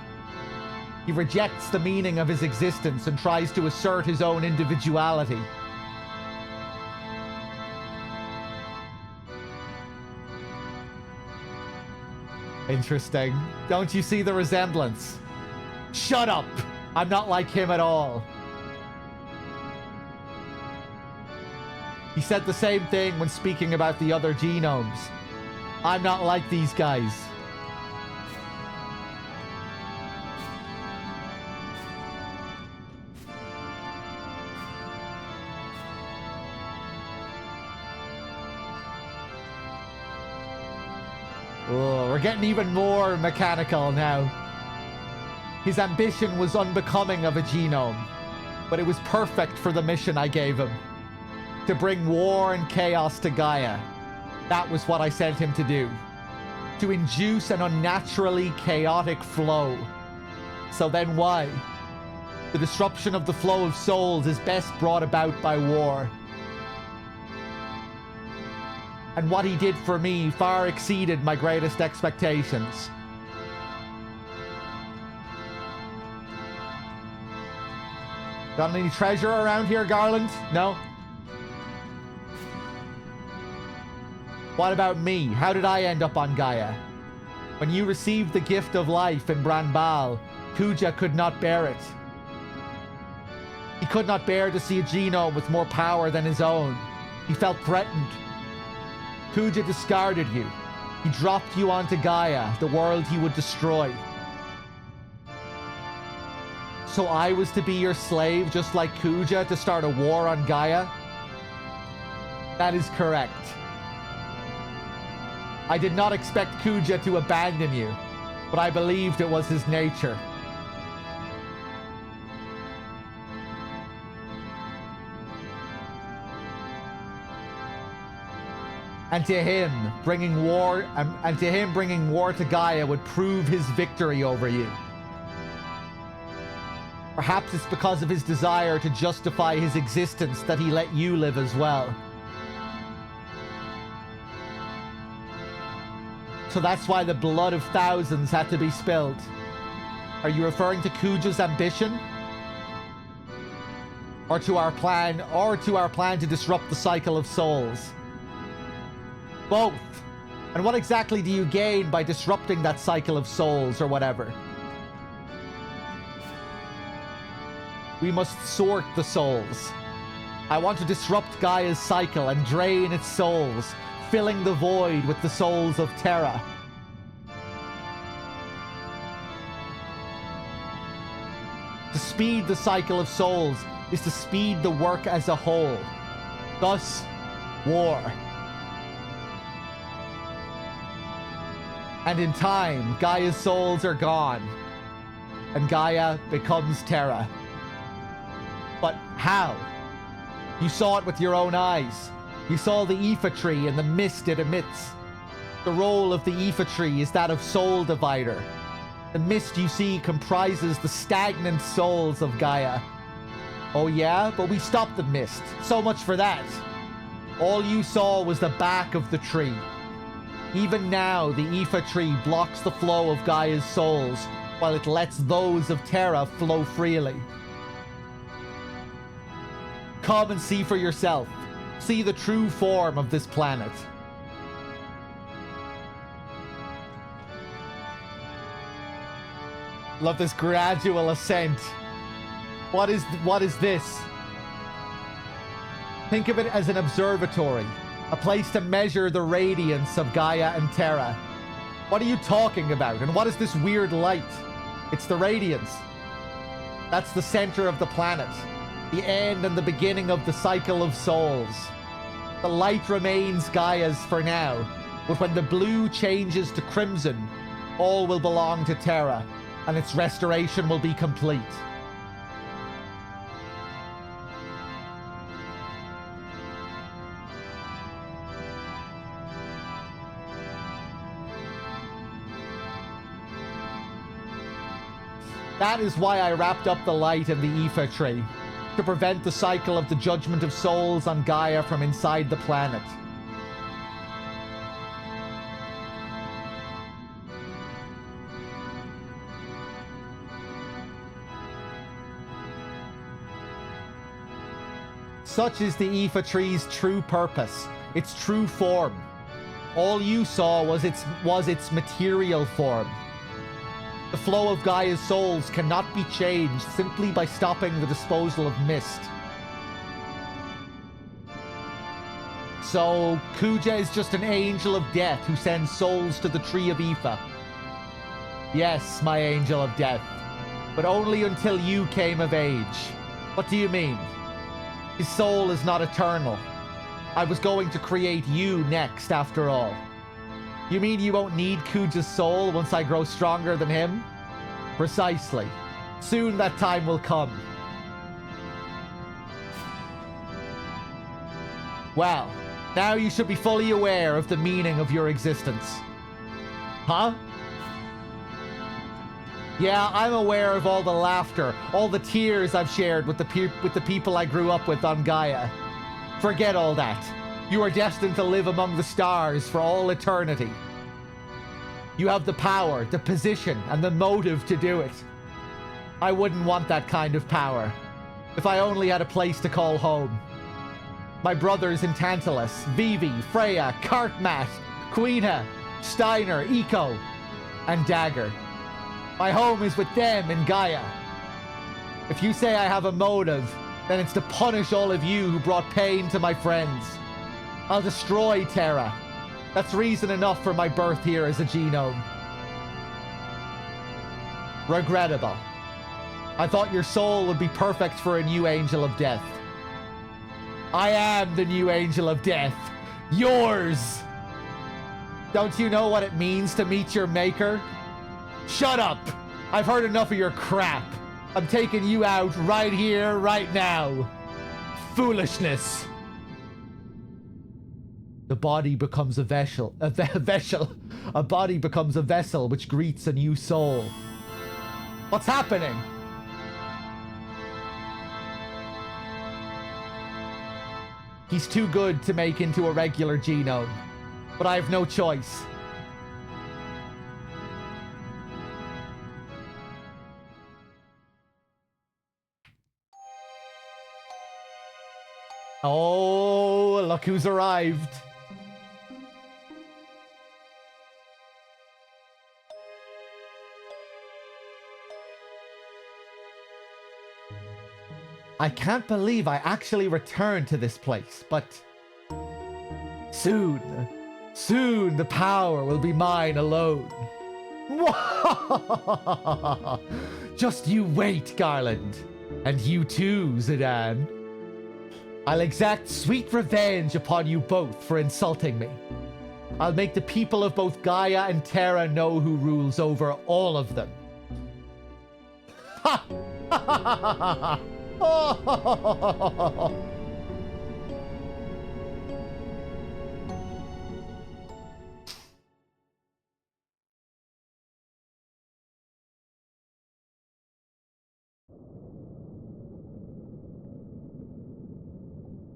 He rejects the meaning of his existence and tries to assert his own individuality. Interesting. Don't you see the resemblance? Shut up! I'm not like him at all. He said the same thing when speaking about the other genomes. I'm not like these guys. Oh, we're getting even more mechanical now. His ambition was unbecoming of a genome, but it was perfect for the mission I gave him. To bring war and chaos to Gaia. That was what I sent him to do. To induce an unnaturally chaotic flow. So then why? The disruption of the flow of souls is best brought about by war. And what he did for me far exceeded my greatest expectations. Got any treasure around here, Garland? No? What about me? How did I end up on Gaia? When you received the gift of life in Branbal, Kuja could not bear it. He could not bear to see a genome with more power than his own. He felt threatened. Kuja discarded you. He dropped you onto Gaia, the world he would destroy. So I was to be your slave, just like Kuja, to start a war on Gaia? That is correct. I did not expect Kuja to abandon you, but I believed it was his nature. And to him, bringing war to Gaia would prove his victory over you. Perhaps it's because of his desire to justify his existence that he let you live as well. So that's why the blood of thousands had to be spilled. Are you referring to Kuja's ambition? Or to our plan to disrupt the cycle of souls? Both. And what exactly do you gain by disrupting that cycle of souls or whatever? We must sort the souls. I want to disrupt Gaia's cycle and drain its souls, filling the void with the souls of Terra. To speed the cycle of souls is to speed the work as a whole. Thus, war. And in time, Gaia's souls are gone, and Gaia becomes Terra. But how? You saw it with your own eyes. You saw the Aoife tree and the mist it emits. The role of the Aoife tree is that of soul divider. The mist you see comprises the stagnant souls of Gaia. Oh yeah? But we stopped the mist. So much for that. All you saw was the back of the tree. Even now, the Aoife tree blocks the flow of Gaia's souls, while it lets those of Terra flow freely. Come and see for yourself. See the true form of this planet. Love this gradual ascent. What is this? Think of it as an observatory. A place to measure the radiance of Gaia and Terra. What are you talking about? And what is this weird light? It's the radiance. That's the center of the planet. The end and the beginning of the cycle of souls. The light remains Gaia's for now, but when the blue changes to crimson, all will belong to Terra, and its restoration will be complete. That is why I wrapped up the light in the Aoife tree, to prevent the cycle of the judgment of souls on Gaia from inside the planet. Such is the Aoife tree's true purpose, its true form. All you saw was its material form. The flow of Gaia's souls cannot be changed simply by stopping the disposal of mist. So, Kuja is just an angel of death who sends souls to the Tree of Aoife. Yes, my angel of death, but only until you came of age. What do you mean? His soul is not eternal. I was going to create you next, after all. You mean you won't need Kuja's soul once I grow stronger than him? Precisely. Soon that time will come. Well, now you should be fully aware of the meaning of your existence. Huh? Yeah, I'm aware of all the laughter, all the tears I've shared with the people I grew up with on Gaia. Forget all that. You are destined to live among the stars for all eternity. You have the power, the position, and the motive to do it. I wouldn't want that kind of power. If I only had a place to call home. My brothers in Tantalus, Vivi, Freya, Cartmat, Quina, Steiner, Eco, and Dagger. My home is with them in Gaia. If you say I have a motive, then it's to punish all of you who brought pain to my friends. I'll destroy Terra. That's reason enough for my birth here as a genome. Regrettable. I thought your soul would be perfect for a new angel of death. I am the new angel of death. Yours! Don't you know what it means to meet your maker? Shut up! I've heard enough of your crap. I'm taking you out right here, right now. Foolishness. The body becomes a vessel. A body becomes a vessel which greets a new soul. What's happening? He's too good to make into a regular genome, but I have no choice. Oh, look who's arrived. I can't believe I actually returned to this place, but soon the power will be mine alone. Just you wait, Garland. And you too, Zidane. I'll exact sweet revenge upon you both for insulting me. I'll make the people of both Gaia and Terra know who rules over all of them. Ha!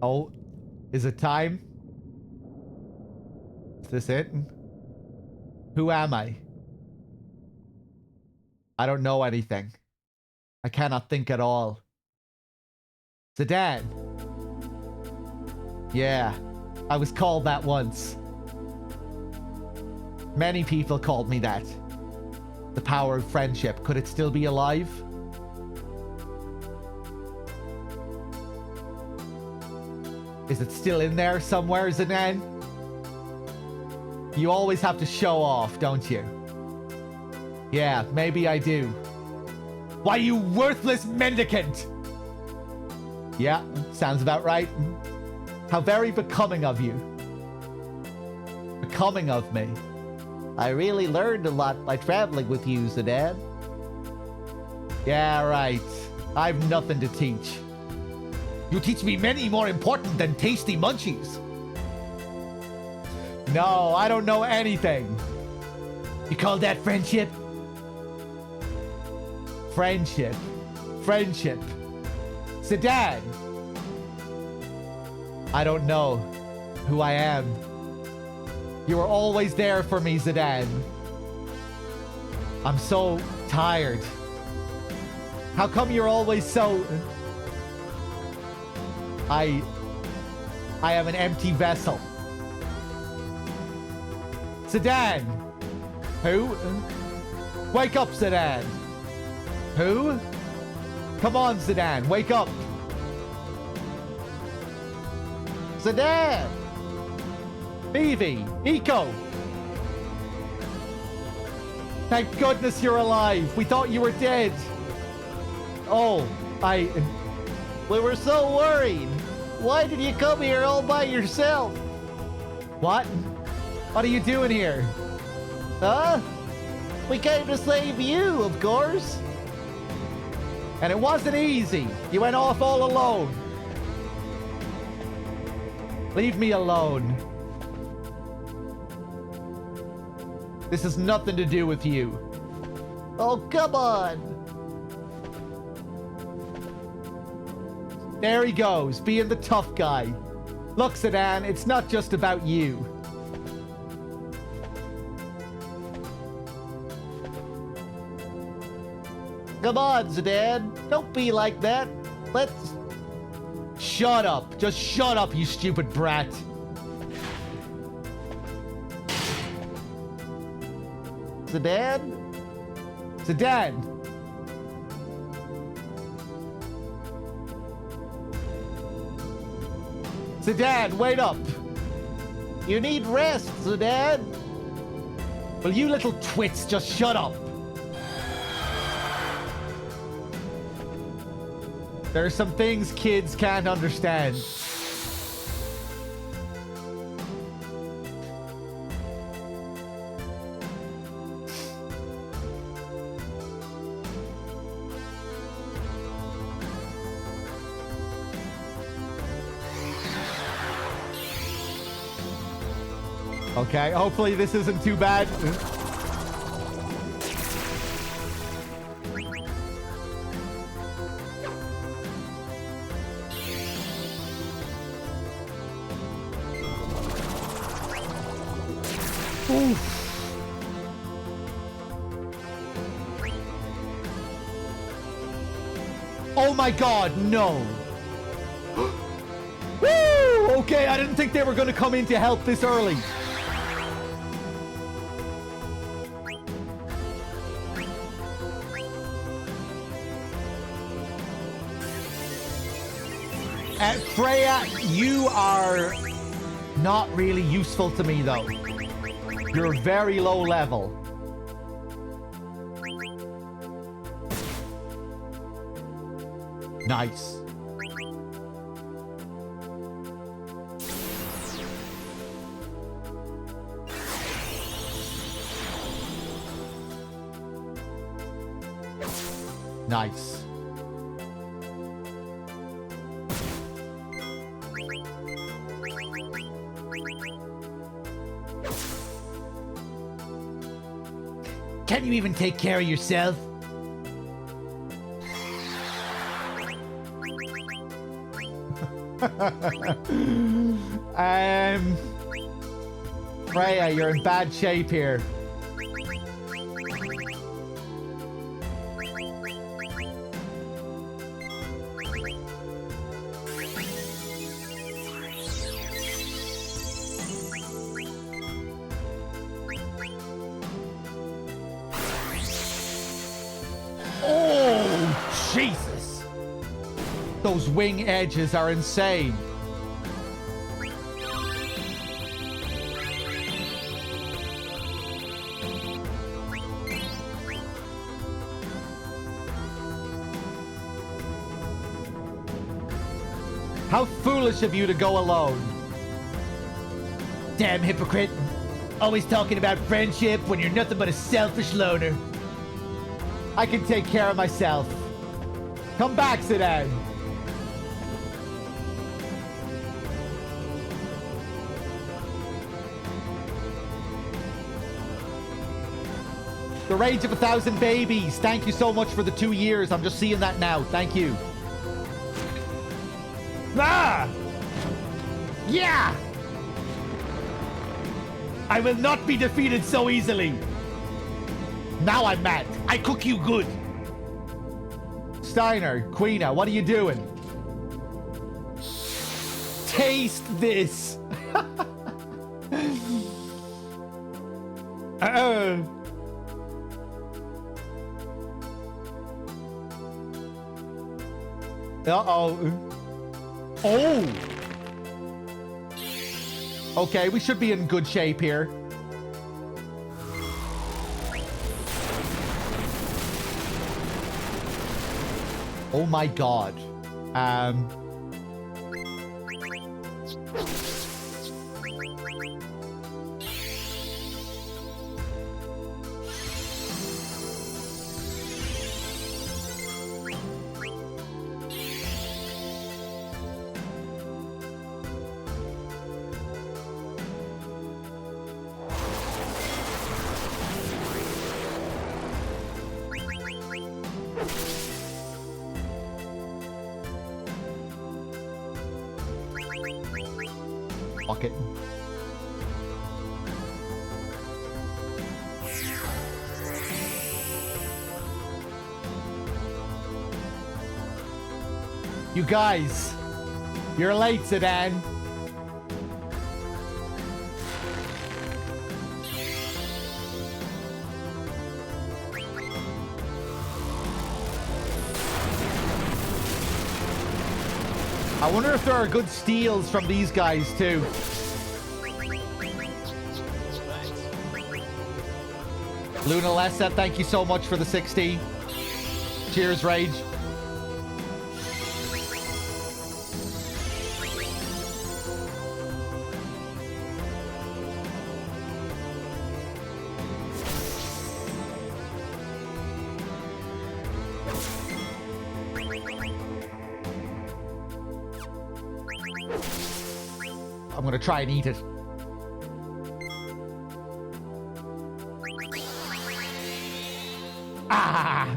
Oh, is it time? Is this it? Who am I? I don't know anything. I cannot think at all. Zidane. Yeah, I was called that once. Many people called me that. The power of friendship. Could it still be alive? Is it still in there somewhere, Zidane? You always have to show off, don't you? Yeah, maybe I do. Why, you worthless mendicant! Yeah, sounds about right. How very becoming of you. Becoming of me. I really learned a lot by traveling with you, Zidane. Yeah, right. I've nothing to teach. You teach me many more important than tasty munchies. No, I don't know anything. You call that friendship? Friendship. Friendship. Zidane. I don't know who I am. You were always there for me, Zidane. I'm so tired. How come you're always so... I am an empty vessel. Zidane. Who? Wake up, Zidane. Who? Come on, Zidane, wake up. Zidane. Vivi, Eco. Thank goodness you're alive. We thought you were dead. Oh, we were so worried. Why did you come here all by yourself? What? What are you doing here? Huh? We came to save you, of course. And it wasn't easy. You went off all alone. Leave me alone. This has nothing to do with you. Oh, come on. There he goes, being the tough guy. Look, Sedan, it's not just about you. Come on, Zidane. Don't be like that. Let's... Shut up. Just shut up, you stupid brat. Zidane? Sedan. Sedan, wait up. You need rest, Zidane. Will you little twits just shut up? There are some things kids can't understand. Okay, hopefully this isn't too bad. Oh my god, no. Woo! Okay, I didn't think they were going to come in to help this early. Freya, you are not really useful to me, though. You're very low level. Nice. Nice. Can you even take care of yourself? Freya, you're in bad shape here. Oh, Jesus! Those wing edges are insane. How foolish of you to go alone. Damn hypocrite. Always talking about friendship when you're nothing but a selfish loner. I can take care of myself. Come back, Sedan. The Rage of 1,000 Babies. Thank you so much for the 2 years. I'm just seeing that now. Thank you. Ah! Yeah! I will not be defeated so easily. Now I'm mad. I cook you good. Steiner, Queena, what are you doing? Taste this. Uh-oh. Oh! Okay, we should be in good shape here. Oh my god. Fuck it. You guys, you're late, Sedan. I wonder if there are good steals from these guys too. Luna Lessa, thank you so much for the 60. Cheers, Rage. I'm gonna try and eat it. Ah!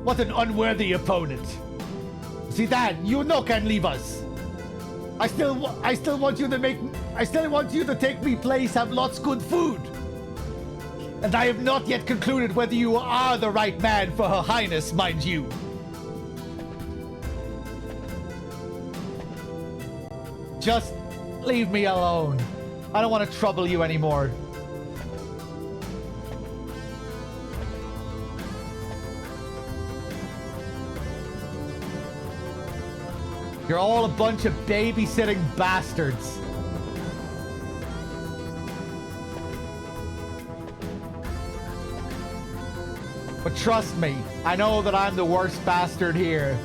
What an unworthy opponent. See that? You no can leave us. I still want you to take me place, have lots good food. And I have not yet concluded whether you are the right man for Her Highness, mind you. Just leave me alone. I don't want to trouble you anymore. You're all a bunch of babysitting bastards. But trust me, I know that I'm the worst bastard here.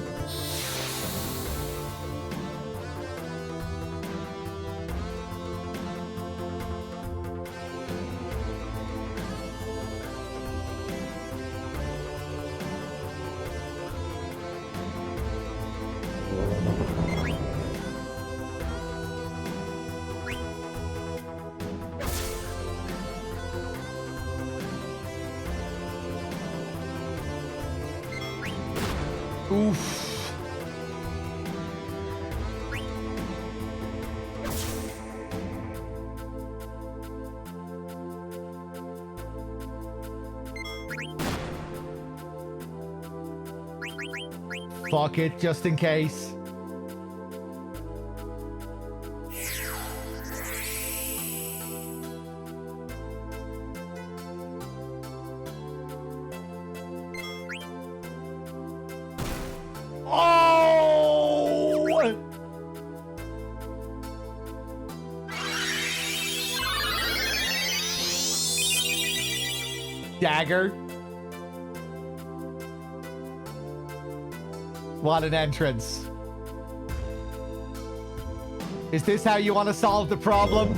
Oof. Fuck it, just in case. Oh! Dagger. What an entrance. Is this how you want to solve the problem?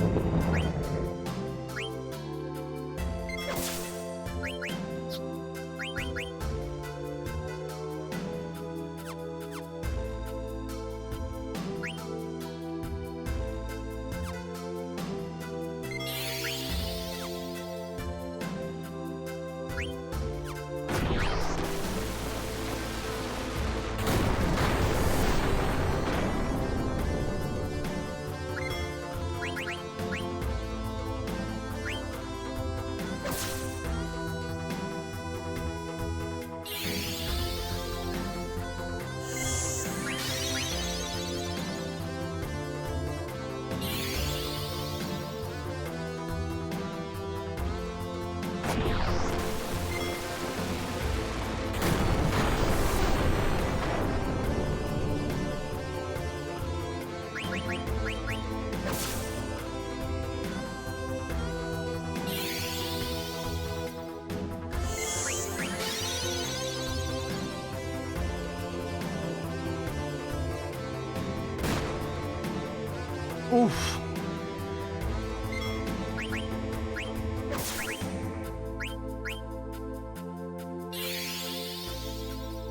Oof.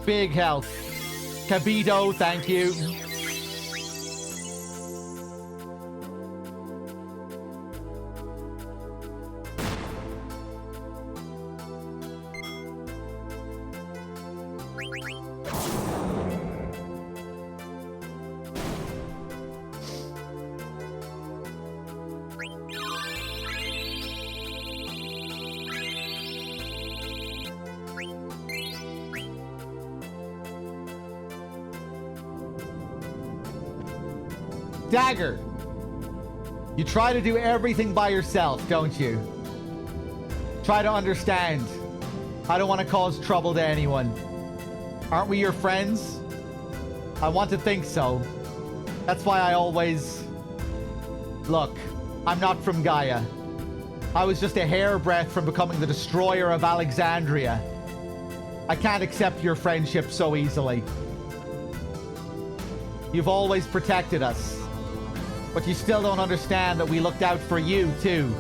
Big help. Kabito, thank you. Dagger, you try to do everything by yourself, don't you? Try to understand. I don't want to cause trouble to anyone. Aren't we your friends? I want to think so. That's why I always... Look, I'm not from Gaia. I was just a hairbreadth from becoming the destroyer of Alexandria. I can't accept your friendship so easily. You've always protected us. But you still don't understand that we looked out for you, too.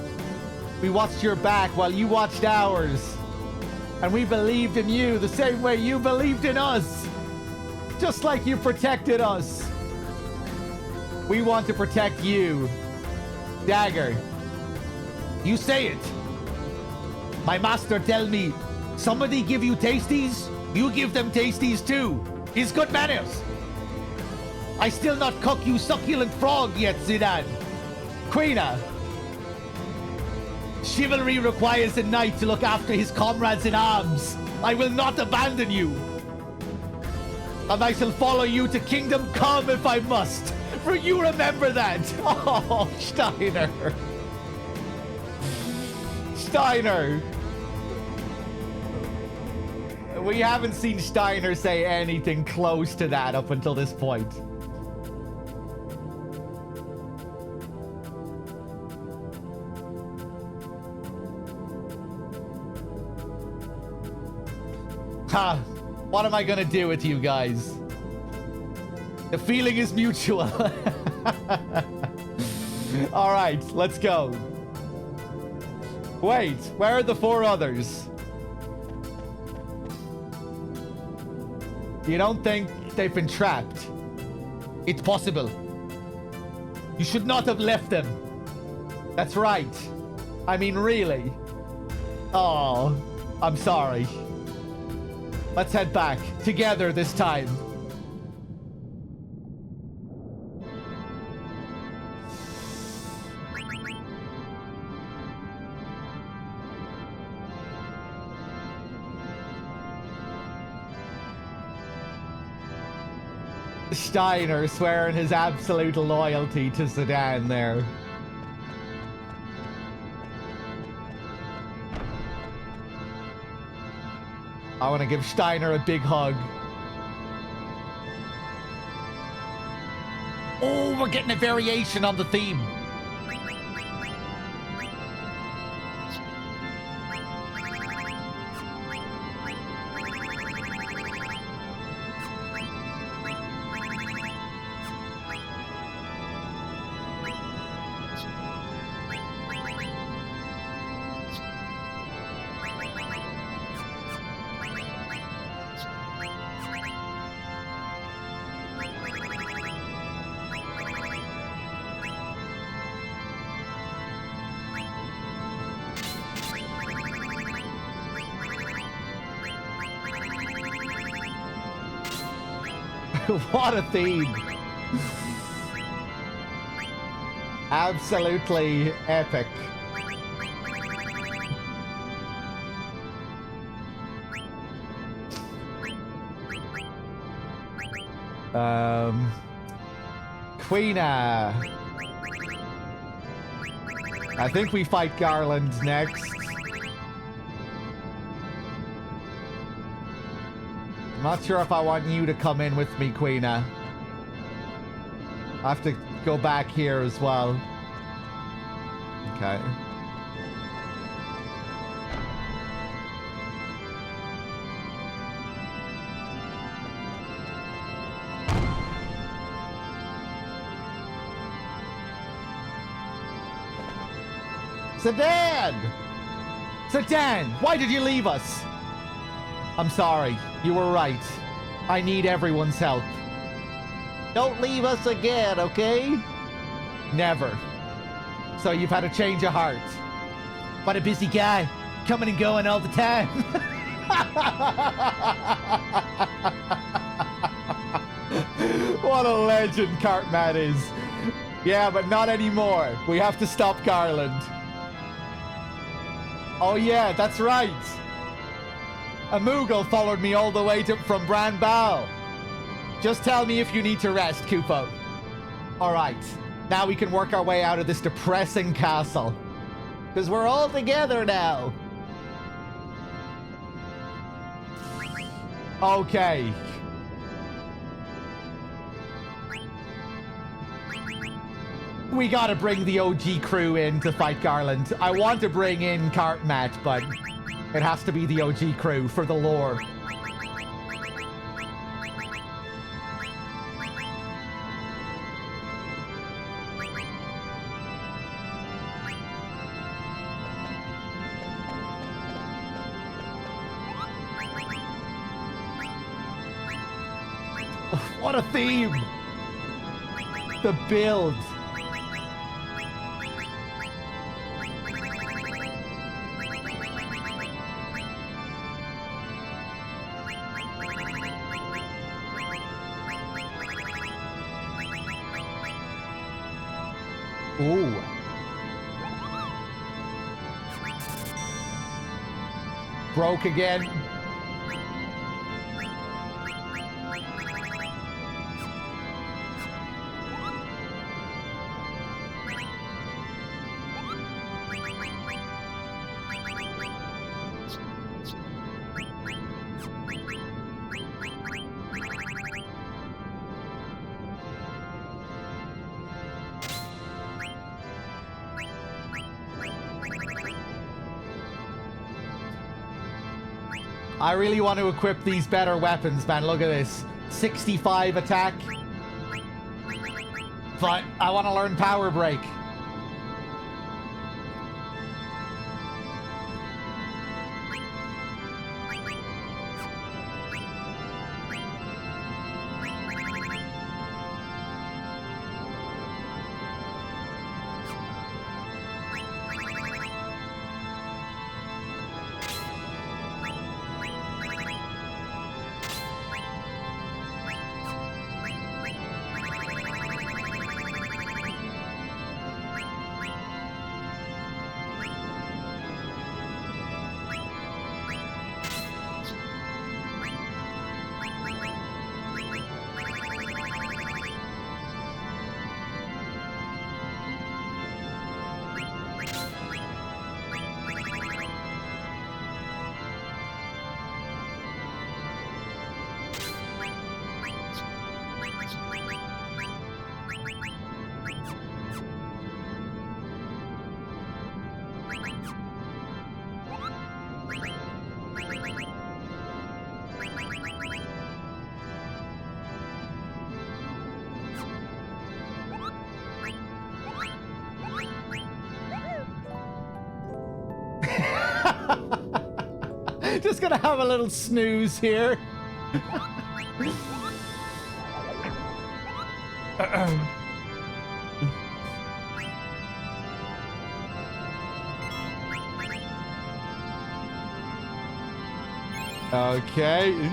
We watched your back while you watched ours. And we believed in you the same way you believed in us. Just like you protected us. We want to protect you. Dagger. You say it. My master tell me, somebody give you tasties, you give them tasties too. It's good manners. I still not cook you succulent frog yet, Zidane. Queena. Chivalry requires a knight to look after his comrades in arms. I will not abandon you. And I shall follow you to kingdom come if I must. For you remember that. Oh, Steiner. Steiner. We haven't seen Steiner say anything close to that up until this point. Ha! What am I gonna do with you guys? The feeling is mutual. Alright, let's go. Wait, where are the 4 others? You don't think they've been trapped? It's possible. You should not have left them. That's right. I mean, really. Oh, I'm sorry. Let's head back. Together this time. Steiner swearing his absolute loyalty to Zidane there. I want to give Steiner a big hug. Oh, we're getting a variation on the theme. What a theme. Absolutely epic. Queena. I think we fight Garland next. I'm not sure if I want you to come in with me, Queena. I have to go back here as well. Okay. Zidane! Zidane, why did you leave us? I'm sorry. You were right. I need everyone's help. Don't leave us again, okay? Never. So you've had a change of heart. What a busy guy. Coming and going all the time. What a legend Cartman is. Yeah, but not anymore. We have to stop Garland. Oh yeah, that's right. A Moogle followed me all the way from Bran Bao. Just tell me if you need to rest, Kupo. Alright, now we can work our way out of this depressing castle. Because we're all together now. Okay. We gotta bring the OG crew in to fight Garland. I want to bring in Cartmat, but it has to be the OG crew for the lore. What a theme! The build. Ooh. Broke again. I really want to equip these better weapons, man. Look at this. 65 attack. But I want to learn Power Break. Just gonna have a little snooze here. Okay.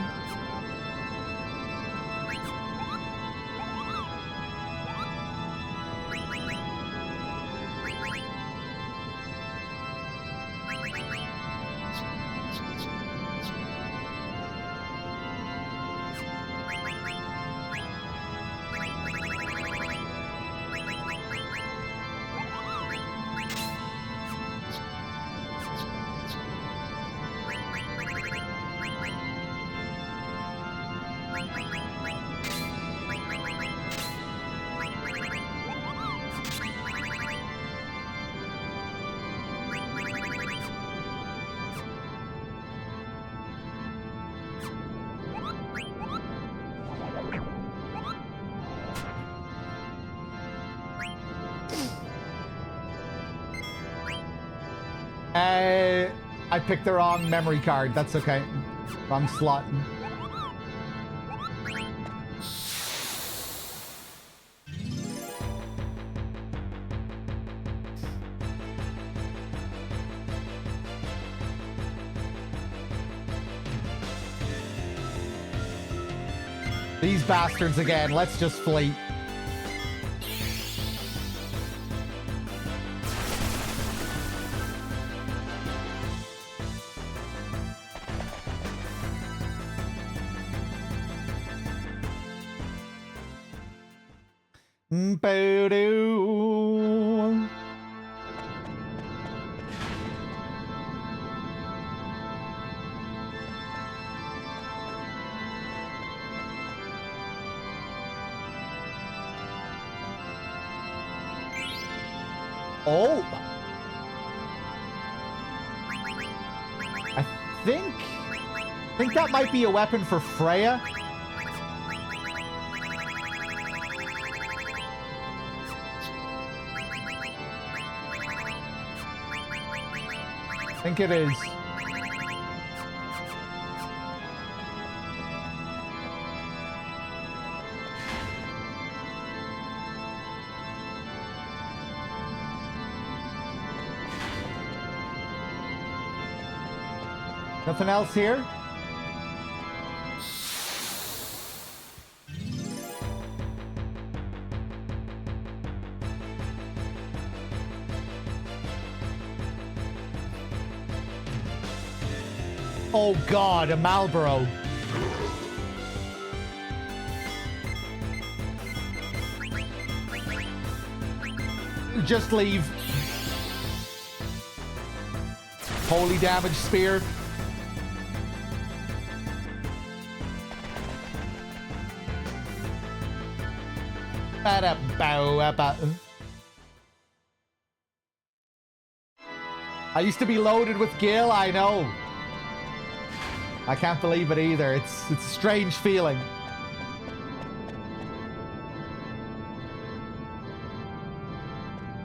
I picked the wrong memory card. That's okay. Wrong slot. These bastards again. Let's just flee. Boo-doo. Oh! I think that might be a weapon for Freya. I think it is. Nothing else here? Oh God, a Marlboro. Just leave. Holy damage spear. I used to be loaded with Gil, I know. I can't believe it either. It's a strange feeling.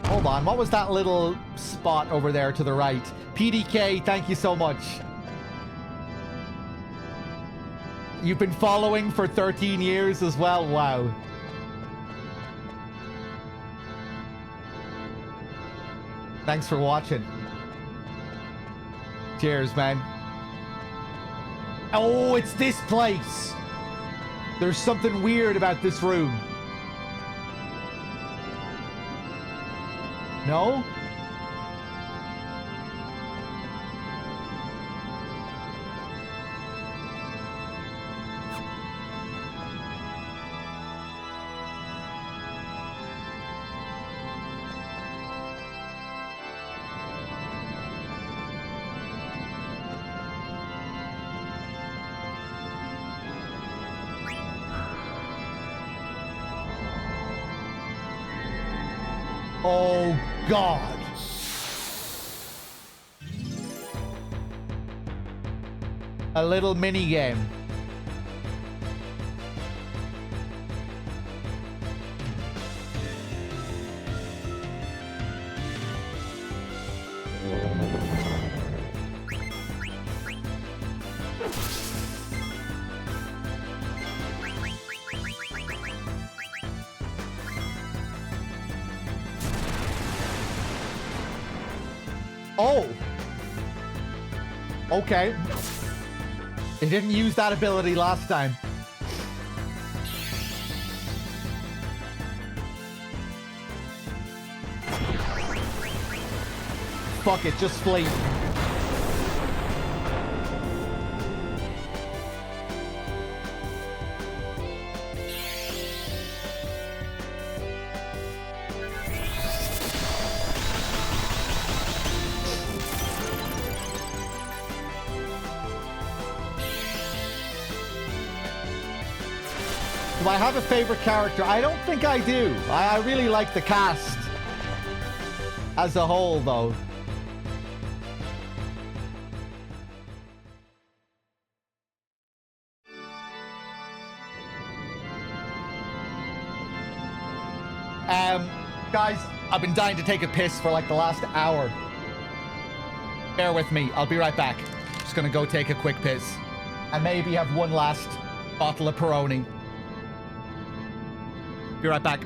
Hold on, what was that little spot over there to the right? PDK, thank you so much. You've been following for 13 years as well, wow. Thanks for watching. Cheers, man. Oh, it's this place. There's something weird about this room. No? Oh, God. A little mini game. Oh. Okay. It didn't use that ability last time. Fuck it, just flee. Do I have a favorite character? I don't think I do. I really like the cast as a whole, though. Guys, I've been dying to take a piss for like the last hour. Bear with me. I'll be right back. Just gonna go take a quick piss. And maybe have one last bottle of Peroni. Be right back.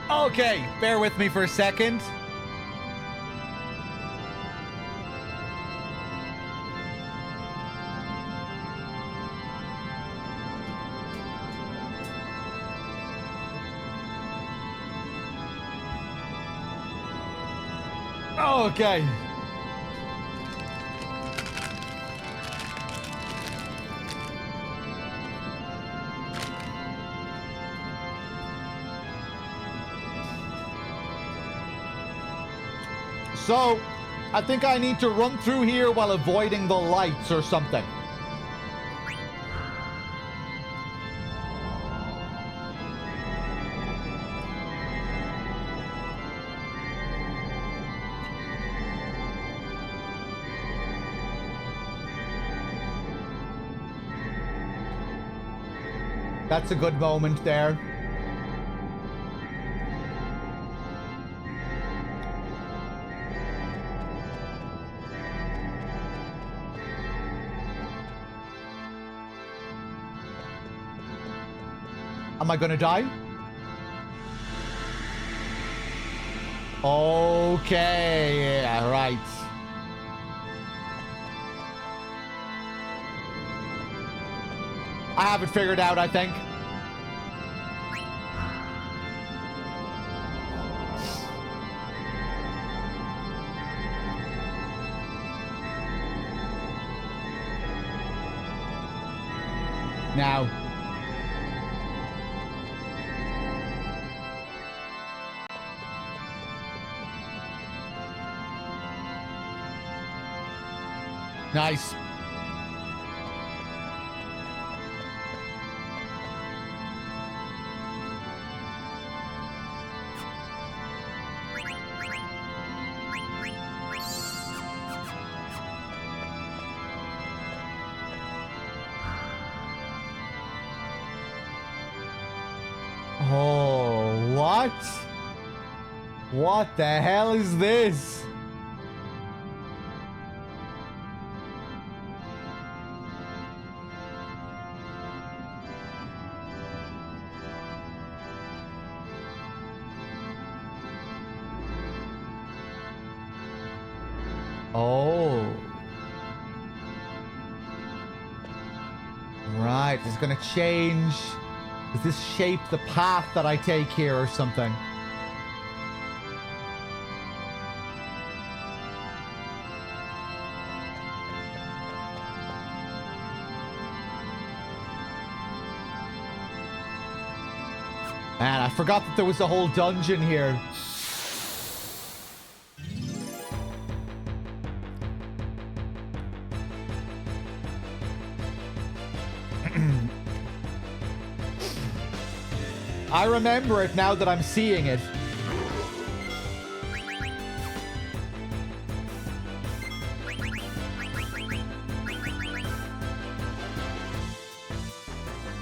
Okay, bear with me for a second. Okay. So, I think I need to run through here while avoiding the lights or something. That's a good moment there. Am I gonna die? Okay, yeah, right. I have it figured out, I think. Now. Nice. Oh, what? What the hell is this? Oh. Right, it's gonna change. Does this shape the path that I take here or something? Man, I forgot that there was a whole dungeon here. I remember it now that I'm seeing it.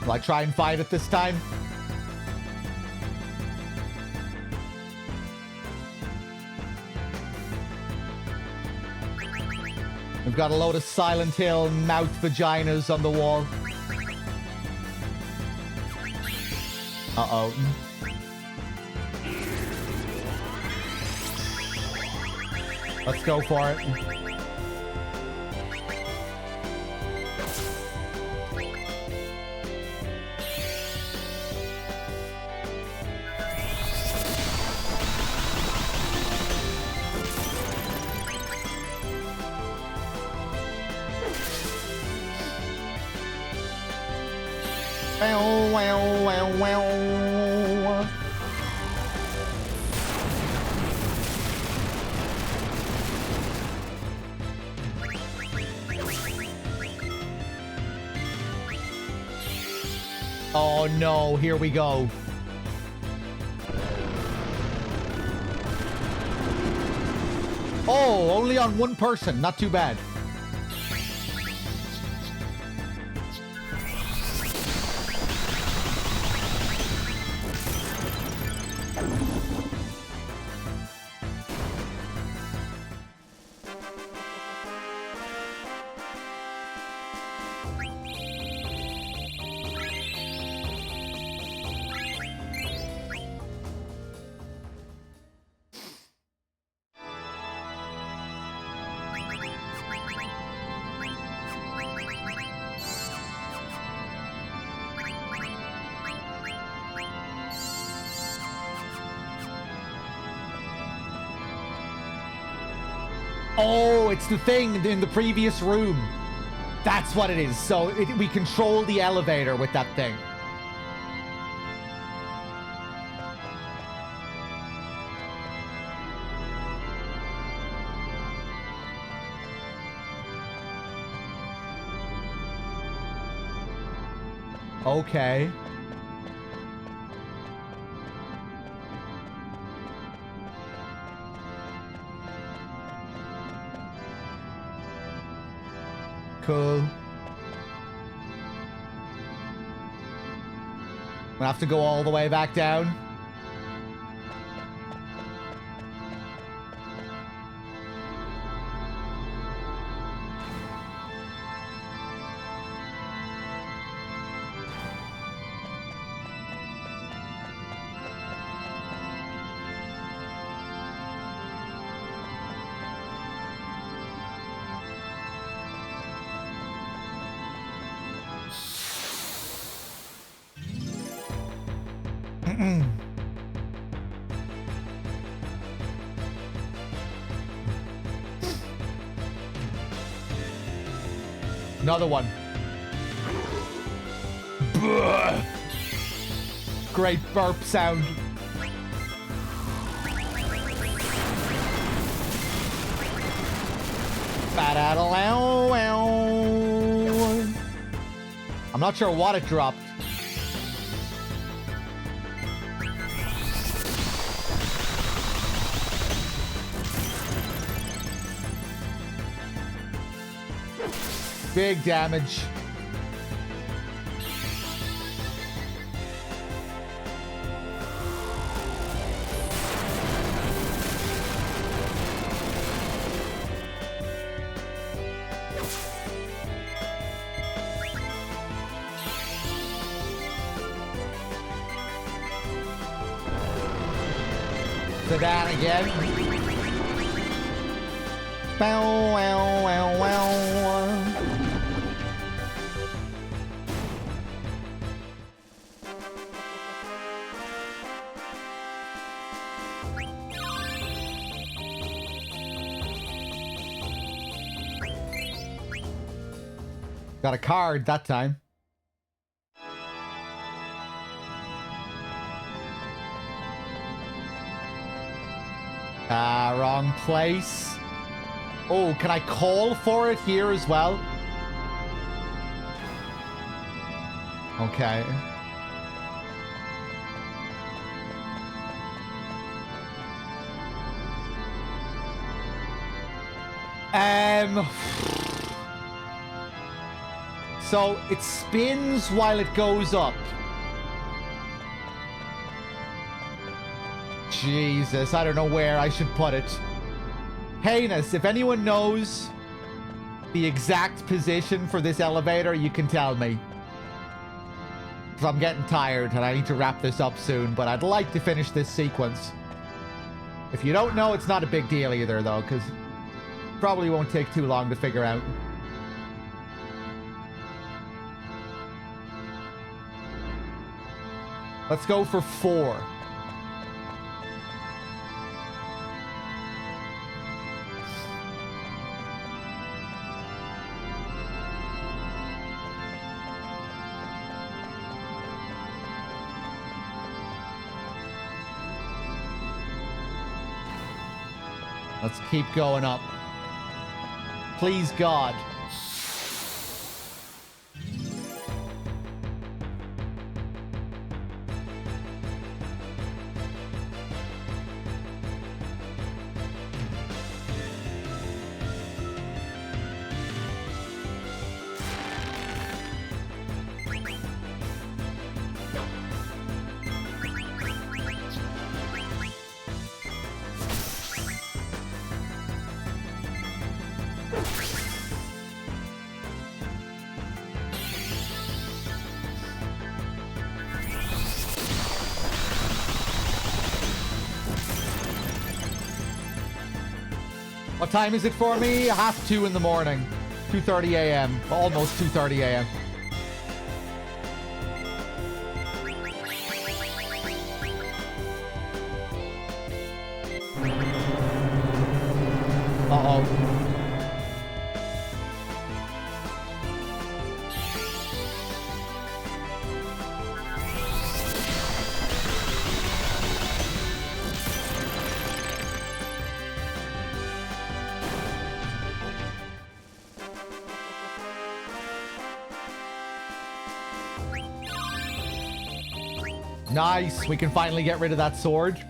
Will I try and fight it this time? We've got a load of Silent Hill mouth vaginas on the wall. Uh-oh. Let's go for it. Wow, wow, wow, wow. Oh no, here we go. Oh, only on one person, not too bad. Oh, it's the thing in the previous room. That's what it is. So we control the elevator with that thing. Okay. Cool. We'll have to go all the way back down. Another one. Great burp sound. I'm not sure what it dropped. Big damage. So that again. Bow, wow, wow, wow. Got a card that time. Wrong place. Oh, can I call for it here as well? Okay. So it spins while it goes up. Jesus, I don't know where I should put it. Heinous, if anyone knows the exact position for this elevator, you can tell me. Because I'm getting tired and I need to wrap this up soon, but I'd like to finish this sequence. If you don't know, it's not a big deal either, though, because probably won't take too long to figure out. Let's go for 4. Let's keep going up. Please, God. What time is it for me? 1:30 in the morning. 2:30 a.m. Almost 2:30 a.m. Uh-oh. Nice. We can finally get rid of that sword.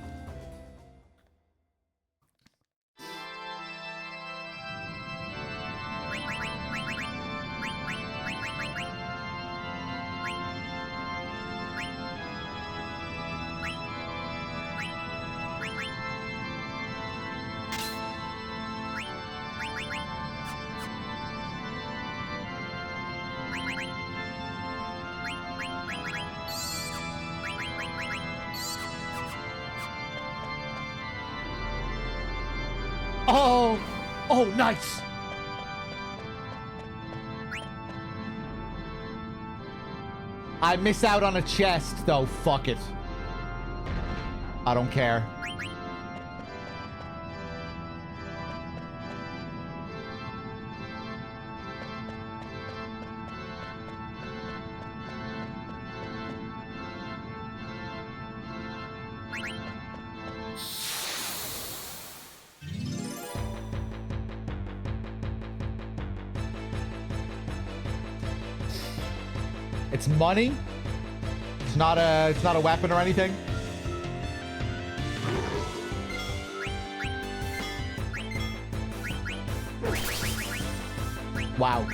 Oh! Oh, nice! I miss out on a chest, though. Fuck it. I don't care. It's money. It's not a weapon or anything. Wow.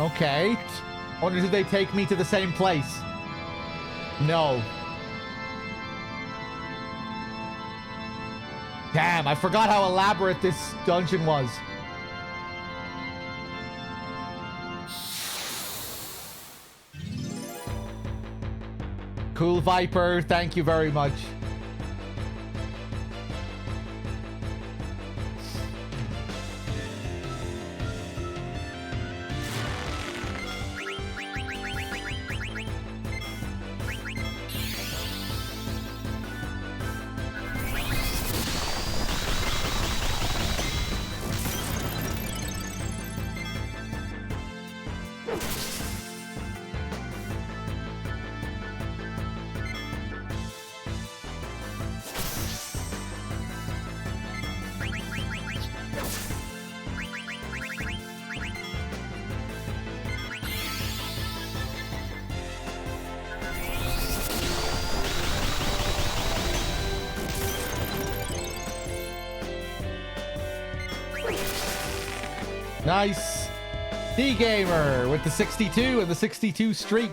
Okay. Wonder did they take me to the same place? No. Damn, I forgot how elaborate this dungeon was. Cool Viper, thank you very much. Nice. D-Gamer with the 62 and the 62 streak.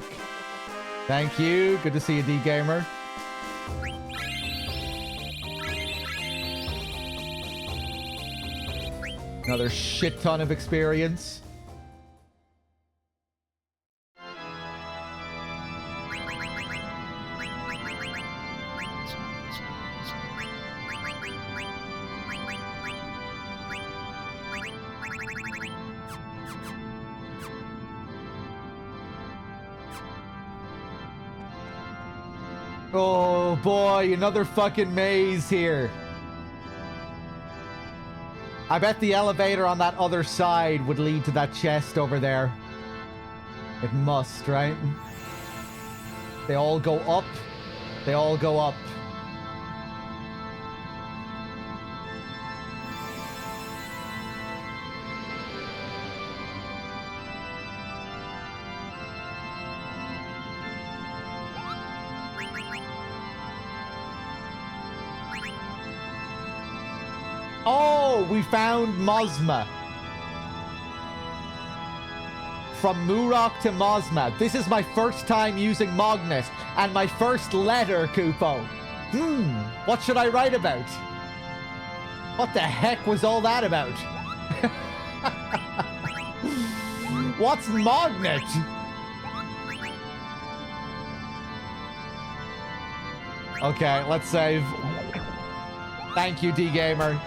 Thank you. Good to see you, D-Gamer. Another shit ton of experience. Oh boy, another fucking maze here. I bet the elevator on that other side would lead to that chest over there. It must, right? They all go up. They all go up. Oh, we found Mosma. From Murok to Mosma. This is my first time using Mognet, and my first letter, Kupo. What should I write about? What the heck was all that about? What's Mognet? Okay, let's save. Thank you, D-Gamer.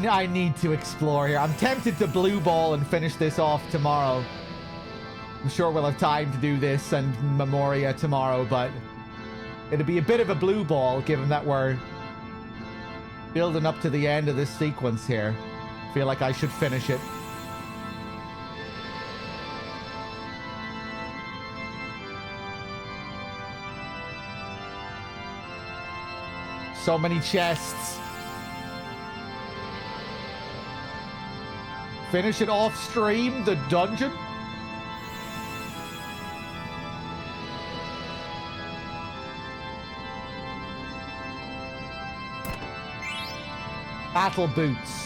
I need to explore here. I'm tempted to blue ball and finish this off tomorrow. I'm sure we'll have time to do this and Memoria tomorrow, but it'll be a bit of a blue ball given that we're building up to the end of this sequence here. I feel like I should finish it. So many chests. Finish it off stream, the dungeon. Battle boots.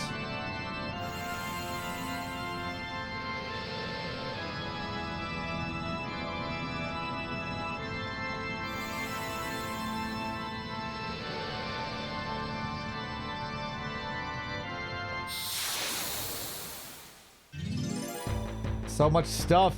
So much stuff.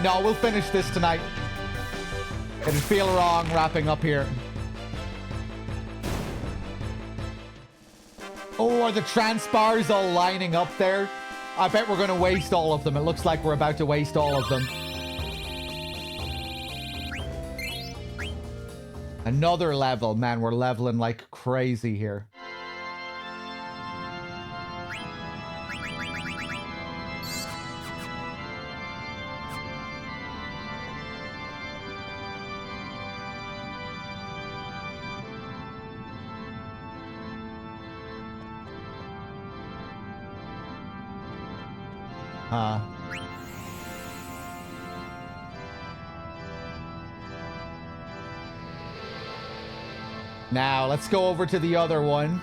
No, we'll finish this tonight. It'd feel wrong wrapping up here. Oh, are the transpars all lining up there? I bet we're going to waste all of them. It looks like we're about to waste all of them. Another level. Man, we're leveling like crazy here. Now, let's go over to the other one.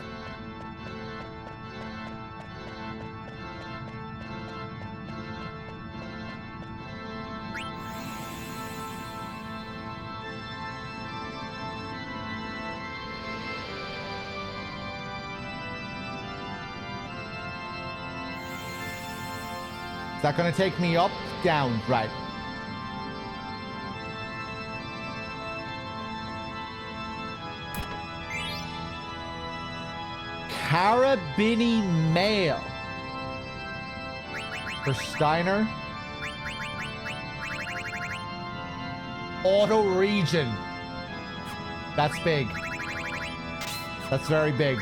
Is that going to take me up? Down, right. Carabini Mail. For Steiner. Auto Region. That's big. That's very big.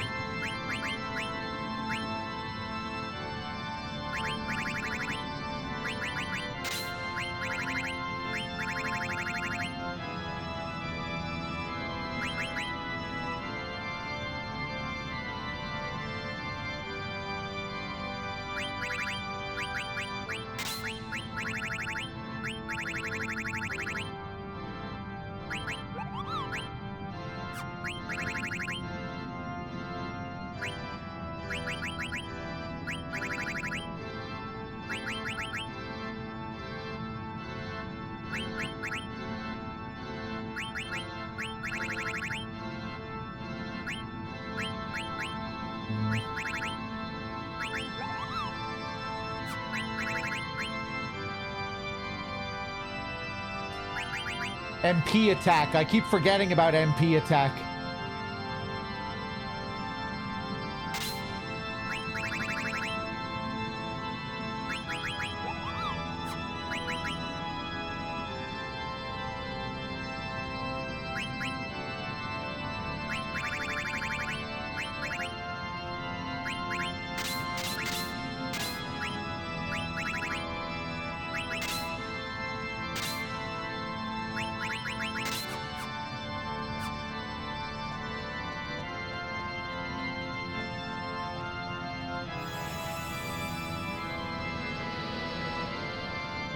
MP attack. I keep forgetting about MP attack.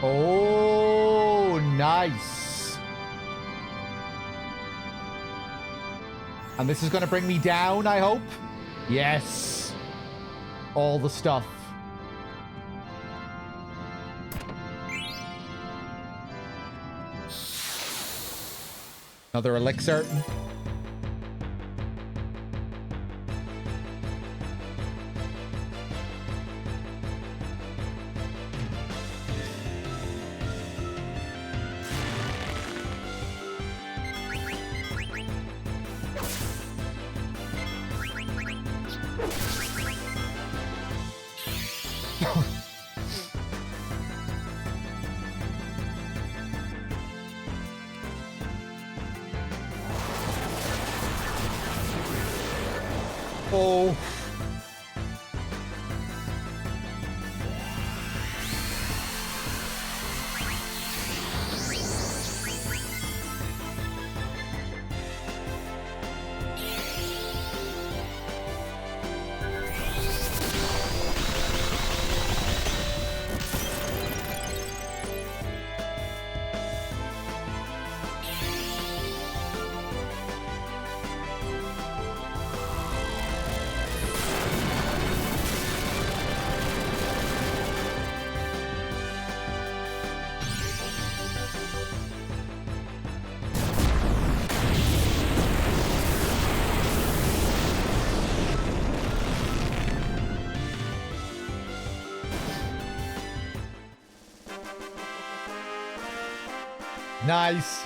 Oh, nice. And this is going to bring me down, I hope. Yes. All the stuff. Another elixir. Oh. Nice.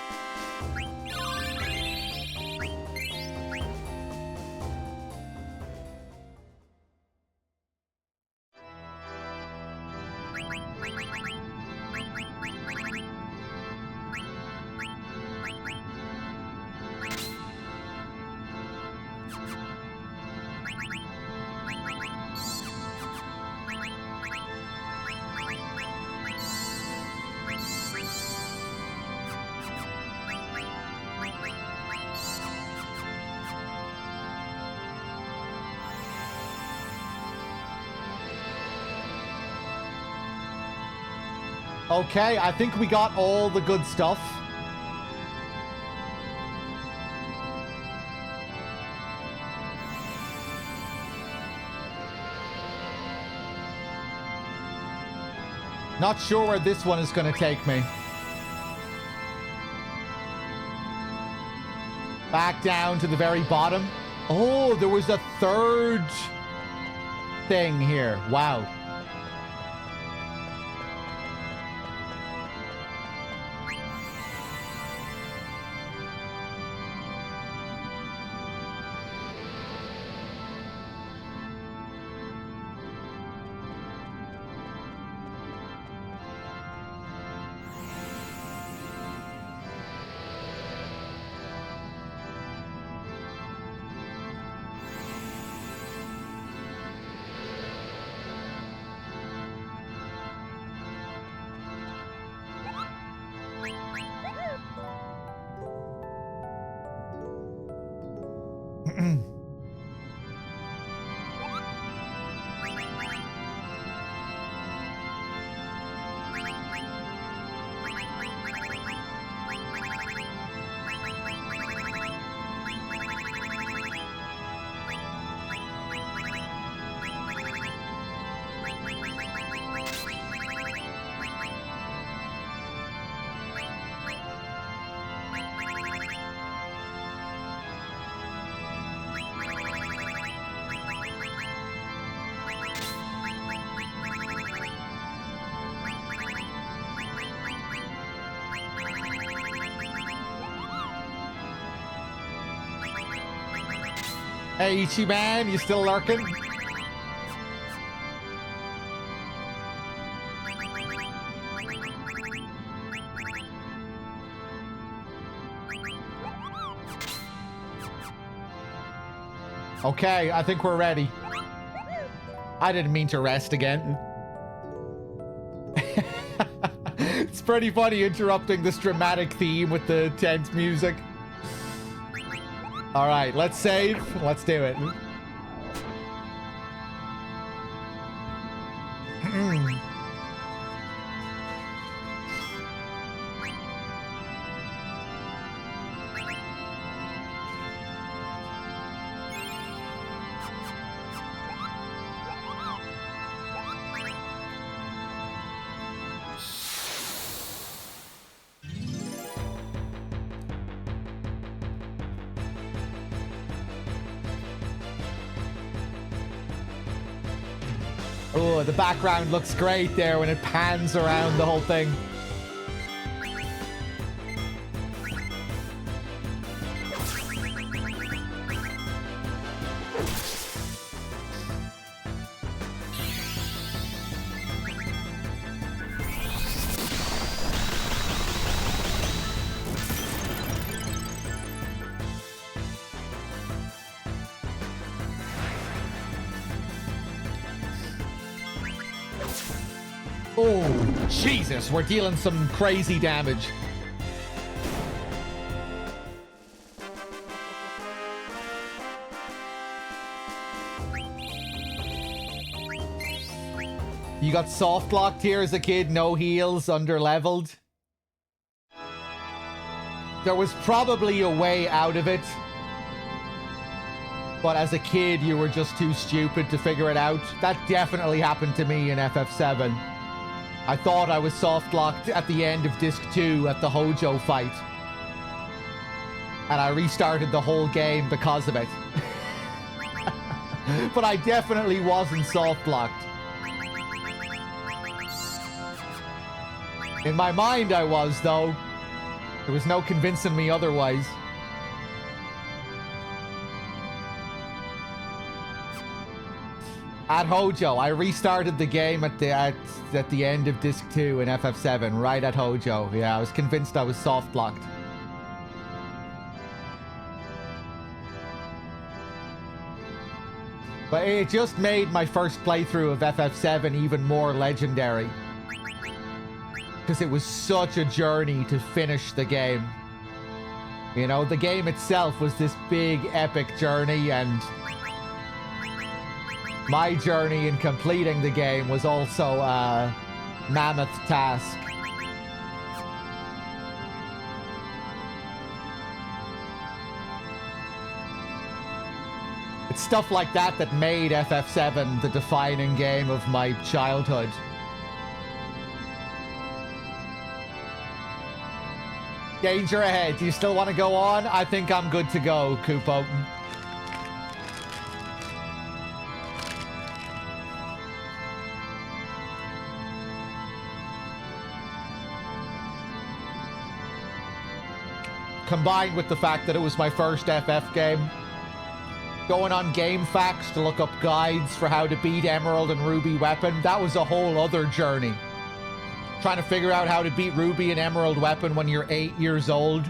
Okay, I think we got all the good stuff. Not sure where this one is going to take me. Back down to the very bottom. Oh, there was a third thing here. Wow. Hey, Ichi man, you still lurking? Okay, I think we're ready. I didn't mean to rest again. It's pretty funny interrupting this dramatic theme with the tense music. All right, let's save. Let's do it. Oh, the background looks great there when it pans around the whole thing. Oh, Jesus, we're dealing some crazy damage. You got soft locked here as a kid, no heals, under leveled. There was probably a way out of it. But as a kid, you were just too stupid to figure it out. That definitely happened to me in FF7. I thought I was soft-locked at the end of Disc 2 at the Hojo fight. And I restarted the whole game because of it. But I definitely wasn't soft-locked. In my mind I was, though. There was no convincing me otherwise. At Hojo, I restarted the game at the end of Disc 2 in FF7, right at Hojo. Yeah, I was convinced I was soft-locked. But it just made my first playthrough of FF7 even more legendary. Because it was such a journey to finish the game. You know, the game itself was this big, epic journey, and my journey in completing the game was also a mammoth task. It's stuff like that that made FF7 the defining game of my childhood. Danger ahead. Do you still want to go on? I think I'm good to go, Kupo. Combined with the fact that it was my first FF game, going on GameFAQs to look up guides for how to beat Emerald and Ruby Weapon, that was a whole other journey. Trying to figure out how to beat Ruby and Emerald Weapon when you're 8 years old.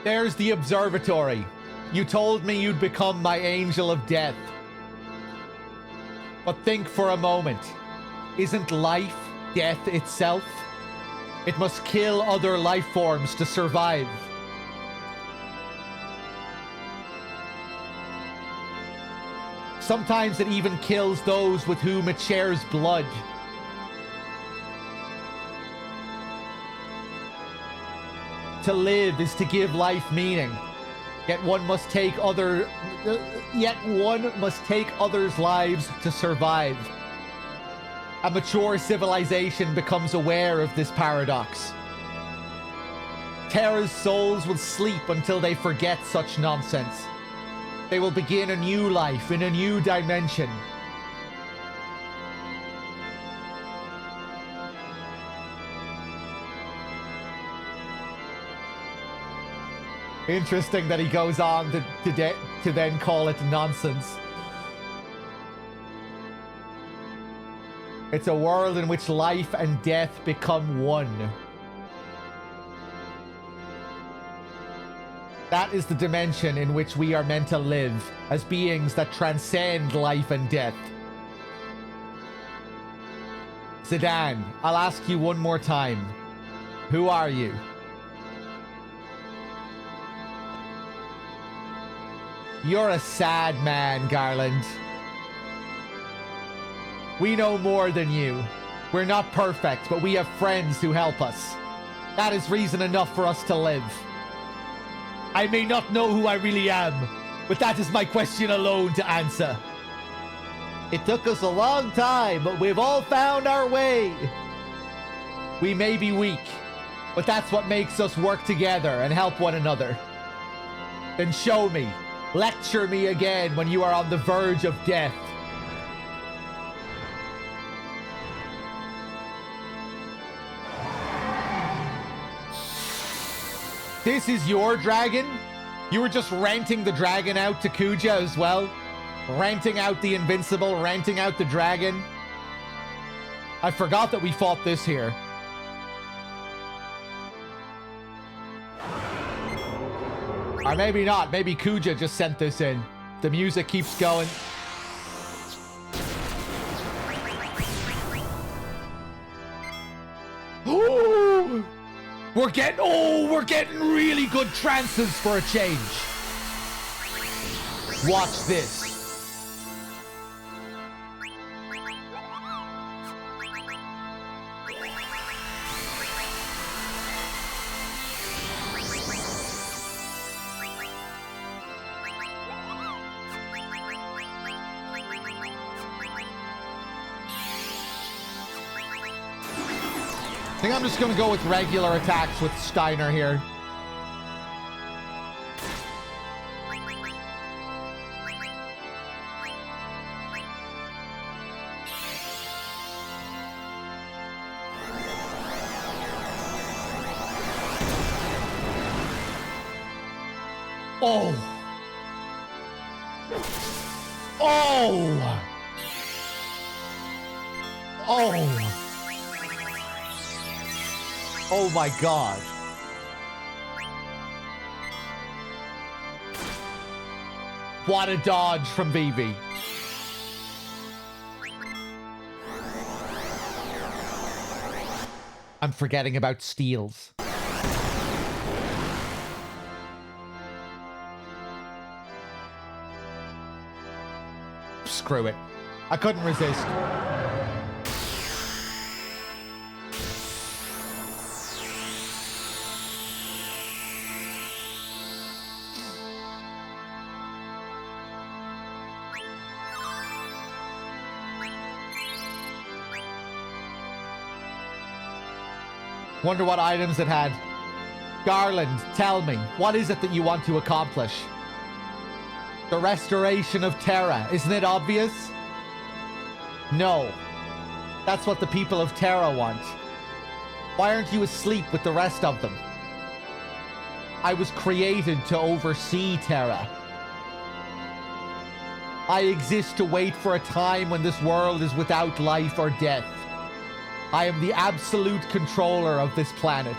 There's the observatory. You told me you'd become my angel of death. But think for a moment. Isn't life death itself? It must kill other life forms to survive. Sometimes it even kills those with whom it shares blood. To live is to give life meaning. Yet one must take others' lives to survive. A mature civilization becomes aware of this paradox. Terra's souls will sleep until they forget such nonsense. They will begin a new life in a new dimension. Interesting that he goes on to then call it nonsense. It's a world in which life and death become one. That is the dimension in which we are meant to live, as beings that transcend life and death. Zidane, I'll ask you one more time. Who are you? You're a sad man, Garland. We know more than you. We're not perfect, but we have friends who help us. That is reason enough for us to live. I may not know who I really am, but that is my question alone to answer. It took us a long time, but we've all found our way. We may be weak, but that's what makes us work together and help one another. Then show me. Lecture me again when you are on the verge of death. This is your dragon? You were just renting the dragon out to Kuja as well? Renting out the invincible, renting out the dragon? I forgot that we fought this here. Or maybe not. Maybe Kuja just sent this in. The music keeps going. Oh! We're getting really good trances for a change. Watch this. I think I'm just going to go with regular attacks with Steiner here. Oh! Oh! Oh! Oh my god. What a dodge from Vivi. I'm forgetting about steals. Screw it. I couldn't resist. Wonder what items it had. Garland, tell me, what is it that you want to accomplish? The restoration of Terra, isn't it obvious? No. That's what the people of Terra want. Why aren't you asleep with the rest of them? I was created to oversee Terra. I exist to wait for a time when this world is without life or death. I am the absolute controller of this planet.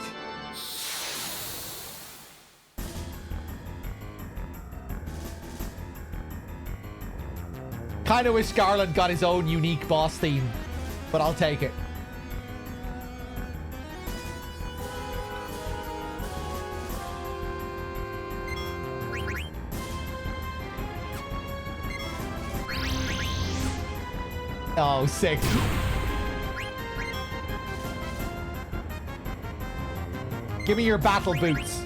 Kind of wish Garland got his own unique boss theme, but I'll take it. Oh, sick. Give me your battle boots.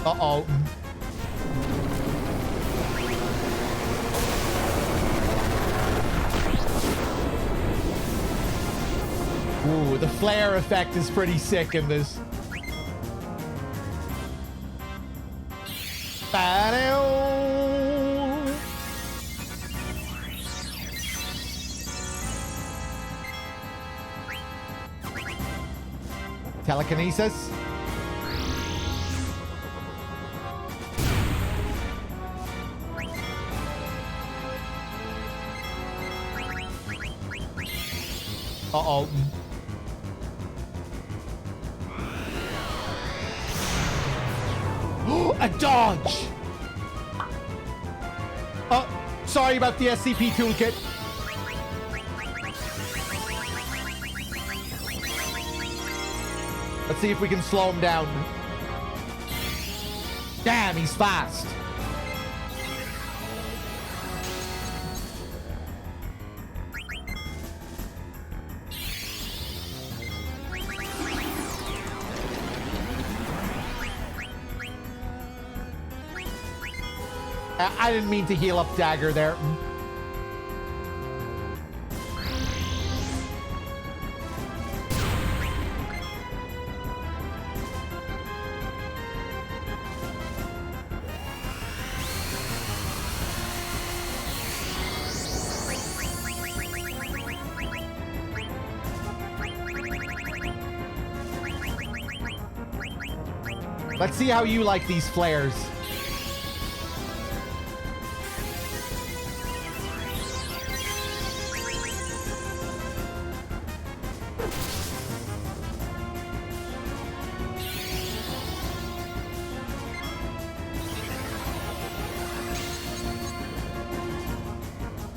Uh-oh. Ooh, the flare effect is pretty sick in this. Telekinesis. Uh-oh. A dodge! Oh, sorry about the SCP toolkit. Let's see if we can slow him down. Damn, he's fast. I didn't mean to heal up Dagger there. Let's see how you like these flares.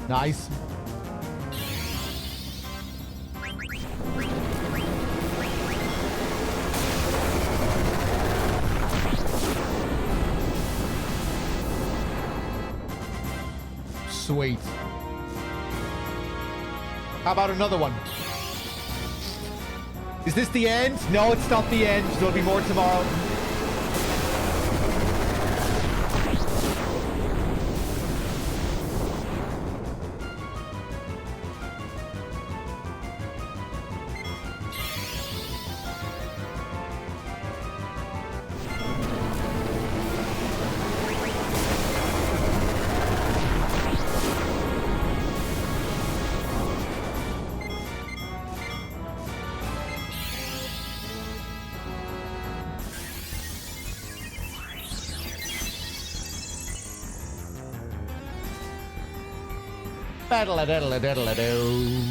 Nice. Sweet. How about another one? Is this the end? No, it's not the end. There'll be more tomorrow. Battle-a-diddle-a-diddle-a-doo.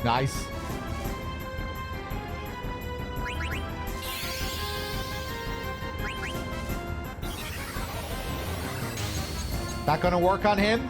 Nice. That gonna work on him?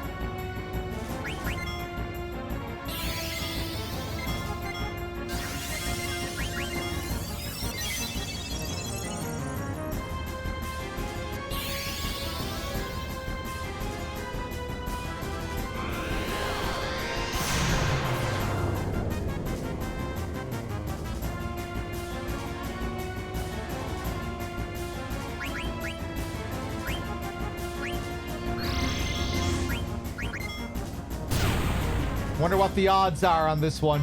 Wonder what the odds are on this one.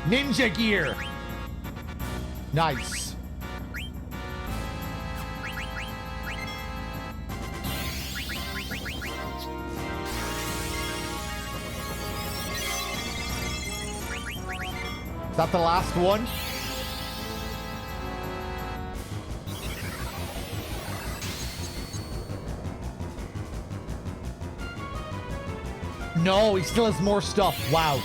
Ninja gear. Nice. Is that the last one? No, he still has more stuff. Wow.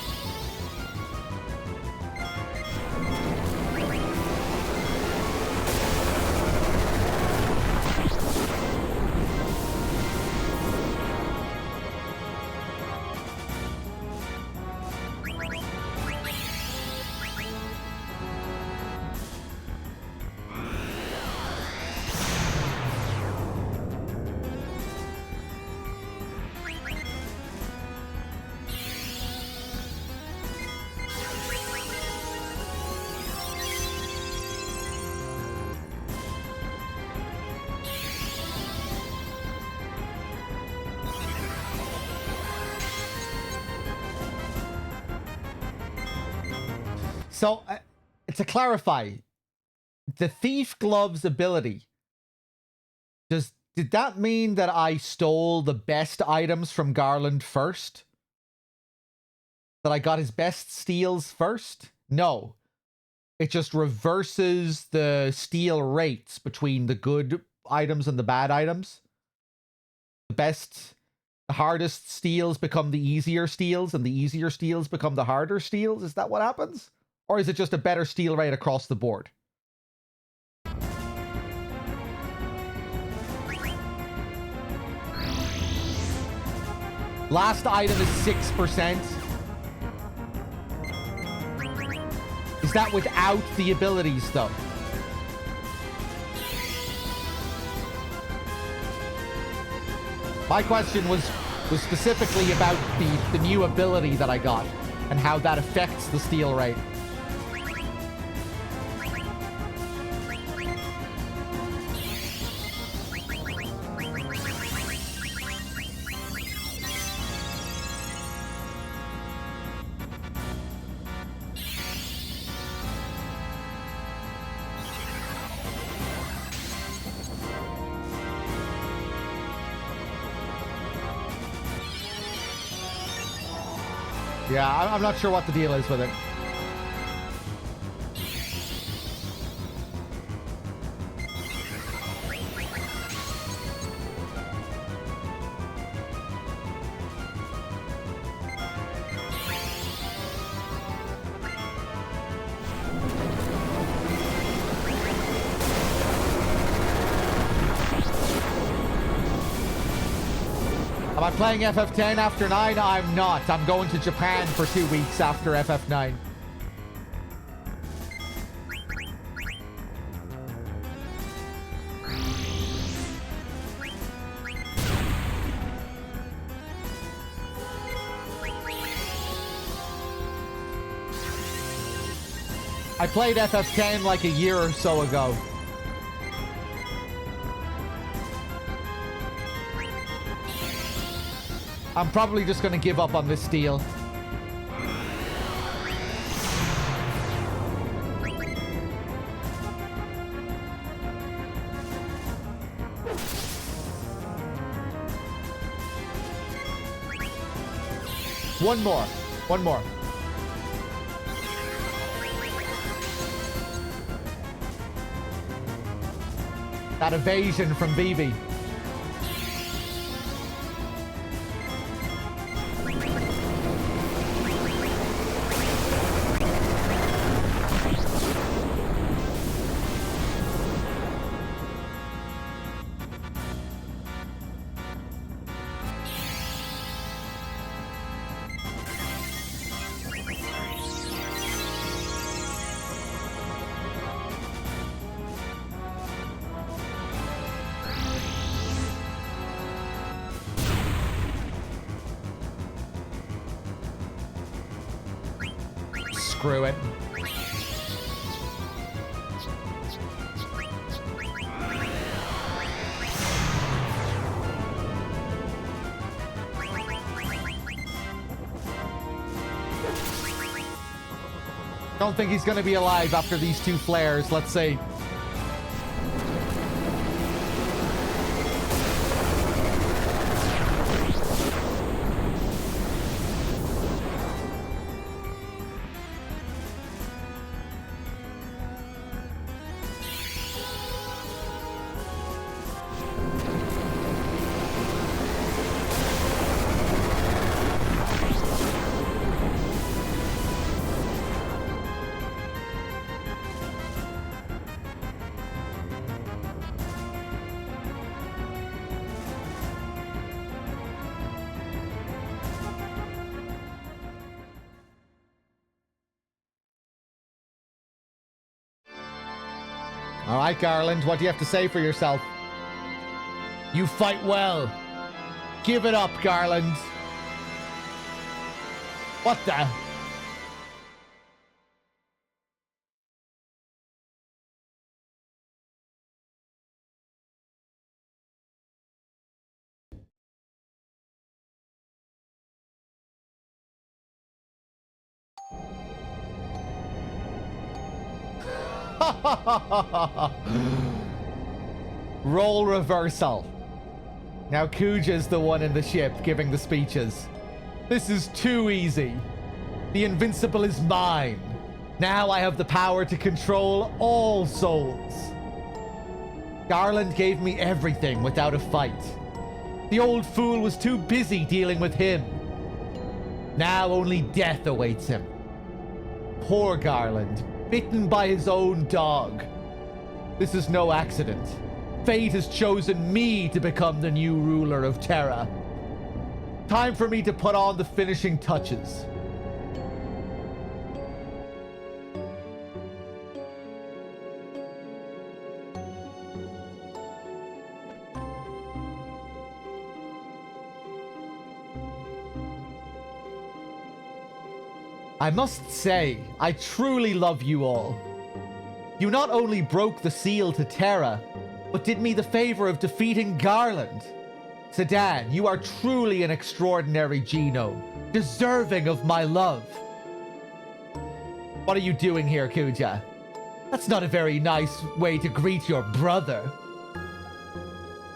So, to clarify, the Thief Gloves ability, did that mean that I stole the best items from Garland first? That I got his best steals first? No. It just reverses the steal rates between the good items and the bad items. The hardest steals become the easier steals, and the easier steals become the harder steals? Is that what happens? Or is it just a better steal rate across the board? Last item is 6%. Is that without the abilities, though? My question was specifically about the new ability that I got and how that affects the steal rate. Yeah, I'm not sure what the deal is with it. Am I playing FF10 after 9? I'm not. I'm going to Japan for 2 weeks after FF9. I played FF10 like a year or so ago. I'm probably just going to give up on this deal. One more. One more. That evasion from Vivi. Screw it. Don't think he's going to be alive after these two flares. Let's see. All right, Garland, what do you have to say for yourself? You fight well. Give it up, Garland. What the? Role reversal. Now Kuja's the one in the ship giving the speeches. This is too easy. The invincible is mine. Now I have the power to control all souls. Garland gave me everything without a fight. The old fool was too busy dealing with him. Now only death awaits him. Poor Garland, bitten by his own dog. This is no accident. Fate has chosen me to become the new ruler of Terra. Time for me to put on the finishing touches. I must say, I truly love you all. You not only broke the seal to Terra, but did me the favor of defeating Garland. Sedan, you are truly an extraordinary genome, deserving of my love. What are you doing here, Kuja? That's not a very nice way to greet your brother.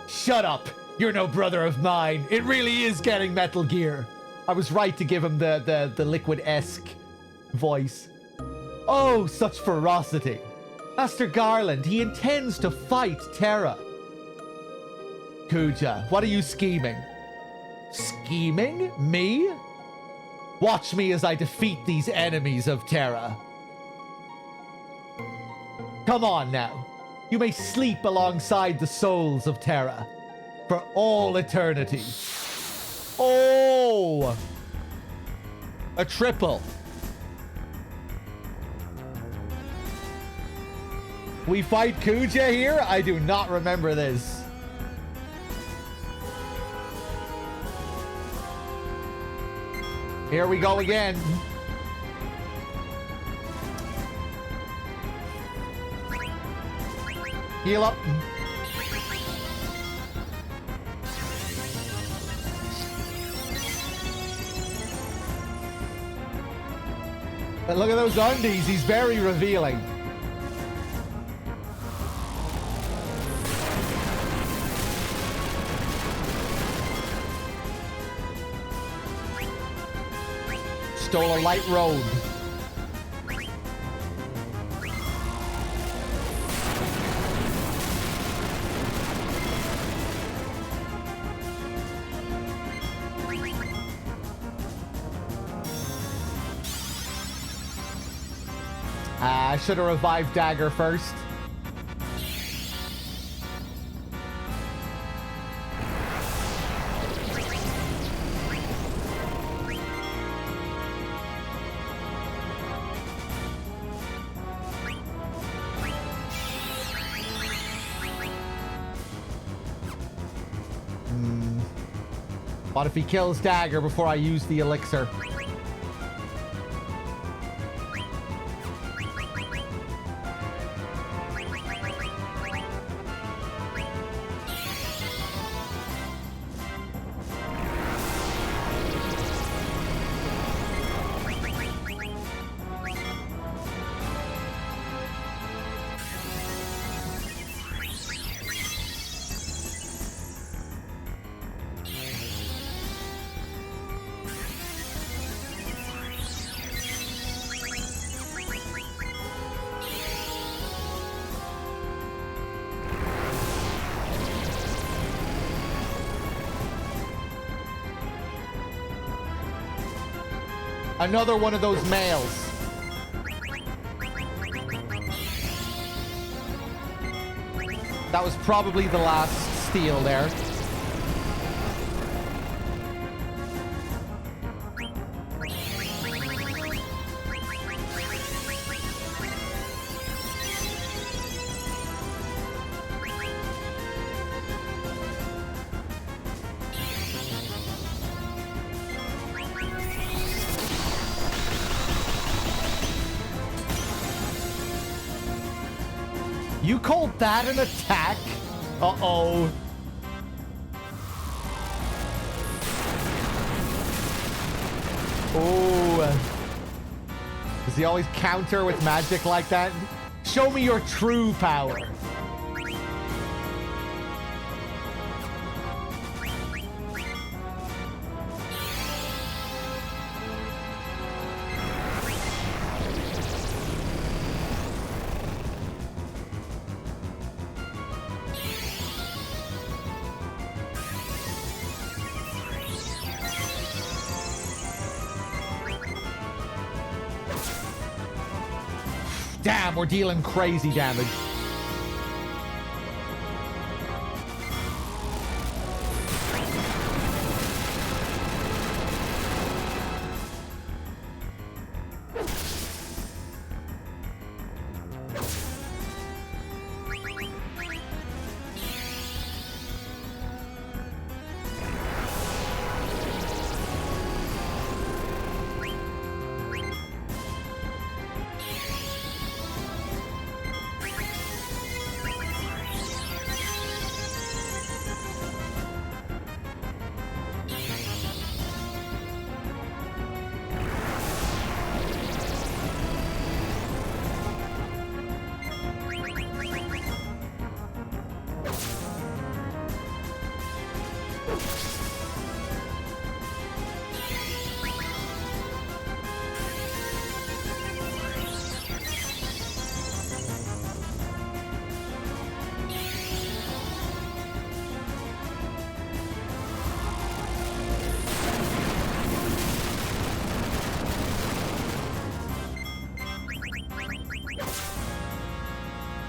Shut up! You're no brother of mine. It really is getting Metal Gear. I was right to give him the Liquid-esque voice. Oh, such ferocity. Master Garland, he intends to fight Terra. Kuja, what are you scheming? Scheming? Me? Watch me as I defeat these enemies of Terra. Come on now. You may sleep alongside the souls of Terra for all eternity. Oh! A triple. We fight Kuja here? I do not remember this. Here we go again. Heal up. And look at those undies. He's very revealing. Stole a light robe. I should have revived Dagger first. What if he kills Dagger before I use the elixir? Another one of those males. That was probably the last steal there. You called that an attack? Uh-oh. Oh. Does he always counter with magic like that? Show me your true power. Damn, we're dealing crazy damage.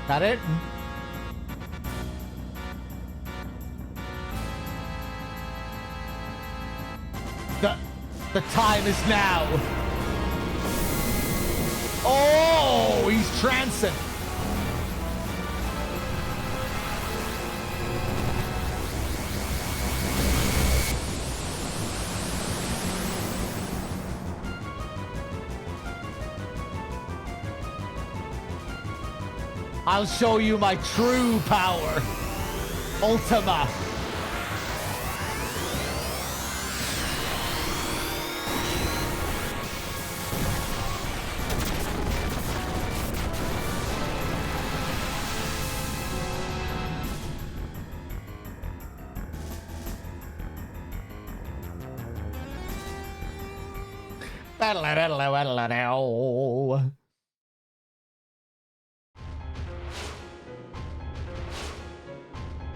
Got it? The time is now. Oh, he's trancing. I'll show you my true power. Ultima.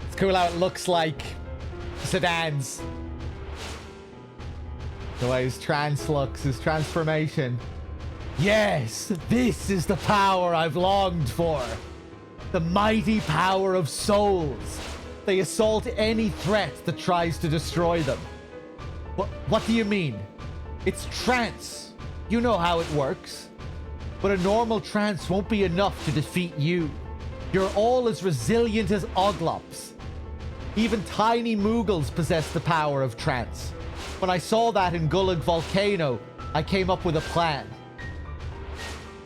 It's cool how it looks like sedans. The way his trance looks, his transformation. Yes, this is the power I've longed for. The mighty power of souls. They assault any threat that tries to destroy them. What do you mean? It's trance. You know how it works. But a normal trance won't be enough to defeat you. You're all as resilient as Oglops. Even tiny Moogles possess the power of trance. When I saw that in Gulag Volcano, I came up with a plan.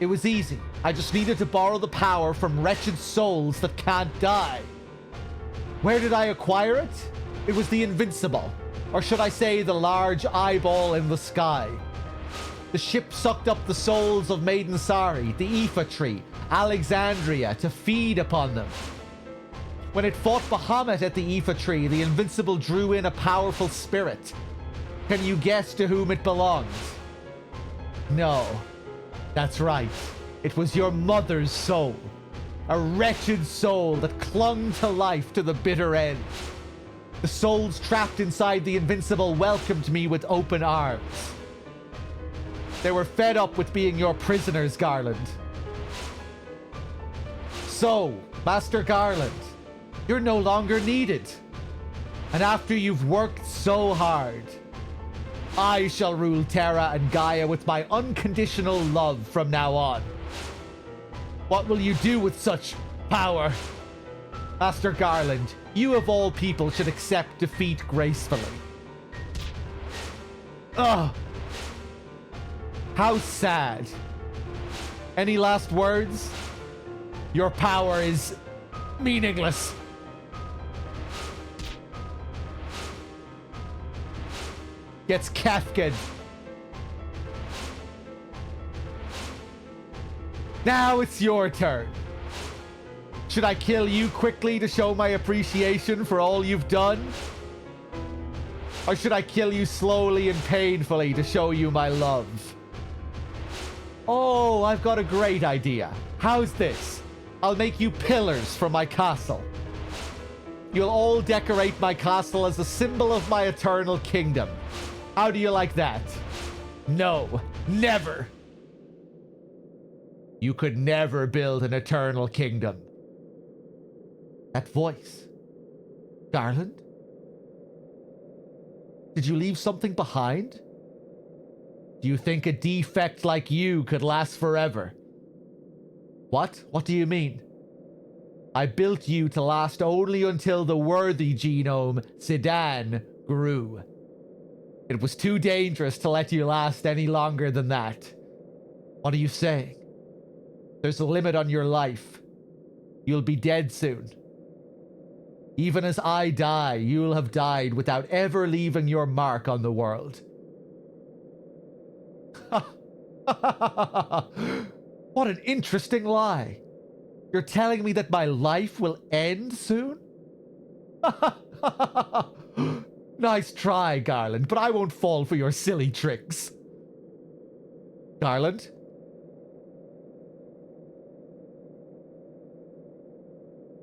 It was easy. I just needed to borrow the power from wretched souls that can't die. Where did I acquire it? It was the Invincible. Or should I say the large eyeball in the sky. The ship sucked up the souls of Maiden Sari, the Aoife Tree, Alexandria, to feed upon them. When it fought Bahamut at the Aoife Tree, the Invincible drew in a powerful spirit. Can you guess to whom it belongs? No. That's right. It was your mother's soul. A wretched soul that clung to life to the bitter end. The souls trapped inside the Invincible welcomed me with open arms. They were fed up with being your prisoners, Garland. So, Master Garland, you're no longer needed. And after you've worked so hard, I shall rule Terra and Gaia with my unconditional love from now on. What will you do with such power? Master Garland, you of all people should accept defeat gracefully. Ugh. How sad. Any last words? Your power is meaningless. Gets Kafka. Now it's your turn. Should I kill you quickly to show my appreciation for all you've done? Or should I kill you slowly and painfully to show you my love? Oh, I've got a great idea. How's this? I'll make you pillars for my castle. You'll all decorate my castle as a symbol of my eternal kingdom. How do you like that? No, never. You could never build an eternal kingdom. That voice. Garland? Did you leave something behind? Do you think a defect like you could last forever? What? What do you mean? I built you to last only until the worthy genome, Sedan, grew. It was too dangerous to let you last any longer than that. What are you saying? There's a limit on your life. You'll be dead soon. Even as I die, you'll have died without ever leaving your mark on the world. What an interesting lie. You're telling me that my life will end soon? Nice try, Garland, but I won't fall for your silly tricks. Garland?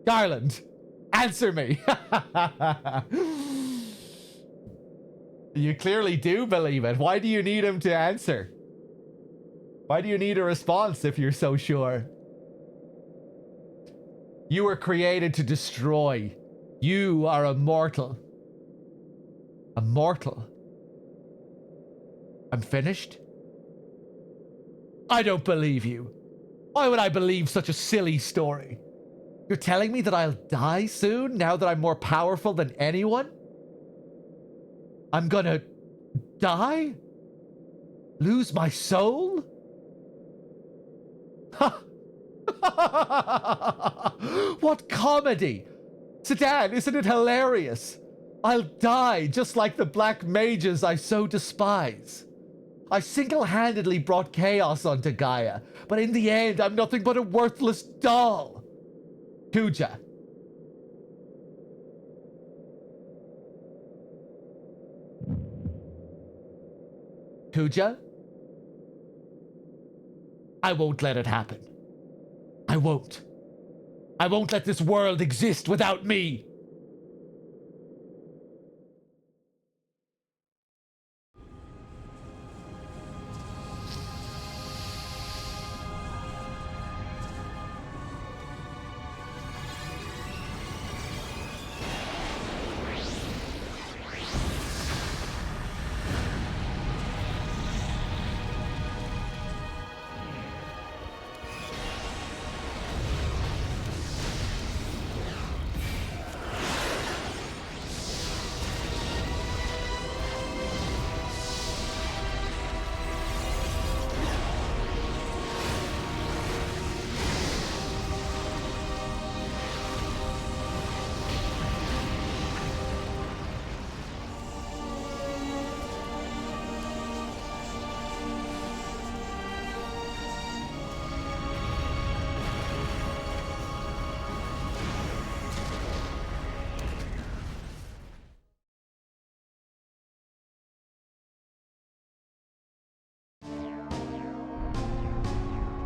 Garland, answer me. You clearly do believe it. Why do you need him to answer? Why do you need a response if you're so sure? You were created to destroy. You are immortal. Immortal? I'm finished? I don't believe you. Why would I believe such a silly story? You're telling me that I'll die soon now that I'm more powerful than anyone? I'm gonna die? Lose my soul? What comedy! Sedan, isn't it hilarious? I'll die just like the black mages I so despise. I single-handedly brought chaos onto Gaia, but in the end, I'm nothing but a worthless doll. Kuja. Kuja? I won't let it happen. I won't. I won't let this world exist without me.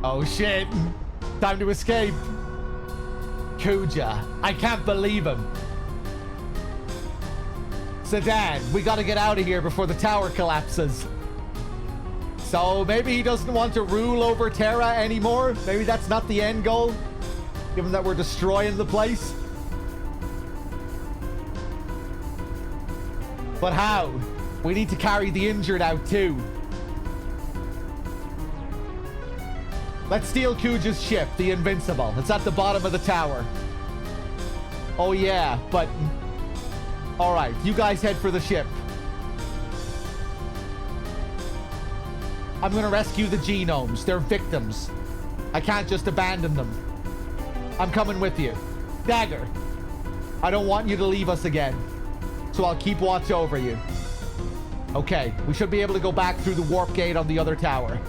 Oh shit. Time to escape. Kuja. I can't believe him. Sedan, we gotta get out of here before the tower collapses. So maybe he doesn't want to rule over Terra anymore? Maybe that's not the end goal? Given that we're destroying the place? But how? We need to carry the injured out too. Let's steal Kuja's ship, the Invincible. It's at the bottom of the tower. Oh yeah, but... Alright, you guys head for the ship. I'm gonna rescue the genomes. They're victims. I can't just abandon them. I'm coming with you. Dagger, I don't want you to leave us again. So I'll keep watch over you. Okay, we should be able to go back through the warp gate on the other tower.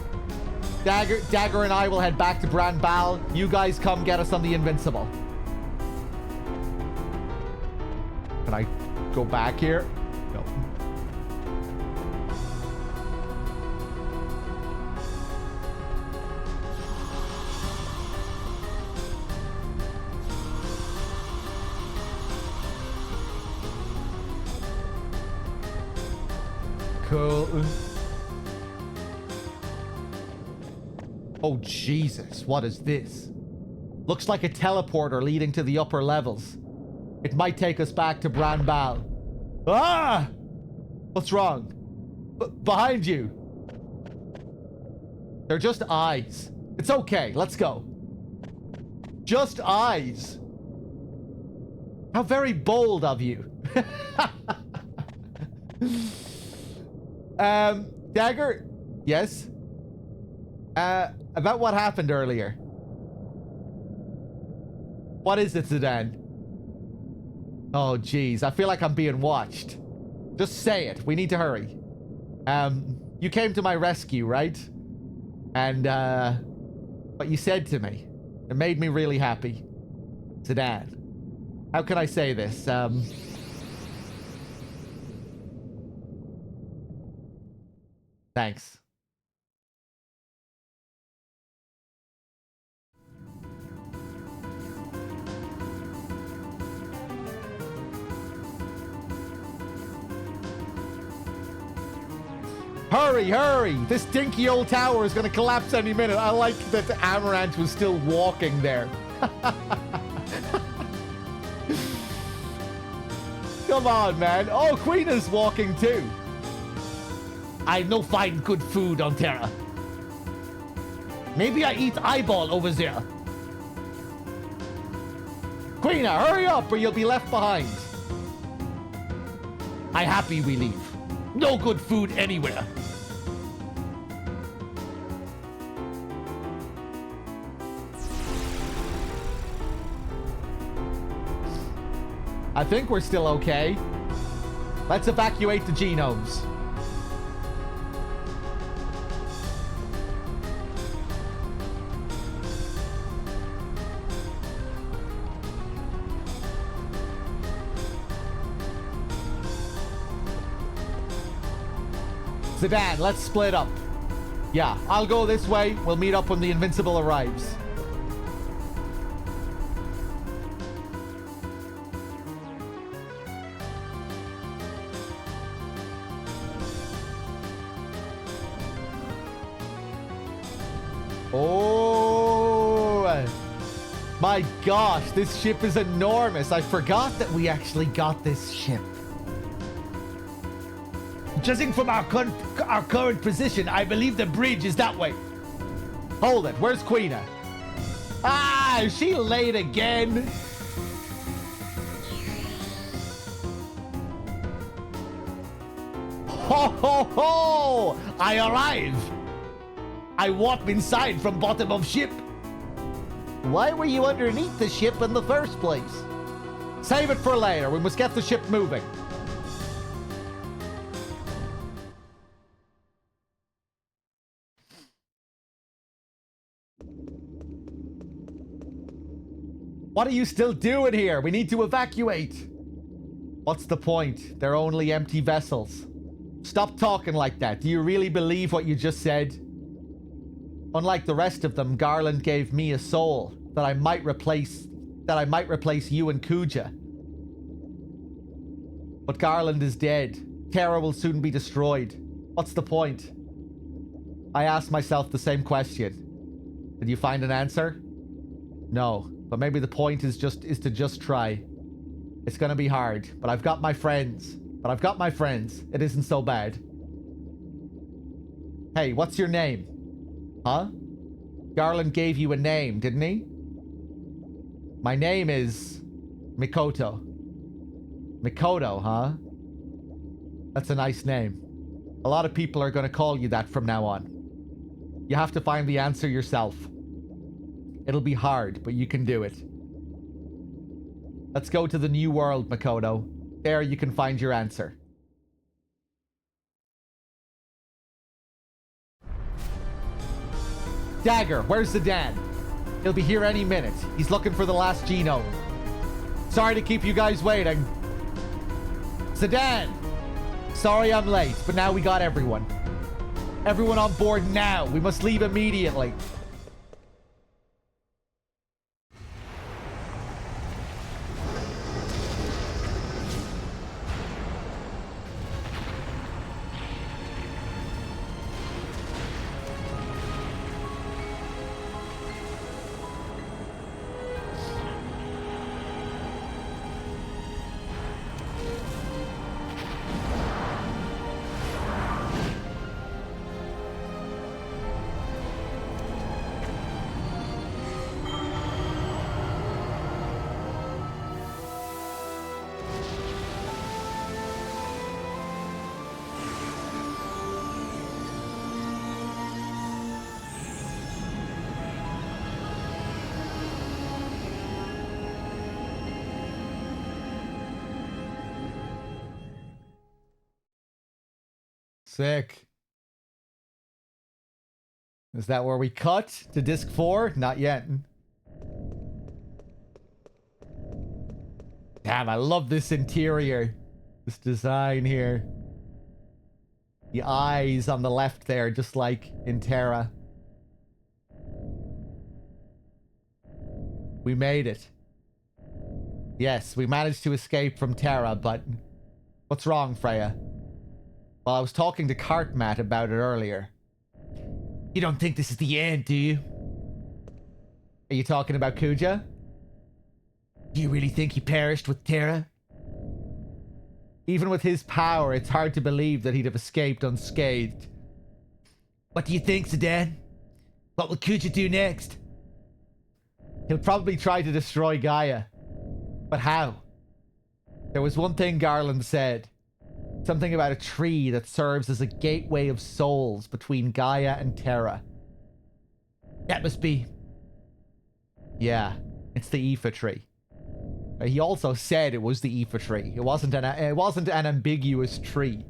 Dagger and I will head back to Bran Bal. You guys come get us on the Invincible. Can I go back here? No. Cool. Oh, Jesus. What is this? Looks like a teleporter leading to the upper levels. It might take us back to Bran Bal. Ah! What's wrong? Behind you. They're just eyes. It's okay. Let's go. Just eyes. How very bold of you. Dagger? Yes? About what happened earlier. What is it, Zidane? Oh, jeez. I feel like I'm being watched. Just say it. We need to hurry. You came to my rescue, right? And, what you said to me, it made me really happy. Zidane. How can I say this? Thanks. Hurry, hurry! This dinky old tower is going to collapse any minute. I like that the Amaranth was still walking there. Come on, man. Oh, Queen is walking too. I no find good food on Terra. Maybe I eat eyeball over there. Queena, hurry up or you'll be left behind. I happy we leave. No good food anywhere. I think we're still okay. Let's evacuate the genomes. Zidane, let's split up. Yeah, I'll go this way. We'll meet up when the Invincible arrives. Oh, my gosh, this ship is enormous. I forgot that we actually got this ship. Judging from our current position, I believe the bridge is that way. Hold it. Where's Queena? Ah, is she late again? Ho, ho, ho! I arrive. I warp inside from bottom of ship. Why were you underneath the ship in the first place? Save it for later. We must get the ship moving. What are you still doing here? We need to evacuate. What's the point? They're only empty vessels. Stop talking like that. Do you really believe what you just said? Unlike the rest of them, Garland gave me a soul that I might replace you and Kuja. But Garland is dead. Terra will soon be destroyed. What's the point? I asked myself the same question. Did you find an answer? No. But maybe the point is to just try. It's gonna be hard, but I've got my friends. It isn't so bad. Hey, what's your name? Huh? Garland gave you a name, didn't he? My name is Mikoto. Mikoto, huh? That's a nice name. A lot of people are gonna call you that from now on. You have to find the answer yourself. It'll be hard, but you can do it. Let's go to the new world, Makoto. There you can find your answer. Dagger, where's Zidane? He'll be here any minute. He's looking for the last genome. Sorry to keep you guys waiting. Zidane! Sorry I'm late, but now we got everyone. Everyone on board now. We must leave immediately. Sick. Is that where we cut to disc 4? Not yet. Damn, I love this interior. This design here. The eyes on the left there, just like in Terra. We made it. Yes, we managed to escape from Terra, but... What's wrong, Freya? Well, I was talking to Cartmat about it earlier. You don't think this is the end, do you? Are you talking about Kuja? Do you really think he perished with Terra? Even with his power, it's hard to believe that he'd have escaped unscathed. What do you think, Zidane? What will Kuja do next? He'll probably try to destroy Gaia. But how? There was one thing Garland said. Something about a tree that serves as a gateway of souls between Gaia and Terra. That must be... Yeah, it's the Aoife tree. He also said it was the Aoife tree. It wasn't an ambiguous tree.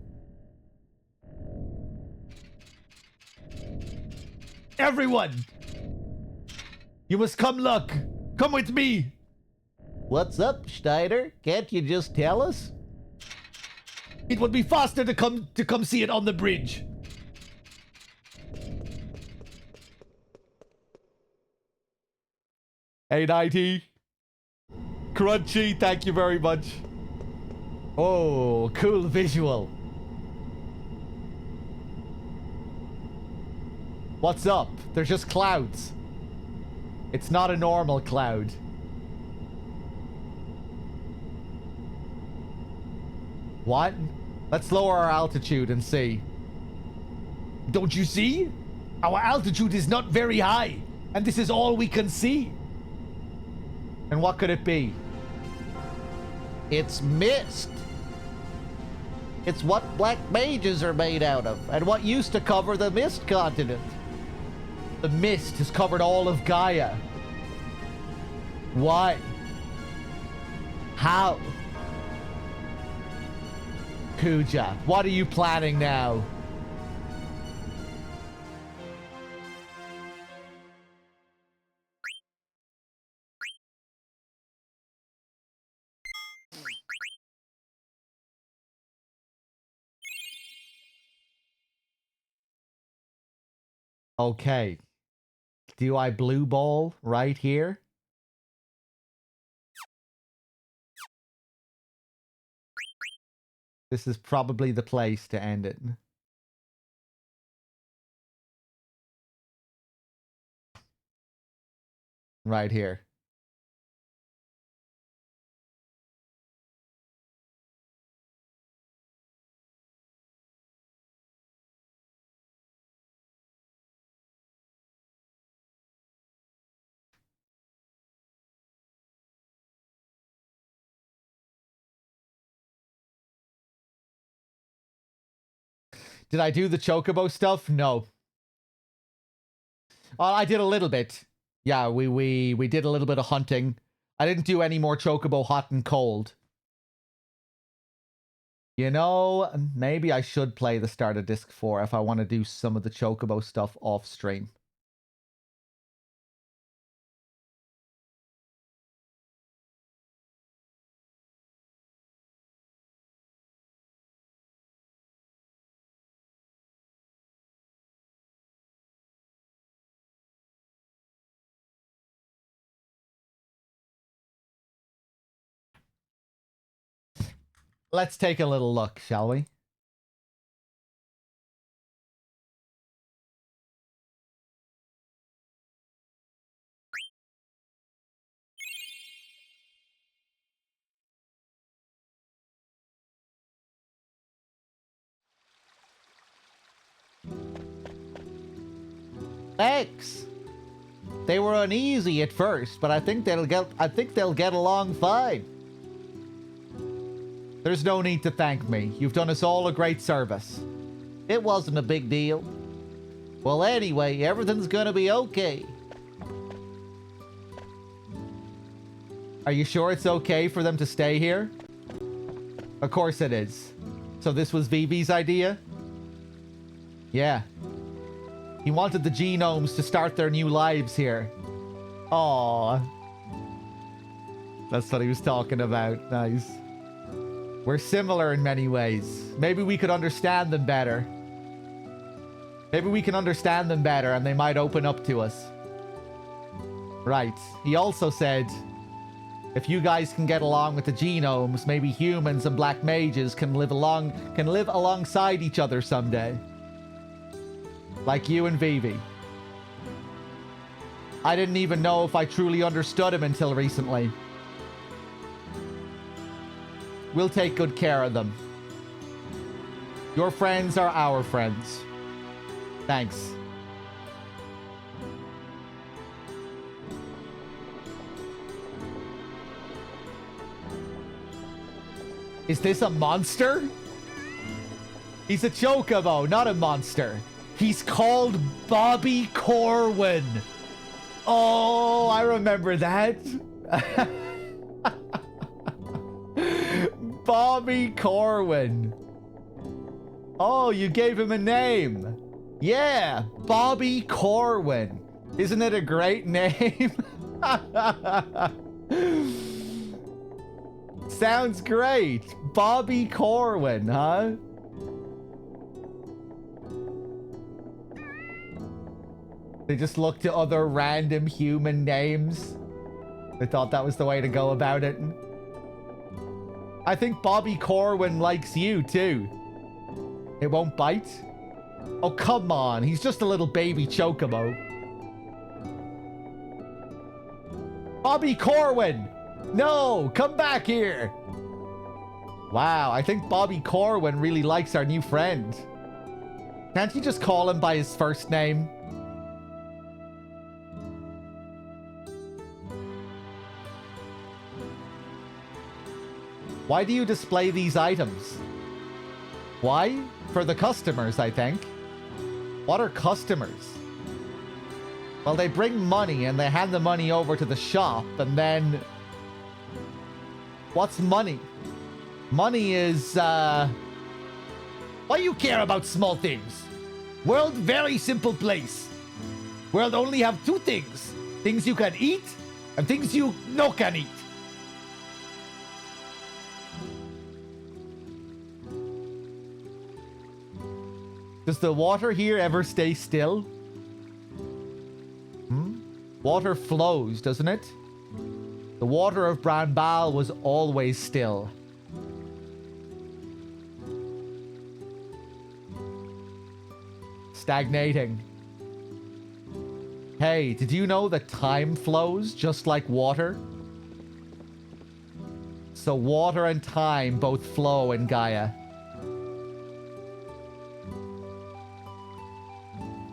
Everyone! You must come look! Come with me! What's up, Schneider? Can't you just tell us? It would be faster to come see it on the bridge. Hey, 90. Crunchy, thank you very much. Oh, cool visual. What's up? They're just clouds. It's not a normal cloud. What? Let's lower our altitude and see. Don't you see? Our altitude is not very high, and this is all we can see. And what could it be? It's mist. It's what black mages are made out of, and what used to cover the mist continent. The mist has covered all of Gaia. What? How? Kuja, what are you planning now? Okay. Do I blue ball right here? This is probably the place to end it. Right here. Did I do the chocobo stuff? No. I did a little bit. Yeah, we did a little bit of hunting. I didn't do any more Chocobo hot and cold. You know, maybe I should play the start of Disc 4 if I want to do some of the Chocobo stuff off stream. Let's take a little look, shall we? Thanks. They were uneasy at first, but I think they'll get along fine. There's no need to thank me. You've done us all a great service. It wasn't a big deal. Well, anyway, everything's gonna be okay. Are you sure it's okay for them to stay here? Of course it is. So this was Vivi's idea? Yeah. He wanted the genomes to start their new lives here. Aww. That's what he was talking about. Nice. We're similar in many ways. Maybe we could understand them better. Maybe we can understand them better and they might open up to us. Right. He also said, if you guys can get along with the genomes, maybe humans and black mages can live alongside each other someday. Like you and Vivi. I didn't even know if I truly understood him until recently. We'll take good care of them. Your friends are our friends. Thanks. Is this a monster? He's a chocobo, not a monster. He's called Bobby Corwin. Oh, I remember that. Bobby Corwin. Oh, you gave him a name. Yeah, Bobby Corwin. Isn't it a great name? Sounds great. Bobby Corwin, huh? They just looked to other random human names. They thought that was the way to go about it. I think Bobby Corwin likes you too. It won't bite? Oh, come on. He's just a little baby chocobo. Bobby Corwin! No! Come back here! Wow, I think Bobby Corwin really likes our new friend. Can't you just call him by his first name? Why do you display these items? Why? For the customers, I think. What are customers? Well, they bring money and they hand the money over to the shop and then... What's money? Money is, Why you care about small things? World very simple place. World only have two things. Things you can eat and things you no can eat. Does the water here ever stay still? Water flows, doesn't it? The water of Branbal was always still. Stagnating. Hey, did you know that time flows just like water? So water and time both flow in Gaia.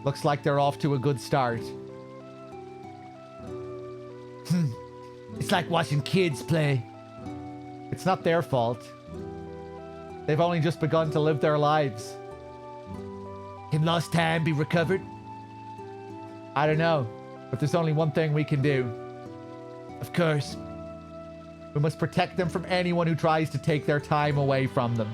Looks like they're off to a good start. It's like watching kids play. It's not their fault. They've only just begun to live their lives. Can lost time be recovered? I don't know, but there's only one thing we can do. Of course. We must protect them from anyone who tries to take their time away from them.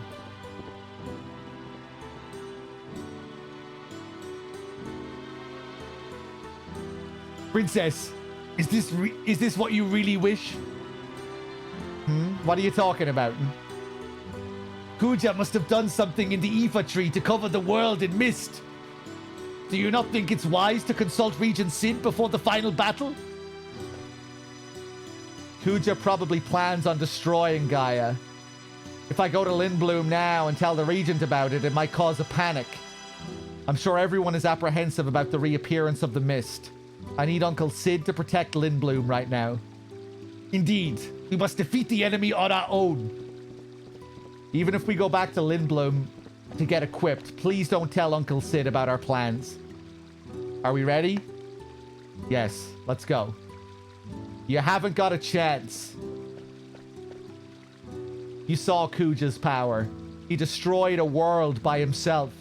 Princess, is this what you really wish? What are you talking about? Kuja must have done something in the Aoife tree to cover the world in mist. Do you not think it's wise to consult Regent Sid before the final battle? Kuja probably plans on destroying Gaia. If I go to Lindblum now and tell the Regent about it, it might cause a panic. I'm sure everyone is apprehensive about the reappearance of the mist. I need Uncle Sid to protect Lindblum right now. Indeed, we must defeat the enemy on our own. Even if we go back to Lindblum to get equipped, please don't tell Uncle Sid about our plans. Are we ready? Yes, let's go. You haven't got a chance. You saw Kuja's power. He destroyed a world by himself.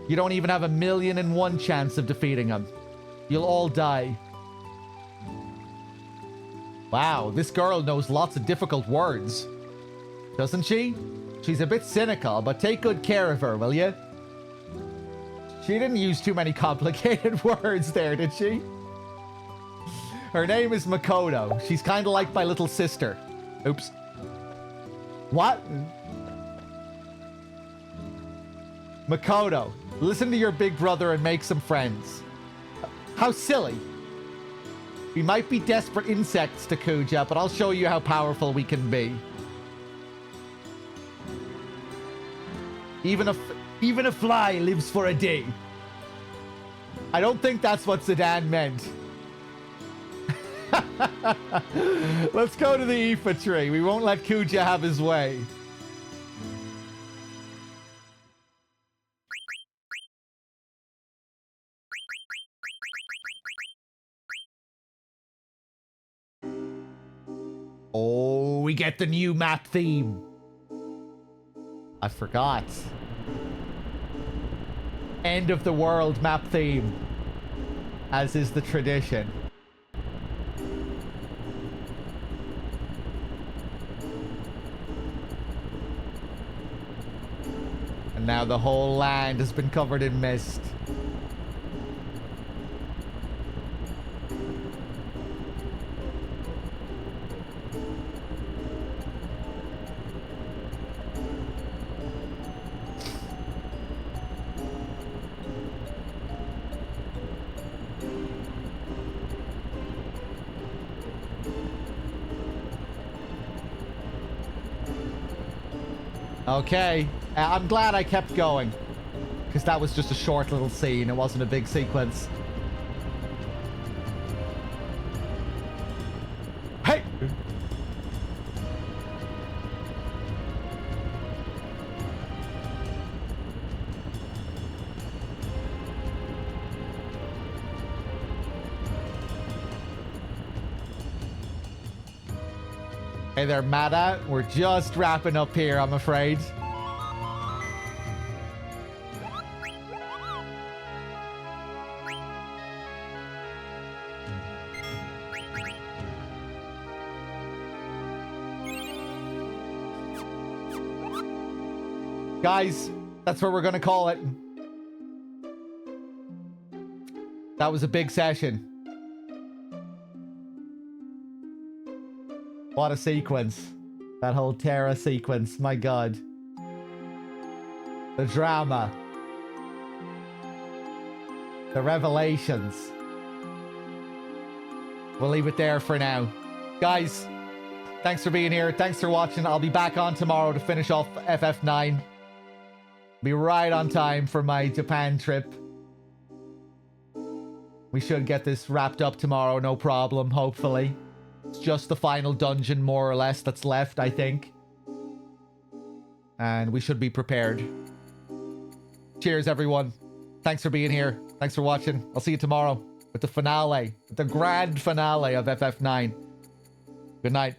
You don't even have 1,000,001 chance of defeating him. You'll all die. Wow, this girl knows lots of difficult words. Doesn't she? She's a bit cynical, but take good care of her, will you? She didn't use too many complicated words there, did she? Her name is Makoto. She's kind of like my little sister. Oops. What? Makoto, listen to your big brother and make some friends. How silly. We might be desperate insects to Kuja, but I'll show you how powerful we can be. Even a fly lives for a day. I don't think that's what Zidane meant. Let's go to the Aoife tree. We won't let Kuja have his way. Oh, we get the new map theme. I forgot. End of the world map theme, as is the tradition. And now the whole land has been covered in mist. Okay, I'm glad I kept going, because that was just a short little scene. It wasn't a big sequence. Hey! Hey there, Mada. We're just wrapping up here, I'm afraid. Guys, that's what we're gonna call it. That was a big session. What a sequence. That whole Terra sequence, my god. The drama. The revelations. We'll leave it there for now. Guys, thanks for being here. Thanks for watching. I'll be back on tomorrow to finish off FF9. Be right on time for my Japan trip. We should get this wrapped up tomorrow, no problem, hopefully. It's just the final dungeon, more or less, that's left, I think. And we should be prepared. Cheers, everyone. Thanks for being here. Thanks for watching. I'll see you tomorrow with the finale, with the grand finale of FF9. Good night.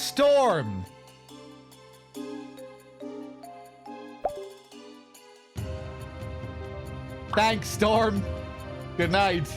Storm. Thanks, Storm. Good night.